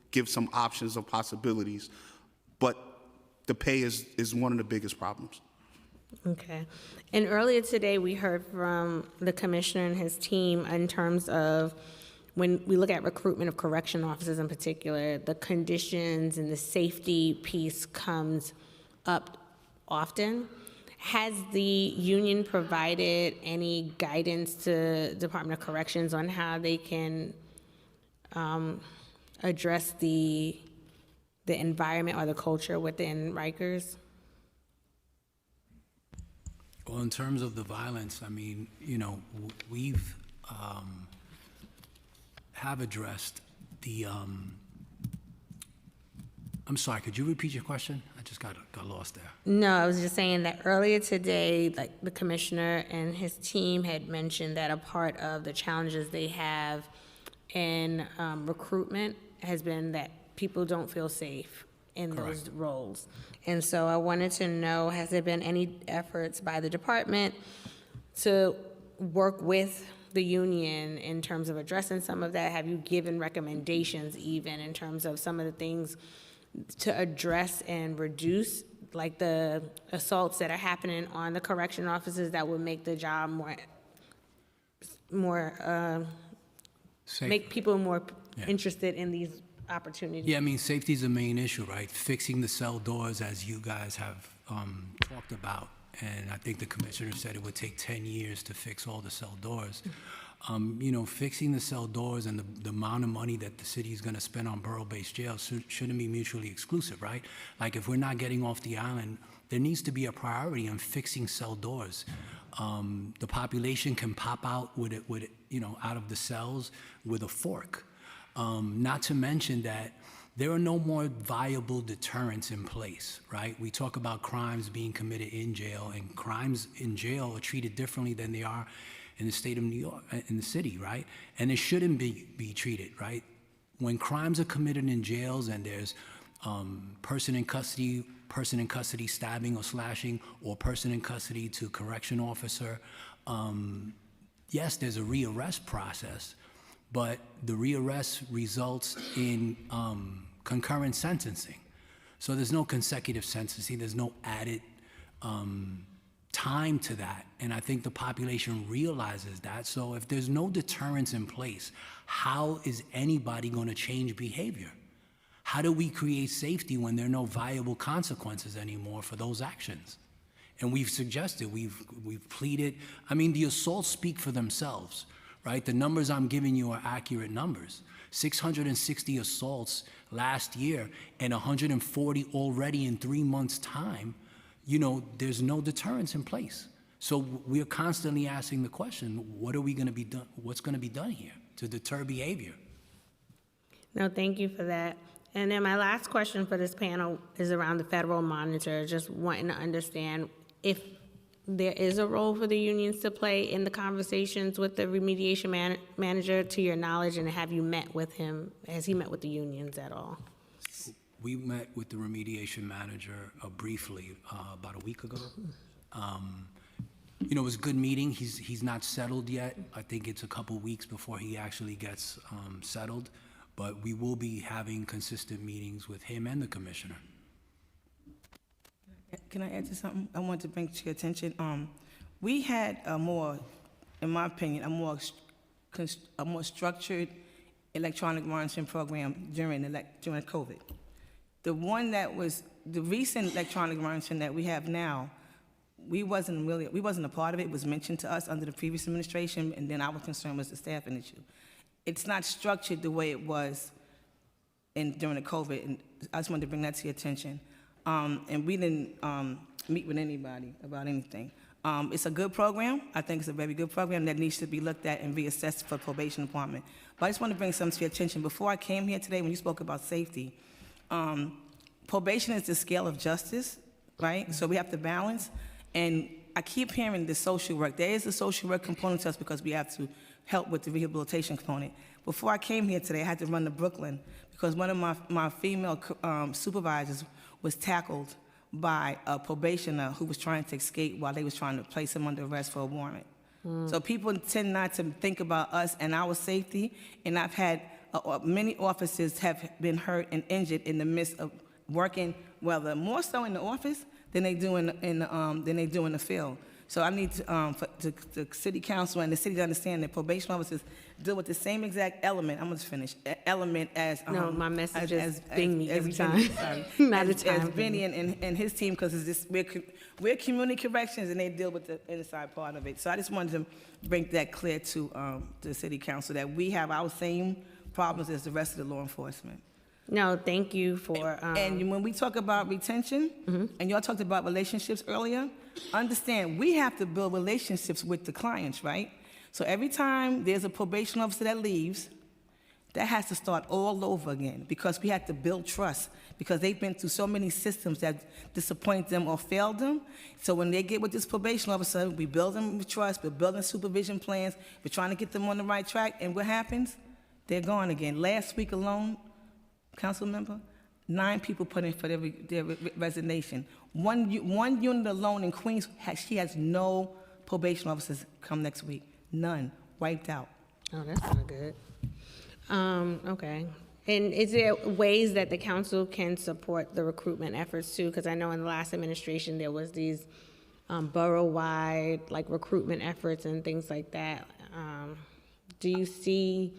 L: give some options of possibilities. But the pay is one of the biggest problems.
A: Okay. And earlier today, we heard from the commissioner and his team in terms of when we look at recruitment of correction officers in particular, the conditions and the safety piece comes up often. Has the union provided any guidance to Department of Corrections on how they can address the environment or the culture within Rikers?
R: Well, in terms of the violence, I mean, you know, we've have addressed the. I'm sorry. Could you repeat your question? I just got lost there.
A: No, I was just saying that earlier today, like the commissioner and his team had mentioned that a part of the challenges they have in recruitment has been that people don't feel safe in those roles. And so I wanted to know, has there been any efforts by the department to work with the union in terms of addressing some of that? Have you given recommendations even in terms of some of the things to address and reduce, like the assaults that are happening on the correction officers that would make the job more make people more interested in these opportunities?
R: Yeah, I mean, safety is the main issue, right? Fixing the cell doors, as you guys have talked about, and I think the commissioner said it would take 10 years to fix all the cell doors. You know, fixing the cell doors and the amount of money that the city is going to spend on borough-based jails shouldn't be mutually exclusive, right? Like, if we're not getting off the island, there needs to be a priority on fixing cell doors. The population can pop out with it, you know, out of the cells with a fork. Not to mention that there are no more viable deterrents in place, right? We talk about crimes being committed in jail, and crimes in jail are treated differently than they are in the state of New York, in the city, right? And it shouldn't be treated, right? When crimes are committed in jails and there's person in custody stabbing or slashing, or person in custody to correction officer, yes, there's a rearrest process, but the rearrest results in concurrent sentencing. So there's no consecutive sentencing, there's no added time to that. And I think the population realizes that. So if there's no deterrence in place, how is anybody going to change behavior? How do we create safety when there are no viable consequences anymore for those actions? And we've suggested, we've pleaded. I mean, the assaults speak for themselves, right? The numbers I'm giving you are accurate numbers. 660 assaults last year and 140 already in 3 months' time. You know, there's no deterrence in place. So we're constantly asking the question, what are we going to be done? What's going to be done here to deter behavior?
A: No, thank you for that. And then my last question for this panel is around the federal monitor, just wanting to understand if there is a role for the unions to play in the conversations with the remediation manager, to your knowledge, and have you met with him? Has he met with the unions at all?
R: We met with the remediation manager briefly about a week ago. You know, it was a good meeting. He's not settled yet. I think it's a couple weeks before he actually gets settled. But we will be having consistent meetings with him and the commissioner.
S: Can I add to something? I want to bring to your attention. We had a more, in my opinion, a more structured electronic monitoring program during COVID. The one that was the recent electronic monitoring that we have now, we wasn't a part of it. It was mentioned to us under the previous administration, and then our concern was the staffing issue. It's not structured the way it was during the COVID, and I just wanted to bring that to your attention. And we didn't meet with anybody about anything. It's a good program. I think it's a very good program that needs to be looked at and reassessed for probation department. But I just want to bring something to your attention. Before I came here today, when you spoke about safety, probation is the scale of justice, right? So we have to balance. And I keep hearing the social work. There is a social work component to us because we have to help with the rehabilitation component. Before I came here today, I had to run to Brooklyn because one of my female supervisors was tackled by a probationer who was trying to escape while they was trying to place him under arrest for a warrant. So people tend not to think about us and our safety, and I've had many officers have been hurt and injured in the midst of working, whether more so in the office than they do in the field. So I need for the city council and the city to understand that probation officers deal with the same exact element. I'm gonna finish. Element as
A: No, my message is bing me every time.
S: Sorry,
A: Not a
S: as
A: time.
S: Benny and his team, because it's just we're community corrections and they deal with the inside part of it. So I just wanted to bring that clear to the city council that we have our same problems as the rest of the law enforcement.
A: No, thank you for.
S: And when we talk about retention, and y'all talked about relationships earlier, understand we have to build relationships with the clients, right? So every time there's a probation officer that leaves, that has to start all over again because we have to build trust because they've been through so many systems that disappoint them or failed them. So when they get with this probation officer, we build them with trust, we're building supervision plans, we're trying to get them on the right track, and what happens? They're gone again. Last week alone, council member, 9 people put in for their resignation. One unit alone in Queens, she has no probation officers come next week. None. Wiped out.
A: Oh, that's not good. Okay. And is there ways that the council can support the recruitment efforts too? Because I know in the last administration there was these borough-wide recruitment efforts and things like that. Do you see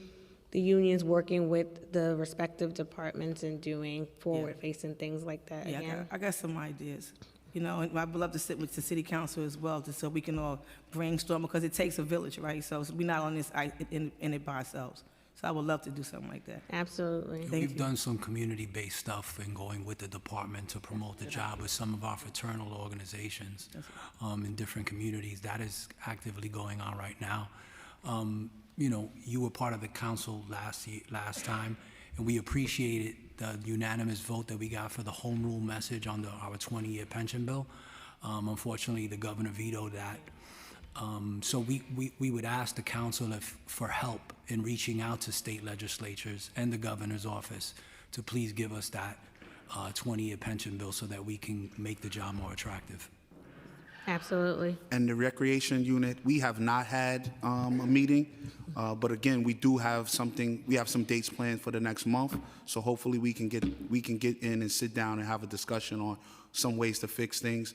A: the unions working with the respective departments and doing forward-facing things like that again?
S: I got some ideas. You know, and I'd love to sit with the city council as well, just so we can all brainstorm, because it takes a village, right? So we're not on this in it by ourselves. So I would love to do something like that.
A: Absolutely.
R: We've done some community-based stuff and going with the department to promote the job with some of our fraternal organizations in different communities. That is actively going on right now. You know, you were part of the council last time, and we appreciated the unanimous vote that we got for the home rule message on our 20-year pension bill. Unfortunately, the governor vetoed that. So we would ask the council for help in reaching out to state legislatures and the governor's office to please give us that 20-year pension bill so that we can make the job more attractive.
A: Absolutely.
L: And the recreation unit, we have not had a meeting, but again, we do have something. We have some dates planned for the next month, so hopefully we can get in and sit down and have a discussion on some ways to fix things.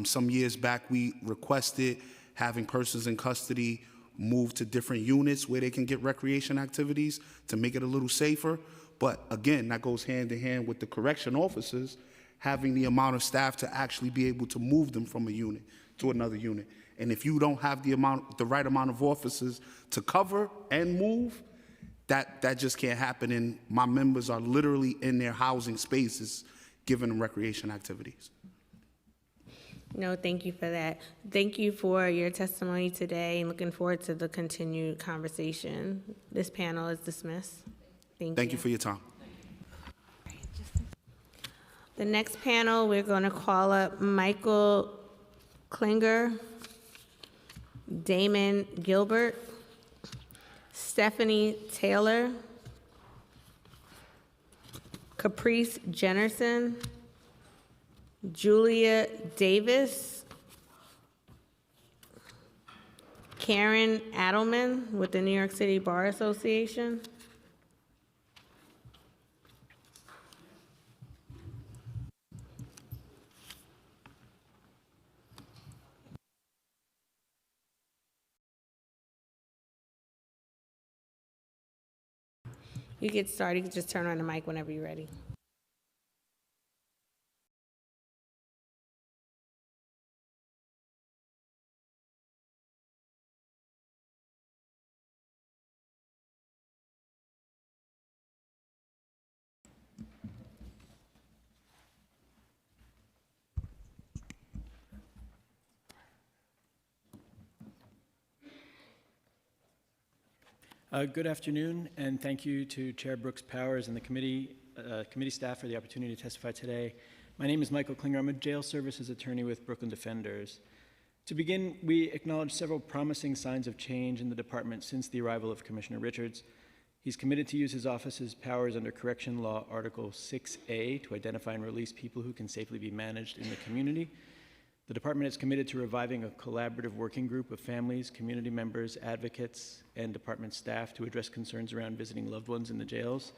L: Some years back, we requested having persons in custody move to different units where they can get recreation activities to make it a little safer. But again, that goes hand in hand with the correction officers having the amount of staff to actually be able to move them from a unit to another unit. And if you don't have the right amount of officers to cover and move, that just can't happen. And my members are literally in their housing spaces giving them recreation activities.
A: No, thank you for that. Thank you for your testimony today and looking forward to the continued conversation. This panel is dismissed.
L: Thank you for your time.
A: The next panel, we're going to call up Michael Klinger, Damon Gilbert, Stephanie Taylor, Caprice Jennerson, Julia Davis, Karen Adelman with the New York City Bar Association, you get started, you can just turn on the mic whenever you're ready.
G: Good afternoon, and thank you to Chair Brooks Powers and the committee staff for the opportunity to testify today. My name is Michael Klinger. I'm a jail services attorney with Brooklyn Defenders. To begin, we acknowledge several promising signs of change in the department since the arrival of Commissioner Richards. He's committed to use his office's powers under Correction Law Article 6A to identify and release people who can safely be managed in the community. The department is committed to reviving a collaborative working group of families, community members, advocates, and department staff to address concerns around visiting loved ones in the jails.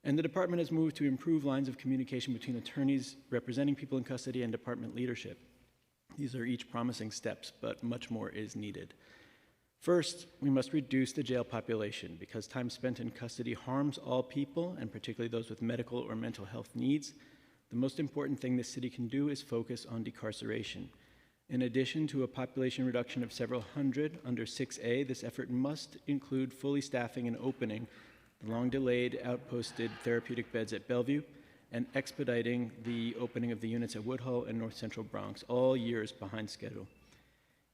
G: And the department has moved to improve lines of communication between attorneys representing people in custody and department leadership. These are each promising steps, but much more is needed. First, we must reduce the jail population because time spent in custody harms all people, and particularly those with medical or mental health needs. The most important thing this city can do is focus on decarceration. In addition to a population reduction of several hundred under 6A, this effort must include fully staffing and opening the long-delayed outposted therapeutic beds at Bellevue and expediting the opening of the units at Woodhull and North Central Bronx, all years behind schedule.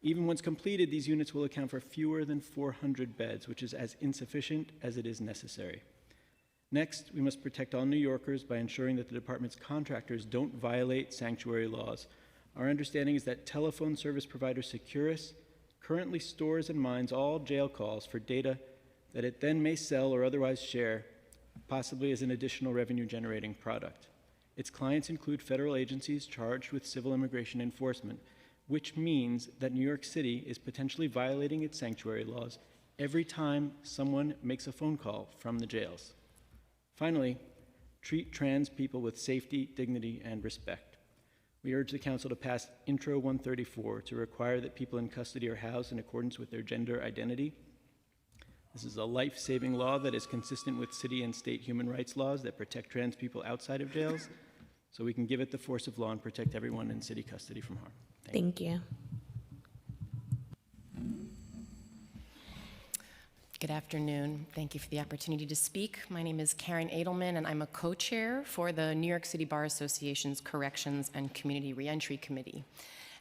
G: Even once completed, these units will account for fewer than 400 beds, which is as insufficient as it is necessary. Next, we must protect all New Yorkers by ensuring that the department's contractors don't violate sanctuary laws. Our understanding is that telephone service provider Securus currently stores and mines all jail calls for data that it then may sell or otherwise share, possibly as an additional revenue-generating product. Its clients include federal agencies charged with civil immigration enforcement, which means that New York City is potentially violating its sanctuary laws every time someone makes a phone call from the jails. Finally, treat trans people with safety, dignity, and respect. We urge the Council to pass Intro 134 to require that people in custody are housed in accordance with their gender identity. This is a life-saving law that is consistent with city and state human rights laws that protect trans people outside of jails, so we can give it the force of law and protect everyone in city custody from harm.
A: Thank you.
U: Good afternoon. Thank you for the opportunity to speak. My name is Karen Edelman, and I'm a co-chair for the New York City Bar Association's Corrections and Community Reentry Committee.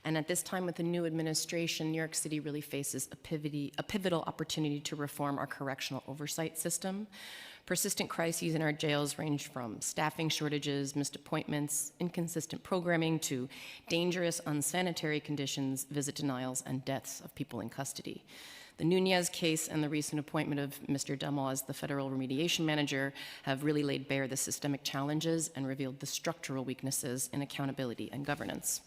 U: And at this time with the new administration, New York City really faces a pivotal opportunity to reform our correctional oversight system. Persistent crises in our jails range from staffing shortages, missed appointments, inconsistent programming, to dangerous, unsanitary conditions, visit denials, and deaths of people in custody. The Nunez case and the recent appointment of Mr. Dummel as the federal remediation manager have really laid bare the systemic challenges and revealed the structural weaknesses in accountability and governance.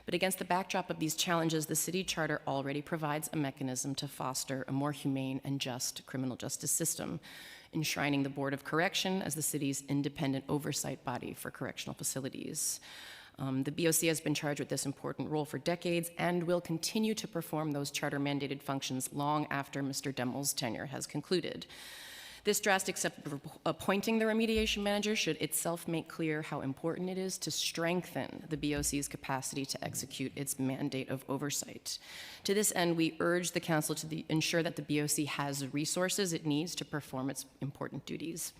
U: But against the backdrop of these challenges, the city charter already provides a mechanism to foster a more humane and just criminal justice system, enshrining the Board of Correction as the city's independent oversight body for correctional facilities. The BOC has been charged with this important role for decades and will continue to perform those charter-mandated functions long after Mr. Demmel's tenure has concluded. This drastic step of appointing the remediation manager should itself make clear how important it is to strengthen the BOC's capacity to execute its mandate of oversight. To this end, we urge the Council to ensure that the BOC has the resources it needs to perform its important duties.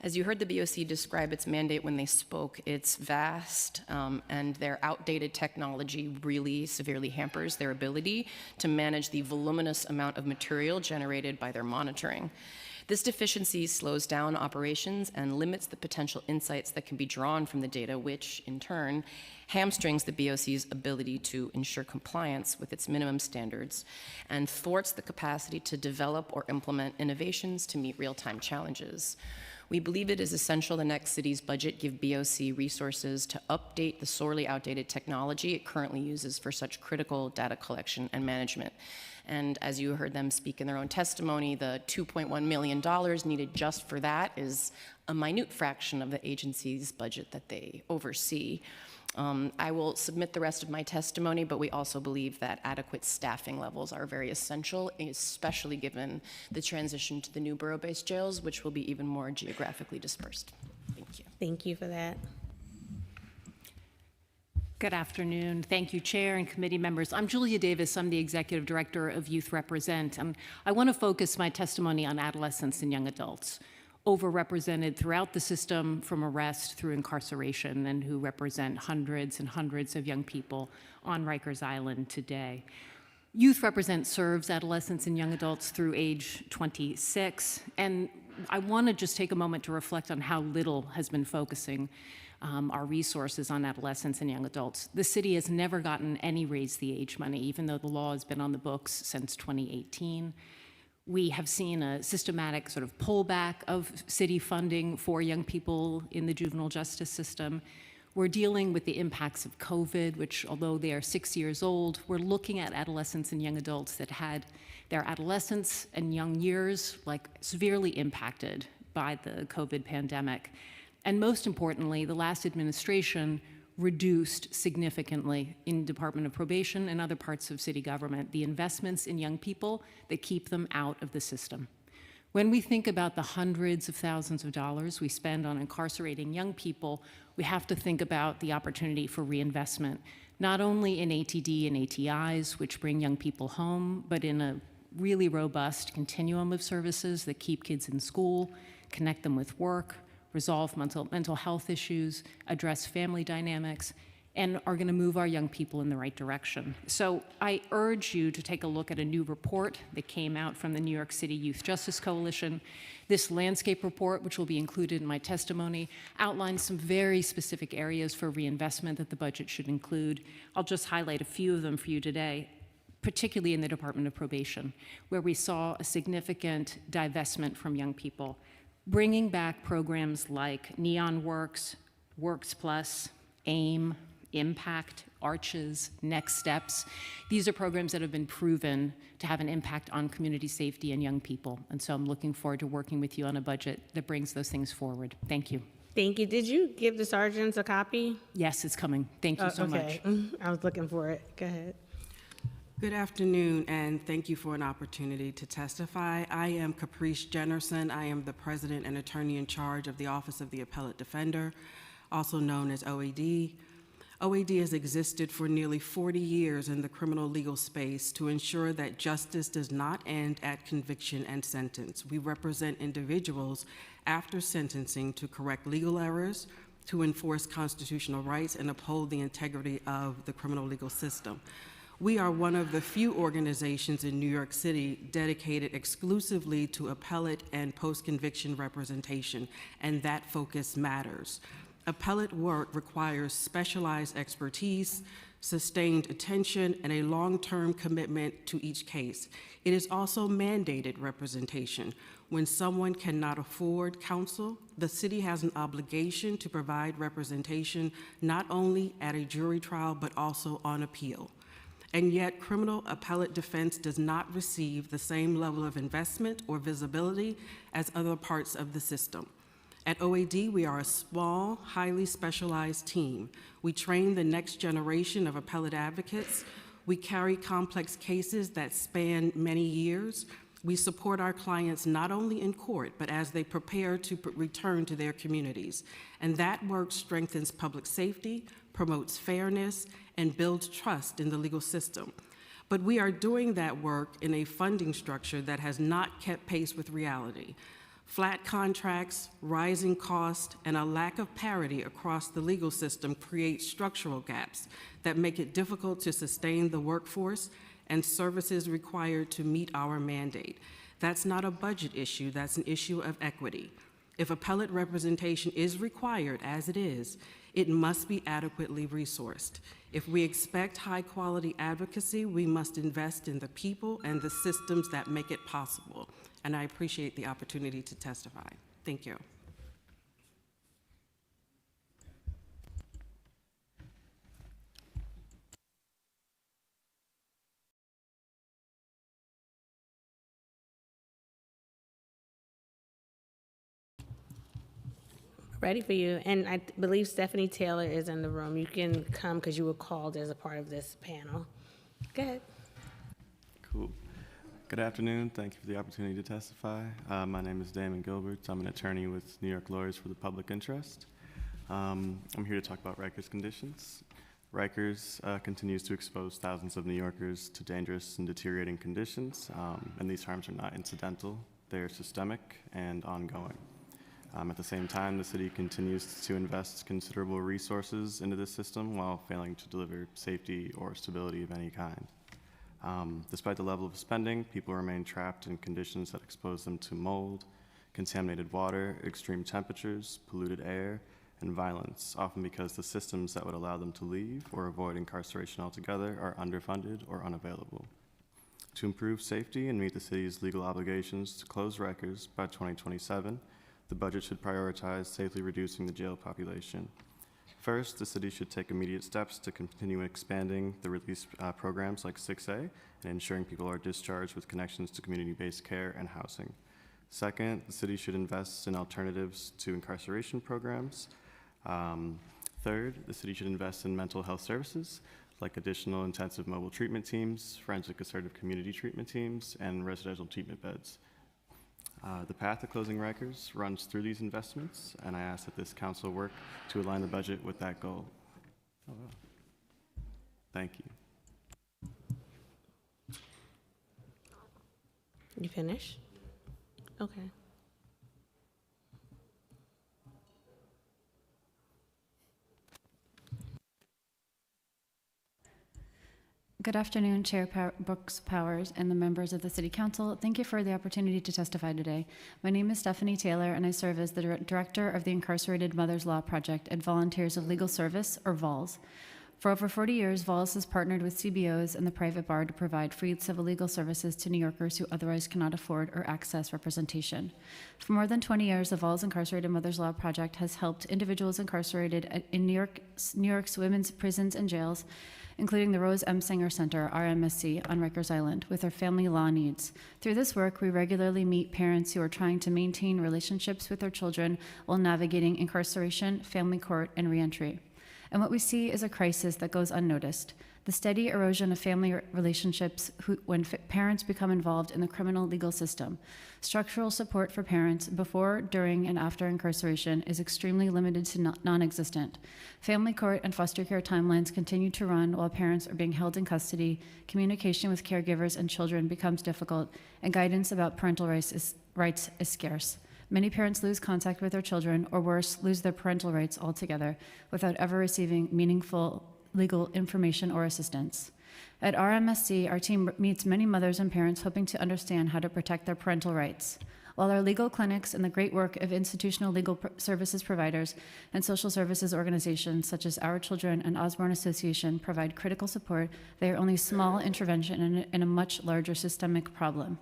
U: As you heard the BOC describe its mandate when they spoke, it's vast, and their outdated technology really severely hampers their ability to manage the voluminous amount of material generated by their monitoring. This deficiency slows down operations and limits the potential insights that can be drawn from the data, which, in turn, hamstrings the BOC's ability to ensure compliance with its minimum standards and thwarts the capacity to develop or implement innovations to meet real-time challenges. We believe it is essential the next city's budget give BOC resources to update the sorely outdated technology it currently uses for such critical data collection and management. And as you heard them speak in their own testimony, the $2.1 million needed just for that is a minute fraction of the agency's budget that they oversee. I will submit the rest of my testimony, but we also believe that adequate staffing levels are very essential, especially given the transition to the new borough-based jails, which will be even more geographically dispersed. Thank you.
A: Thank you for that.
W: Good afternoon. Thank you, Chair and committee members. I'm Julia Davis. I'm the Executive Director of Youth Represent. I want to focus my testimony on adolescents and young adults, overrepresented throughout the system from arrest through incarceration, and who represent hundreds and hundreds of young people on Rikers Island today. Youth Represent serves adolescents and young adults through age 26, and I want to just take a moment to reflect on how little has been focusing our resources on adolescents and young adults. The city has never gotten any raise the age money, even though the law has been on the books since 2018. We have seen a systematic sort of pullback of city funding for young people in the juvenile justice system. We're dealing with the impacts of COVID, which, although they are 6 years old, we're looking at adolescents and young adults that had their adolescence and young years severely impacted by the COVID pandemic. And most importantly, the last administration reduced significantly in Department of Probation and other parts of city government the investments in young people that keep them out of the system. When we think about the hundreds of thousands of dollars we spend on incarcerating young people, we have to think about the opportunity for reinvestment, not only in ATD and ATIs, which bring young people home, but in a really robust continuum of services that keep kids in school, connect them with work, resolve mental health issues, address family dynamics, and are going to move our young people in the right direction. So I urge you to take a look at a new report that came out from the New York City Youth Justice Coalition. This landscape report, which will be included in my testimony, outlines some very specific areas for reinvestment that the budget should include. I'll just highlight a few of them for you today, particularly in the Department of Probation, where we saw a significant divestment from young people. Bringing back programs like Neon Works, Works Plus, AIM, Impact, Arches, Next Steps. These are programs that have been proven to have an impact on community safety and young people. And so I'm looking forward to working with you on a budget that brings those things forward. Thank you.
A: Thank you. Did you give the sergeants a copy?
W: Yes, it's coming. Thank you so much.
A: I was looking for it. Go ahead.
F: Good afternoon, and thank you for an opportunity to testify. I am Caprice Jennerson. I am the president and attorney in charge of the Office of the Appellate Defender, also known as OAD. OAD has existed for nearly 40 years in the criminal legal space to ensure that justice does not end at conviction and sentence. We represent individuals after sentencing to correct legal errors, to enforce constitutional rights, and uphold the integrity of the criminal legal system. We are one of the few organizations in New York City dedicated exclusively to appellate and post-conviction representation, and that focus matters. Appellate work requires specialized expertise, sustained attention, and a long-term commitment to each case. It is also mandated representation. When someone cannot afford counsel, the city has an obligation to provide representation not only at a jury trial, but also on appeal. And yet, criminal appellate defense does not receive the same level of investment or visibility as other parts of the system. At OAD, we are a small, highly specialized team. We train the next generation of appellate advocates. We carry complex cases that span many years. We support our clients not only in court, but as they prepare to return to their communities. And that work strengthens public safety, promotes fairness, and builds trust in the legal system. But we are doing that work in a funding structure that has not kept pace with reality. Flat contracts, rising costs, and a lack of parity across the legal system create structural gaps that make it difficult to sustain the workforce and services required to meet our mandate. That's not a budget issue, that's an issue of equity. If appellate representation is required, as it is, it must be adequately resourced. If we expect high-quality advocacy, we must invest in the people and the systems that make it possible. And I appreciate the opportunity to testify. Thank you.
A: Ready for you. And I believe Stephanie Taylor is in the room. You can come because you were called as a part of this panel. Go ahead.
K: Cool. Good afternoon. Thank you for the opportunity to testify. My name is Damon Gilbert. I'm an attorney with New York Lawyers for the Public Interest. I'm here to talk about Rikers conditions. Rikers continues to expose thousands of New Yorkers to dangerous and deteriorating conditions, and these harms are not incidental. They are systemic and ongoing. At the same time, the city continues to invest considerable resources into this system while failing to deliver safety or stability of any kind. Despite the level of spending, people remain trapped in conditions that expose them to mold, contaminated water, extreme temperatures, polluted air, and violence, often because the systems that would allow them to leave or avoid incarceration altogether are underfunded or unavailable. To improve safety and meet the city's legal obligations to close Rikers by 2027, the budget should prioritize safely reducing the jail population. First, the city should take immediate steps to continue expanding the release programs like 6A and ensuring people are discharged with connections to community-based care and housing. Second, the city should invest in alternatives to incarceration programs. Third, the city should invest in mental health services like additional intensive mobile treatment teams, forensic assertive community treatment teams, and residential treatment beds. The path to closing Rikers runs through these investments, and I ask that this council work to align the budget with that goal. Thank you.
A: You finish? Okay.
I: Good afternoon, Chair Brooks Powers and the members of the City Council. Thank you for the opportunity to testify today. My name is Stephanie Taylor, and I serve as the Director of the Incarcerated Mothers Law Project at Volunteers of Legal Service, or VOLS. For over 40 years, VOLS has partnered with CBOs and the private bar to provide free civil legal services to New Yorkers who otherwise cannot afford or access representation. For more than 20 years, the VOLS Incarcerated Mothers Law Project has helped individuals incarcerated in New York's women's prisons and jails, including the Rose M. Singer Center, RMSC, on Rikers Island, with their family law needs. Through this work, we regularly meet parents who are trying to maintain relationships with their children while navigating incarceration, family court, and reentry. And what we see is a crisis that goes unnoticed: the steady erosion of family relationships when parents become involved in the criminal legal system. Structural support for parents before, during, and after incarceration is extremely limited to non-existent. Family court and foster care timelines continue to run while parents are being held in custody, communication with caregivers and children becomes difficult, and guidance about parental rights is scarce. Many parents lose contact with their children, or worse, lose their parental rights altogether without ever receiving meaningful legal information or assistance. At RMSC, our team meets many mothers and parents hoping to understand how to protect their parental rights. While our legal clinics and the great work of institutional legal services providers and social services organizations such as Our Children and Osborne Association provide critical support, they are only a small intervention in a much larger systemic problem.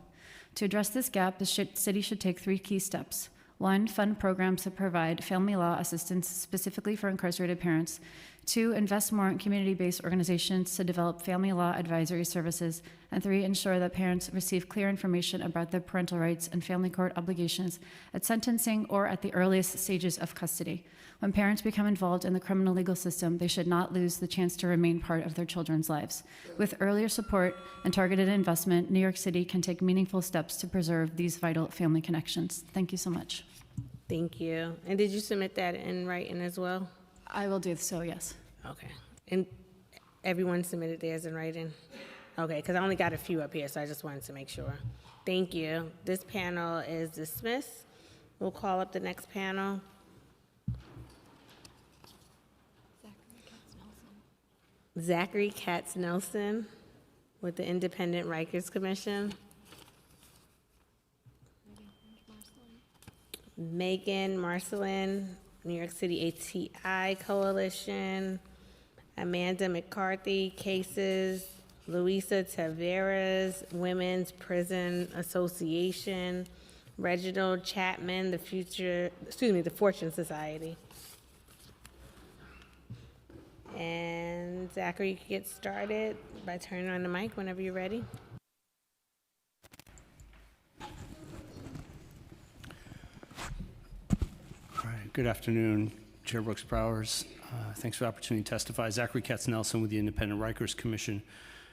I: To address this gap, the city should take 3 key steps. 1, fund programs that provide family law assistance specifically for incarcerated parents. 2, invest more in community-based organizations to develop family law advisory services. And 3, ensure that parents receive clear information about their parental rights and family court obligations at sentencing or at the earliest stages of custody. When parents become involved in the criminal legal system, they should not lose the chance to remain part of their children's lives. With earlier support and targeted investment, New York City can take meaningful steps to preserve these vital family connections. Thank you so much.
A: Thank you. And did you submit that in writing as well?
I: I will do so, yes.
A: Okay. And everyone submitted theirs in writing? Okay, because I only got a few up here, so I just wanted to make sure. Thank you. This panel is dismissed. We'll call up the next panel. Zachary Katz-Nelson with the Independent Rikers Commission. Megan Marcelin, New York City ATI Coalition. Amanda McCarthy, Cases. Luisa Taveras, Women's Prison Association. Reginald Chapman, the Fortune Society. And Zachary, you can get started by turning on the mic whenever you're ready.
J: All right, good afternoon, Chair Brooks Powers. Thanks for the opportunity to testify. Zachary Katz-Nelson with the Independent Rikers Commission.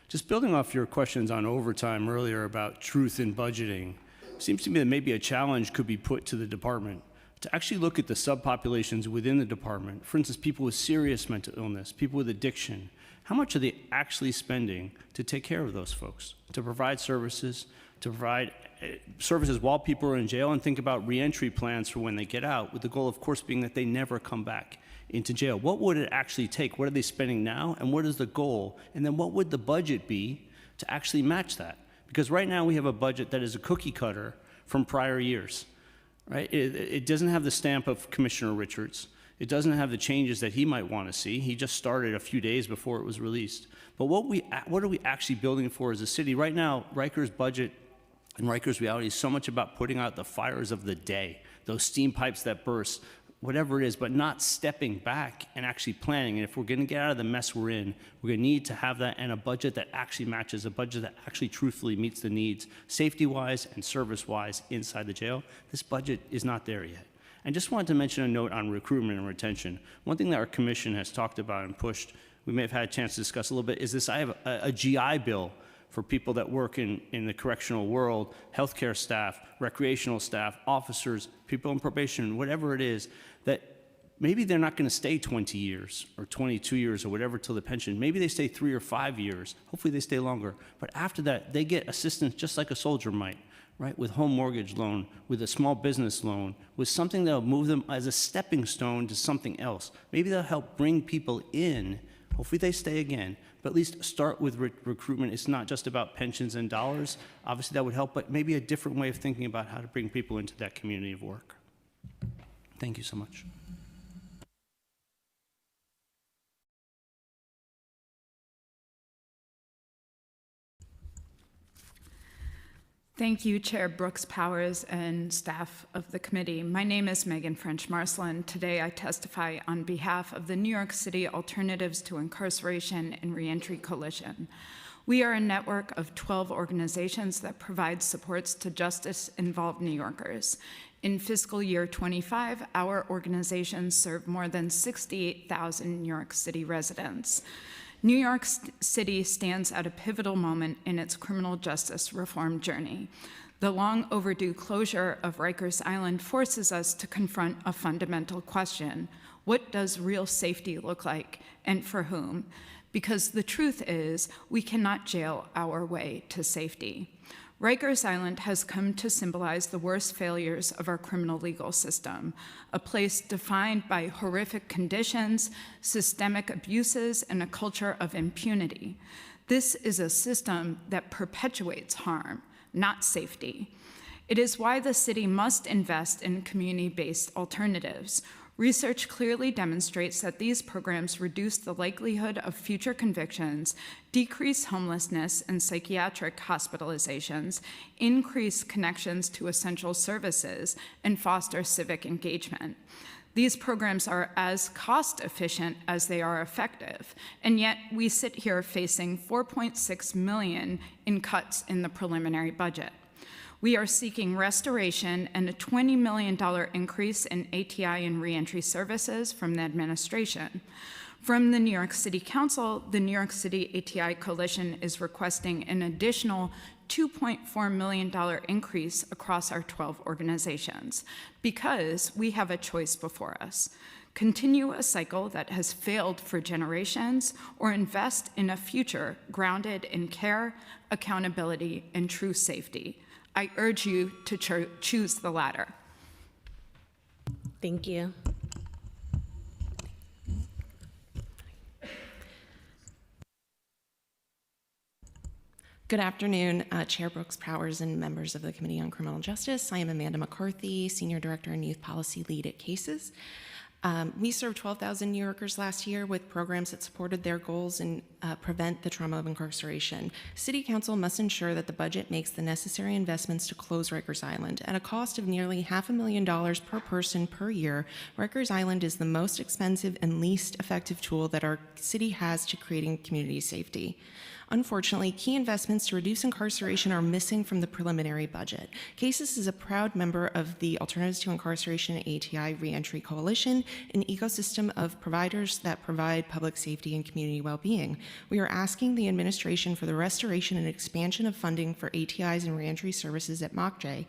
J: Just building off your questions on overtime earlier about truth in budgeting, seems to me that maybe a challenge could be put to the department to actually look at the subpopulations within the department. For instance, people with serious mental illness, people with addiction. How much are they actually spending to take care of those folks, to provide services, while people are in jail, and think about reentry plans for when they get out, with the goal, of course, being that they never come back into jail? What would it actually take? What are they spending now, and what is the goal? And then what would the budget be to actually match that. Because right now we have a budget that is a cookie cutter from prior years, right? It doesn't have the stamp of Commissioner Richards. It doesn't have the changes that he might want to see. He just started a few days before it was released. But what are we actually building for as a city? Right now, Riker's budget and Riker's reality is so much about putting out the fires of the day, those steam pipes that burst, whatever it is, but not stepping back and actually planning. And if we're going to get out of the mess we're in, we're going to need to have that and a budget that actually matches, a budget that actually truthfully meets the needs, safety-wise and service-wise inside the jail. This budget is not there yet. And just wanted to mention a note on recruitment and retention. One thing that our commission has talked about and pushed, we may have had a chance to discuss a little bit, is this: I have a GI Bill for people that work in the correctional world, healthcare staff, recreational staff, officers, people in probation, whatever it is, that maybe they're not going to stay 20 years or 22 years or whatever till the pension. Maybe they stay 3 or 5 years. Hopefully they stay longer. But after that, they get assistance just like a soldier might, right? With home mortgage loan, with a small business loan, with something that'll move them as a stepping stone to something else. Maybe that'll help bring people in. Hopefully they stay again, but at least start with recruitment. It's not just about pensions and dollars. Obviously that would help, but maybe a different way of thinking about how to bring people into that community of work. Thank you so much.
M: Thank you, Chair Brooks Powers and staff of the committee. My name is Megan French-Marsland. Today I testify on behalf of the New York City Alternatives to Incarceration and Reentry Coalition. We are a network of 12 organizations that provide supports to justice-involved New Yorkers. In fiscal year 25, our organizations serve more than 68,000 New York City residents. New York City stands at a pivotal moment in its criminal justice reform journey. The long overdue closure of Rikers Island forces us to confront a fundamental question: what does real safety look like, and for whom? Because the truth is, we cannot jail our way to safety. Rikers Island has come to symbolize the worst failures of our criminal legal system, a place defined by horrific conditions, systemic abuses, and a culture of impunity. This is a system that perpetuates harm, not safety. It is why the city must invest in community-based alternatives. Research clearly demonstrates that these programs reduce the likelihood of future convictions, decrease homelessness and psychiatric hospitalizations, increase connections to essential services, and foster civic engagement. These programs are as cost efficient as they are effective, and yet we sit here facing $4.6 million in cuts in the preliminary budget. We are seeking restoration and a $20 million increase in ATI and reentry services from the administration. From the New York City Council, the New York City ATI Coalition is requesting an additional $2.4 million increase across our 12 organizations because we have a choice before us: continue a cycle that has failed for generations, or invest in a future grounded in care, accountability, and true safety. I urge you to choose the latter.
A: Thank you.
U: Good afternoon, Chair Brooks Powers and members of the Committee on Criminal Justice. I am Amanda McCarthy, Senior Director and Youth Policy Lead at CASES. We served 12,000 New Yorkers last year with programs that supported their goals and prevent the trauma of incarceration. City Council must ensure that the budget makes the necessary investments to close Rikers Island. At a cost of nearly $500,000 per person per year, Rikers Island is the most expensive and least effective tool that our city has to creating community safety. Unfortunately, key investments to reduce incarceration are missing from the preliminary budget. CASES is a proud member of the Alternatives to Incarceration ATI Reentry Coalition, an ecosystem of providers that provide public safety and community well-being. We are asking the administration for the restoration and expansion of funding for ATIs and reentry services at MOCJ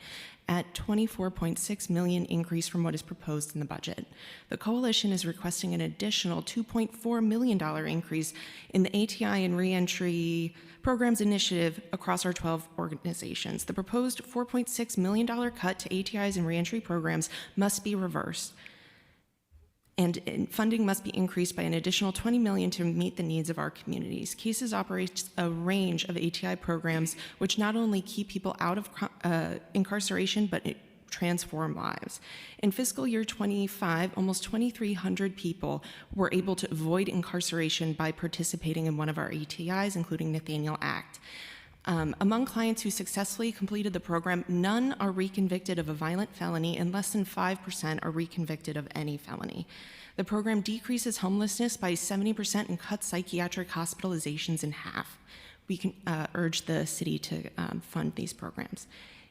U: at $24.6 million increase from what is proposed in the budget. The coalition is requesting an additional $2.4 million increase in the ATI and reentry programs initiative across our 12 organizations. The proposed $4.6 million cut to ATIs and reentry programs must be reversed.
D: and funding must be increased by an additional $20 million to meet the needs of our communities. CASES operates a range of ATI programs which not only keep people out of incarceration, but transform lives. In fiscal year 25, almost 2,300 people were able to avoid incarceration by participating in one of our ATIs, including Nathaniel Act. Among clients who successfully completed the program, none are reconvicted of a violent felony and less than 5% are reconvicted of any felony. The program decreases homelessness by 70% and cuts psychiatric hospitalizations in half. We can urge the city to fund these programs.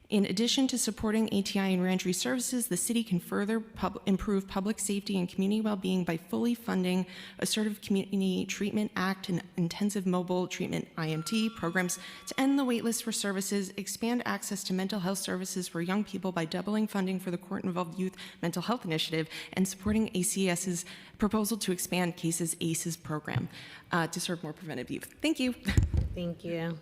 D: In addition to supporting ATI and reentry services, the city can further improve public safety and community well-being by fully funding Assertive Community Treatment Act and Intensive Mobile Treatment IMT programs to end the waitlist for services, expand access to mental health services for young people by doubling funding for the Court-Involved Youth Mental Health Initiative, and supporting ACS's proposal to expand CASES ACES program to serve more preventive youth. Thank you.
A: Thank you.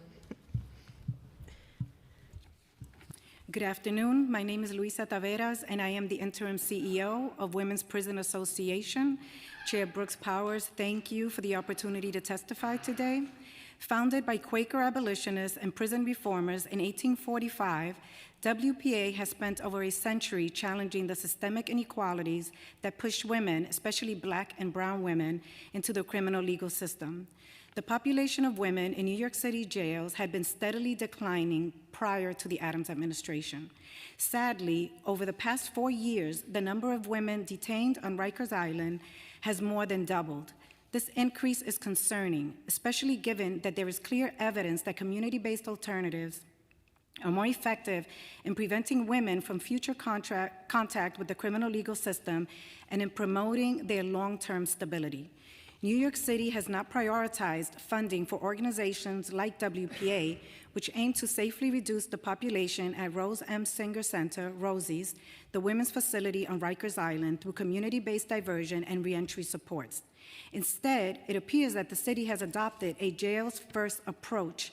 P: Good afternoon. My name is Luisa Taveras, and I am the interim CEO of Women's Prison Association. Chair Brooks Powers, thank you for the opportunity to testify today. Founded by Quaker abolitionists and prison reformers in 1845, WPA has spent over a century challenging the systemic inequalities that push women, especially Black and brown women, into the criminal legal system. The population of women in New York City jails had been steadily declining prior to the Adams administration. Sadly, over the past 4 years, the number of women detained on Rikers Island has more than doubled. This increase is concerning, especially given that there is clear evidence that community-based alternatives are more effective in preventing women from future contact with the criminal legal system and in promoting their long-term stability. New York City has not prioritized funding for organizations like WPA, which aim to safely reduce the population at Rose M. Singer Center, Rosie's, the women's facility on Rikers Island, through community-based diversion and reentry supports. Instead, it appears that the city has adopted a jails-first approach,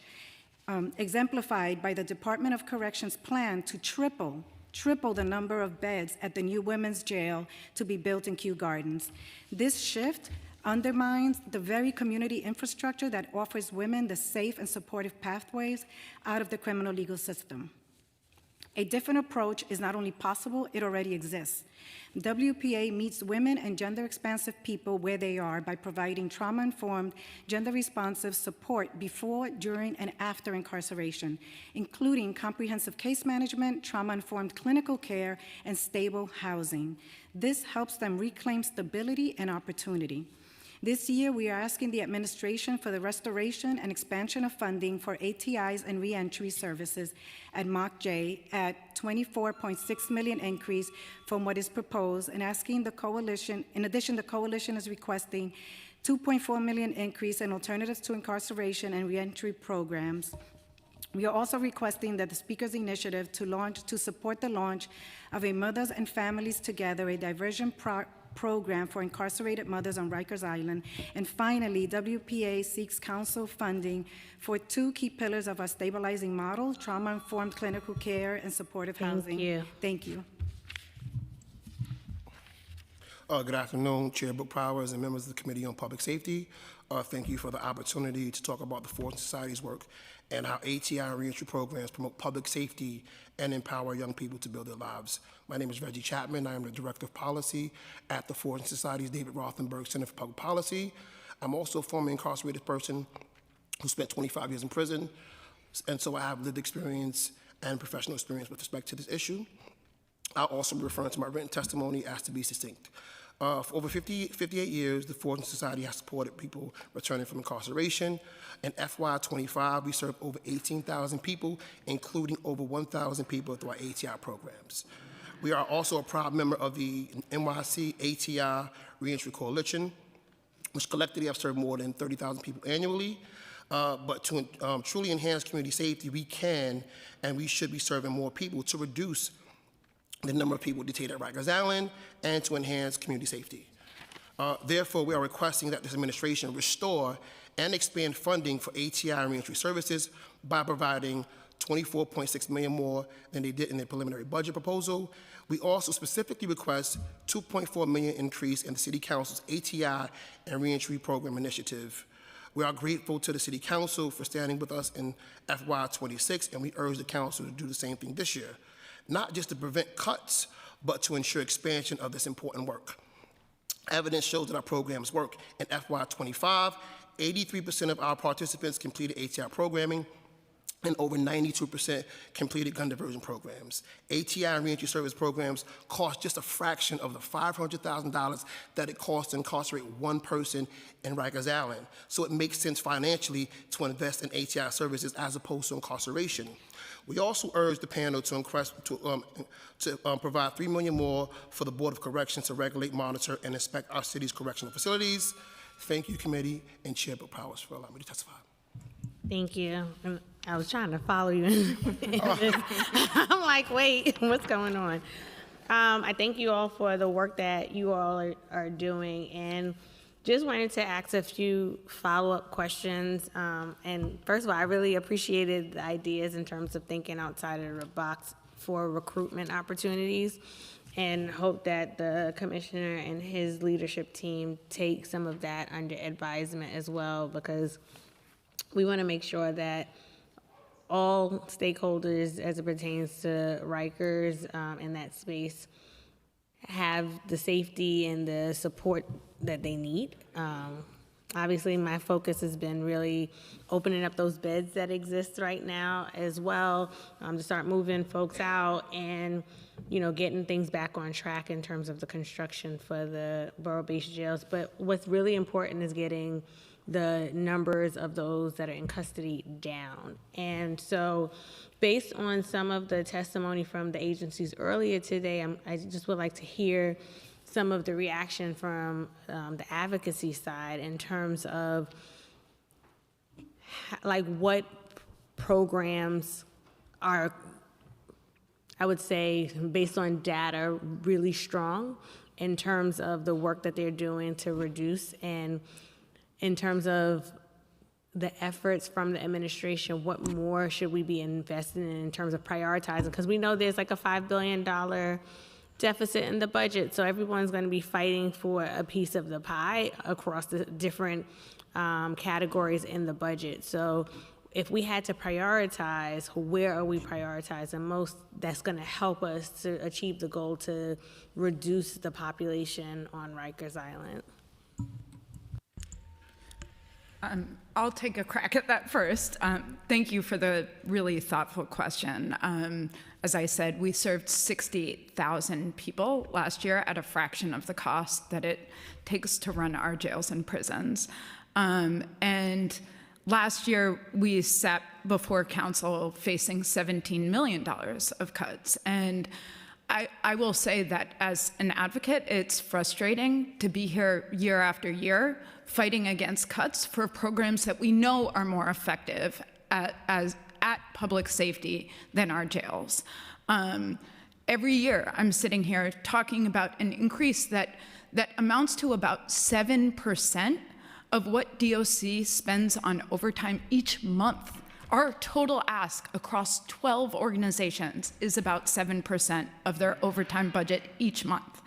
P: exemplified by the Department of Corrections' plan to triple the number of beds at the new women's jail to be built in Kew Gardens. This shift undermines the very community infrastructure that offers women the safe and supportive pathways out of the criminal legal system. A different approach is not only possible, it already exists. WPA meets women and gender-expansive people where they are by providing trauma-informed, gender-responsive support before, during, and after incarceration, including comprehensive case management, trauma-informed clinical care, and stable housing. This helps them reclaim stability and opportunity. This year, we are asking the administration for the restoration and expansion of funding for ATIs and reentry services at MOCJ at $24.6 million increase from what is proposed, and asking the coalition, in addition, the coalition is requesting $2.4 million increase in alternatives to incarceration and reentry programs. We are also requesting that the Speaker's initiative to support the launch of a Mothers and Families Together, a diversion program for incarcerated mothers on Rikers Island. And finally, WPA seeks council funding for 2 key pillars of our stabilizing model: trauma-informed clinical care and supportive housing. Thank you.
T: Good afternoon, Chair Brooks Powers and members of the Committee on Public Safety. Thank you for the opportunity to talk about the Fortune Society's work and how ATI and reentry programs promote public safety and empower young people to build their lives. My name is Reggie Chapman. I am the Director of Policy at the Fortune Society's David Rothenberg Center for Public Policy. I'm also a former incarcerated person who spent 25 years in prison, and so I have lived experience and professional experience with respect to this issue. I'll also be referring to my written testimony as to be succinct. For over 58 years, the Fortune Society has supported people returning from incarceration. In FY25, we served over 18,000 people, including over 1,000 people through our ATI programs. We are also a proud member of the NYC ATI Reentry Coalition, which collectively have served more than 30,000 people annually. But to truly enhance community safety, we can and we should be serving more people to reduce the number of people detained at Rikers Island and to enhance community safety. Therefore, we are requesting that this administration restore and expand funding for ATI and reentry services by providing $24.6 million more than they did in their preliminary budget proposal. We also specifically request $2.4 million increase in the City Council's ATI and Reentry Program initiative. We are grateful to the City Council for standing with us in FY26, and we urge the Council to do the same thing this year, not just to prevent cuts, but to ensure expansion of this important work. Evidence shows that our programs work. In FY25, 83% of our participants completed ATI programming, and over 92% completed gun diversion programs. ATI and reentry service programs cost just a fraction of the $500,000 that it costs to incarcerate one person in Rikers Island. So it makes sense financially to invest in ATI services as opposed to incarceration. We also urge the panel to provide $3 million more for the Board of Corrections to regulate, monitor, and inspect our city's correctional facilities. Thank you, committee, and Chair Brooke Powers for allowing me to testify.
A: Thank you. I was trying to follow you. I'm like, wait, what's going on? I thank you all for the work that you all are doing, and just wanted to ask a few follow-up questions. And first of all, I really appreciated the ideas in terms of thinking outside of the box for recruitment opportunities, and hope that the commissioner and his leadership team take some of that under advisement as well, because we want to make sure that all stakeholders as it pertains to Rikers in that space have the safety and the support that they need. Obviously, my focus has been really opening up those beds that exist right now as well, to start moving folks out and, you know, getting things back on track in terms of the construction for the borough-based jails. But what's really important is getting the numbers of those that are in custody down. And so based on some of the testimony from the agencies earlier today, I just would like to hear some of the reaction from the advocacy side in terms of like what programs are, I would say, based on data, really strong in terms of the work that they're doing to reduce, and in terms of the efforts from the administration, what more should we be investing in terms of prioritizing? Because we know there's like a $5 billion deficit in the budget, so everyone's going to be fighting for a piece of the pie across the different categories in the budget. So if we had to prioritize, where are we prioritizing most? That's going to help us to achieve the goal to reduce the population on Rikers Island.
M: I'll take a crack at that first. Thank you for the really thoughtful question. As I said, we served 68,000 people last year at a fraction of the cost that it takes to run our jails and prisons. And last year, we sat before council facing $17 million of cuts. And I will say that as an advocate, it's frustrating to be here year after year fighting against cuts for programs that we know are more effective at public safety than our jails. Every year, I'm sitting here talking about an increase that amounts to about 7% of what DOC spends on overtime each month. Our total ask across 12 organizations is about 7% of their overtime budget each month.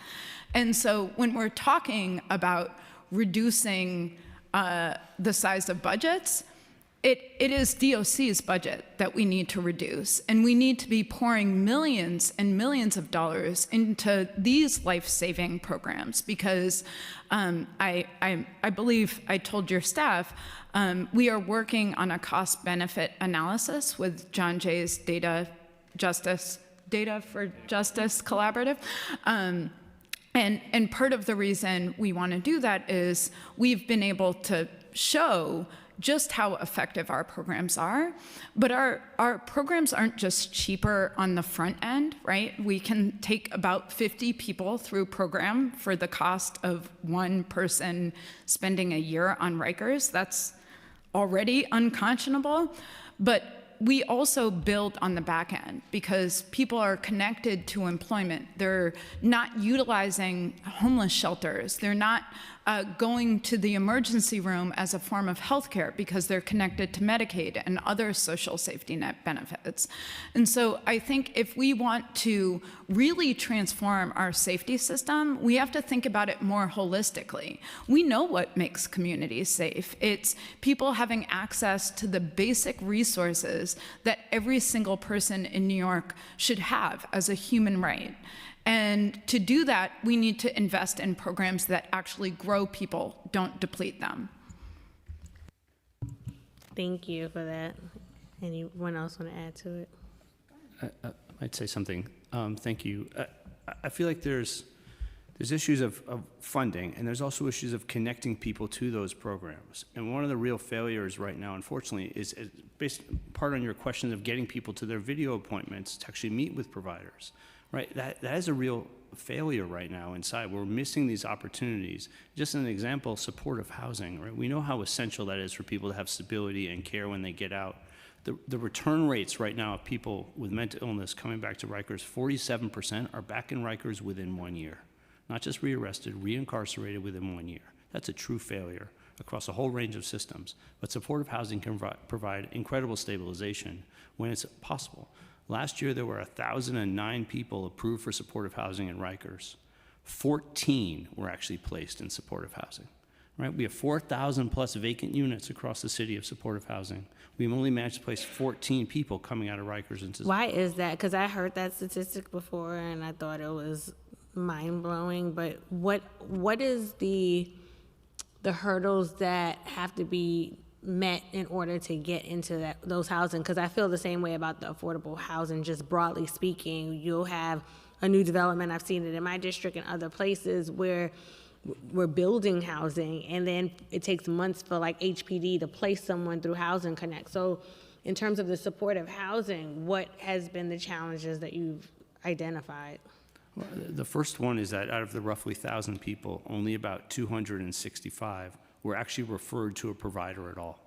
M: And so when we're talking about reducing the size of budgets, it is DOC's budget that we need to reduce. And we need to be pouring millions and millions of dollars into these life-saving programs, because I believe I told your staff, we are working on a cost-benefit analysis with John Jay's Data for Justice Collaborative. And part of the reason we want to do that is we've been able to show just how effective our programs are, but our programs aren't just cheaper on the front end, right? We can take about 50 people through program for the cost of one person spending a year on Rikers. That's already unconscionable, but we also build on the back end because people are connected to employment. They're not utilizing homeless shelters. They're not going to the emergency room as a form of healthcare because they're connected to Medicaid and other social safety net benefits. And so I think if we want to really transform our safety system, we have to think about it more holistically. We know what makes communities safe. It's people having access to the basic resources that every single person in New York should have as a human right. And to do that, we need to invest in programs that actually grow people, don't deplete them.
A: Thank you for that. Anyone else want to add to it?
J: I might say something. Thank you. I feel like there's issues of funding, and there's also issues of connecting people to those programs. And one of the real failures right now, unfortunately, is based part on your questions of getting people to their video appointments to actually meet with providers. Right, that is a real failure right now inside. We're missing these opportunities. Just an example, supportive housing, right? We know how essential that is for people to have stability and care when they get out. The return rates right now of people with mental illness coming back to Rikers, 47% are back in Rikers within 1 year. Not just rearrested, reincarcerated within 1 year. That's a true failure across a whole range of systems. But supportive housing can provide incredible stabilization when it's possible. Last year, there were 1,009 people approved for supportive housing in Rikers. 14 were actually placed in supportive housing. Right? We have 4,000 plus vacant units across the city of supportive housing. We've only managed to place 14 people coming out of Rikers into.
A: Why is that? Because I heard that statistic before, and I thought it was mind-blowing. But what is the hurdles that have to be met in order to get into those housing? Because I feel the same way about the affordable housing, just broadly speaking. You'll have a new development, I've seen it in my district and other places, where we're building housing, and then it takes months for like HPD to place someone through Housing Connect. So in terms of the supportive housing, what has been the challenges that you've identified?
J: Well, the first one is that out of the roughly 1,000 people, only about 265 were actually referred to a provider at all.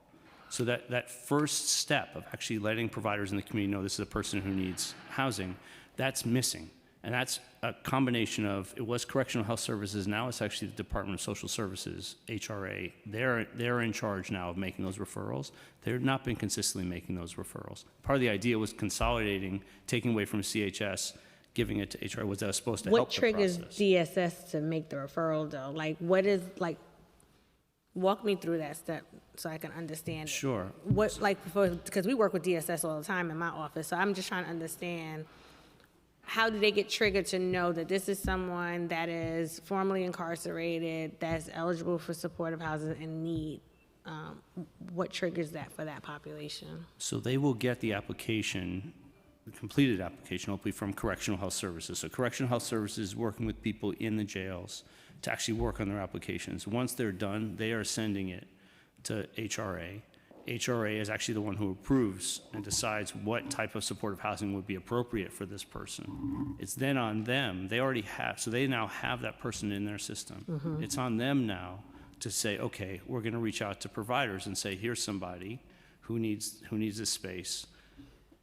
J: So that first step of actually letting providers in the community know this is a person who needs housing, that's missing. And that's a combination of, it was Correctional Health Services, now it's actually the Department of Social Services, HRA. They're in charge now of making those referrals. They've not been consistently making those referrals. Part of the idea was consolidating, taking away from CHS, giving it to HRA, was that was supposed to help the process.
A: What triggers DSS to make the referral though? Like what is, like, walk me through that step so I can understand.
J: Sure.
A: What, like, because we work with DSS all the time in my office, so I'm just trying to understand, how do they get triggered to know that this is someone that is formerly incarcerated, that's eligible for supportive housing and need? What triggers that for that population?
J: So they will get the application, the completed application, hopefully from Correctional Health Services. So Correctional Health Services is working with people in the jails to actually work on their applications. Once they're done, they are sending it to HRA. HRA is actually the one who approves and decides what type of supportive housing would be appropriate for this person. It's then on them, they already have, so they now have that person in their system.
A: Mhm.
J: It's on them now to say, okay, we're gonna reach out to providers and say, here's somebody who needs this space.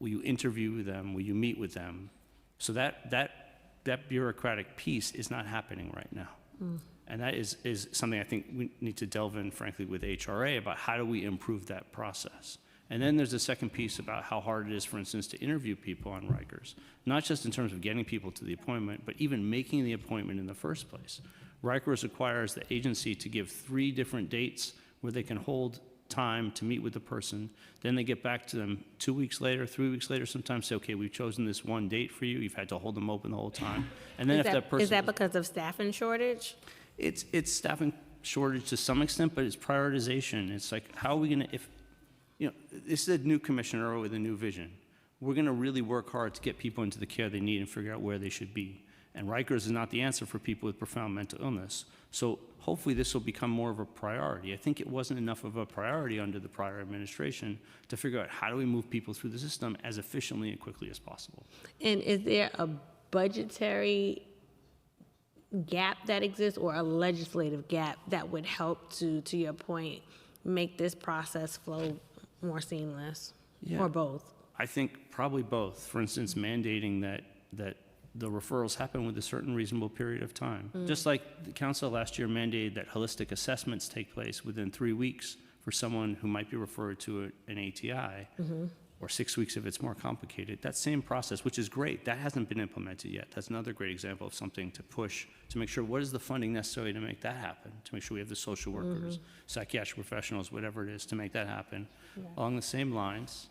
J: Will you interview them? Will you meet with them? So that bureaucratic piece is not happening right now.
A: Mm.
J: And that is something I think we need to delve in, frankly, with HRA about how do we improve that process. And then there's a second piece about how hard it is, for instance, to interview people on Rikers, not just in terms of getting people to the appointment, but even making the appointment in the first place. Rikers requires the agency to give 3 different dates where they can hold time to meet with the person. Then they get back to them 2 weeks later, 3 weeks later, sometimes say, okay, we've chosen this one date for you. You've had to hold them open the whole time. And then
A: Is that because of staffing shortage?
J: It's staffing shortage to some extent, but it's prioritization. It's like, how are we gonna, if, you know, this is a new commissioner with a new vision. We're gonna really work hard to get people into the care they need and figure out where they should be. And Rikers is not the answer for people with profound mental illness. So hopefully this will become more of a priority. I think it wasn't enough of a priority under the prior administration to figure out how do we move people through the system as efficiently and quickly as possible.
A: And is there a budgetary gap that exists or a legislative gap that would help to your point, make this process flow more seamless?
J: Yeah.
A: Or both?
J: I think probably both. For instance, mandating that the referrals happen with a certain reasonable period of time. Just like the council last year mandated that holistic assessments take place within 3 weeks for someone who might be referred to an ATI, or 6 weeks if it's more complicated. That same process, which is great, that hasn't been implemented yet. That's another great example of something to push to make sure what is the funding necessary to make that happen, to make sure we have the social workers, psychiatric professionals, whatever it is, to make that happen. Along the same lines,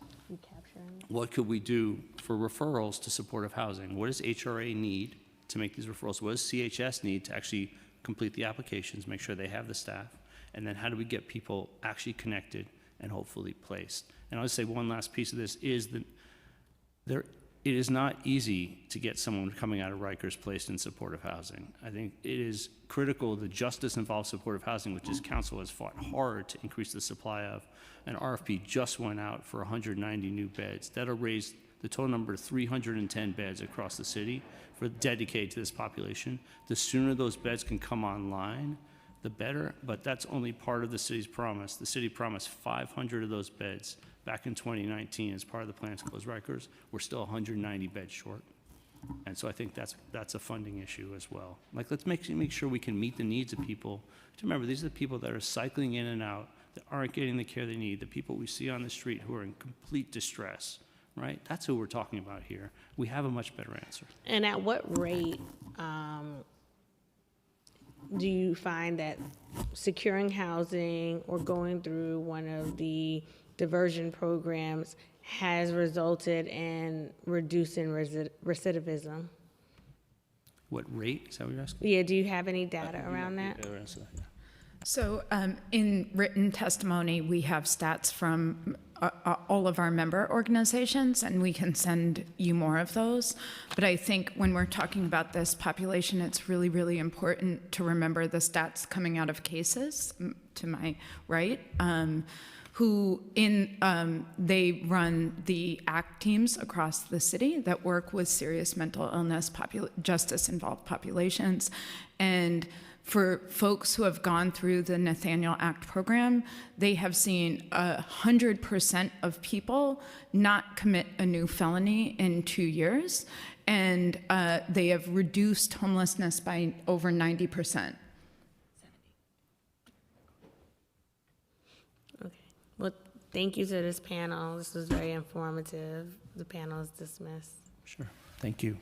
J: what could we do for referrals to supportive housing? What does HRA need to make these referrals? What does CHS need to actually complete the applications, make sure they have the staff? And then how do we get people actually connected and hopefully placed? And I'll just say one last piece of this is that it is not easy to get someone coming out of Rikers placed in supportive housing. I think it is critical the justice-involved supportive housing, which this council has fought hard to increase the supply of. An RFP just went out for 190 new beds. That'll raise the total number to 310 beds across the city for dedicated to this population. The sooner those beds can come online, the better, but that's only part of the city's promise. The city promised 500 of those beds back in 2019 as part of the plan to close Rikers. We're still 190 beds short. And so I think that's a funding issue as well. Like, let's make sure we can meet the needs of people. To remember, these are the people that are cycling in and out, that aren't getting the care they need, the people we see on the street who are in complete distress, right? That's who we're talking about here. We have a much better answer.
A: And at what rate do you find that securing housing or going through one of the diversion programs has resulted in reducing recidivism?
J: What rate? Is that what you're asking?
A: Yeah, do you have any data around that?
M: So in written testimony, we have stats from all of our member organizations, and we can send you more of those. But I think when we're talking about this population, it's really, really important to remember the stats coming out of cases, to my right, they run the ACT teams across the city that work with serious mental illness, justice-involved populations. And for folks who have gone through the Nathaniel ACT program, they have seen 100% of people not commit a new felony in 2 years, and they have reduced homelessness by over 90%.
A: Okay. Well, thank you to this panel. This was very informative. The panel is dismissed.
J: Sure. Thank you.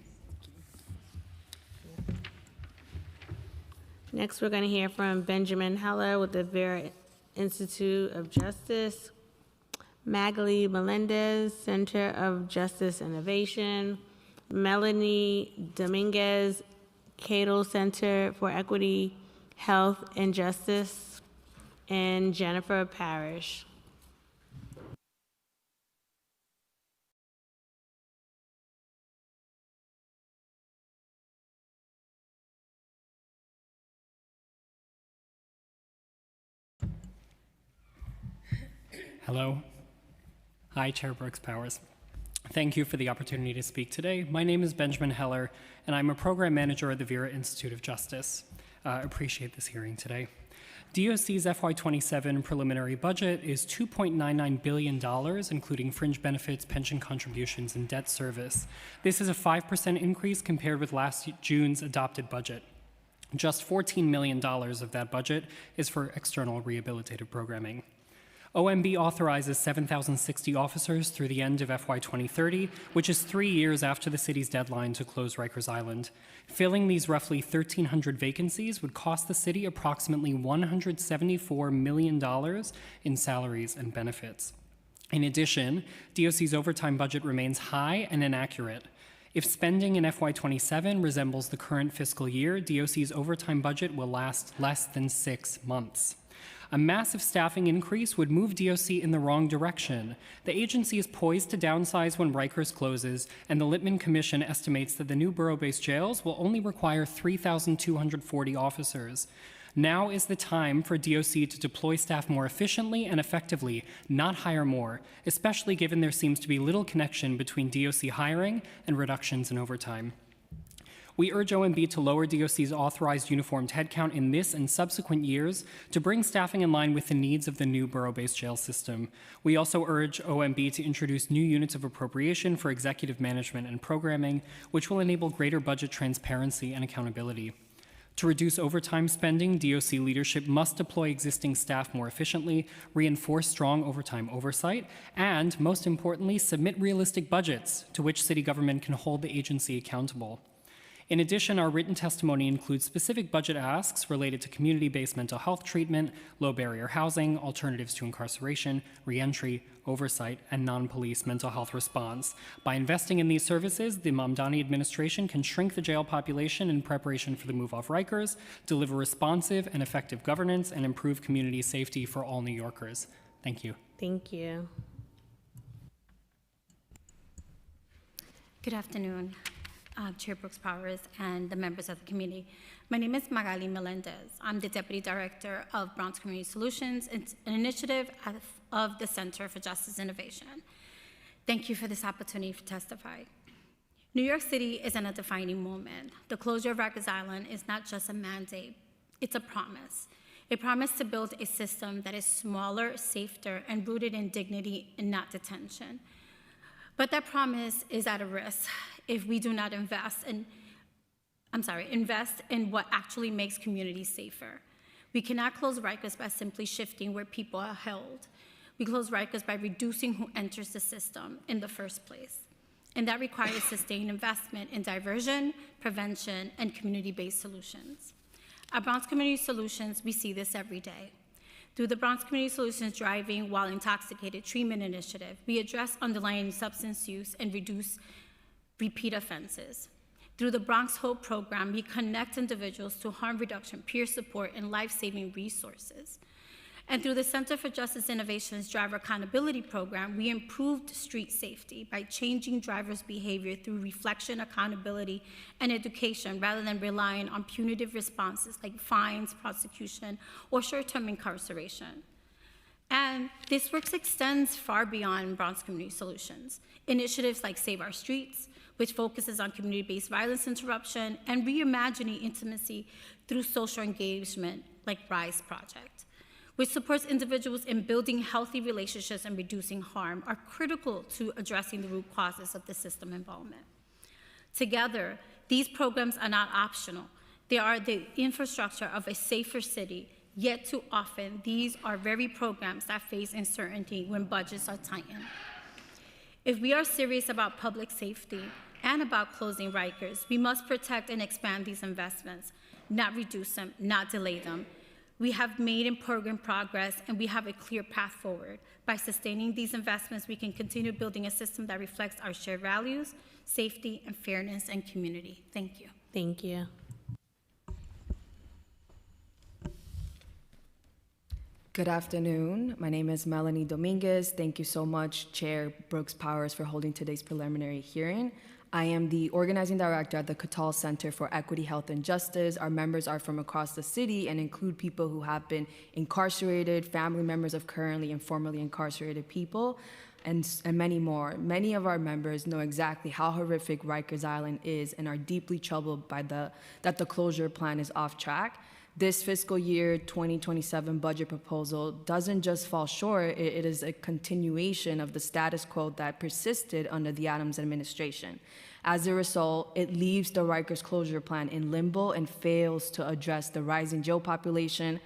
A: Next, we're going to hear from Benjamin Heller with the Vera Institute of Justice, Magali Melendez, Center of Justice Innovation, Melanie Dominguez, Cato Center for Equity, Health, and Justice, and Jennifer Parrish.
E: Hello. Hi, Chair Brooks Powers. Thank you for the opportunity to speak today. My name is Benjamin Heller, and I'm a program manager at the Vera Institute of Justice. Appreciate this hearing today. DOC's FY27 preliminary budget is $2.99 billion, including fringe benefits, pension contributions, and debt service. This is a 5% increase compared with last June's adopted budget. Just $14 million of that budget is for external rehabilitative programming. OMB authorizes 7,060 officers through the end of FY 2030, which is 3 years after the city's deadline to close Rikers Island. Filling these roughly 1,300 vacancies would cost the city approximately $174 million in salaries and benefits. In addition, DOC's overtime budget remains high and inaccurate. If spending in FY 27 resembles the current fiscal year, DOC's overtime budget will last less than 6 months. A massive staffing increase would move DOC in the wrong direction. The agency is poised to downsize when Rikers closes, and the Littman Commission estimates that the new borough-based jails will only require 3,240 officers. Now is the time for DOC to deploy staff more efficiently and effectively, not hire more, especially given there seems to be little connection between DOC hiring and reductions in overtime. We urge OMB to lower DOC's authorized uniformed headcount in this and subsequent years to bring staffing in line with the needs of the new borough-based jail system. We also urge OMB to introduce new units of appropriation for executive management and programming, which will enable greater budget transparency and accountability. To reduce overtime spending, DOC leadership must deploy existing staff more efficiently, reinforce strong overtime oversight, and, most importantly, submit realistic budgets to which city government can hold the agency accountable. In addition, our written testimony includes specific budget asks related to community-based mental health treatment, low-barrier housing, alternatives to incarceration, reentry, oversight, and non-police mental health response. By investing in these services, the Mamdani administration can shrink the jail population in preparation for the move off Rikers, deliver responsive and effective governance, and improve community safety for all New Yorkers. Thank you.
A: Thank you.
H: Good afternoon, Chair Brooks Powers and the members of the committee. My name is Magali Melendez. I'm the Deputy Director of Bronx Community Solutions. It's an initiative of the Center for Justice Innovation. Thank you for this opportunity to testify. New York City is in a defining moment. The closure of Rikers Island is not just a mandate, it's a promise. A promise to build a system that is smaller, safer, and rooted in dignity and not detention. But that promise is at a risk if we do not invest in what actually makes communities safer. We cannot close Rikers by simply shifting where people are held. We close Rikers by reducing who enters the system in the first place. And that requires sustained investment in diversion, prevention, and community-based solutions. At Bronx Community Solutions, we see this every day. Through the Bronx Community Solutions Driving While Intoxicated Treatment Initiative, we address underlying substance use and reduce repeat offenses. Through the Bronx Hope program, we connect individuals to harm reduction, peer support, and life-saving resources. And through the Center for Justice Innovation's Driver Accountability Program, we improved street safety by changing drivers' behavior through reflection, accountability, and education rather than relying on punitive responses like fines, prosecution, or short-term incarceration. And this work extends far beyond Bronx Community Solutions. Initiatives like Save Our Streets, which focuses on community-based violence interruption and reimagining intimacy through social engagement like RISE Project, which supports individuals in building healthy relationships and reducing harm, are critical to addressing the root causes of the system involvement. Together, these programs are not optional. They are the infrastructure of a safer city, yet too often, these are very programs that face uncertainty when budgets are tightened. If we are serious about public safety and about closing Rikers, we must protect and expand these investments, not reduce them, not delay them. We have made important progress, and we have a clear path forward. By sustaining these investments, we can continue building a system that reflects our shared values, safety, and fairness, and community. Thank you.
A: Thank you.
O: Good afternoon. My name is Melanie Dominguez. Thank you so much, Chair Brooks Powers, for holding today's preliminary hearing. I am the organizing director at the Catal Center for Equity, Health, and Justice. Our members are from across the city and include people who have been incarcerated, family members of currently and formerly incarcerated people, and many more. Many of our members know exactly how horrific Rikers Island is and are deeply troubled by that the closure plan is off track. This fiscal year 2027 budget proposal doesn't just fall short, it is a continuation of the status quo that persisted under the Adams administration. As a result, it leaves the Rikers closure plan in limbo and fails to address the rising jail population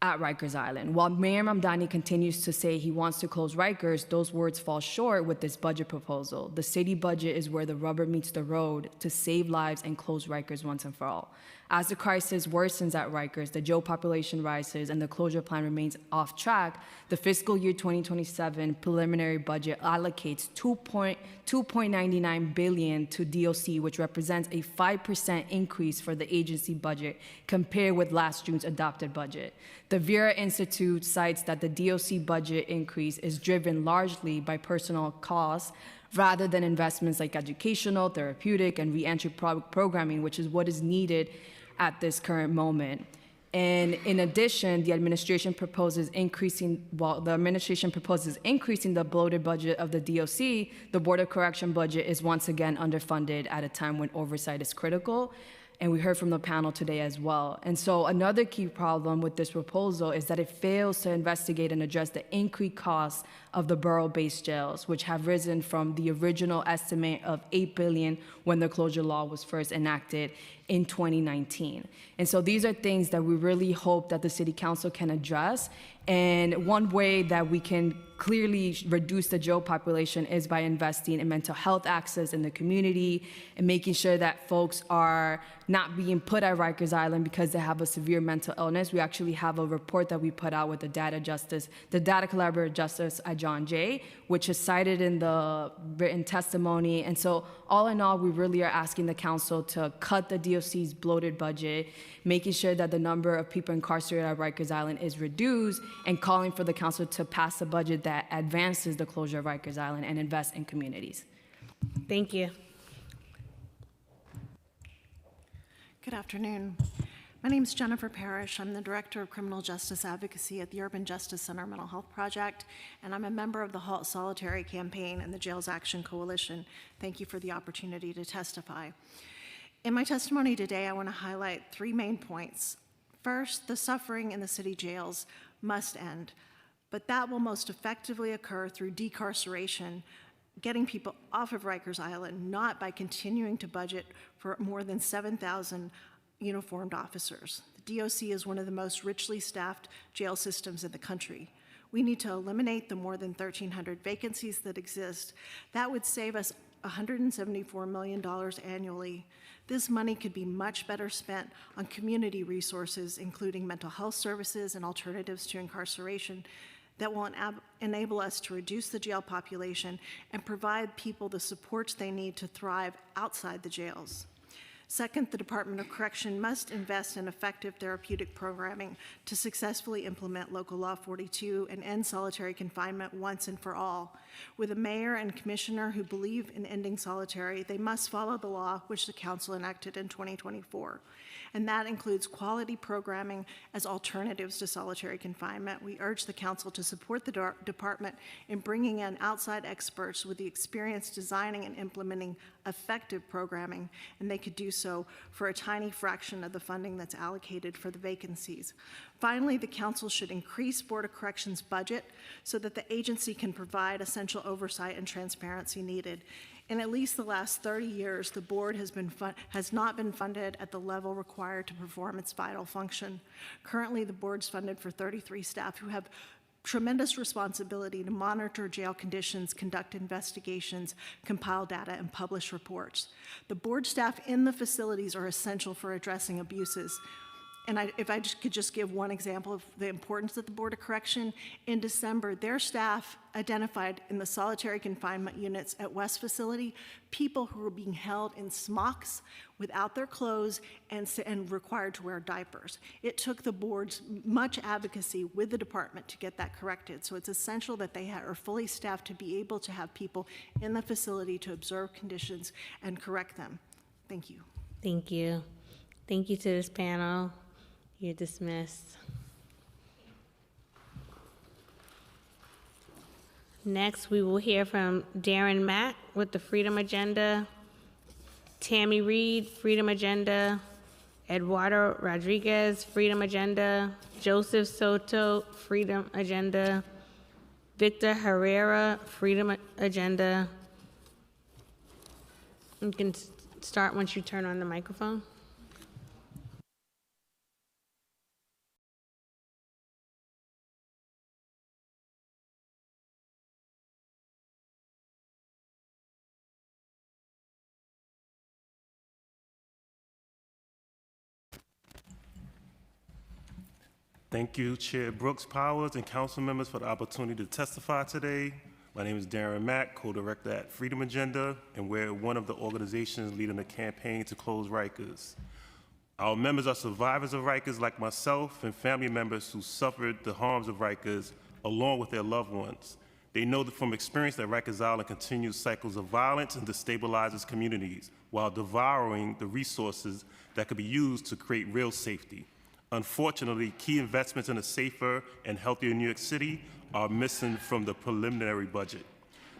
O: at Rikers Island. While Mayor Mamdani continues to say he wants to close Rikers, those words fall short with this budget proposal. The city budget is where the rubber meets the road to save lives and close Rikers once and for all. As the crisis worsens at Rikers, the jail population rises, and the closure plan remains off track, the fiscal year 2027 preliminary budget allocates $2.99 billion to DOC, which represents a 5% increase for the agency budget compared with last June's adopted budget. The Vera Institute cites that the DOC budget increase is driven largely by personnel costs rather than investments like educational, therapeutic, and reentry programming, which is what is needed at this current moment. And in addition, the administration proposes increasing the bloated budget of the DOC. The Board of Correction budget is once again underfunded at a time when oversight is critical. And we heard from the panel today as well. And so another key problem with this proposal is that it fails to investigate and address the increased costs of the borough-based jails, which have risen from the original estimate of $8 billion when the closure law was first enacted in 2019. And so these are things that we really hope that the City Council can address. And one way that we can clearly reduce the jail population is by investing in mental health access in the community and making sure that folks are not being put at Rikers Island because they have a severe mental illness. We actually have a report that we put out with the Data Collaborative Justice at John Jay, which is cited in the written testimony. And so all in all, we really are asking the council to cut the DOC's bloated budget, making sure that the number of people incarcerated at Rikers Island is reduced, and calling for the council to pass a budget that advances the closure of Rikers Island and invest in communities.
A: Thank you.
B: Good afternoon. My name is Jennifer Parrish. I'm the Director of Criminal Justice Advocacy at the Urban Justice Center Mental Health Project, and I'm a member of the Halt Solitary Campaign and the Jails Action Coalition. Thank you for the opportunity to testify. In my testimony today, I want to highlight 3 main points. First, the suffering in the city jails must end, but that will most effectively occur through decarceration, getting people off of Rikers Island, not by continuing to budget for more than 7,000 uniformed officers. The DOC is one of the most richly staffed jail systems in the country. We need to eliminate the more than 1,300 vacancies that exist. That would save us $174 million annually. This money could be much better spent on community resources, including mental health services and alternatives to incarceration, that will enable us to reduce the jail population and provide people the supports they need to thrive outside the jails. Second, the Department of Correction must invest in effective therapeutic programming to successfully implement Local Law 42 and end solitary confinement once and for all. With a mayor and commissioner who believe in ending solitary, they must follow the law which the council enacted in 2024. And that includes quality programming as alternatives to solitary confinement. We urge the council to support the department in bringing in outside experts with the experience designing and implementing effective programming, and they could do so for a tiny fraction of the funding that's allocated for the vacancies. Finally, the council should increase Board of Corrections' budget so that the agency can provide essential oversight and transparency needed. In at least the last 30 years, the board has not been funded at the level required to perform its vital function. Currently, the board's funded for 33 staff who have tremendous responsibility to monitor jail conditions, conduct investigations, compile data, and publish reports. The board staff in the facilities are essential for addressing abuses. And if I could just give one example of the importance of the Board of Correction, in December, their staff identified in the solitary confinement units at West Facility people who were being held in smocks without their clothes and required to wear diapers. It took the board's much advocacy with the department to get that corrected. So it's essential that they are fully staffed to be able to have people in the facility to observe conditions and correct them. Thank you.
A: Thank you. Thank you to this panel. You're dismissed. Next, we will hear from Darren Mack with the Freedom Agenda, Tammy Reed, Freedom Agenda, Eduardo Rodriguez, Freedom Agenda, Joseph Soto, Freedom Agenda, Victor Herrera, Freedom Agenda. You can start once you turn on the microphone.
C: Thank you, Chair Brooks Powers and council members for the opportunity to testify today. My name is Darren Mack, co-director at Freedom Agenda, and we're one of the organizations leading the campaign to close Rikers. Our members are survivors of Rikers like myself and family members who suffered the harms of Rikers along with their loved ones. They know that from experience that Rikers Island continues cycles of violence and destabilizes communities while devouring the resources that could be used to create real safety. Unfortunately, key investments in a safer and healthier New York City are missing from the preliminary budget.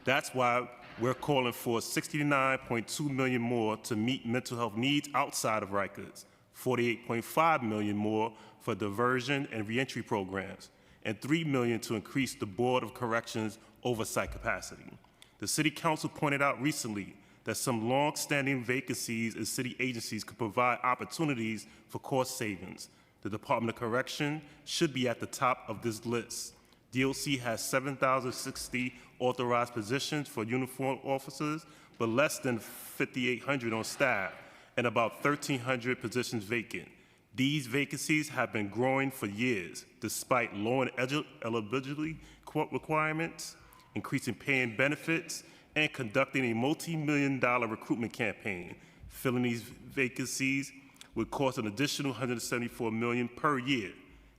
C: That's why we're calling for $69.2 million more to meet mental health needs outside of Rikers, $48.5 million more for diversion and reentry programs, and $3 million to increase the Board of Corrections oversight capacity. The City Council pointed out recently that some long-standing vacancies in city agencies could provide opportunities for cost savings. The Department of Correction should be at the top of this list. DOC has 7,060 authorized positions for uniformed officers, but less than 5,800 on staff, and about 1,300 positions vacant. These vacancies have been growing for years, despite lowering eligibility requirements, increasing pay and benefits, and conducting a multi-million-dollar recruitment campaign. Filling these vacancies would cost an additional $174 million per year.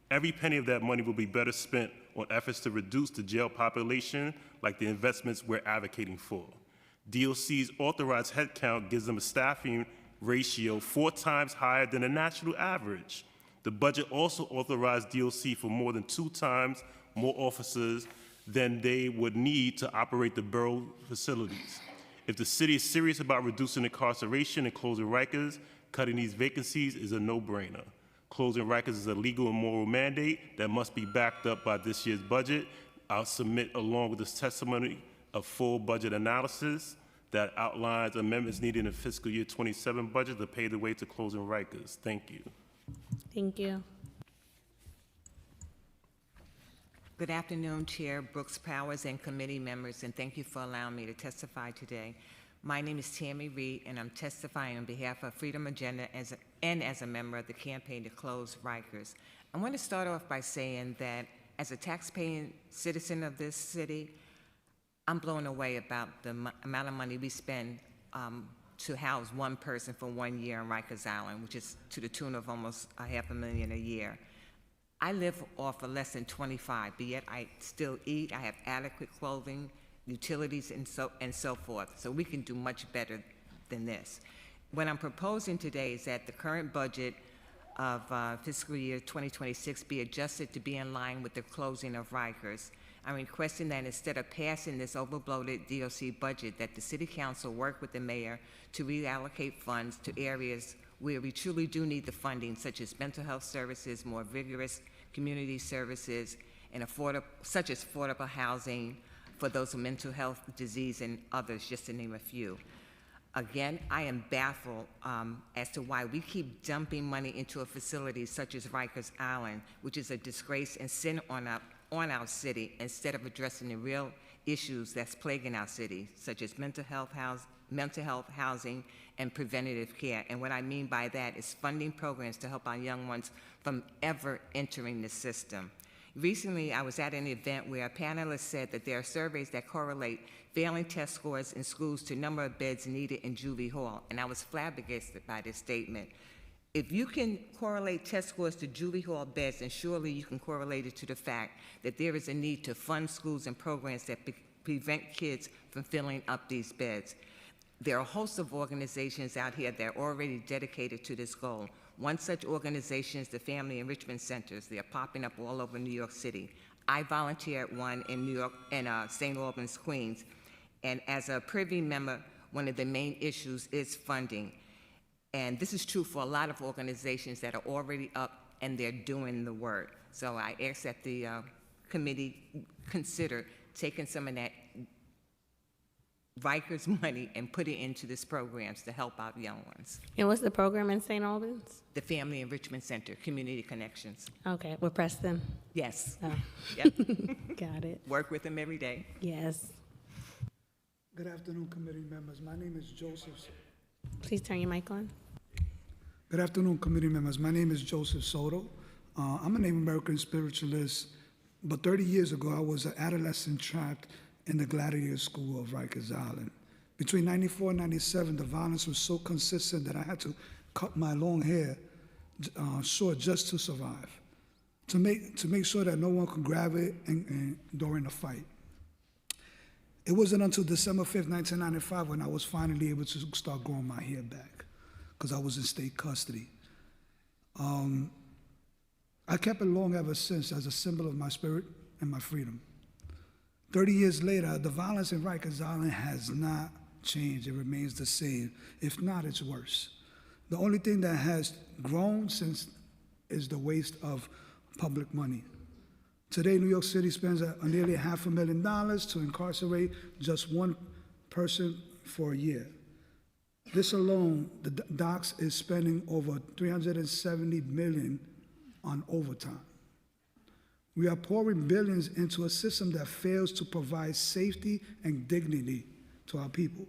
C: Every penny of that money will be better spent on efforts to reduce the jail population, like the investments we're advocating for. DOC's authorized headcount gives them a staffing ratio 4 times higher than the national average. The budget also authorized DOC for more than 2 times more officers than they would need to operate the borough facilities. If the city is serious about reducing incarceration and closing Rikers, cutting these vacancies is a no-brainer. Closing Rikers is a legal and moral mandate that must be backed up by this year's budget. I'll submit, along with this testimony, a full budget analysis that outlines amendments needed in the fiscal year 27 budget to pave the way to closing Rikers. Thank you.
A: Thank you.
N: Good afternoon, Chair Brooks Powers and committee members, and thank you for allowing me to testify today. My name is Tammy Reed, and I'm testifying on behalf of Freedom Agenda as a member of the campaign to close Rikers. I want to start off by saying that as a taxpaying citizen of this city, I'm blown away about the amount of money we spend to house one person for 1 year on Rikers Island, which is to the tune of almost $500,000 a year. I live off of less than 25, but yet I still eat. I have adequate clothing, utilities, and so forth. So we can do much better than this. What I'm proposing today is that the current budget of fiscal year 2026 be adjusted to be in line with the closing of Rikers. I'm requesting that instead of passing this overbloated DOC budget, that the City Council work with the mayor to reallocate funds to areas where we truly do need the funding, such as mental health services, more vigorous community services, and such as affordable housing for those with mental health disease and others, just to name a few. Again, I am baffled as to why we keep dumping money into a facility such as Rikers Island, which is a disgrace and sin on our city, instead of addressing the real issues that's plaguing our city, such as mental health housing, and preventative care. And what I mean by that is funding programs to help our young ones from ever entering the system. Recently, I was at an event where a panelist said that there are surveys that correlate failing test scores in schools to number of beds needed in Juvie Hall, and I was flabbergasted by this statement. If you can correlate test scores to Juvie Hall beds, then surely you can correlate it to the fact that there is a need to fund schools and programs that prevent kids from filling up these beds. There are a host of organizations out here that are already dedicated to this goal. One such organization is the Family Enrichment Centers. They are popping up all over New York City. I volunteer at one in New York, in St. Albans, Queens. And as a Privy member, one of the main issues is funding. And this is true for a lot of organizations that are already up and they're doing the work. So I ask that the committee consider taking some of that Rikers money and put it into these programs to help out young ones.
A: And what's the program in St. Albans?
N: The Family Enrichment Center, Community Connections.
A: Okay, with Preston?
N: Yes.
A: Oh.
N: Yep.
A: Got it.
N: Work with them every day.
A: Yes.
Q: Good afternoon, committee members. My name is Joseph.
A: Please turn your mic on.
Q: Good afternoon, committee members. My name is Joseph Soto. I'm a Native American spiritualist, but 30 years ago, I was an adolescent trapped in the Gladiator School of Rikers Island. Between 94 and 97, the violence was so consistent that I had to cut my long hair short just to survive, to make sure that no one could grab it during a fight. It wasn't until December 5th, 1995, when I was finally able to start growing my hair back, because I was in state custody. I kept it long ever since as a symbol of my spirit and my freedom. 30 years later, the violence in Rikers Island has not changed. It remains the same. If not, it's worse. The only thing that has grown since is the waste of public money. Today, New York City spends nearly $500,000 to incarcerate just one person for a year. This alone, the docks is spending over $370 million on overtime. We are pouring billions into a system that fails to provide safety and dignity to our people.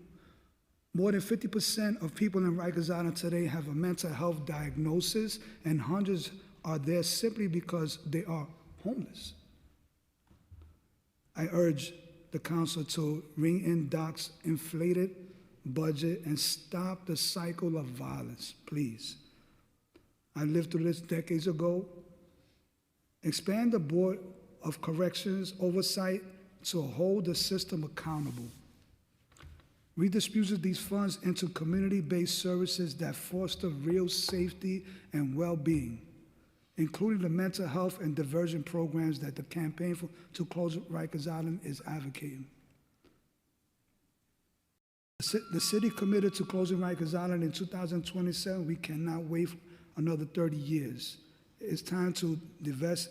Q: More than 50% of people in Rikers Island today have a mental health diagnosis, and hundreds are there simply because they are homeless. I urge the council to ring in DOC's inflated budget and stop the cycle of violence, please. I lived through this decades ago. Expand the Board of Corrections oversight to hold the system accountable. Redistribute these funds into community-based services that foster real safety and well-being, including the mental health and diversion programs that the campaign to close Rikers Island is advocating. The city committed to closing Rikers Island in 2027. We cannot wait another 30 years. It's time to divest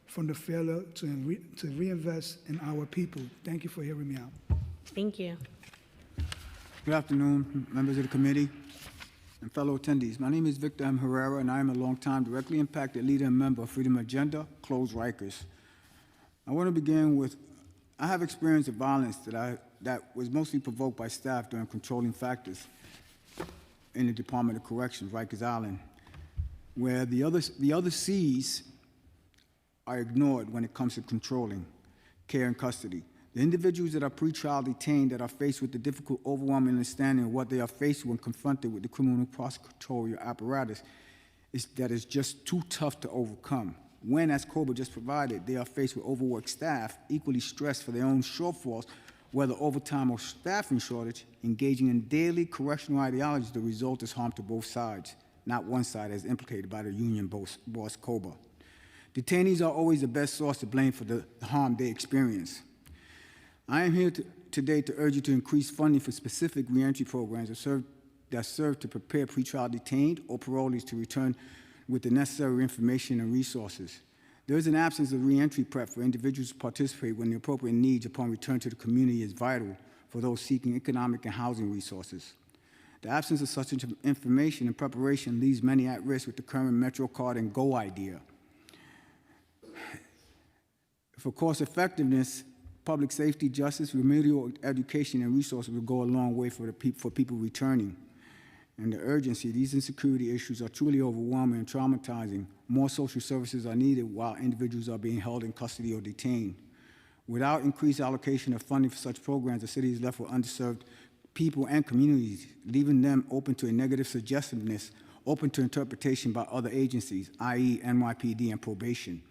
Q: from the failure to reinvest in our people. Thank you for hearing me out.
A: Thank you.
R: Good afternoon, members of the committee and fellow attendees. My name is Victor M. Herrera, and I am a longtime directly impacted leader and member of Freedom Agenda, Close Rikers. I want to begin with, I have experienced violence that was mostly provoked by staff during controlling factors in the Department of Corrections, Rikers Island, where the other C's are ignored when it comes to controlling care and custody. The individuals that are pretrial detained that are faced with the difficult, overwhelming understanding of what they are faced when confronted with the criminal prosecutorial apparatus is just too tough to overcome. When, as COBRA just provided, they are faced with overworked staff, equally stressed for their own shortfalls, whether overtime or staffing shortage, engaging in daily correctional ideologies, the result is harm to both sides, not one side as implicated by the union boss COBRA. Detainees are always the best source to blame for the harm they experience. I am here today to urge you to increase funding for specific reentry programs that serve to prepare pretrial detained or parolees to return with the necessary information and resources. There is an absence of reentry prep for individuals to participate when the appropriate needs upon return to the community is vital for those seeking economic and housing resources. The absence of such information and preparation leaves many at risk with the current MetroCard and Go idea. For cost effectiveness, public safety, justice, remedial education, and resources will go a long way for people returning. And the urgency, these insecurity issues are truly overwhelming and traumatizing. More social services are needed while individuals are being held in custody or detained. Without increased allocation of funding for such programs, the city is left with underserved people and communities, leaving them open to a negative suggestiveness, open to interpretation by other agencies, i.e. NYPD and probation.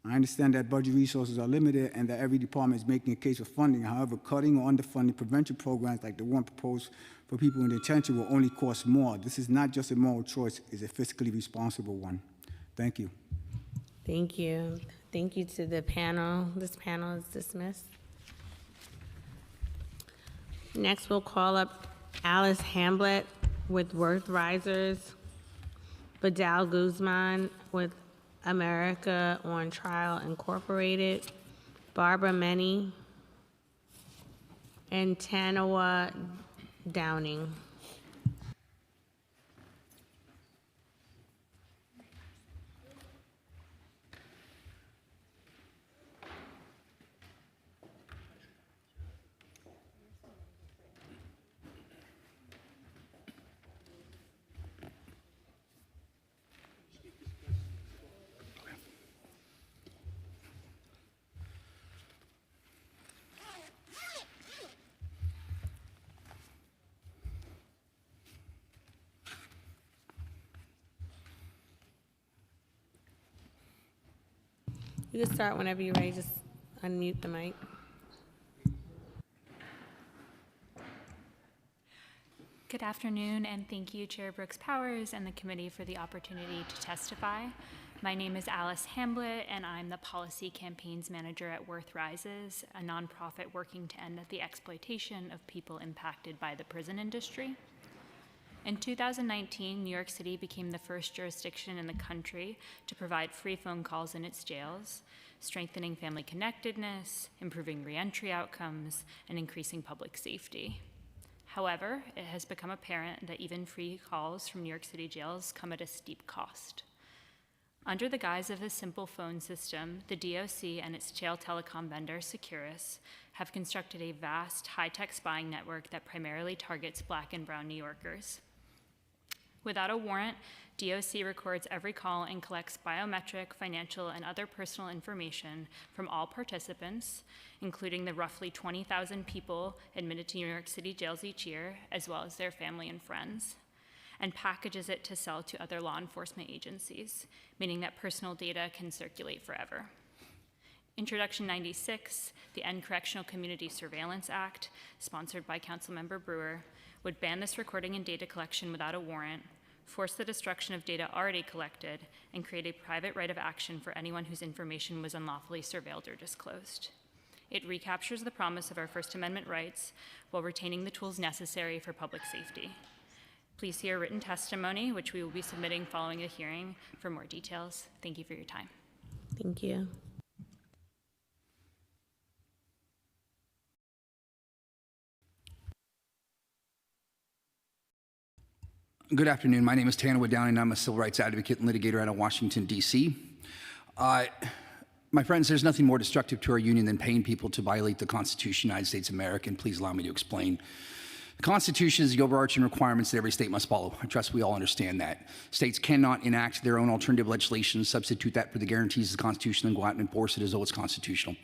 R: I understand that budget resources are limited and that every department is making a case for funding. However, cutting or underfunding prevention programs like the one proposed for people in detention will only cost more. This is not just a moral choice, it's a fiscally responsible one. Thank you.
A: Thank you. Thank you to the panel. This panel is dismissed. Next, we'll call up Alice Hamblett with Worth Risers, Vidal Guzman with America on Trial Incorporated, Barbara Meny, and Tanawa Downing. You can start whenever you're ready, just unmute the mic.
S: Good afternoon, and thank you, Chair Brooks Powers and the committee for the opportunity to testify.
L: My name is Alice Hamblett, and I'm the Policy Campaigns Manager at Worth Rises, a nonprofit working to end the exploitation of people impacted by the prison industry. In 2019, New York City became the first jurisdiction in the country to provide free phone calls in its jails, strengthening family connectedness, improving reentry outcomes, and increasing public safety. However, it has become apparent that even free calls from New York City jails come at a steep cost. Under the guise of a simple phone system, the DOC and its jail telecom vendor, Securus, have constructed a vast, high-tech spying network that primarily targets Black and brown New Yorkers. Without a warrant, DOC records every call and collects biometric, financial, and other personal information from all participants, including the roughly 20,000 people admitted to New York City jails each year, as well as their family and friends, and packages it to sell to other law enforcement agencies, meaning that personal data can circulate forever. Introduction 96, the End Correctional Community Surveillance Act, sponsored by Councilmember Brewer, would ban this recording and data collection without a warrant, force the destruction of data already collected, and create a private right of action for anyone whose information was unlawfully surveilled or disclosed. It recaptures the promise of our First Amendment rights while retaining the tools necessary for public safety. Please see our written testimony, which we will be submitting following the hearing, for more details. Thank you for your time.
A: Thank you.
S: Good afternoon. My name is Tanner Wood Downing, and I'm a civil rights advocate and litigator out of Washington, D.C. My friends, there's nothing more destructive to our union than paying people to violate the Constitution of the United States of America, and please allow me to explain. The Constitution is the overarching requirements that every state must follow. I trust we all understand that. States cannot enact their own alternative legislation, substitute that for the guarantees of the Constitution, and go out and enforce it as though it's constitutional.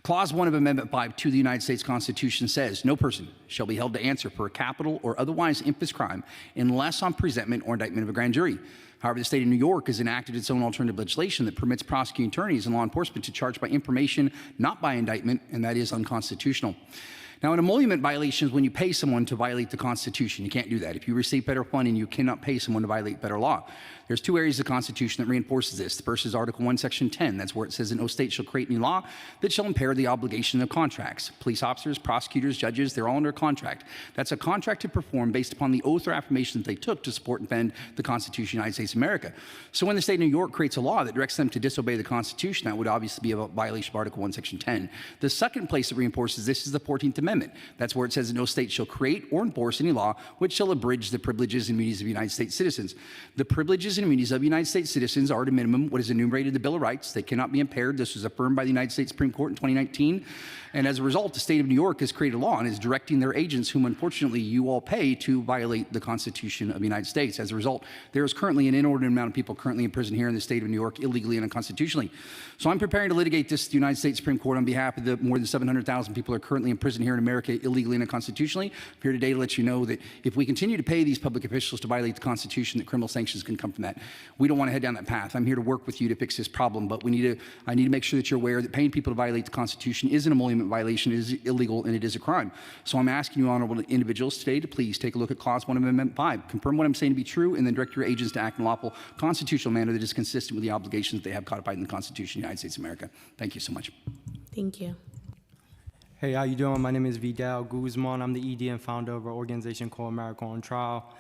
S: Clause 1 of Amendment 5 to the United States Constitution says, no person shall be held to answer for a capital or otherwise infamous crime unless on presentment or indictment of a grand jury. However, the state of New York has enacted its own alternative legislation that permits prosecuting attorneys and law enforcement to charge by information, not by indictment, and that is unconstitutional. Now, an emolument violation is when you pay someone to violate the Constitution. You can't do that. If you receive federal funding, you cannot pay someone to violate federal law. There's two areas of the Constitution that reinforces this. The first is Article 1, Section 10. That's where it says that no state shall create any law that shall impair the obligation of contracts. Police officers, prosecutors, judges, they're all under contract. That's a contract to perform based upon the oath or affirmation that they took to support and defend the Constitution of the United States of America. So when the state of New York creates a law that directs them to disobey the Constitution, that would obviously be a violation of Article 1, Section 10. The second place that reinforces this is the 14th Amendment. That's where it says that no state shall create or enforce any law which shall abridge the privileges and immunities of United States citizens. The privileges and immunities of United States citizens are at a minimum what is enumerated in the Bill of Rights. They cannot be impaired. This was affirmed by the United States Supreme Court in 2019. And as a result, the state of New York has created a law and is directing their agents, whom unfortunately you all pay, to violate the Constitution of the United States. As a result, there is currently an inordinate amount of people currently in prison here in the state of New York illegally and unconstitutionally. So I'm preparing to litigate this to the United States Supreme Court on behalf of the more than 700,000 people who are currently in prison here in America illegally and unconstitutionally. I'm here today to let you know that if we continue to pay these public officials to violate the Constitution, that criminal sanctions can come from that. We don't want to head down that path. I'm here to work with you to fix this problem, but I need to make sure that you're aware that paying people to violate the Constitution is an emolument violation, it is illegal, and it is a crime. So I'm asking you, honorable individuals, today to please take a look at Clause 1 of Amendment 5, confirm what I'm saying to be true, and then direct your agents to act in a lawful constitutional manner that is consistent with the obligations that they have codified in the Constitution of the United States of America. Thank you so much.
A: Thank you.
V: Hey, how you doing? My name is Vidal Guzman. I'm the ED and founder of an organization called America on Trial.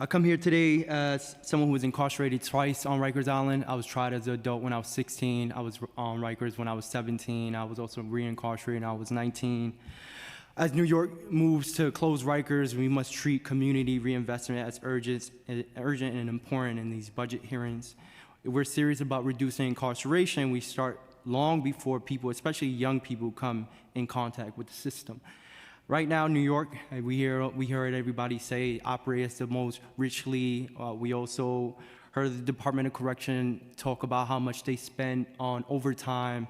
V: I come here today as someone who was incarcerated twice on Rikers Island. I was tried as an adult when I was 16. I was on Rikers when I was 17. I was also re-incarcerated when I was 19. As New York moves to close Rikers, we must treat community reinvestment as urgent and important in these budget hearings. If we're serious about reducing incarceration, we start long before people, especially young people, come in contact with the system. Right now, New York, we heard everybody say, operates the most richly. We also heard the Department of Correction talk about how much they spend on overtime.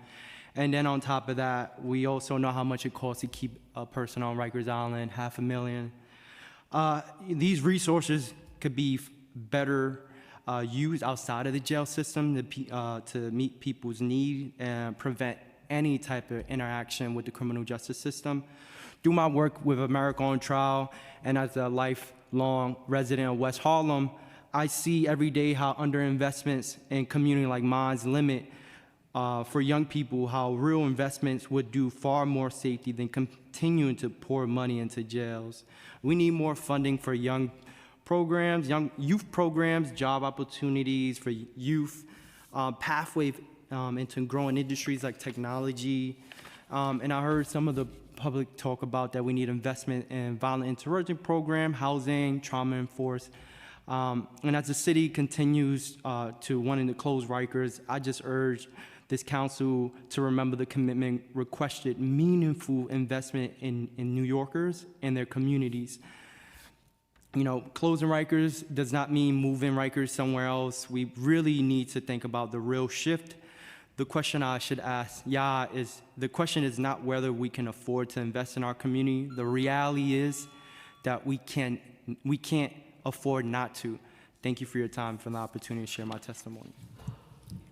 V: And then on top of that, we also know how much it costs to keep a person on Rikers Island, $500,000. These resources could be better used outside of the jail system to meet people's need and prevent any type of interaction with the criminal justice system. Through my work with America on Trial and as a lifelong resident of West Harlem, I see every day how underinvestments in community like mine's limit for young people, how real investments would do far more safety than continuing to pour money into jails. We need more funding for young programs, young youth programs, job opportunities for youth, pathways into growing industries like technology. And I heard some of the public talk about that we need investment in violent intervention program, housing, trauma enforced. And as the city continues to wanting to close Rikers, I just urge this council to remember the commitment requested meaningful investment in New Yorkers and their communities. You know, closing Rikers does not mean moving Rikers somewhere else. We really need to think about the real shift. The question I should ask, is the question is not whether we can afford to invest in our community. The reality is that we can't afford not to. Thank you for your time, for the opportunity to share my testimony.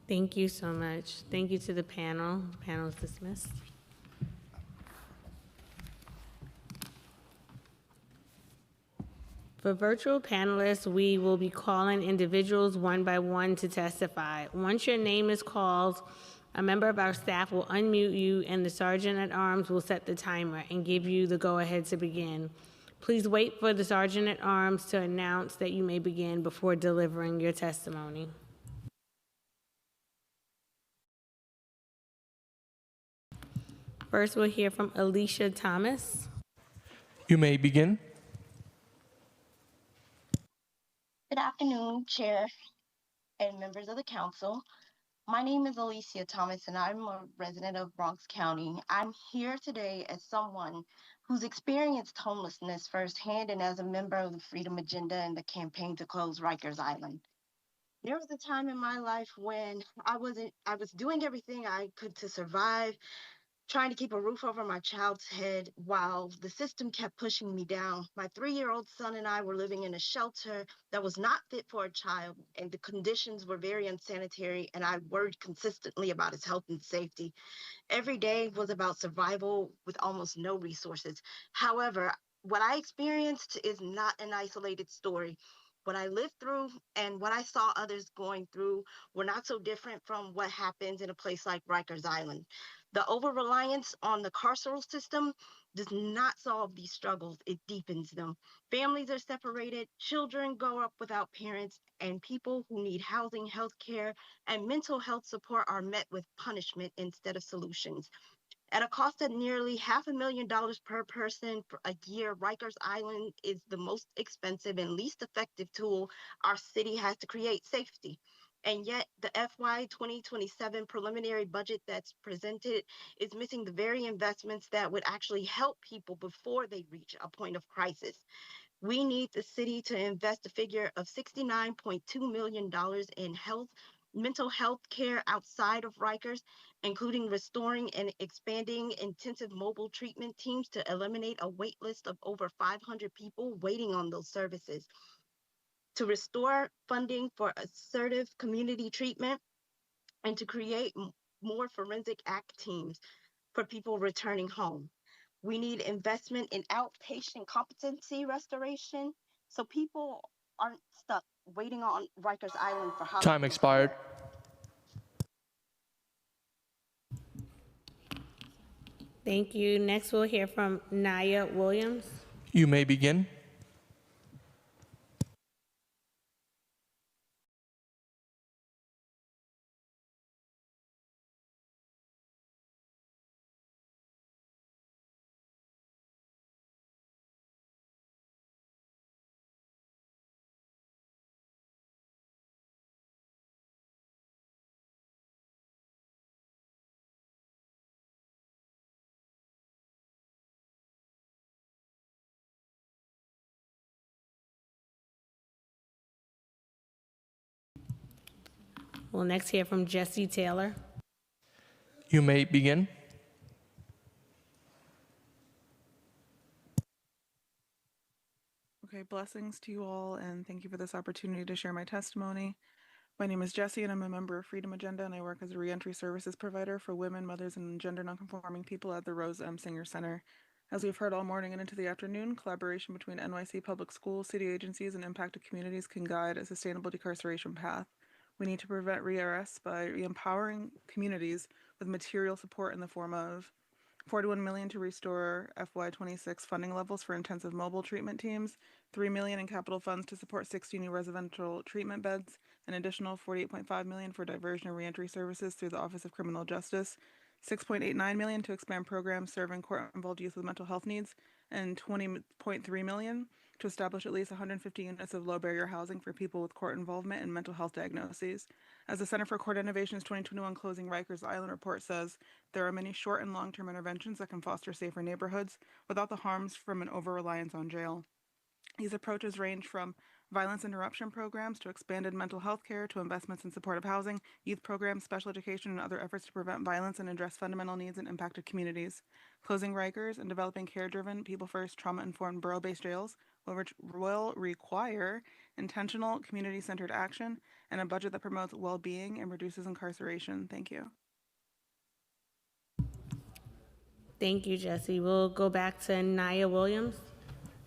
A: Thank you so much. Thank you to the panel. The panel is dismissed. For virtual panelists, we will be calling individuals one by one to testify. Once your name is called, a member of our staff will unmute you and the Sergeant at Arms will set the timer and give you the go-ahead to begin. Please wait for the Sergeant at Arms to announce that you may begin before delivering your testimony. First, we'll hear from Alicia Thomas.
F: You may begin.
G: Good afternoon, Chair and members of the council. My name is Alicia Thomas, and I'm a resident of Bronx County. I'm here today as someone who's experienced homelessness firsthand and as a member of the Freedom Agenda and the campaign to close Rikers Island. There was a time in my life when I was doing everything I could to survive, trying to keep a roof over my child's head while the system kept pushing me down. My 3-year-old son and I were living in a shelter that was not fit for a child, and the conditions were very unsanitary, and I worried consistently about his health and safety. Every day was about survival with almost no resources. However, what I experienced is not an isolated story. What I lived through and what I saw others going through were not so different from what happens in a place like Rikers Island. The over-reliance on the carceral system does not solve these struggles, it deepens them. Families are separated, children grow up without parents, and people who need housing, health care, and mental health support are met with punishment instead of solutions. At a cost of nearly $500,000 per person for a year, Rikers Island is the most expensive and least effective tool our city has to create safety. And yet the FY 2027 preliminary budget that's presented is missing the very investments that would actually help people before they reach a point of crisis. We need the city to invest a figure of $69.2 million in mental health care outside of Rikers, including restoring and expanding intensive mobile treatment teams to eliminate a wait list of over 500 people waiting on those services, to restore funding for assertive community treatment, and to create more forensic act teams for people returning home. We need investment in outpatient competency restoration so people aren't stuck waiting on Rikers Island for hospital.
F: Time expired.
A: Thank you. Next, we'll hear from Naya Williams.
F: You may begin.
A: We'll next hear from Jesse Taylor.
F: You may begin.
W: Okay, blessings to you all, and thank you for this opportunity to share my testimony. My name is Jessie, and I'm a member of Freedom Agenda, and I work as a reentry services provider for women, mothers, and gender nonconforming people at the Rose M. Singer Center As we've heard all morning and into the afternoon, collaboration between NYC public schools, city agencies, and impacted communities can guide a sustainable decarceration path. We need to prevent re-arrests by empowering communities with material support in the form of $41 million to restore FY26 funding levels for intensive mobile treatment teams, $3 million in capital funds to support 60 new residential treatment beds, an additional $48.5 million for diversion and reentry services through the Office of Criminal Justice, $6.89 million to expand programs serving court-involved youth with mental health needs, and $20.3 million to establish at least 150 units of low-barrier housing for people with court involvement and mental health diagnoses. As the Center for Court Innovation's 2021 Closing Rikers Island report says, there are many short and long-term interventions that can foster safer neighborhoods without the harms from an over-reliance on jail. These approaches range from violence interruption programs to expanded mental health care to investments in supportive housing, youth programs, special education, and other efforts to prevent violence and address fundamental needs in impacted communities. Closing Rikers and developing care-driven, people-first, trauma-informed borough-based jails will require intentional, community-centered action and a budget that promotes well-being and reduces incarceration. Thank you.
A: Thank you, Jesse. We'll go back to Naya Williams.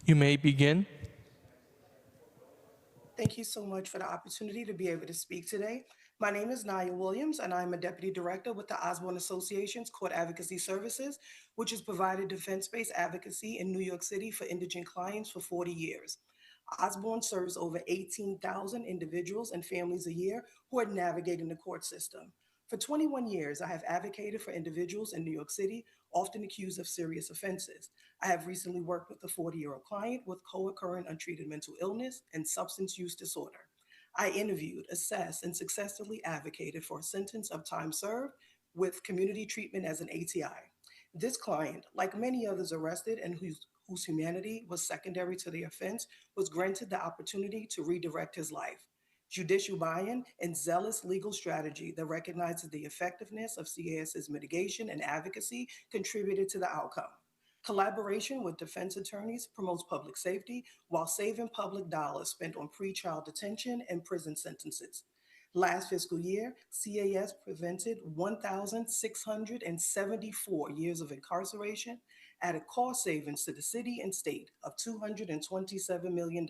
F: You may begin.
I: Thank you so much for the opportunity to be able to speak today. My name is Naya Williams, and I'm a Deputy Director with the Osborne Association's Court Advocacy Services, which has provided defense-based advocacy in New York City for indigent clients for 40 years. Osborne serves over 18,000 individuals and families a year who are navigating the court system. For 21 years, I have advocated for individuals in New York City, often accused of serious offenses. I have recently worked with a 40-year-old client with co-occurring untreated mental illness and substance use disorder. I interviewed, assessed, and successfully advocated for a sentence of time served with community treatment as an ATI. This client, like many others arrested and whose humanity was secondary to the offense, was granted the opportunity to redirect his life. Judicial buy-in and zealous legal strategy that recognizes the effectiveness of CAS's mitigation and advocacy contributed to the outcome. Collaboration with defense attorneys promotes public safety while saving public dollars spent on pretrial detention and prison sentences. Last fiscal year, CAS prevented 1,674 years of incarceration at a cost savings to the city and state of $227 million.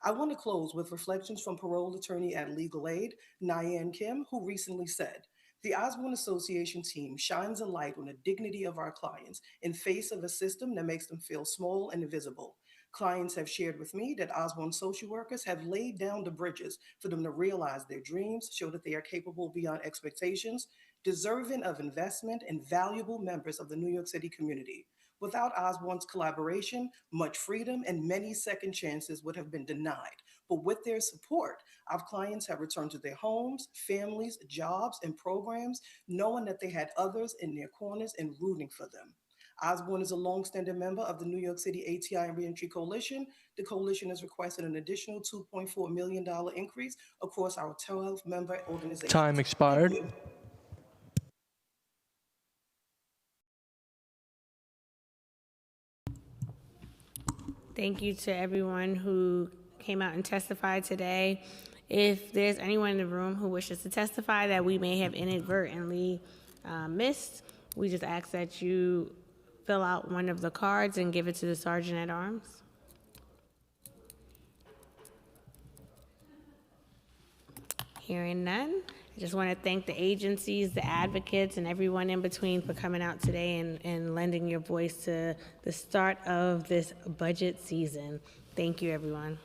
I: I want to close with reflections from parole attorney at Legal Aid, Nyan Kim, who recently said, "The Osborne Association team shines a light on the dignity of our clients in face of a system that makes them feel small and invisible. Clients have shared with me that Osborne social workers have laid down the bridges for them to realize their dreams, show that they are capable beyond expectations, deserving of investment, and valuable members of the New York City community. Without Osborne's collaboration, much freedom and many second chances would have been denied. But with their support, our clients have returned to their homes, families, jobs, and programs, knowing that they had others in their corners and rooting for them." Osborne is a longstanding member of the New York City ATI and Reentry Coalition. The coalition has requested an additional $2.4 million increase across our 12-member organization.
F: Time expired.
I: Thank you.
A: Thank you to everyone who came out and testified today. If there's anyone in the room who wishes to testify that we may have inadvertently missed, we just ask that you fill out one of the cards and give it to the Sergeant at Arms. Hearing none, I just want to thank the agencies, the advocates, and everyone in between for coming out today and lending your voice to the start of this budget season. Thank you, everyone.